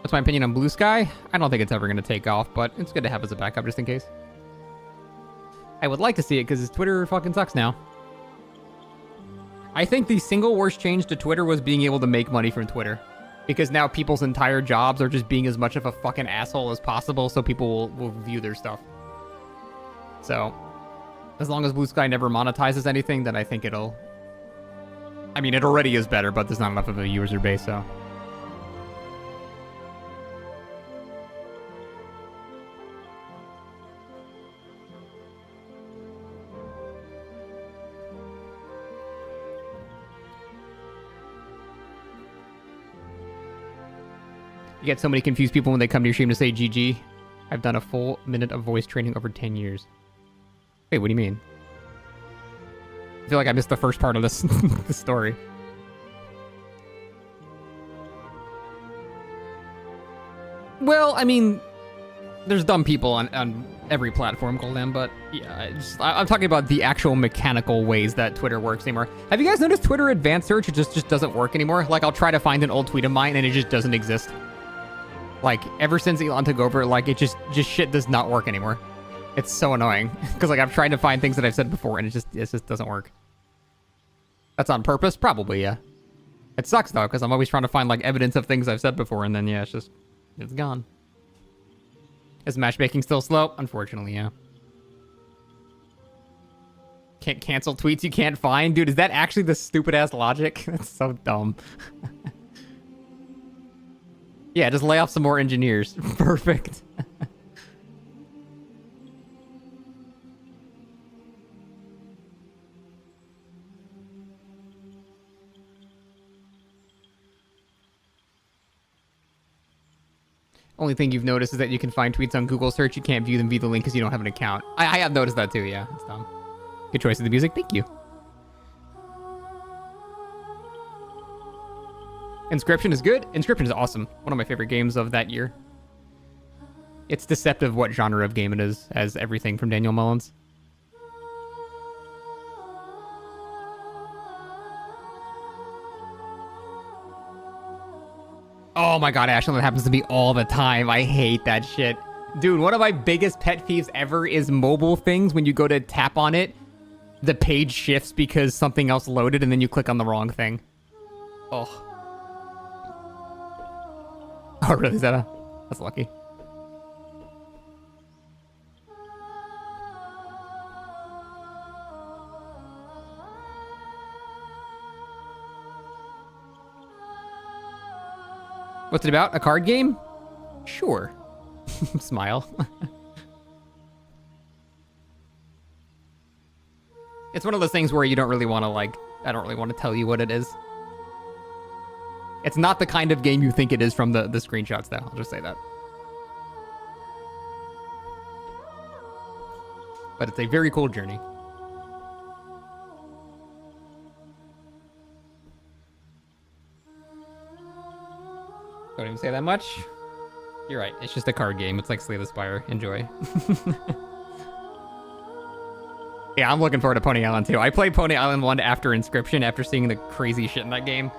What's my opinion on Blue Sky? I don't think it's ever going to take off, but it's good to have as a backup just in case. I would like to see it because Twitter fucking sucks now. I think the single worst change to Twitter was being able to make money from Twitter. Because now people's entire jobs are just being as much of a fucking asshole as possible, so people will view their stuff. So, as long as Blue Sky never monetizes anything, then I think it'll... I mean, it already is better, but there's not enough of a user base, so... You get so many confused people when they come to your stream to say GG. I've done a full minute of voice training over 10 years. Wait, what do you mean? I feel like I missed the first part of this, this story. Well, I mean, there's dumb people on every platform, Golden, but yeah, I'm talking about the actual mechanical ways that Twitter works anymore. Have you guys noticed Twitter advanced search just doesn't work anymore? Like, I'll try to find an old tweet of mine and it just doesn't exist. Like, ever since Elon took over, like, it just shit does not work anymore. It's so annoying. Because, like, I've tried to find things that I've said before, and it just doesn't work. That's on purpose? Probably, yeah. It sucks, though, because I'm always trying to find, like, evidence of things I've said before, and then, yeah, it's gone. Is matchmaking still slow? Unfortunately, yeah. Can't cancel tweets you can't find? Dude, is that actually the stupid-ass logic? That's so dumb. Yeah, just lay off some more engineers. Perfect. Only thing you've noticed is that you can find tweets on Google search. You can't view them via the link because you don't have an account. I have noticed that too, yeah. It's dumb. Good choice of the music. Thank you. Inscription is good. Inscription is awesome. One of my favorite games of that year. It's deceptive what genre of game it is, as everything from Daniel Mullins. Oh my god, Ashlyn, that happens to me all the time. I hate that shit. Dude, one of my biggest pet peeves ever is mobile things. When you go to tap on it, the page shifts because something else loaded and then you click on the wrong thing. Oh. Oh, really, Zeta? That's lucky. What's it about? A card game? Sure. Smile. It's one of those things where you don't really want to, like, I don't really want to tell you what it is. It's not the kind of game you think it is from the screenshots, though. I'll just say that. But it's a very cool journey. Don't even say that much. You're right. It's just a card game. It's like Slay the Spire. Enjoy. Yeah, I'm looking forward to Pony Island 2. I played Pony Island 1 after Inscription, after seeing the crazy shit in that game.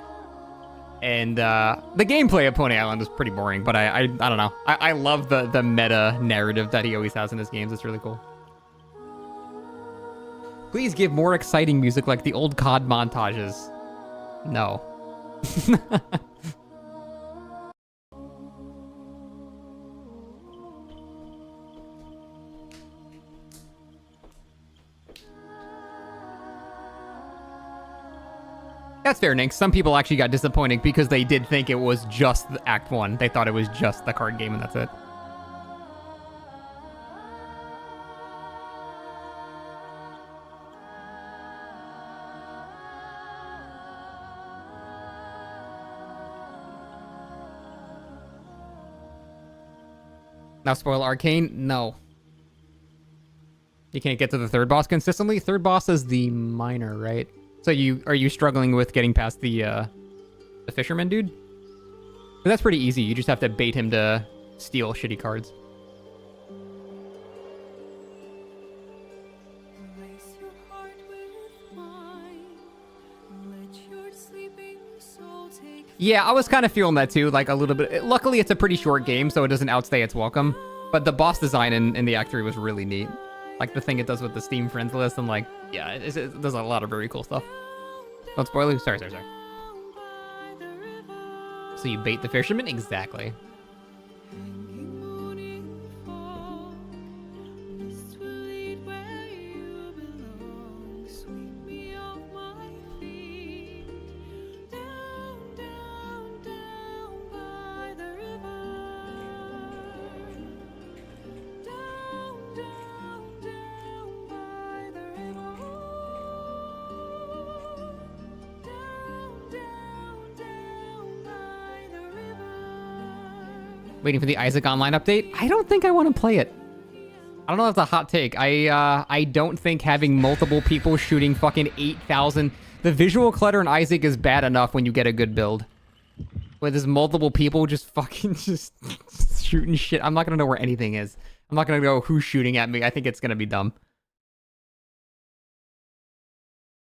And the gameplay of Pony Island is pretty boring, but I don't know. I love the meta narrative that he always has in his games. It's really cool. Please give more exciting music like the old COD montages. No. That's fair, Nick. Some people actually got disappointed because they did think it was just the Act 1. They thought it was just the card game and that's it. Now spoil Arcane? No. You can't get to the third boss consistently? Third boss is the miner, right? So are you struggling with getting past the fisherman dude? But that's pretty easy. You just have to bait him to steal shitty cards. Yeah, I was kind of feeling that too, like a little bit. Luckily, it's a pretty short game, so it doesn't outstay its welcome. But the boss design in the Act 3 was really neat. Like the thing it does with the Steam friends list, and like, yeah, it does a lot of very cool stuff. Don't spoil you. Sorry. So you bait the fisherman? Exactly. Waiting for the Isaac Online update. I don't think I want to play it. I don't know if that's a hot take. I don't think having multiple people shooting fucking 8,000... The visual clutter in Isaac is bad enough when you get a good build. When there's multiple people just fucking just shooting shit. I'm not going to know where anything is. I'm not going to know who's shooting at me. I think it's going to be dumb.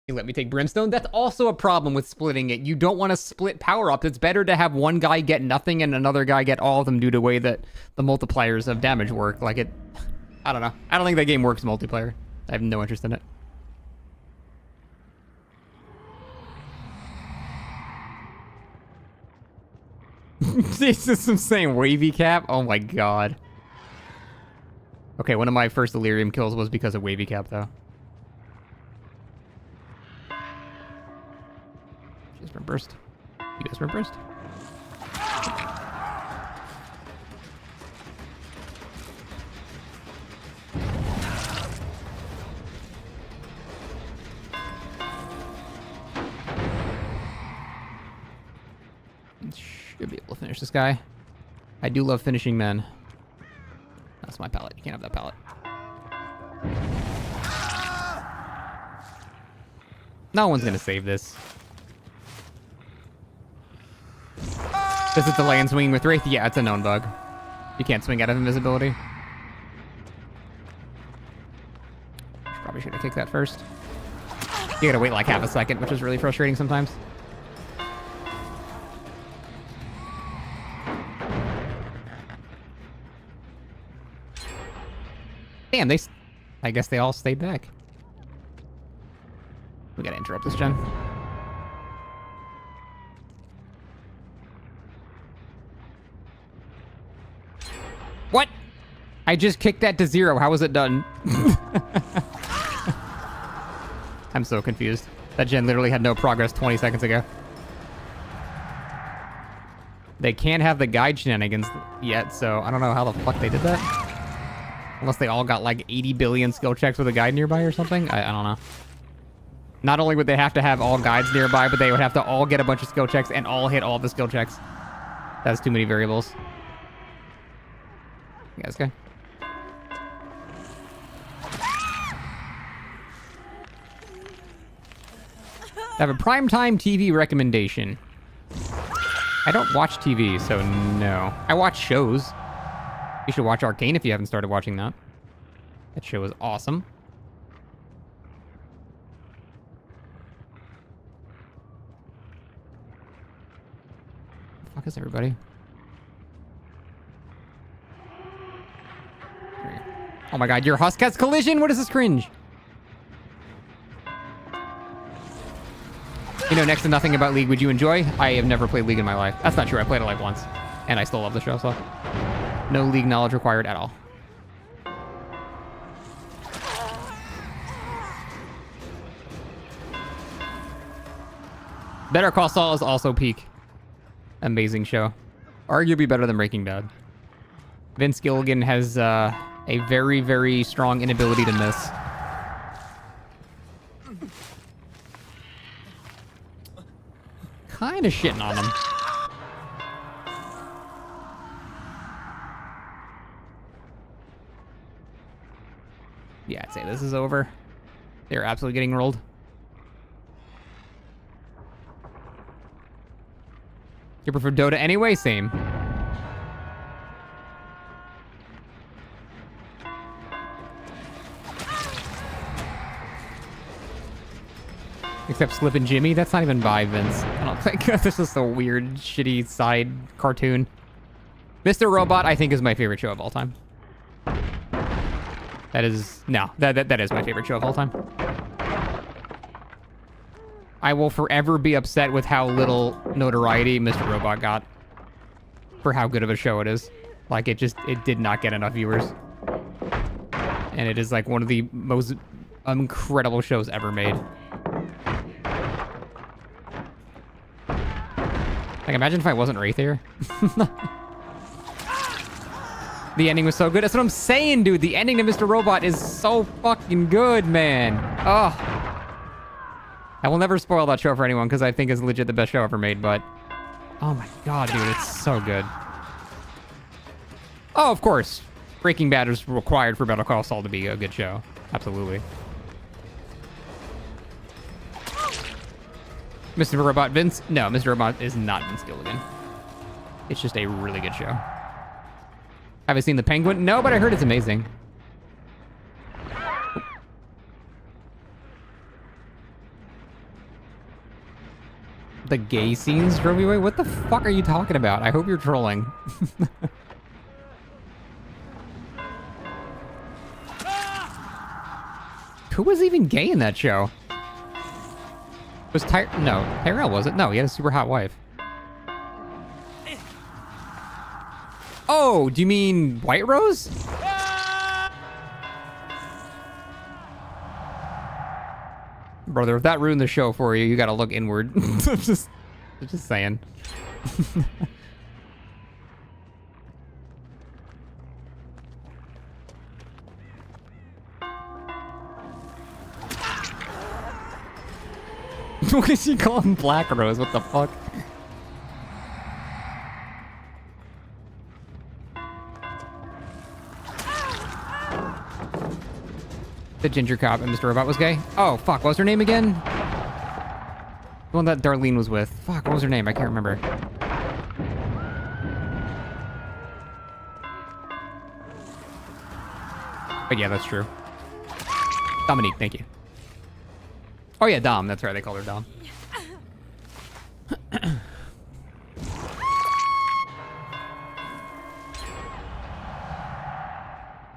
You let me take Brimstone? That's also a problem with splitting it. You don't want to split power-ups. It's better to have one guy get nothing and another guy get all of them due to the way that the multipliers of damage work. Like it... I don't know. I don't think that game works multiplayer. I have no interest in it. This is some saying wavy cap? Oh my god. Okay, one of my first Delirium kills was because of wavy cap, though. Sprint burst. You guys sprint burst. Should be able to finish this guy. I do love finishing men. That's my pallet. You can't have that pallet. No one's gonna save this. Does it delay in swinging with Wraith? Yeah, it's a known bug. You can't swing out of invisibility. Probably should have kicked that first. You gotta wait like half a second, which is really frustrating sometimes. Damn, I guess they all stayed back. We gotta interrupt this gen. What? I just kicked that to 0. How was it done? I'm so confused. That gen literally had no progress 20 seconds ago. They can't have the guide shenanigans yet, so I don't know how the fuck they did that. Unless they all got like 80 billion skill checks with a guide nearby or something. I don't know. Not only would they have to have all guides nearby, but they would have to all get a bunch of skill checks and all hit all the skill checks. That's too many variables. You guys okay? I have a primetime TV recommendation. I don't watch TV, so no. I watch shows. You should watch Arcane if you haven't started watching that. That show is awesome. Where the fuck is everybody? Oh my god, your Husk has collision! What is this cringe? You know next to nothing about League would you enjoy? I have never played League in my life. That's not true, I played it like once. And I still love the show, so... No League knowledge required at all. Better Call Saul is also peak. Amazing show. Arguably better than Breaking Bad. Vince Gilligan has a very, very strong inability to miss. Kinda shitting on him. Yeah, I'd say this is over. They're absolutely getting rolled. You prefer Dota anyway? Same. Except Slip and Jimmy, that's not even by Vince. I don't think this is a weird, shitty side cartoon. Mr. Robot, I think, is my favorite show of all time. That is... No, that is my favorite show of all time. I will forever be upset with how little notoriety Mr. Robot got. For how good of a show it is. Like, it did not get enough viewers. And it is, like, one of the most incredible shows ever made. Like, imagine if I wasn't Wraith here. The ending was so good. That's what I'm saying, dude. The ending to Mr. Robot is so fucking good, man. Oh. I will never spoil that show for anyone because I think it's legit the best show ever made, but... Oh my god, dude. It's so good. Oh, of course. Breaking Bad is required for Better Call Saul to be a good show. Absolutely. Mr. Robot Vince? No, Mr. Robot is not Vince Gilligan. It's just a really good show. Have I seen The Penguin? No, but I heard it's amazing. The gay scenes drove you away? What the fuck are you talking about? I hope you're trolling. Who was even gay in that show? Was No, Tyrell was it? No, he had a super hot wife. Oh, do you mean White Rose? Brother, if that ruined the show for you, you gotta look inward. just saying. What is he calling Black Rose? What the fuck? The ginger cop and Mr. Robot was gay? Oh, fuck. What was her name again? The one that Darlene was with. Fuck, what was her name? I can't remember. But yeah, that's true. Dominique, thank you. Oh yeah, Dom. That's right. They called her Dom.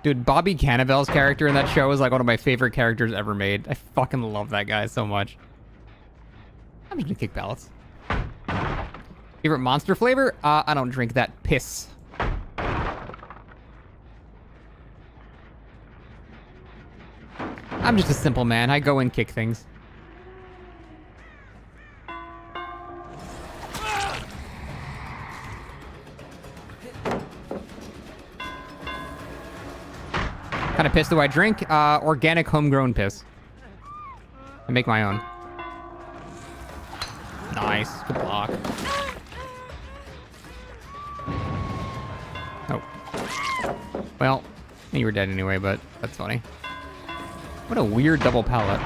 Dude, Bobby Cannavale's character in that show is like one of my favorite characters ever made. I fucking love that guy so much. I'm just gonna kick ballots. Favorite monster flavor? I don't drink that piss. I'm just a simple man. I go and kick things. Kind of piss do I drink? Organic homegrown piss. I make my own. Nice. Good block. Oh. Well, you were dead anyway, but that's funny. What a weird double pallet.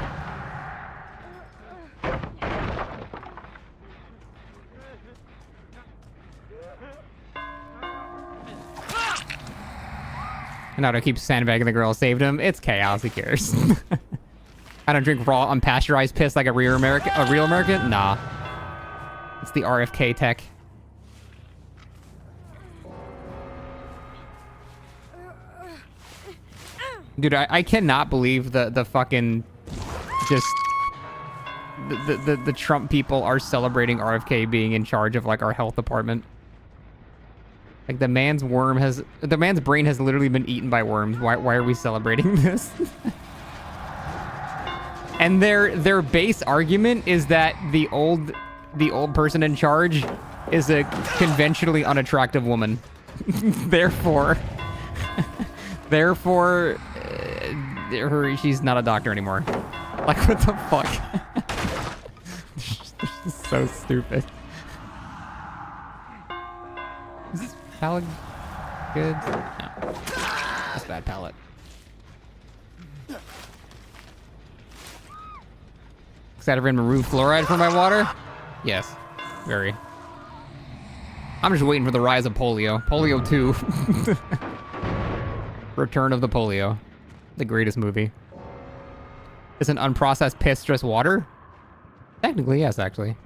And now to keep sandbagging the girl saved him. It's chaos. Who cares? I don't drink raw unpasteurized piss like a real American. Nah. It's the RFK tech. Dude, I cannot believe the fucking just the Trump people are celebrating RFK being in charge of like our health department. Like the man's brain has literally been eaten by worms. Why are we celebrating this? And their base argument is that the old person in charge is a conventionally unattractive woman. Therefore, she's not a doctor anymore. Like, what the fuck? This is so stupid. Is this palette good? No. That's a bad palette. Excited to remove fluoride from my water? Yes. Very. I'm just waiting for the rise of polio. Polio 2. Return of the Polio. The greatest movie. Is an unprocessed piss just water? Technically, yes, actually.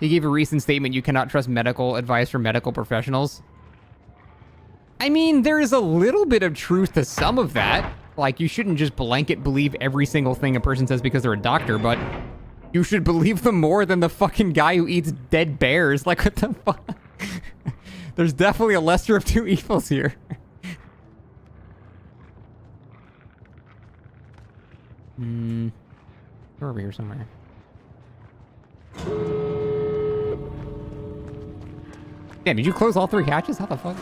He gave a recent statement, you cannot trust medical advice from medical professionals. I mean, there is a little bit of truth to some of that. Like, you shouldn't just blanket believe every single thing a person says because they're a doctor, but you should believe them more than the fucking guy who eats dead bears. Like, what the fuck? There's definitely a lesser of two evils here. They're over here somewhere. Damn, did you close all 3 hatches? How the fuck?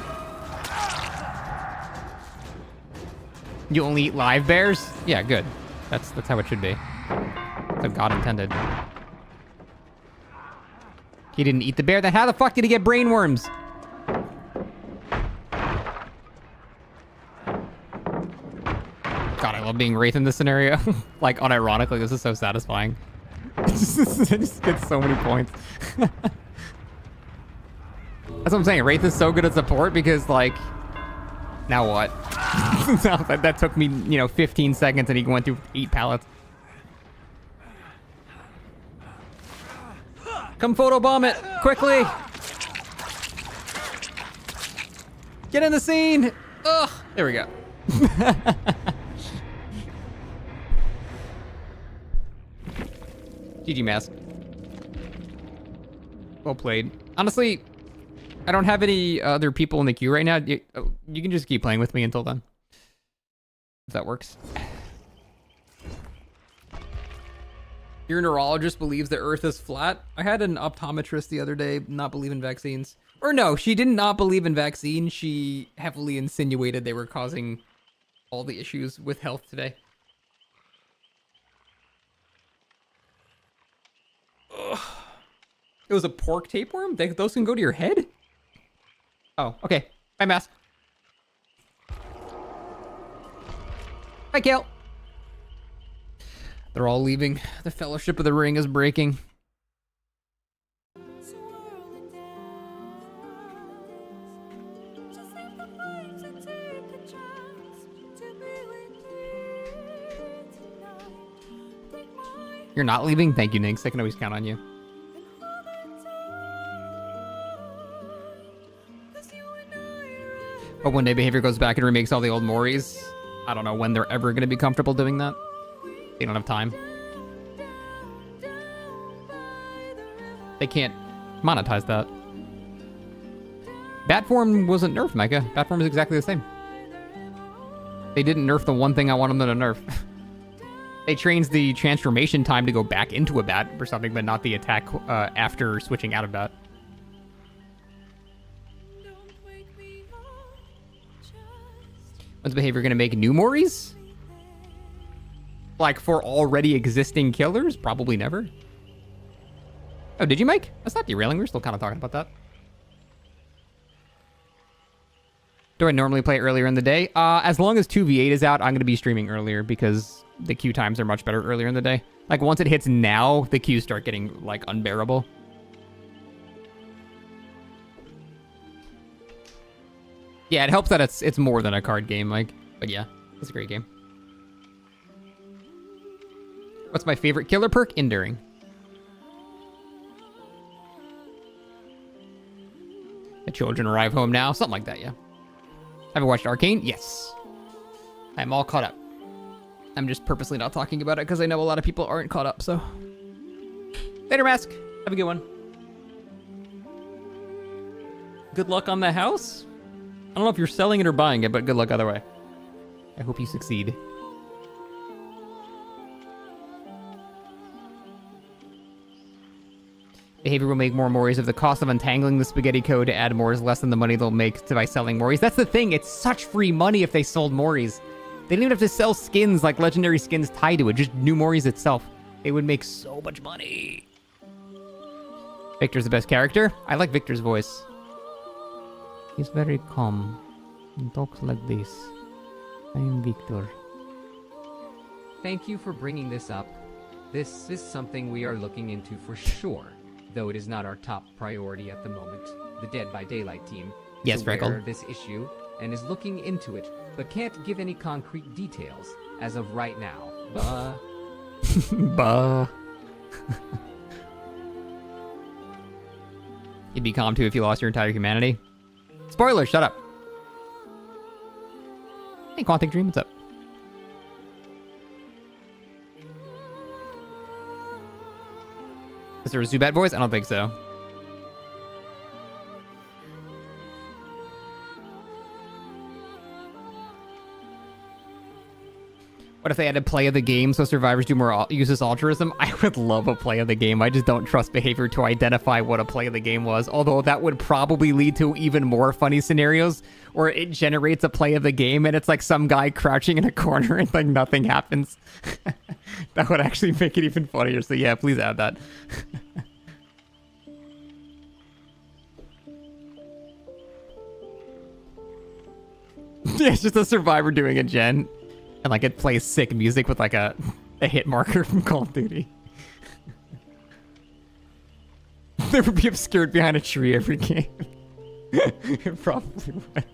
You only eat live bears? Yeah, good. That's how it should be. That's how God intended. He didn't eat the bear, then how the fuck did he get brainworms? God, I love being Wraith in this scenario. Like, unironically, this is so satisfying. I just get so many points. That's what I'm saying. Wraith is so good at support because, like, now what? No, that took me, 15 seconds and he went through 8 pallets. Come photobomb it, quickly. Get in the scene. Ugh, there we go. GG mask. Well played. Honestly, I don't have any other people in the queue right now. You can just keep playing with me until then. If that works. Your neurologist believes the Earth is flat. I had an optometrist the other day not believe in vaccines. Or no, she did not believe in vaccines. She heavily insinuated they were causing all the issues with health today. Ugh. It was a pork tapeworm? Those can go to your head? Oh, okay. Bye, mask. Hi, Kale. They're all leaving. The Fellowship of the Ring is breaking. You're not leaving? Thank you, Nix. I can always count on you. But one day Behavior goes back and remakes all the old Moris. I don't know when they're ever going to be comfortable doing that. They don't have time. They can't monetize that. Batform wasn't nerfed, Micah. Batform is exactly the same. They didn't nerf the one thing I want them to nerf. They changed the transformation time to go back into a bat or something, but not the attack after switching out of bat. When's Behavior gonna make new Moris? Like for already existing killers? Probably never. Oh, did you, Mike? That's not derailing. We're still kind of talking about that. Do I normally play earlier in the day? As long as 2v8 is out, I'm gonna be streaming earlier because the queue times are much better earlier in the day. Like once it hits now, the queues start getting like unbearable. Yeah, it helps that it's more than a card game, like, but yeah, it's a great game. What's my favorite killer perk? Enduring. The children arrive home now, something like that, yeah. Have you watched Arcane? Yes. I'm all caught up. I'm just purposely not talking about it because I know a lot of people aren't caught up, so. Later, Mask. Have a good one. Good luck on the house? I don't know if you're selling it or buying it, but good luck either way. I hope you succeed. Behavior will make more Moris if the cost of untangling the spaghetti code to add more is less than the money they'll make by selling Moris. That's the thing, it's such free money if they sold Moris. They don't even have to sell skins like legendary skins tied to it, just new Moris itself. They would make so much money. Victor's the best character. I like Victor's voice. He's very calm and talks like this. I am Victor. Thank you for bringing this up. This is something we are looking into for sure, though it is not our top priority at the moment. The Dead by Daylight team is aware of this issue and is looking into it, but can't give any concrete details as of right now. Bah. You'd be calm too if you lost your entire humanity. Spoiler, shut up. Hey, Quantic Dream, what's up? Is there a Zubat voice? I don't think so. What if they had a play of the game so survivors do more uses altruism? I would love a play of the game. I just don't trust Behavior to identify what a play of the game was. Although that would probably lead to even more funny scenarios where it generates a play of the game and it's like some guy crouching in a corner and like nothing happens. That would actually make it even funnier. So yeah, please add that. Yeah, it's just a survivor doing a gen. And like it plays sick music with like a hit marker from Call of Duty. They would be obscured behind a tree every game. It probably would.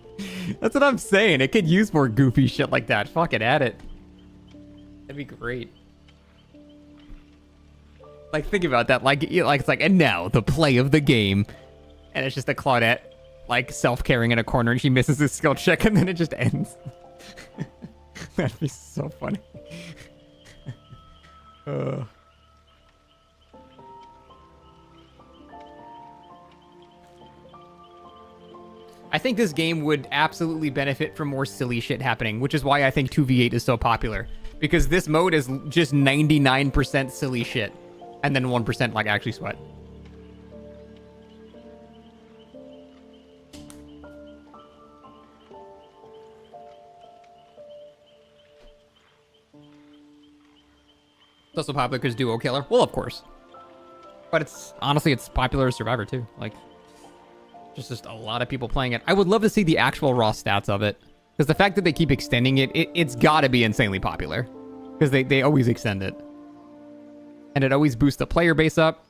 That's what I'm saying. It could use more goofy shit like that. Fuck it, add it. That'd be great. Like think about that. Like it's like, and now the play of the game, and it's just a Claudette like self-caring in a corner, and she misses his skill check, and then it just ends. That'd be so funny. I think this game would absolutely benefit from more silly shit happening, which is why I think 2v8 is so popular. Because this mode is just 99% silly shit, and then 1% like actually sweat. It's also popular because duo killer. Well, of course. But it's honestly, it's popular as Survivor too. Like, just a lot of people playing it. I would love to see the actual raw stats of it. Because the fact that they keep extending it's got to be insanely popular. Because they always extend it. And it always boosts the player base up.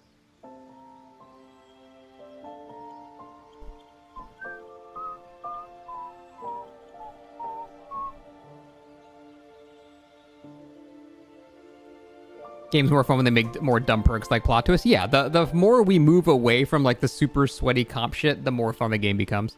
Game's more fun when they make more dumb perks like plot twists. Yeah, the more we move away from like the super sweaty comp shit, the more fun the game becomes.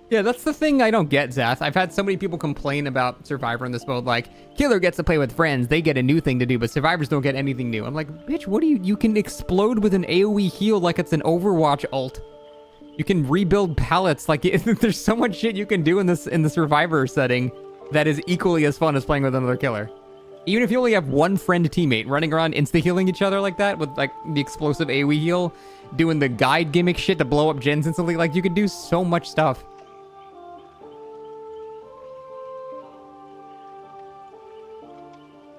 Yeah, that's the thing I don't get, Zath. I've had so many people complain about Survivor in this mode, like, Killer gets to play with friends, they get a new thing to do, but Survivors don't get anything new. I'm like, bitch, what do you can explode with an AoE heal like it's an Overwatch ult. You can rebuild pallets, like, there's so much shit you can do in the Survivor setting that is equally as fun as playing with another killer. Even if you only have one friend teammate running around insta-healing each other like that with, like, the explosive AoE heal, doing the guide gimmick shit to blow up gens instantly, like, you can do so much stuff.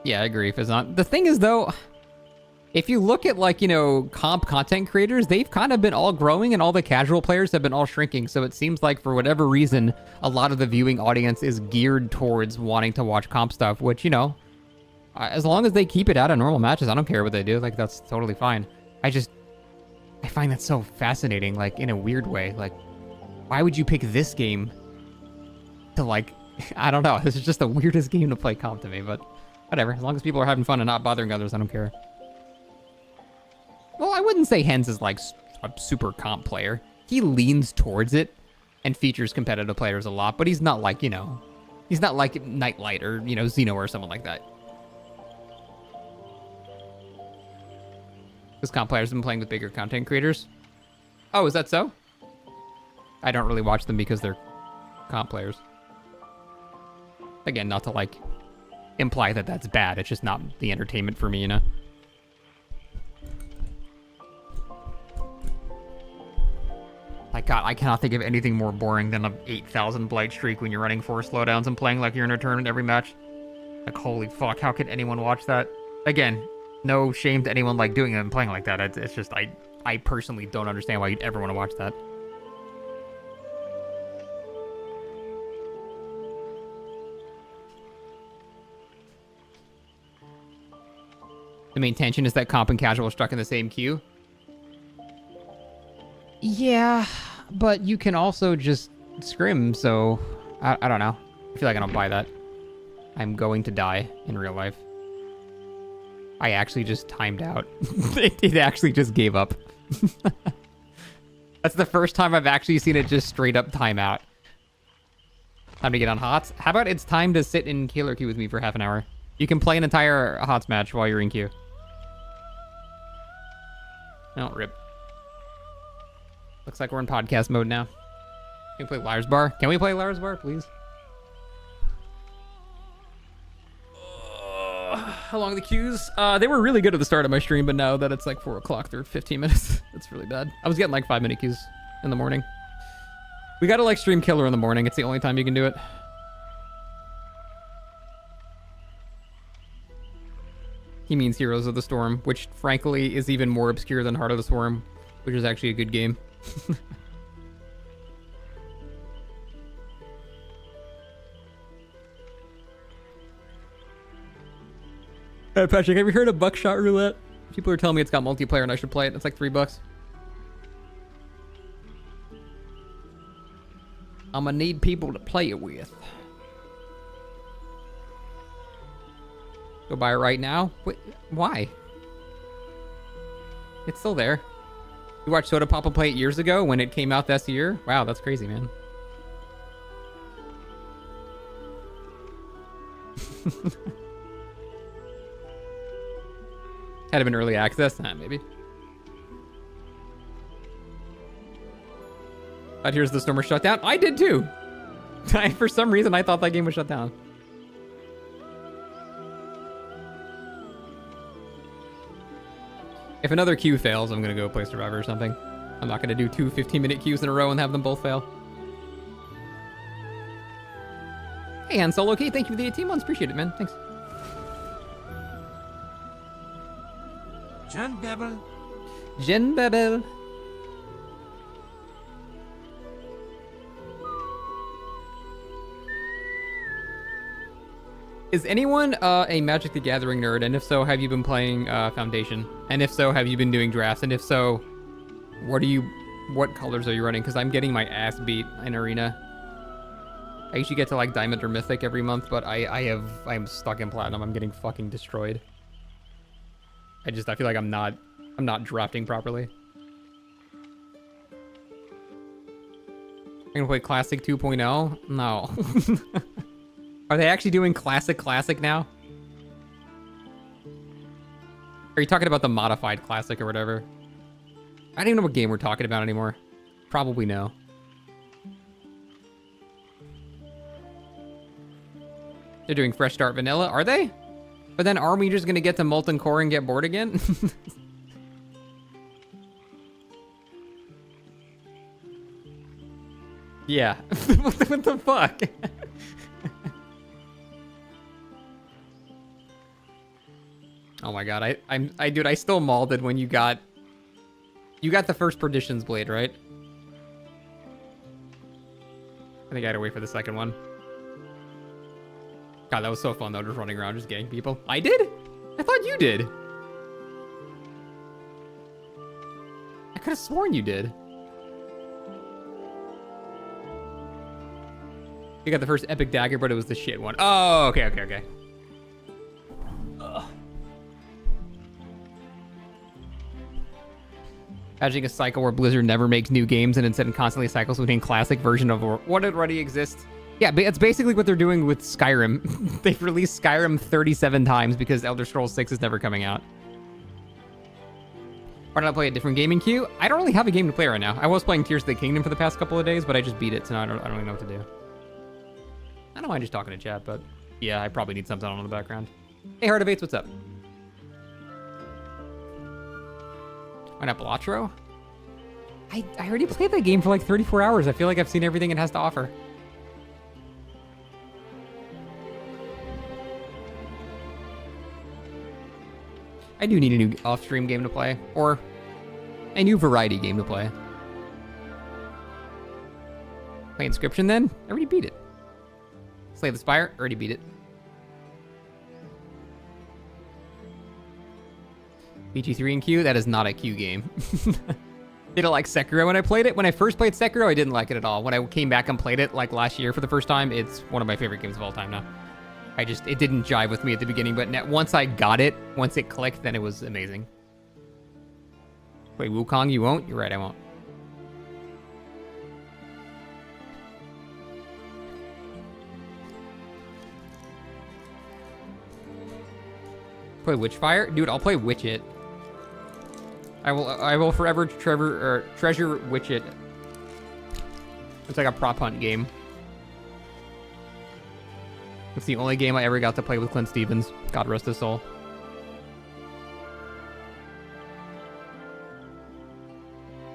Yeah, I agree. If it's not... The thing is, though, if you look at, like, you know, comp content creators, they've kind of been all growing and all the casual players have been all shrinking. So it seems like, for whatever reason, a lot of the viewing audience is geared towards wanting to watch comp stuff, which, you know, as long as they keep it out of normal matches, I don't care what they do. Like, that's totally fine. I find that so fascinating, like, in a weird way. Like, why would you pick this game to, like... I don't know. This is just the weirdest game to play comp to me, but... Whatever, as long as people are having fun and not bothering others, I don't care. Well, I wouldn't say Hens is like a super comp player. He leans towards it and features competitive players a lot, but he's not like, you know, he's not like Nightlight or, you know, Xeno or someone like that. Because comp players have been playing with bigger content creators. Oh, is that so? I don't really watch them because they're comp players. Again, not to like... imply that that's bad. It's just not the entertainment for me, you know? My God, I cannot think of anything more boring than an 8,000 blight streak when you're running 4 slowdowns and playing like you're in a tournament every match. Like, holy fuck, how could anyone watch that? Again, no shame to anyone like doing it and playing like that. It's just, I personally don't understand why you'd ever want to watch that. The main tension is that comp and casual are stuck in the same queue. Yeah, but you can also just scrim, so... I don't know. I feel like I don't buy that. I'm going to die in real life. I actually just timed out. It actually just gave up. That's the first time I've actually seen it just straight up time out. Time to get on HOTS. How about it's time to sit in killer queue with me for half an hour? You can play an entire HOTS match while you're in queue. Oh, rip. Looks like we're in podcast mode now. Can we play Liar's Bar? Can we play Liar's Bar, please? How long are the queues? They were really good at the start of my stream, but now that it's like 4 o'clock, they're 15 minutes. That's really bad. I was getting like 5-minute queues in the morning. We gotta like stream Killer in the morning. It's the only time you can do it. He means Heroes of the Storm, which frankly is even more obscure than Heart of the Swarm, which is actually a good game. Patrick, have you heard of Buckshot Roulette? People are telling me it's got multiplayer and I should play it. It's like $3. I'm gonna need people to play it with. Go buy it right now? Wait, why? It's still there. You watched Soda Papa play it years ago when it came out this year? Wow, that's crazy, man. Had it been early access? Nah, maybe. But here's the Stormer shut down. I did too. For some reason, I thought that game was shut down. If another queue fails, I'm gonna go play Survivor or something. I'm not gonna do 2 15-minute queues in a row and have them both fail. Hey, Han Solo, okay, thank you for the 18 months. Appreciate it, man. Thanks. John Bebel. Jen Bebel. Is anyone a Magic the Gathering nerd? And if so, have you been playing Foundation? And if so, have you been doing drafts? And if so, what colors are you running? Because I'm getting my ass beat in Arena. I usually get to like Diamond or Mythic every month, but I'm stuck in Platinum. I'm getting fucking destroyed. I feel like I'm not drafting properly. I'm gonna play Classic 2.0? No. Are they actually doing Classic now? Are you talking about the modified Classic or whatever? I don't even know what game we're talking about anymore. Probably no. They're doing Fresh Start Vanilla, are they? But then are we just gonna get to Molten Core and get bored again? Yeah. What the fuck? Oh my god, dude, I still malded when you got the first Perdition's Blade, right? I think I had to wait for the second one. God, that was so fun though, just running around, just getting people. I did? I thought you did. I could have sworn you did. You got the first epic dagger, but it was the shit one. Oh, okay. Ugh. Imagining a cycle where Blizzard never makes new games and instead constantly cycles between classic version of what already exists. Yeah, but it's basically what they're doing with Skyrim. They've released Skyrim 37 times because Elder Scrolls 6 is never coming out. Why don't I play a different gaming queue? I don't really have a game to play right now. I was playing Tears of the Kingdom for the past couple of days, but I just beat it, so now I don't really know what to do. I don't mind just talking to chat, but yeah, I probably need something on in the background. Hey, Heart of Eights, what's up? Why not Belatro? I already played that game for like 34 hours. I feel like I've seen everything it has to offer. I do need a new off-stream game to play, or a new variety game to play. Play Inscription then? I already beat it. Slay the Spire? Already beat it. BG3 and Q? That is not a Q game. Did it like Sekiro when I played it? When I first played Sekiro, I didn't like it at all. When I came back and played it like last year for the first time, it's one of my favorite games of all time now. It didn't jive with me at the beginning, but once I got it, once it clicked, then it was amazing. Wait, Wukong, you won't? You're right, I won't. Play Witchfire? Dude, I'll play Witch It. I will forever treasure Witch It. It's like a prop hunt game. It's the only game I ever got to play with Clint Stevens. God rest his soul.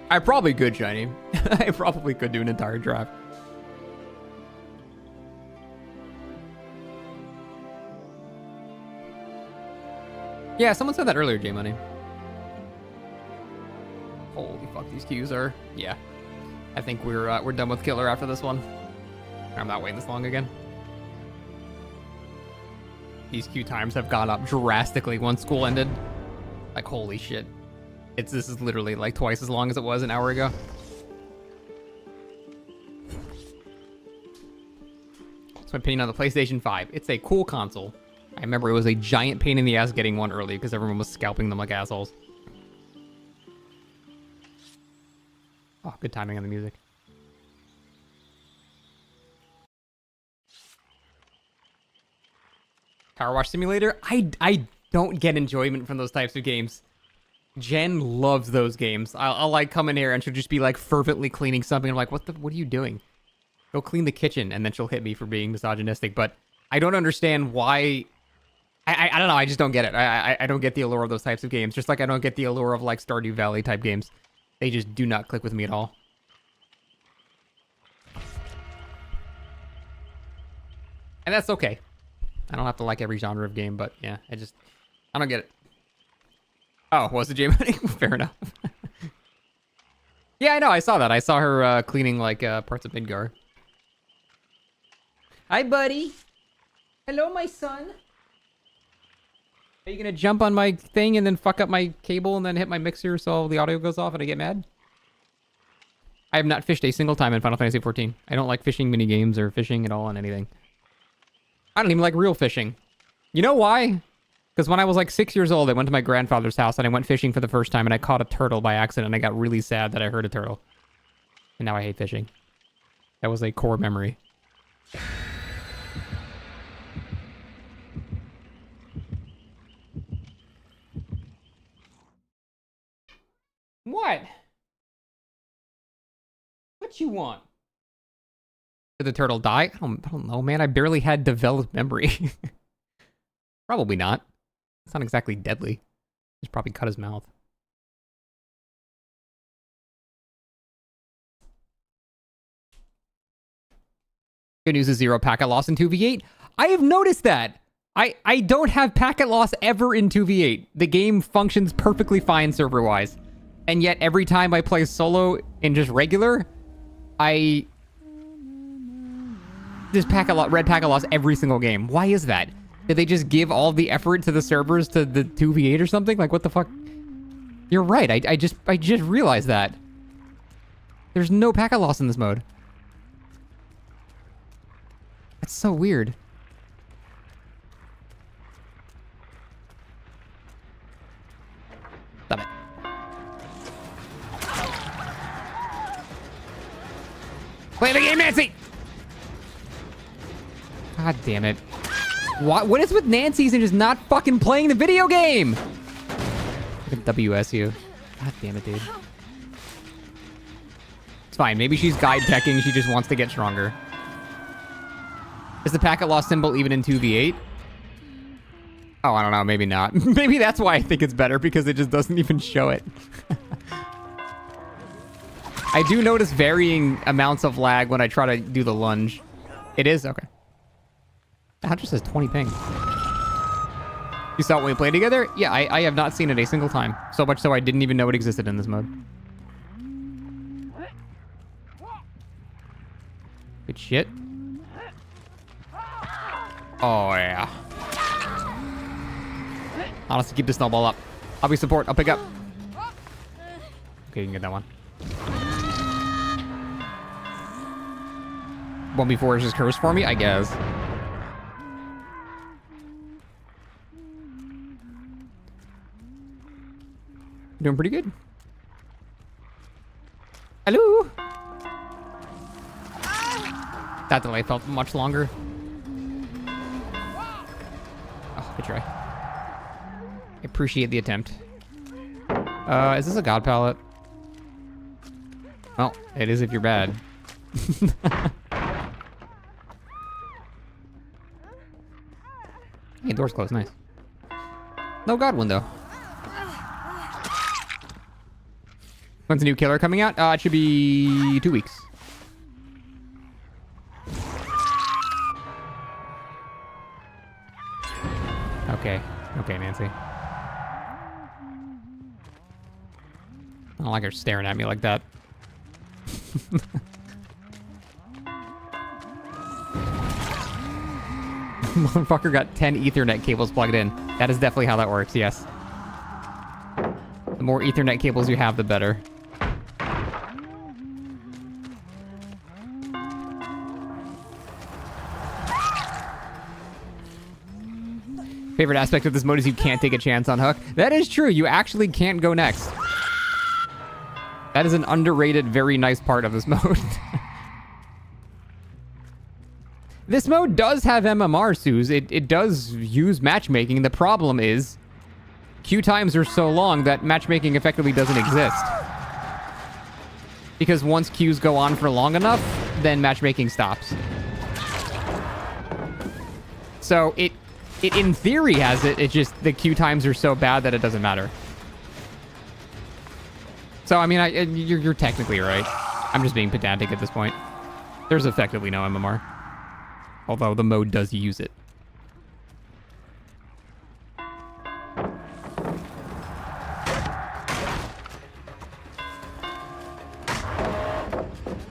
I probably could, Shiny. I probably could do an entire draft. Yeah, someone said that earlier, J-Money. Holy fuck, these queues are... Yeah. I think we're done with Killer after this one. I'm not waiting this long again. These queue times have gone up drastically once school ended. Like, holy shit. This is literally like twice as long as it was an hour ago. That's my opinion on the PlayStation 5. It's a cool console. I remember it was a giant pain in the ass getting one early because everyone was scalping them like assholes. Oh, good timing on the music. Power Wash Simulator? I don't get enjoyment from those types of games. Jen loves those games. I'll like come in here and she'll just be like fervently cleaning something. I'm like, what are you doing? Go clean the kitchen, and then she'll hit me for being misogynistic. But I don't understand why. I don't know. I just don't get it. I don't get the allure of those types of games. Just like I don't get the allure of like Stardew Valley type games. They just do not click with me at all. And that's okay. I don't have to like every genre of game, but yeah, I don't get it. Oh, was it J-Money? Fair enough. Yeah, I know. I saw that. I saw her cleaning, like, parts of Midgar. Hi, buddy. Hello, my son. Are you gonna jump on my thing and then fuck up my cable and then hit my mixer so the audio goes off and I get mad? I have not fished a single time in Final Fantasy XIV. I don't like fishing mini games or fishing at all on anything. I don't even like real fishing. You know why? Because when I was like 6 years old, I went to my grandfather's house and I went fishing for the first time and I caught a turtle by accident and I got really sad that I heard a turtle. And now I hate fishing. That was a core memory. What? What you want? Did the turtle die? I don't know, man. I barely had developed memory. Probably not. It's not exactly deadly. Just probably cut his mouth. Good news is 0 packet loss in 2v8. I have noticed that. I don't have packet loss ever in 2v8. The game functions perfectly fine server-wise. And yet every time I play solo in just regular, there's red packet loss every single game. Why is that? Did they just give all the effort to the servers to the 2v8 or something? Like, what the fuck? You're right. I just realized that. There's no packet loss in this mode. That's so weird. Stop it. Play the game, Nancy! God damn it. What is with Nancy's and just not fucking playing the video game? Look at WSU. God damn it, dude. It's fine. Maybe she's guide teching. She just wants to get stronger. Is the packet loss symbol even in 2v8? Oh, I don't know. Maybe not. Maybe that's why I think it's better, because it just doesn't even show it. I do notice varying amounts of lag when I try to do the lunge. It is? Okay. The hunter says 20 ping. You saw it when we played together? Yeah, I have not seen it a single time. So much so I didn't even know it existed in this mode. Good shit. Oh, yeah. Honestly, keep the snowball up. I'll be support. I'll pick up. Okay, you can get that one. 1v4 is just cursed for me, I guess. Doing pretty good. Hello? That delay felt much longer. Oh, good try. I appreciate the attempt. Is this a god palette? Well, it is if you're bad. Hey, door's closed. Nice. No god window. When's the new killer coming out? It should be 2 weeks. Okay. Okay, Nancy. I don't like her staring at me like that. Motherfucker got 10 Ethernet cables plugged in. That is definitely how that works, yes. The more Ethernet cables you have, the better. Favorite aspect of this mode is you can't take a chance on Hook. That is true. You actually can't go next. That is an underrated, very nice part of this mode. This mode does have MMR, Suze. It does use matchmaking. The problem is queue times are so long that matchmaking effectively doesn't exist. Because once queues go on for long enough, then matchmaking stops. So it in theory has it. It's just the queue times are so bad that it doesn't matter. So, I mean, you're technically right. I'm just being pedantic at this point. There's effectively no MMR. Although the mode does use it.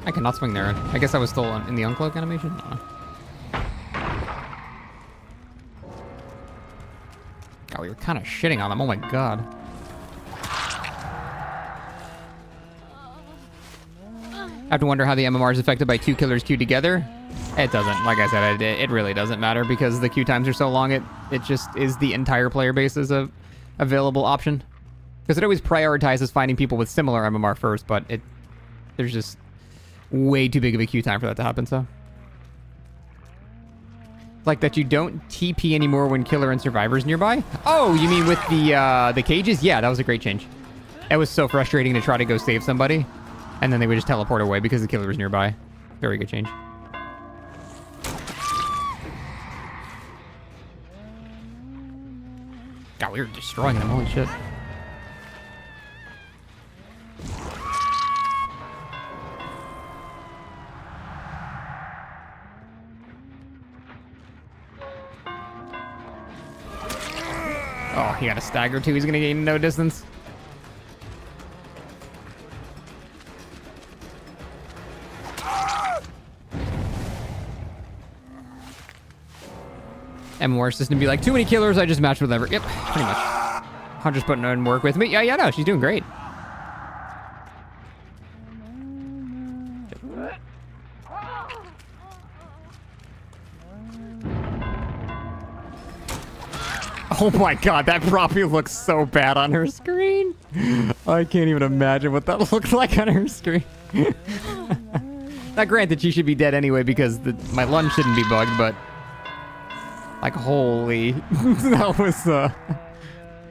I cannot swing there. I guess I was still in the uncloak animation? I don't know. Oh, we were kind of shitting on them. Oh my god. I have to wonder how the MMR is affected by 2 killers queued together. It doesn't. Like I said, it really doesn't matter because the queue times are so long. It just is the entire player base as a available option. Because it always prioritizes finding people with similar MMR first, but there's just way too big of a queue time for that to happen, so. Like that you don't TP anymore when killer and survivor's nearby? Oh, you mean with the cages? Yeah, that was a great change. It was so frustrating to try to go save somebody, and then they would just teleport away because the killer was nearby. Very good change. God, we were destroying them, holy shit. Oh, he got a stagger too. He's gonna gain no distance. MMR system be like, too many killers, I just match with whatever. Yep, pretty much. Hunter's putting in work with me. Yeah, no, she's doing great. Oh my god, that probably looks so bad on her screen. I can't even imagine what that looked like on her screen. Now, granted, she should be dead anyway because my lunge shouldn't be bugged, but... Like, holy... that was,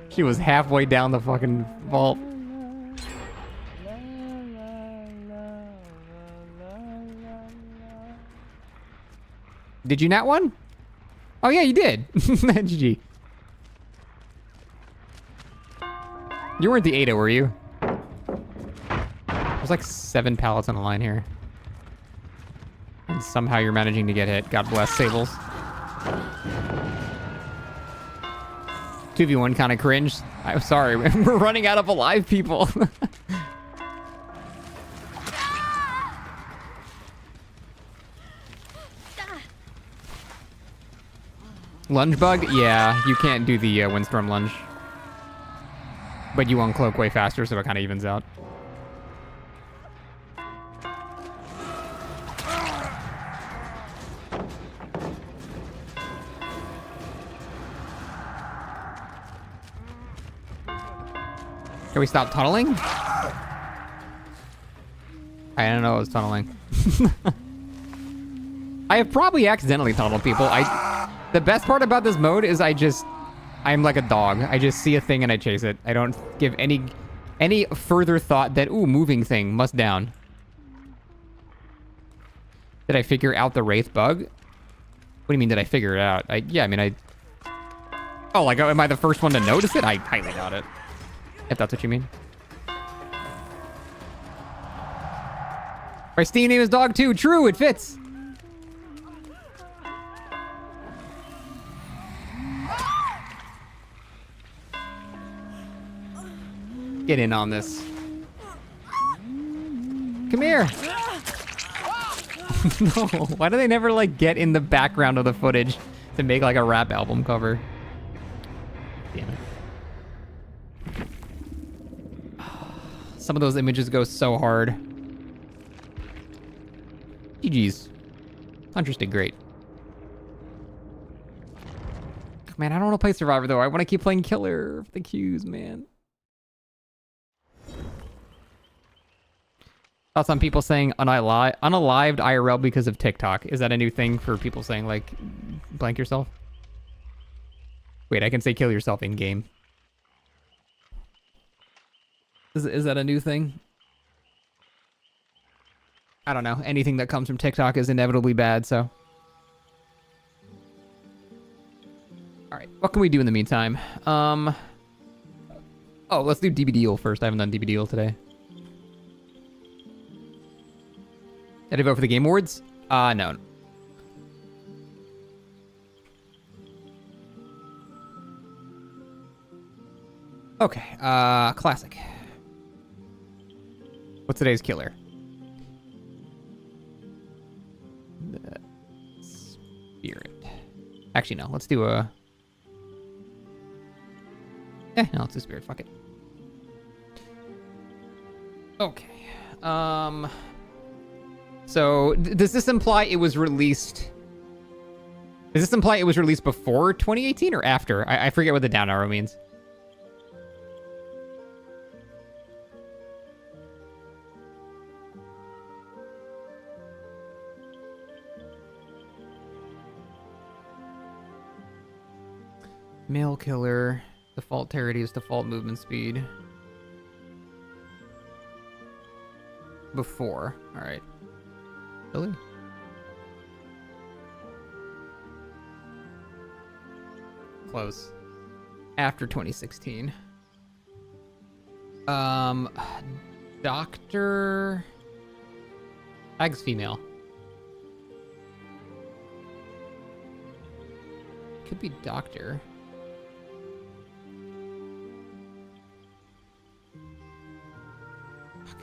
she was halfway down the fucking vault. Did you not one? Oh yeah, you did. GG. You weren't the Ada, were you? There's like 7 pallets on the line here. And somehow you're managing to get hit. God bless Sables. 2v1 kind of cringe. I'm sorry, we're running out of alive people. Lunge bug? Yeah, you can't do the windstorm lunge. But you uncloak way faster, so it kind of evens out. Can we stop tunneling? I don't know I was tunneling. I have probably accidentally tunneled people. The best part about this mode is I'm like a dog. I just see a thing and I chase it. I don't give any further thought that, ooh, moving thing, must down. Did I figure out the Wraith bug? What do you mean, did I figure it out? Oh, like, am I the first one to notice it? I highly doubt it. If that's what you mean. My Steam name is Dog 2. True, it fits. Get in on this. Come here. No, why do they never like get in the background of the footage to make like a rap album cover? Damn it. Some of those images go so hard. GG's. Huntress did great. Man, I don't want to play Survivor though. I want to keep playing Killer for the queues, man. Saw some people saying unalived IRL because of TikTok. Is that a new thing for people saying like blank yourself? Wait, I can say kill yourself in game. Is that a new thing? I don't know. Anything that comes from TikTok is inevitably bad, so. Alright, what can we do in the meantime? Oh, let's do DBDL first. I haven't done DBDL today. Did I vote for the Game Awards? No. Okay, classic. What's today's killer? Spirit. Actually, no. Let's do a... no, let's do Spirit. Fuck it. Okay. So, does this imply it was released... Does this imply it was released before 2018 or after? I forget what the down arrow means. Male killer, default Terrorities, default movement speed. Before. Alright. Really? Close. After 2016. Doctor... Ag's female. Could be Doctor. Fuck.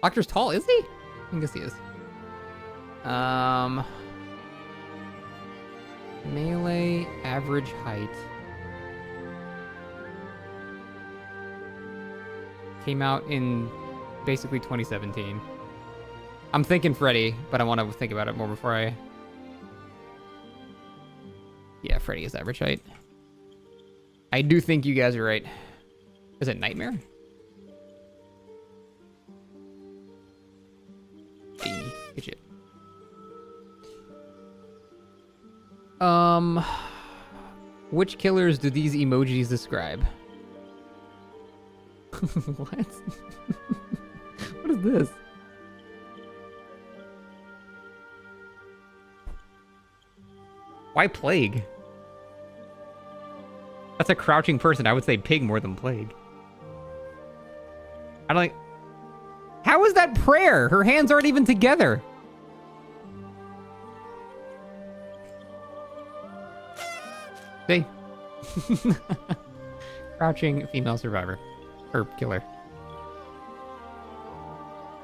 Doctor's tall, is he? I guess he is. Melee, average height. Came out in basically 2017. I'm thinking Freddy, but I want to think about it more before I... Yeah, Freddy is average height. I do think you guys are right. Is it Nightmare? Hey, good shit. Which killers do these emojis describe? What? What is this? Why plague? That's a crouching person. I would say pig more than plague. I don't like... How is that prayer? Her hands aren't even together. See? Crouching female survivor. Or killer.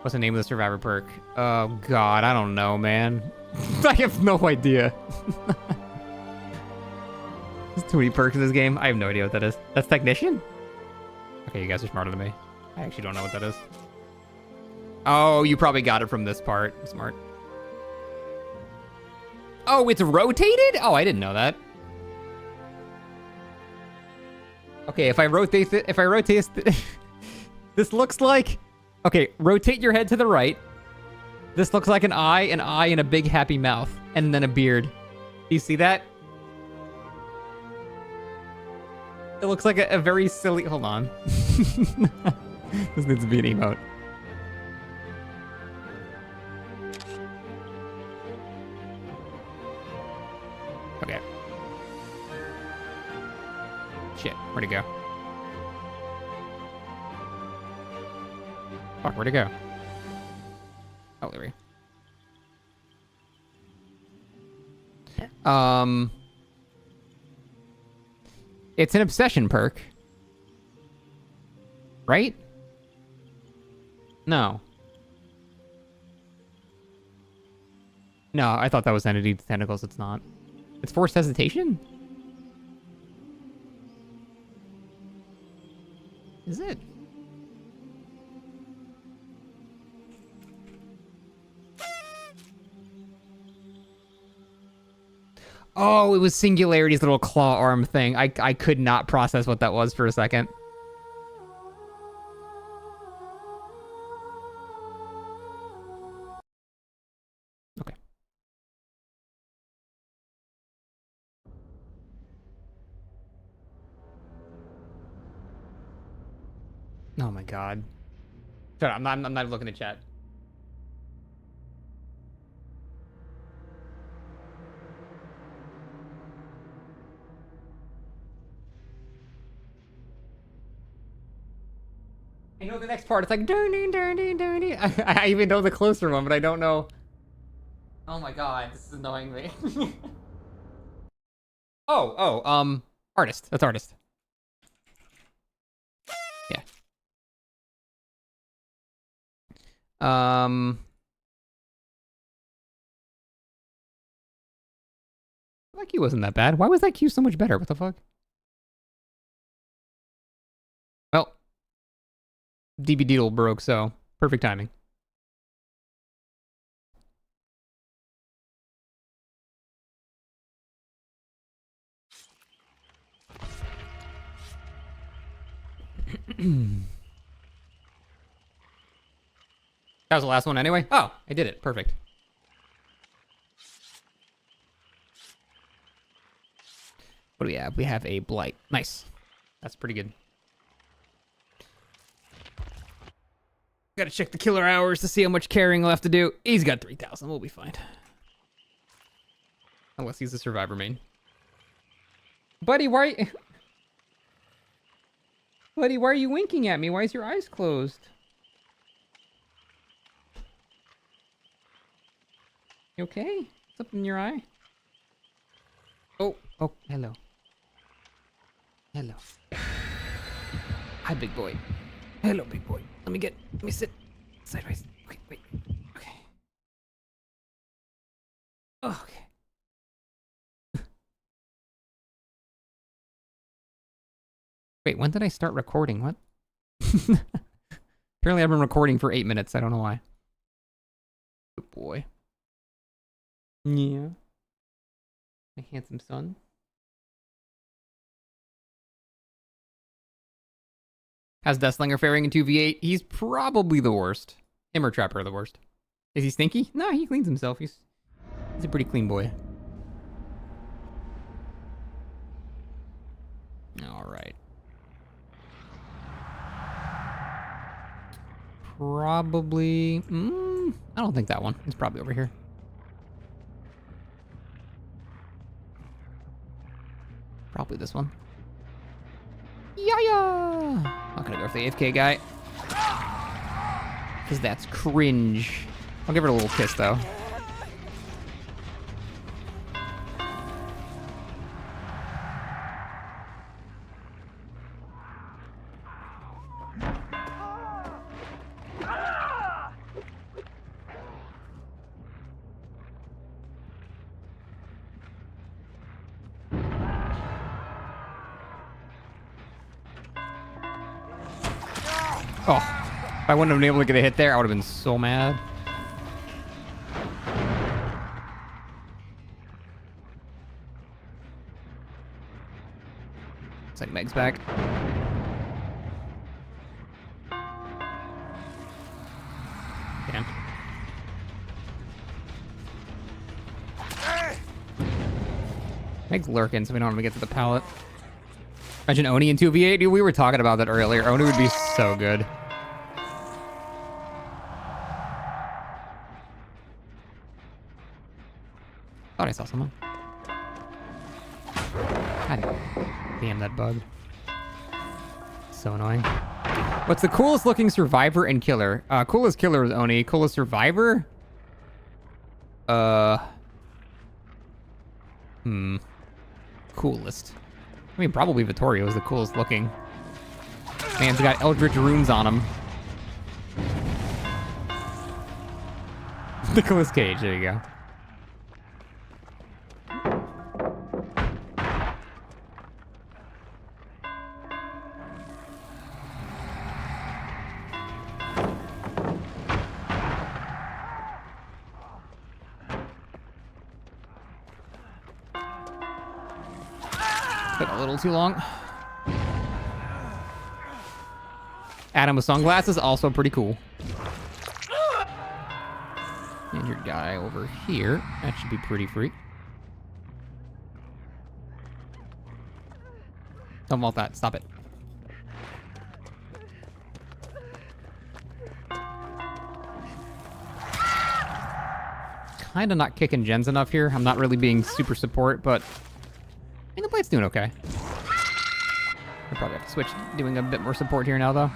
What's the name of the survivor perk? Oh god, I don't know, man. I have no idea. There's too many perks in this game. I have no idea what that is. That's Technician? Okay, you guys are smarter than me. I actually don't know what that is. Oh, you probably got it from this part. Smart. Oh, it's rotated? Oh, I didn't know that. Okay, if I rotate this looks like... Okay, rotate your head to the right. This looks like an eye, and a big happy mouth, and then a beard. Do you see that? It looks like a very silly... Hold on. This needs to be an emote. Okay. Shit, where'd it go? Fuck, where'd it go? Oh, there we go. It's an obsession perk. Right? No. No, I thought that was Entity Tentacles. It's not. It's Forced Hesitation? Is it? Oh, it was Singularity's little claw arm thing. I could not process what that was for a second. Okay. Oh my god. Shut up, I'm not looking at chat. I know the next part. It's like dirty. I even know the closer one, but I don't know. Oh my god, this is annoying me. Artist. That's artist. Yeah. That Q wasn't that bad. Why was that Q so much better? What the fuck? Well, DB Deedle broke, so perfect timing. That was the last one anyway? Oh, I did it. Perfect. What do we have? We have a Blight. Nice. That's pretty good. Gotta check the killer hours to see how much carrying we'll have to do. He's got 3,000. We'll be fine. Unless he's a survivor main. Buddy, why... Buddy, why are you winking at me? Why is your eyes closed? You okay? What's up in your eye? Oh, hello. Hello. Hi, big boy. Hello, big boy. Let me sit sideways. Okay, wait. Okay. Oh, okay. Wait, when did I start recording? What? Apparently I've been recording for 8 minutes. I don't know why. Good boy. Yeah. My handsome son. How's Deathslinger faring in 2v8? He's probably the worst. Him or Trapper are the worst. Is he stinky? No, he cleans himself. He's a pretty clean boy. Alright. Probably... I don't think that one. It's probably over here. Probably this one. Yeah! Not gonna go for the AFK guy. Because that's cringe. I'll give it a little kiss, though. Oh, if I wouldn't have been able to get a hit there, I would have been so mad. Looks like Meg's back. Damn. Meg's lurking, so we don't want to get to the pallet. Imagine Oni in 2v8. Dude, we were talking about that earlier. Oni would be so good. Thought I saw someone. Damn, that bug. So annoying. What's the coolest looking survivor and killer? Coolest killer is Oni. Coolest survivor? Coolest. I mean, probably Vittorio is the coolest looking. Man's got Eldritch runes on him. Nicolas Cage, there you go. Took a little too long. Adam with sunglasses, also pretty cool. And your guy over here, that should be pretty free. Don't vault that, stop it. Kinda not kicking gens enough here. I'm not really being super support, but I mean, the Blight's doing okay. I probably have to switch doing a bit more support here now, though.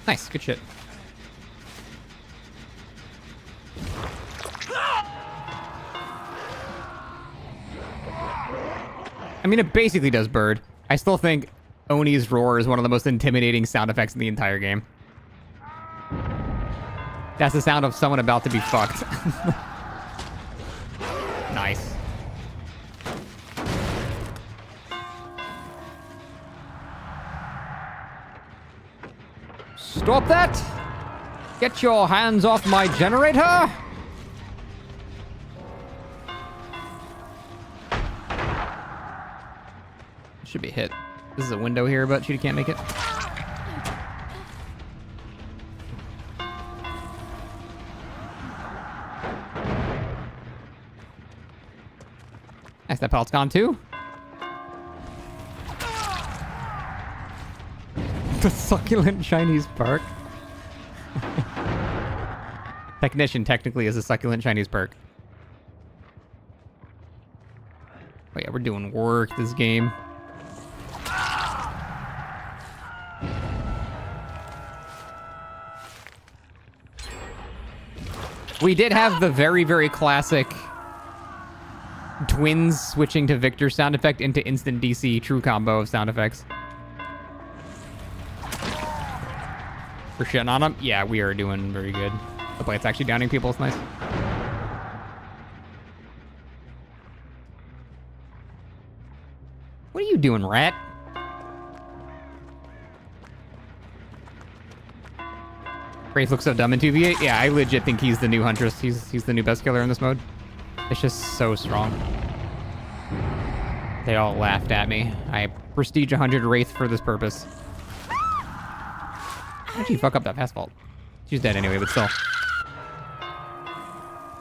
Nice, good shit. I mean, it basically does bird. I still think Oni's roar is one of the most intimidating sound effects in the entire game. That's the sound of someone about to be fucked. Nice. Stop that! Get your hands off my generator! Should be hit. This is a window here, but she can't make it. Nice, that pellet's gone too. The succulent Chinese perk. Technician technically is a succulent Chinese perk. Oh yeah, we're doing work this game. We did have the very, very classic twins switching to Victor sound effect into instant DC true combo of sound effects. We're shitting on them? Yeah, we are doing very good. The plate's actually downing people. It's nice. What are you doing, rat? Wraith looks so dumb in 2v8. Yeah, I legit think he's the new Huntress. He's the new best killer in this mode. It's just so strong. They all laughed at me. I prestige 100 Wraith for this purpose. How'd you fuck up that pass vault? She's dead anyway, but still.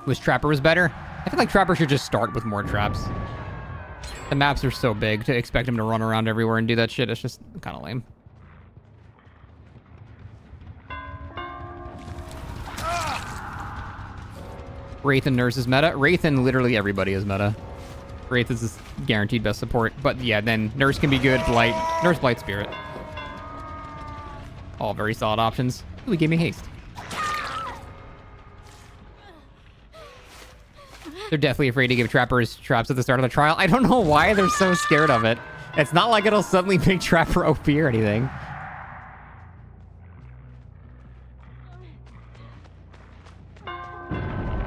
Wish Trapper was better. I feel like Trapper should just start with more traps. The maps are so big to expect him to run around everywhere and do that shit. It's just kind of lame. Wraith and Nurse is meta. Wraith and literally everybody is meta. Wraith is this guaranteed best support. But yeah, then Nurse can be good. Blight. Nurse, Blight, Spirit. All very solid options. Ooh, he gave me haste. They're definitely afraid to give Trappers traps at the start of the trial. I don't know why they're so scared of it. It's not like it'll suddenly make Trapper OP or anything.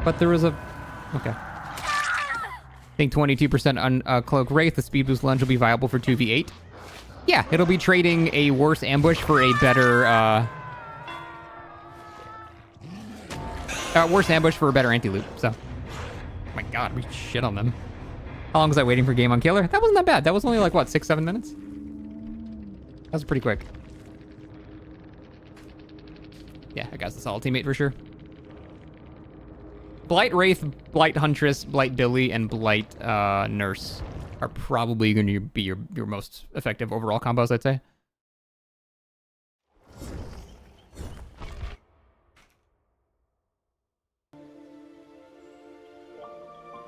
But there was a... Okay. I think 22% on Cloak Wraith. The speed boost lunge will be viable for 2v8. Yeah, it'll be trading a worse ambush for a better... worse ambush for a better anti-loop, so... Oh my god, we shit on them. How long was I waiting for game on killer? That wasn't that bad. That was only like, what, 6-7 minutes? That was pretty quick. Yeah, I guess the solid teammate for sure. Blight Wraith, Blight Huntress, Blight Billy, and Blight Nurse are probably going to be your most effective overall combos, I'd say.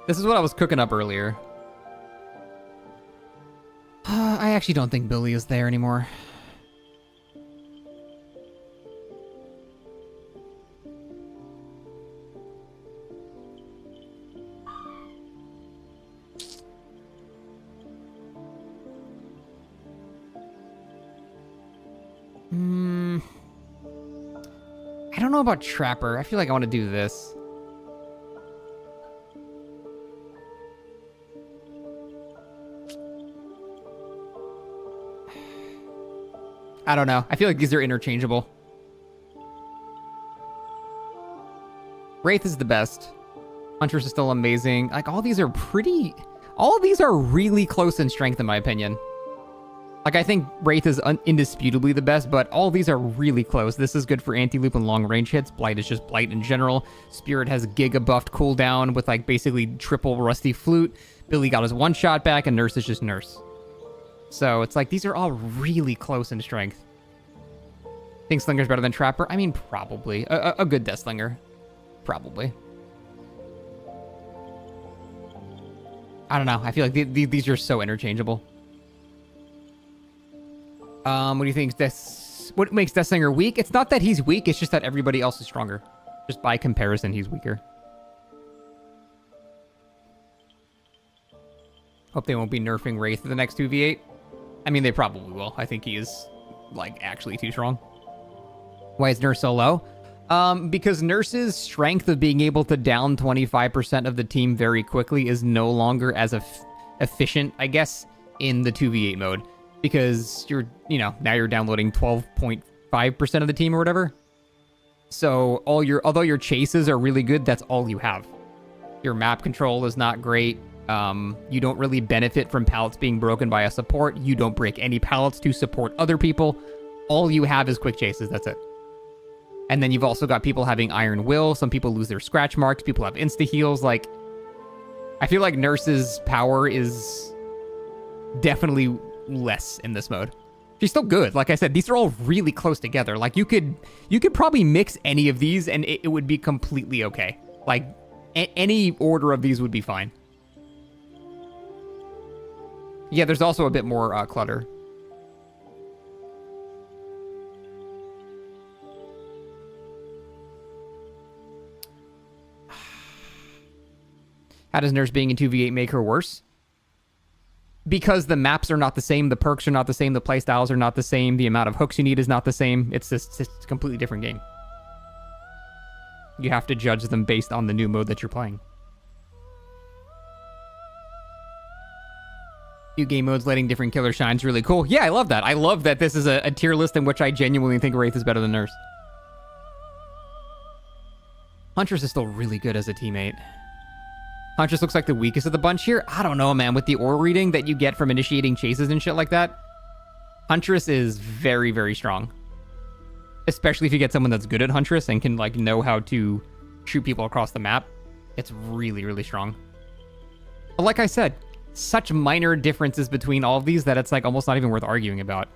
This is what I was cooking up earlier. I actually don't think Billy is there anymore. I don't know about Trapper. I feel like I want to do this. I don't know. I feel like these are interchangeable. Wraith is the best. Huntress is still amazing. Like, all these are pretty... All of these are really close in strength, in my opinion. Like, I think Wraith is indisputably the best, but all these are really close. This is good for anti-loop and long-range hits. Blight is just Blight in general. Spirit has Giga-buffed cooldown with, like, basically triple Rusty Flute. Billy got his one-shot back, and Nurse is just Nurse. So, it's like, these are all really close in strength. Think Slinger's better than Trapper? I mean, probably. A good Death Slinger. Probably. I don't know. I feel like these are so interchangeable. What do you think? What makes Death Slinger weak? It's not that he's weak, it's just that everybody else is stronger. Just by comparison, he's weaker. Hope they won't be nerfing Wraith in the next 2v8. I mean, they probably will. I think he is, like, actually too strong. Why is Nurse so low? Because Nurse's strength of being able to down 25% of the team very quickly is no longer as efficient, I guess, in the 2v8 mode. Because you're, now you're downloading 12.5% of the team or whatever. So although your chases are really good, that's all you have. Your map control is not great. You don't really benefit from pallets being broken by a support. You don't break any pallets to support other people. All you have is quick chases. That's it. And then you've also got people having Iron Will. Some people lose their scratch marks. People have insta-heals. Like, I feel like Nurse's power is definitely less in this mode. She's still good. Like I said, these are all really close together. Like, you could probably mix any of these and it would be completely okay. Like, any order of these would be fine. Yeah, there's also a bit more clutter. How does Nurse being in 2v8 make her worse? Because the maps are not the same, the perks are not the same, the playstyles are not the same, the amount of hooks you need is not the same. It's just a completely different game. You have to judge them based on the new mode that you're playing. New game modes letting different killer shines really cool. Yeah, I love that. I love that this is a tier list in which I genuinely think Wraith is better than Nurse. Huntress is still really good as a teammate. Huntress looks like the weakest of the bunch here. I don't know, man. With the aura reading that you get from initiating chases and shit like that, Huntress is very, very strong. Especially if you get someone that's good at Huntress and can, like, know how to shoot people across the map. It's really, really strong. But like I said, such minor differences between all of these that it's, like, almost not even worth arguing about.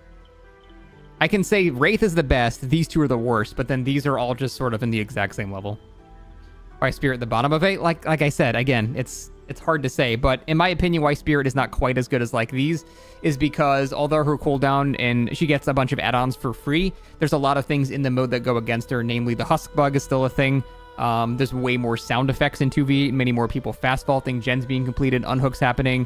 I can say Wraith is the best, these two are the worst, but then these are all just sort of in the exact same level. Why Spirit at the bottom of it? Like I said, again, it's hard to say, but in my opinion, why Spirit is not quite as good as like these is because although her cooldown and she gets a bunch of add-ons for free, there's a lot of things in the mode that go against her, namely the Husk Bug is still a thing. There's way more sound effects in 2v8, many more people fast vaulting, gens being completed, unhooks happening.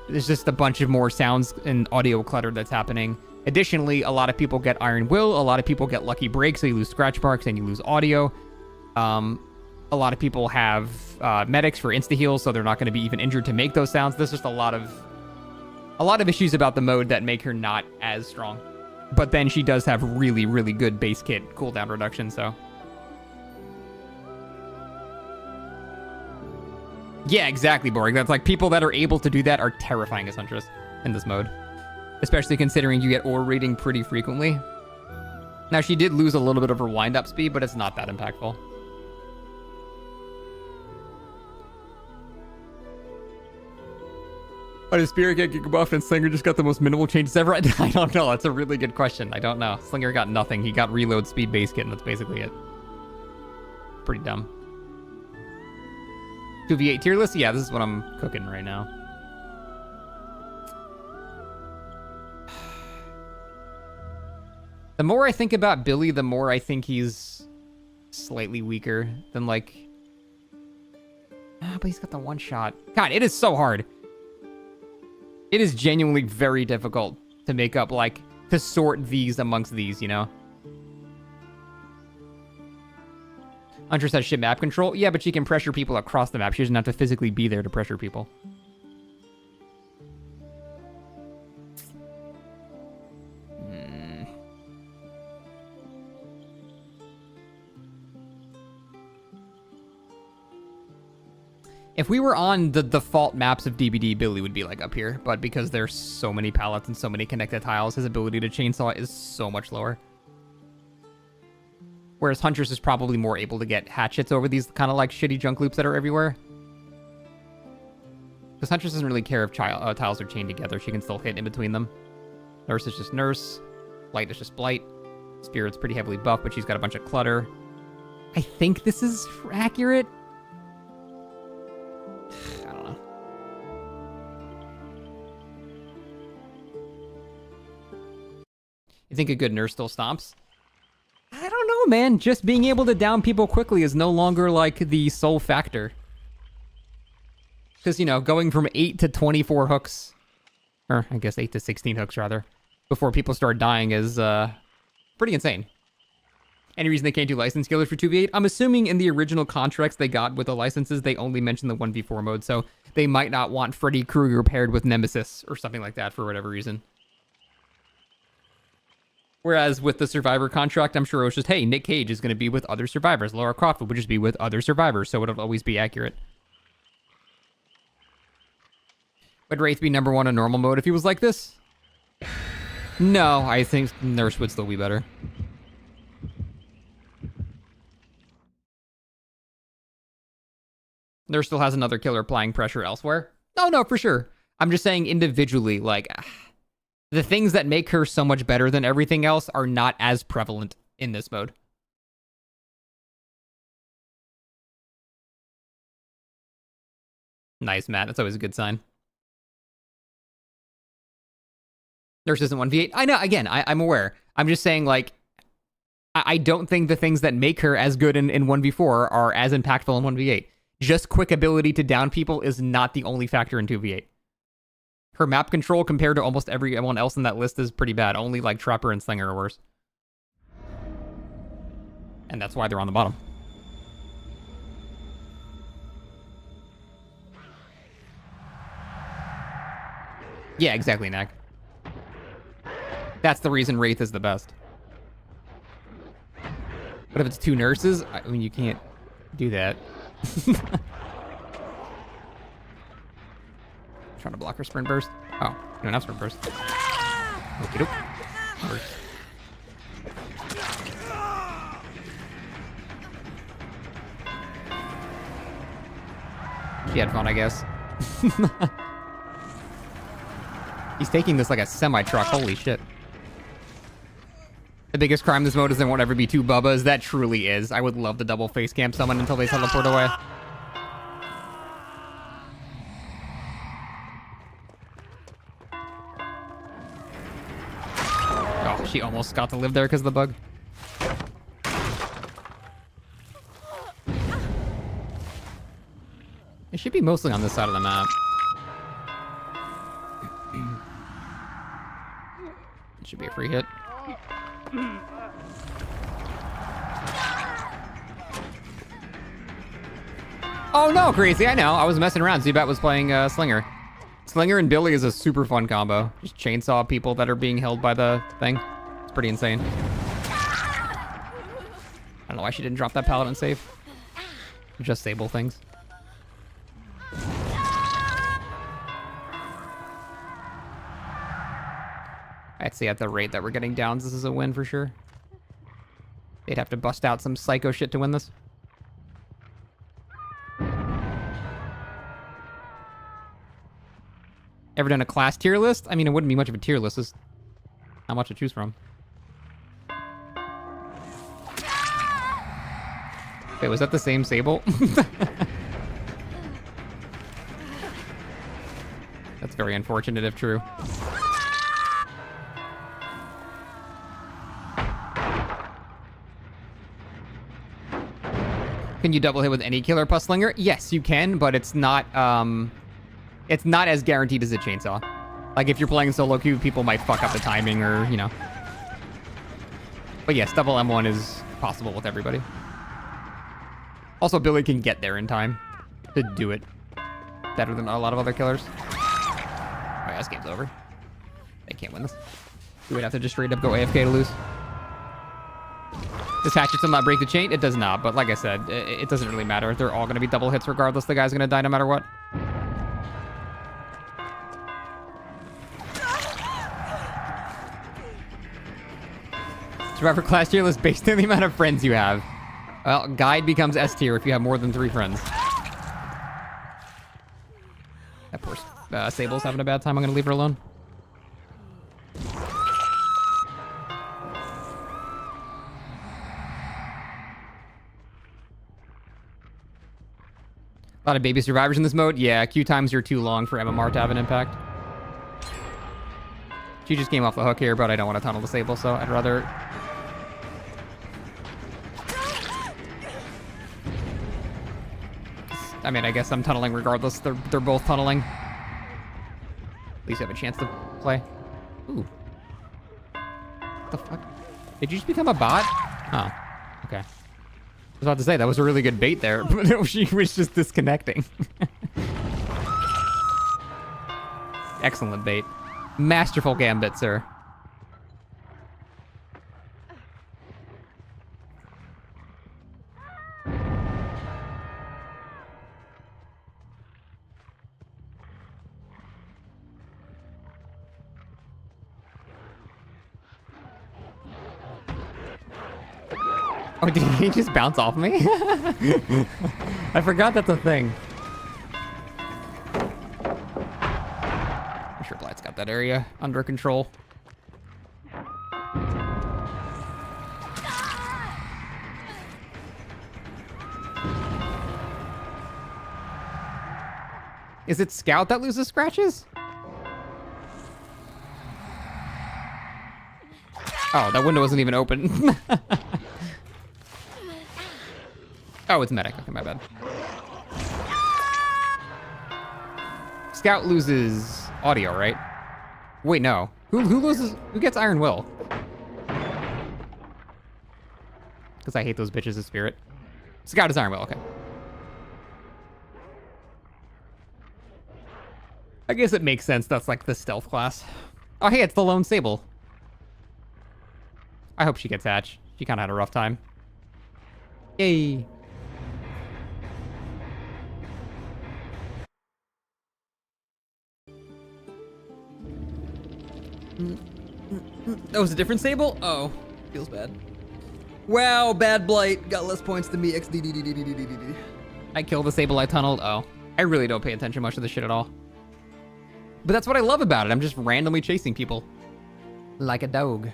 There's just a bunch of more sounds and audio clutter that's happening. Additionally, a lot of people get Iron Will, a lot of people get Lucky Break, so you lose scratch marks and you lose audio. A lot of people have medics for insta-heals, so they're not going to be even injured to make those sounds. There's just a lot of issues about the mode that make her not as strong. But then she does have really, really good base kit cooldown reduction, so. Yeah, exactly, Borg. That's like people that are able to do that are terrifying as Huntress in this mode. Especially considering you get aura reading pretty frequently. Now, she did lose a little bit of her wind-up speed, but it's not that impactful. Why does Spirit get Giga buffed and Slinger just got the most minimal changes ever? I don't know. That's a really good question. I don't know. Slinger got nothing. He got reload speed base kit, and that's basically it. Pretty dumb. 2v8 tier list? Yeah, this is what I'm cooking right now. The more I think about Billy, the more I think he's slightly weaker than, like... but he's got the one shot. God, it is so hard. It is genuinely very difficult to make up, like, to sort these amongst these, you know? Huntress has shit map control. Yeah, but she can pressure people across the map. She doesn't have to physically be there to pressure people. If we were on the default maps of DBD, Billy would be like up here, but because there's so many pallets and so many connected tiles, his ability to chainsaw is so much lower. Whereas Huntress is probably more able to get hatchets over these kind of like shitty junk loops that are everywhere. Because Huntress doesn't really care if tiles are chained together. She can still hit in between them. Nurse is just Nurse. Blight is just Blight. Spirit's pretty heavily buffed, but she's got a bunch of clutter. I think this is accurate. I don't know. You think a good Nurse still stomps? I don't know, man. Just being able to down people quickly is no longer, like, the sole factor. Because, you know, going from 8 to 24 hooks, or I guess 8 to 16 hooks, rather, before people start dying is pretty insane. Any reason they can't do license killers for 2v8? I'm assuming in the original contracts they got with the licenses, they only mentioned the 1v4 mode, so they might not want Freddy Krueger paired with Nemesis or something like that for whatever reason. Whereas with the Survivor contract, I'm sure it was just, hey, Nick Cage is going to be with other survivors. Lara Croft would just be with other survivors, so it'll always be accurate. Would Wraith be number 1 in normal mode if he was like this? No, I think Nurse would still be better. Nurse still has another killer applying pressure elsewhere. No, for sure. I'm just saying individually, like, the things that make her so much better than everything else are not as prevalent in this mode. Nice, Matt. That's always a good sign. Nurse isn't 1v8. I know, again, I'm aware. I'm just saying, like, I don't think the things that make her as good in 1v4 are as impactful in 1v8. Just quick ability to down people is not the only factor in 2v8. Her map control compared to almost everyone else in that list is pretty bad. Only, like, Trapper and Slinger are worse. And that's why they're on the bottom. Yeah, exactly, Nak. That's the reason Wraith is the best. But if it's 2 nurses, I mean, you can't do that. Trying to block her sprint burst. Oh, you don't have sprint burst. Okie doke. She had fun, I guess. He's taking this like a semi-truck. Holy shit. The biggest crime in this mode is there won't ever be 2 Bubbas. That truly is. I would love to double face camp someone until they teleport away. Oh, she almost got to live there because of the bug. It should be mostly on this side of the map. It should be a free hit. Oh no, Crazy, I know. I was messing around. Z-Bat was playing Slinger. Slinger and Billy is a super fun combo. Just chainsaw people that are being held by the thing. It's pretty insane. I don't know why she didn't drop that paladin save. Just Sable things. I'd say at the rate that we're getting downs, this is a win for sure. They'd have to bust out some psycho shit to win this. Ever done a class tier list? I mean, it wouldn't be much of a tier list. There's not much to choose from. Wait, was that the same Sable? That's very unfortunate if true. Can you double hit with any killer plus Slinger? Yes, you can, but it's not as guaranteed as a chainsaw. Like, if you're playing solo queue, people might fuck up the timing or, you know. But yes, double M1 is possible with everybody. Also, Billy can get there in time to do it better than a lot of other killers. Alright, this game's over. They can't win this. We would have to just straight up go AFK to lose. Does Hatchet still not break the chain? It does not, but like I said, it doesn't really matter. They're all going to be double hits regardless. The guy's going to die no matter what. Survivor class tier list based on the amount of friends you have. Well, guide becomes S tier if you have more than 3 friends. That poor Sable's having a bad time. I'm going to leave her alone. A lot of baby survivors in this mode. Yeah, queue times are too long for MMR to have an impact. She just came off the hook here, but I don't want to tunnel the Sable, so I'd rather... I mean, I guess I'm tunneling regardless. They're both tunneling. At least you have a chance to play. Ooh. What the fuck? Did you just become a bot? Oh, okay. I was about to say, that was a really good bait there, but she was just disconnecting. Excellent bait. Masterful gambit, sir. Oh, did he just bounce off me? I forgot that's a thing. I'm sure Blight's got that area under control. Is it Scout that loses scratches? Oh, that window wasn't even open. Oh, it's medic. Okay, my bad. Scout loses audio, right? Wait, no. Who loses? Who gets Iron Will? Because I hate those bitches of spirit. Scout is Iron Will. Okay. I guess it makes sense. That's like the stealth class. Oh, hey, it's the Lone Sable. I hope she gets hatched. She kind of had a rough time. Yay. That was a different Sable? Oh, feels bad. Wow, bad Blight. Got less points than me. XDDDDDDD. I killed the Sable I tunneled. Oh, I really don't pay attention much to this shit at all. But that's what I love about it. I'm just randomly chasing people. Like a dog.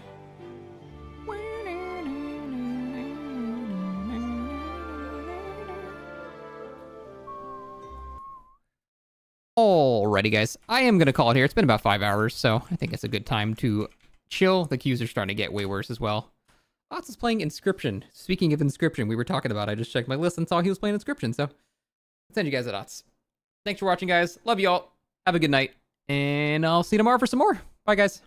Alrighty, guys. I am going to call it here. It's been about 5 hours, so I think it's a good time to chill. The queues are starting to get way worse as well. Ots is playing Inscription. Speaking of Inscription, we were talking about, I just checked my list and saw he was playing Inscription, so I'll send you guys at Ots. Thanks for watching, guys. Love you all. Have a good night, and I'll see you tomorrow for some more. Bye, guys.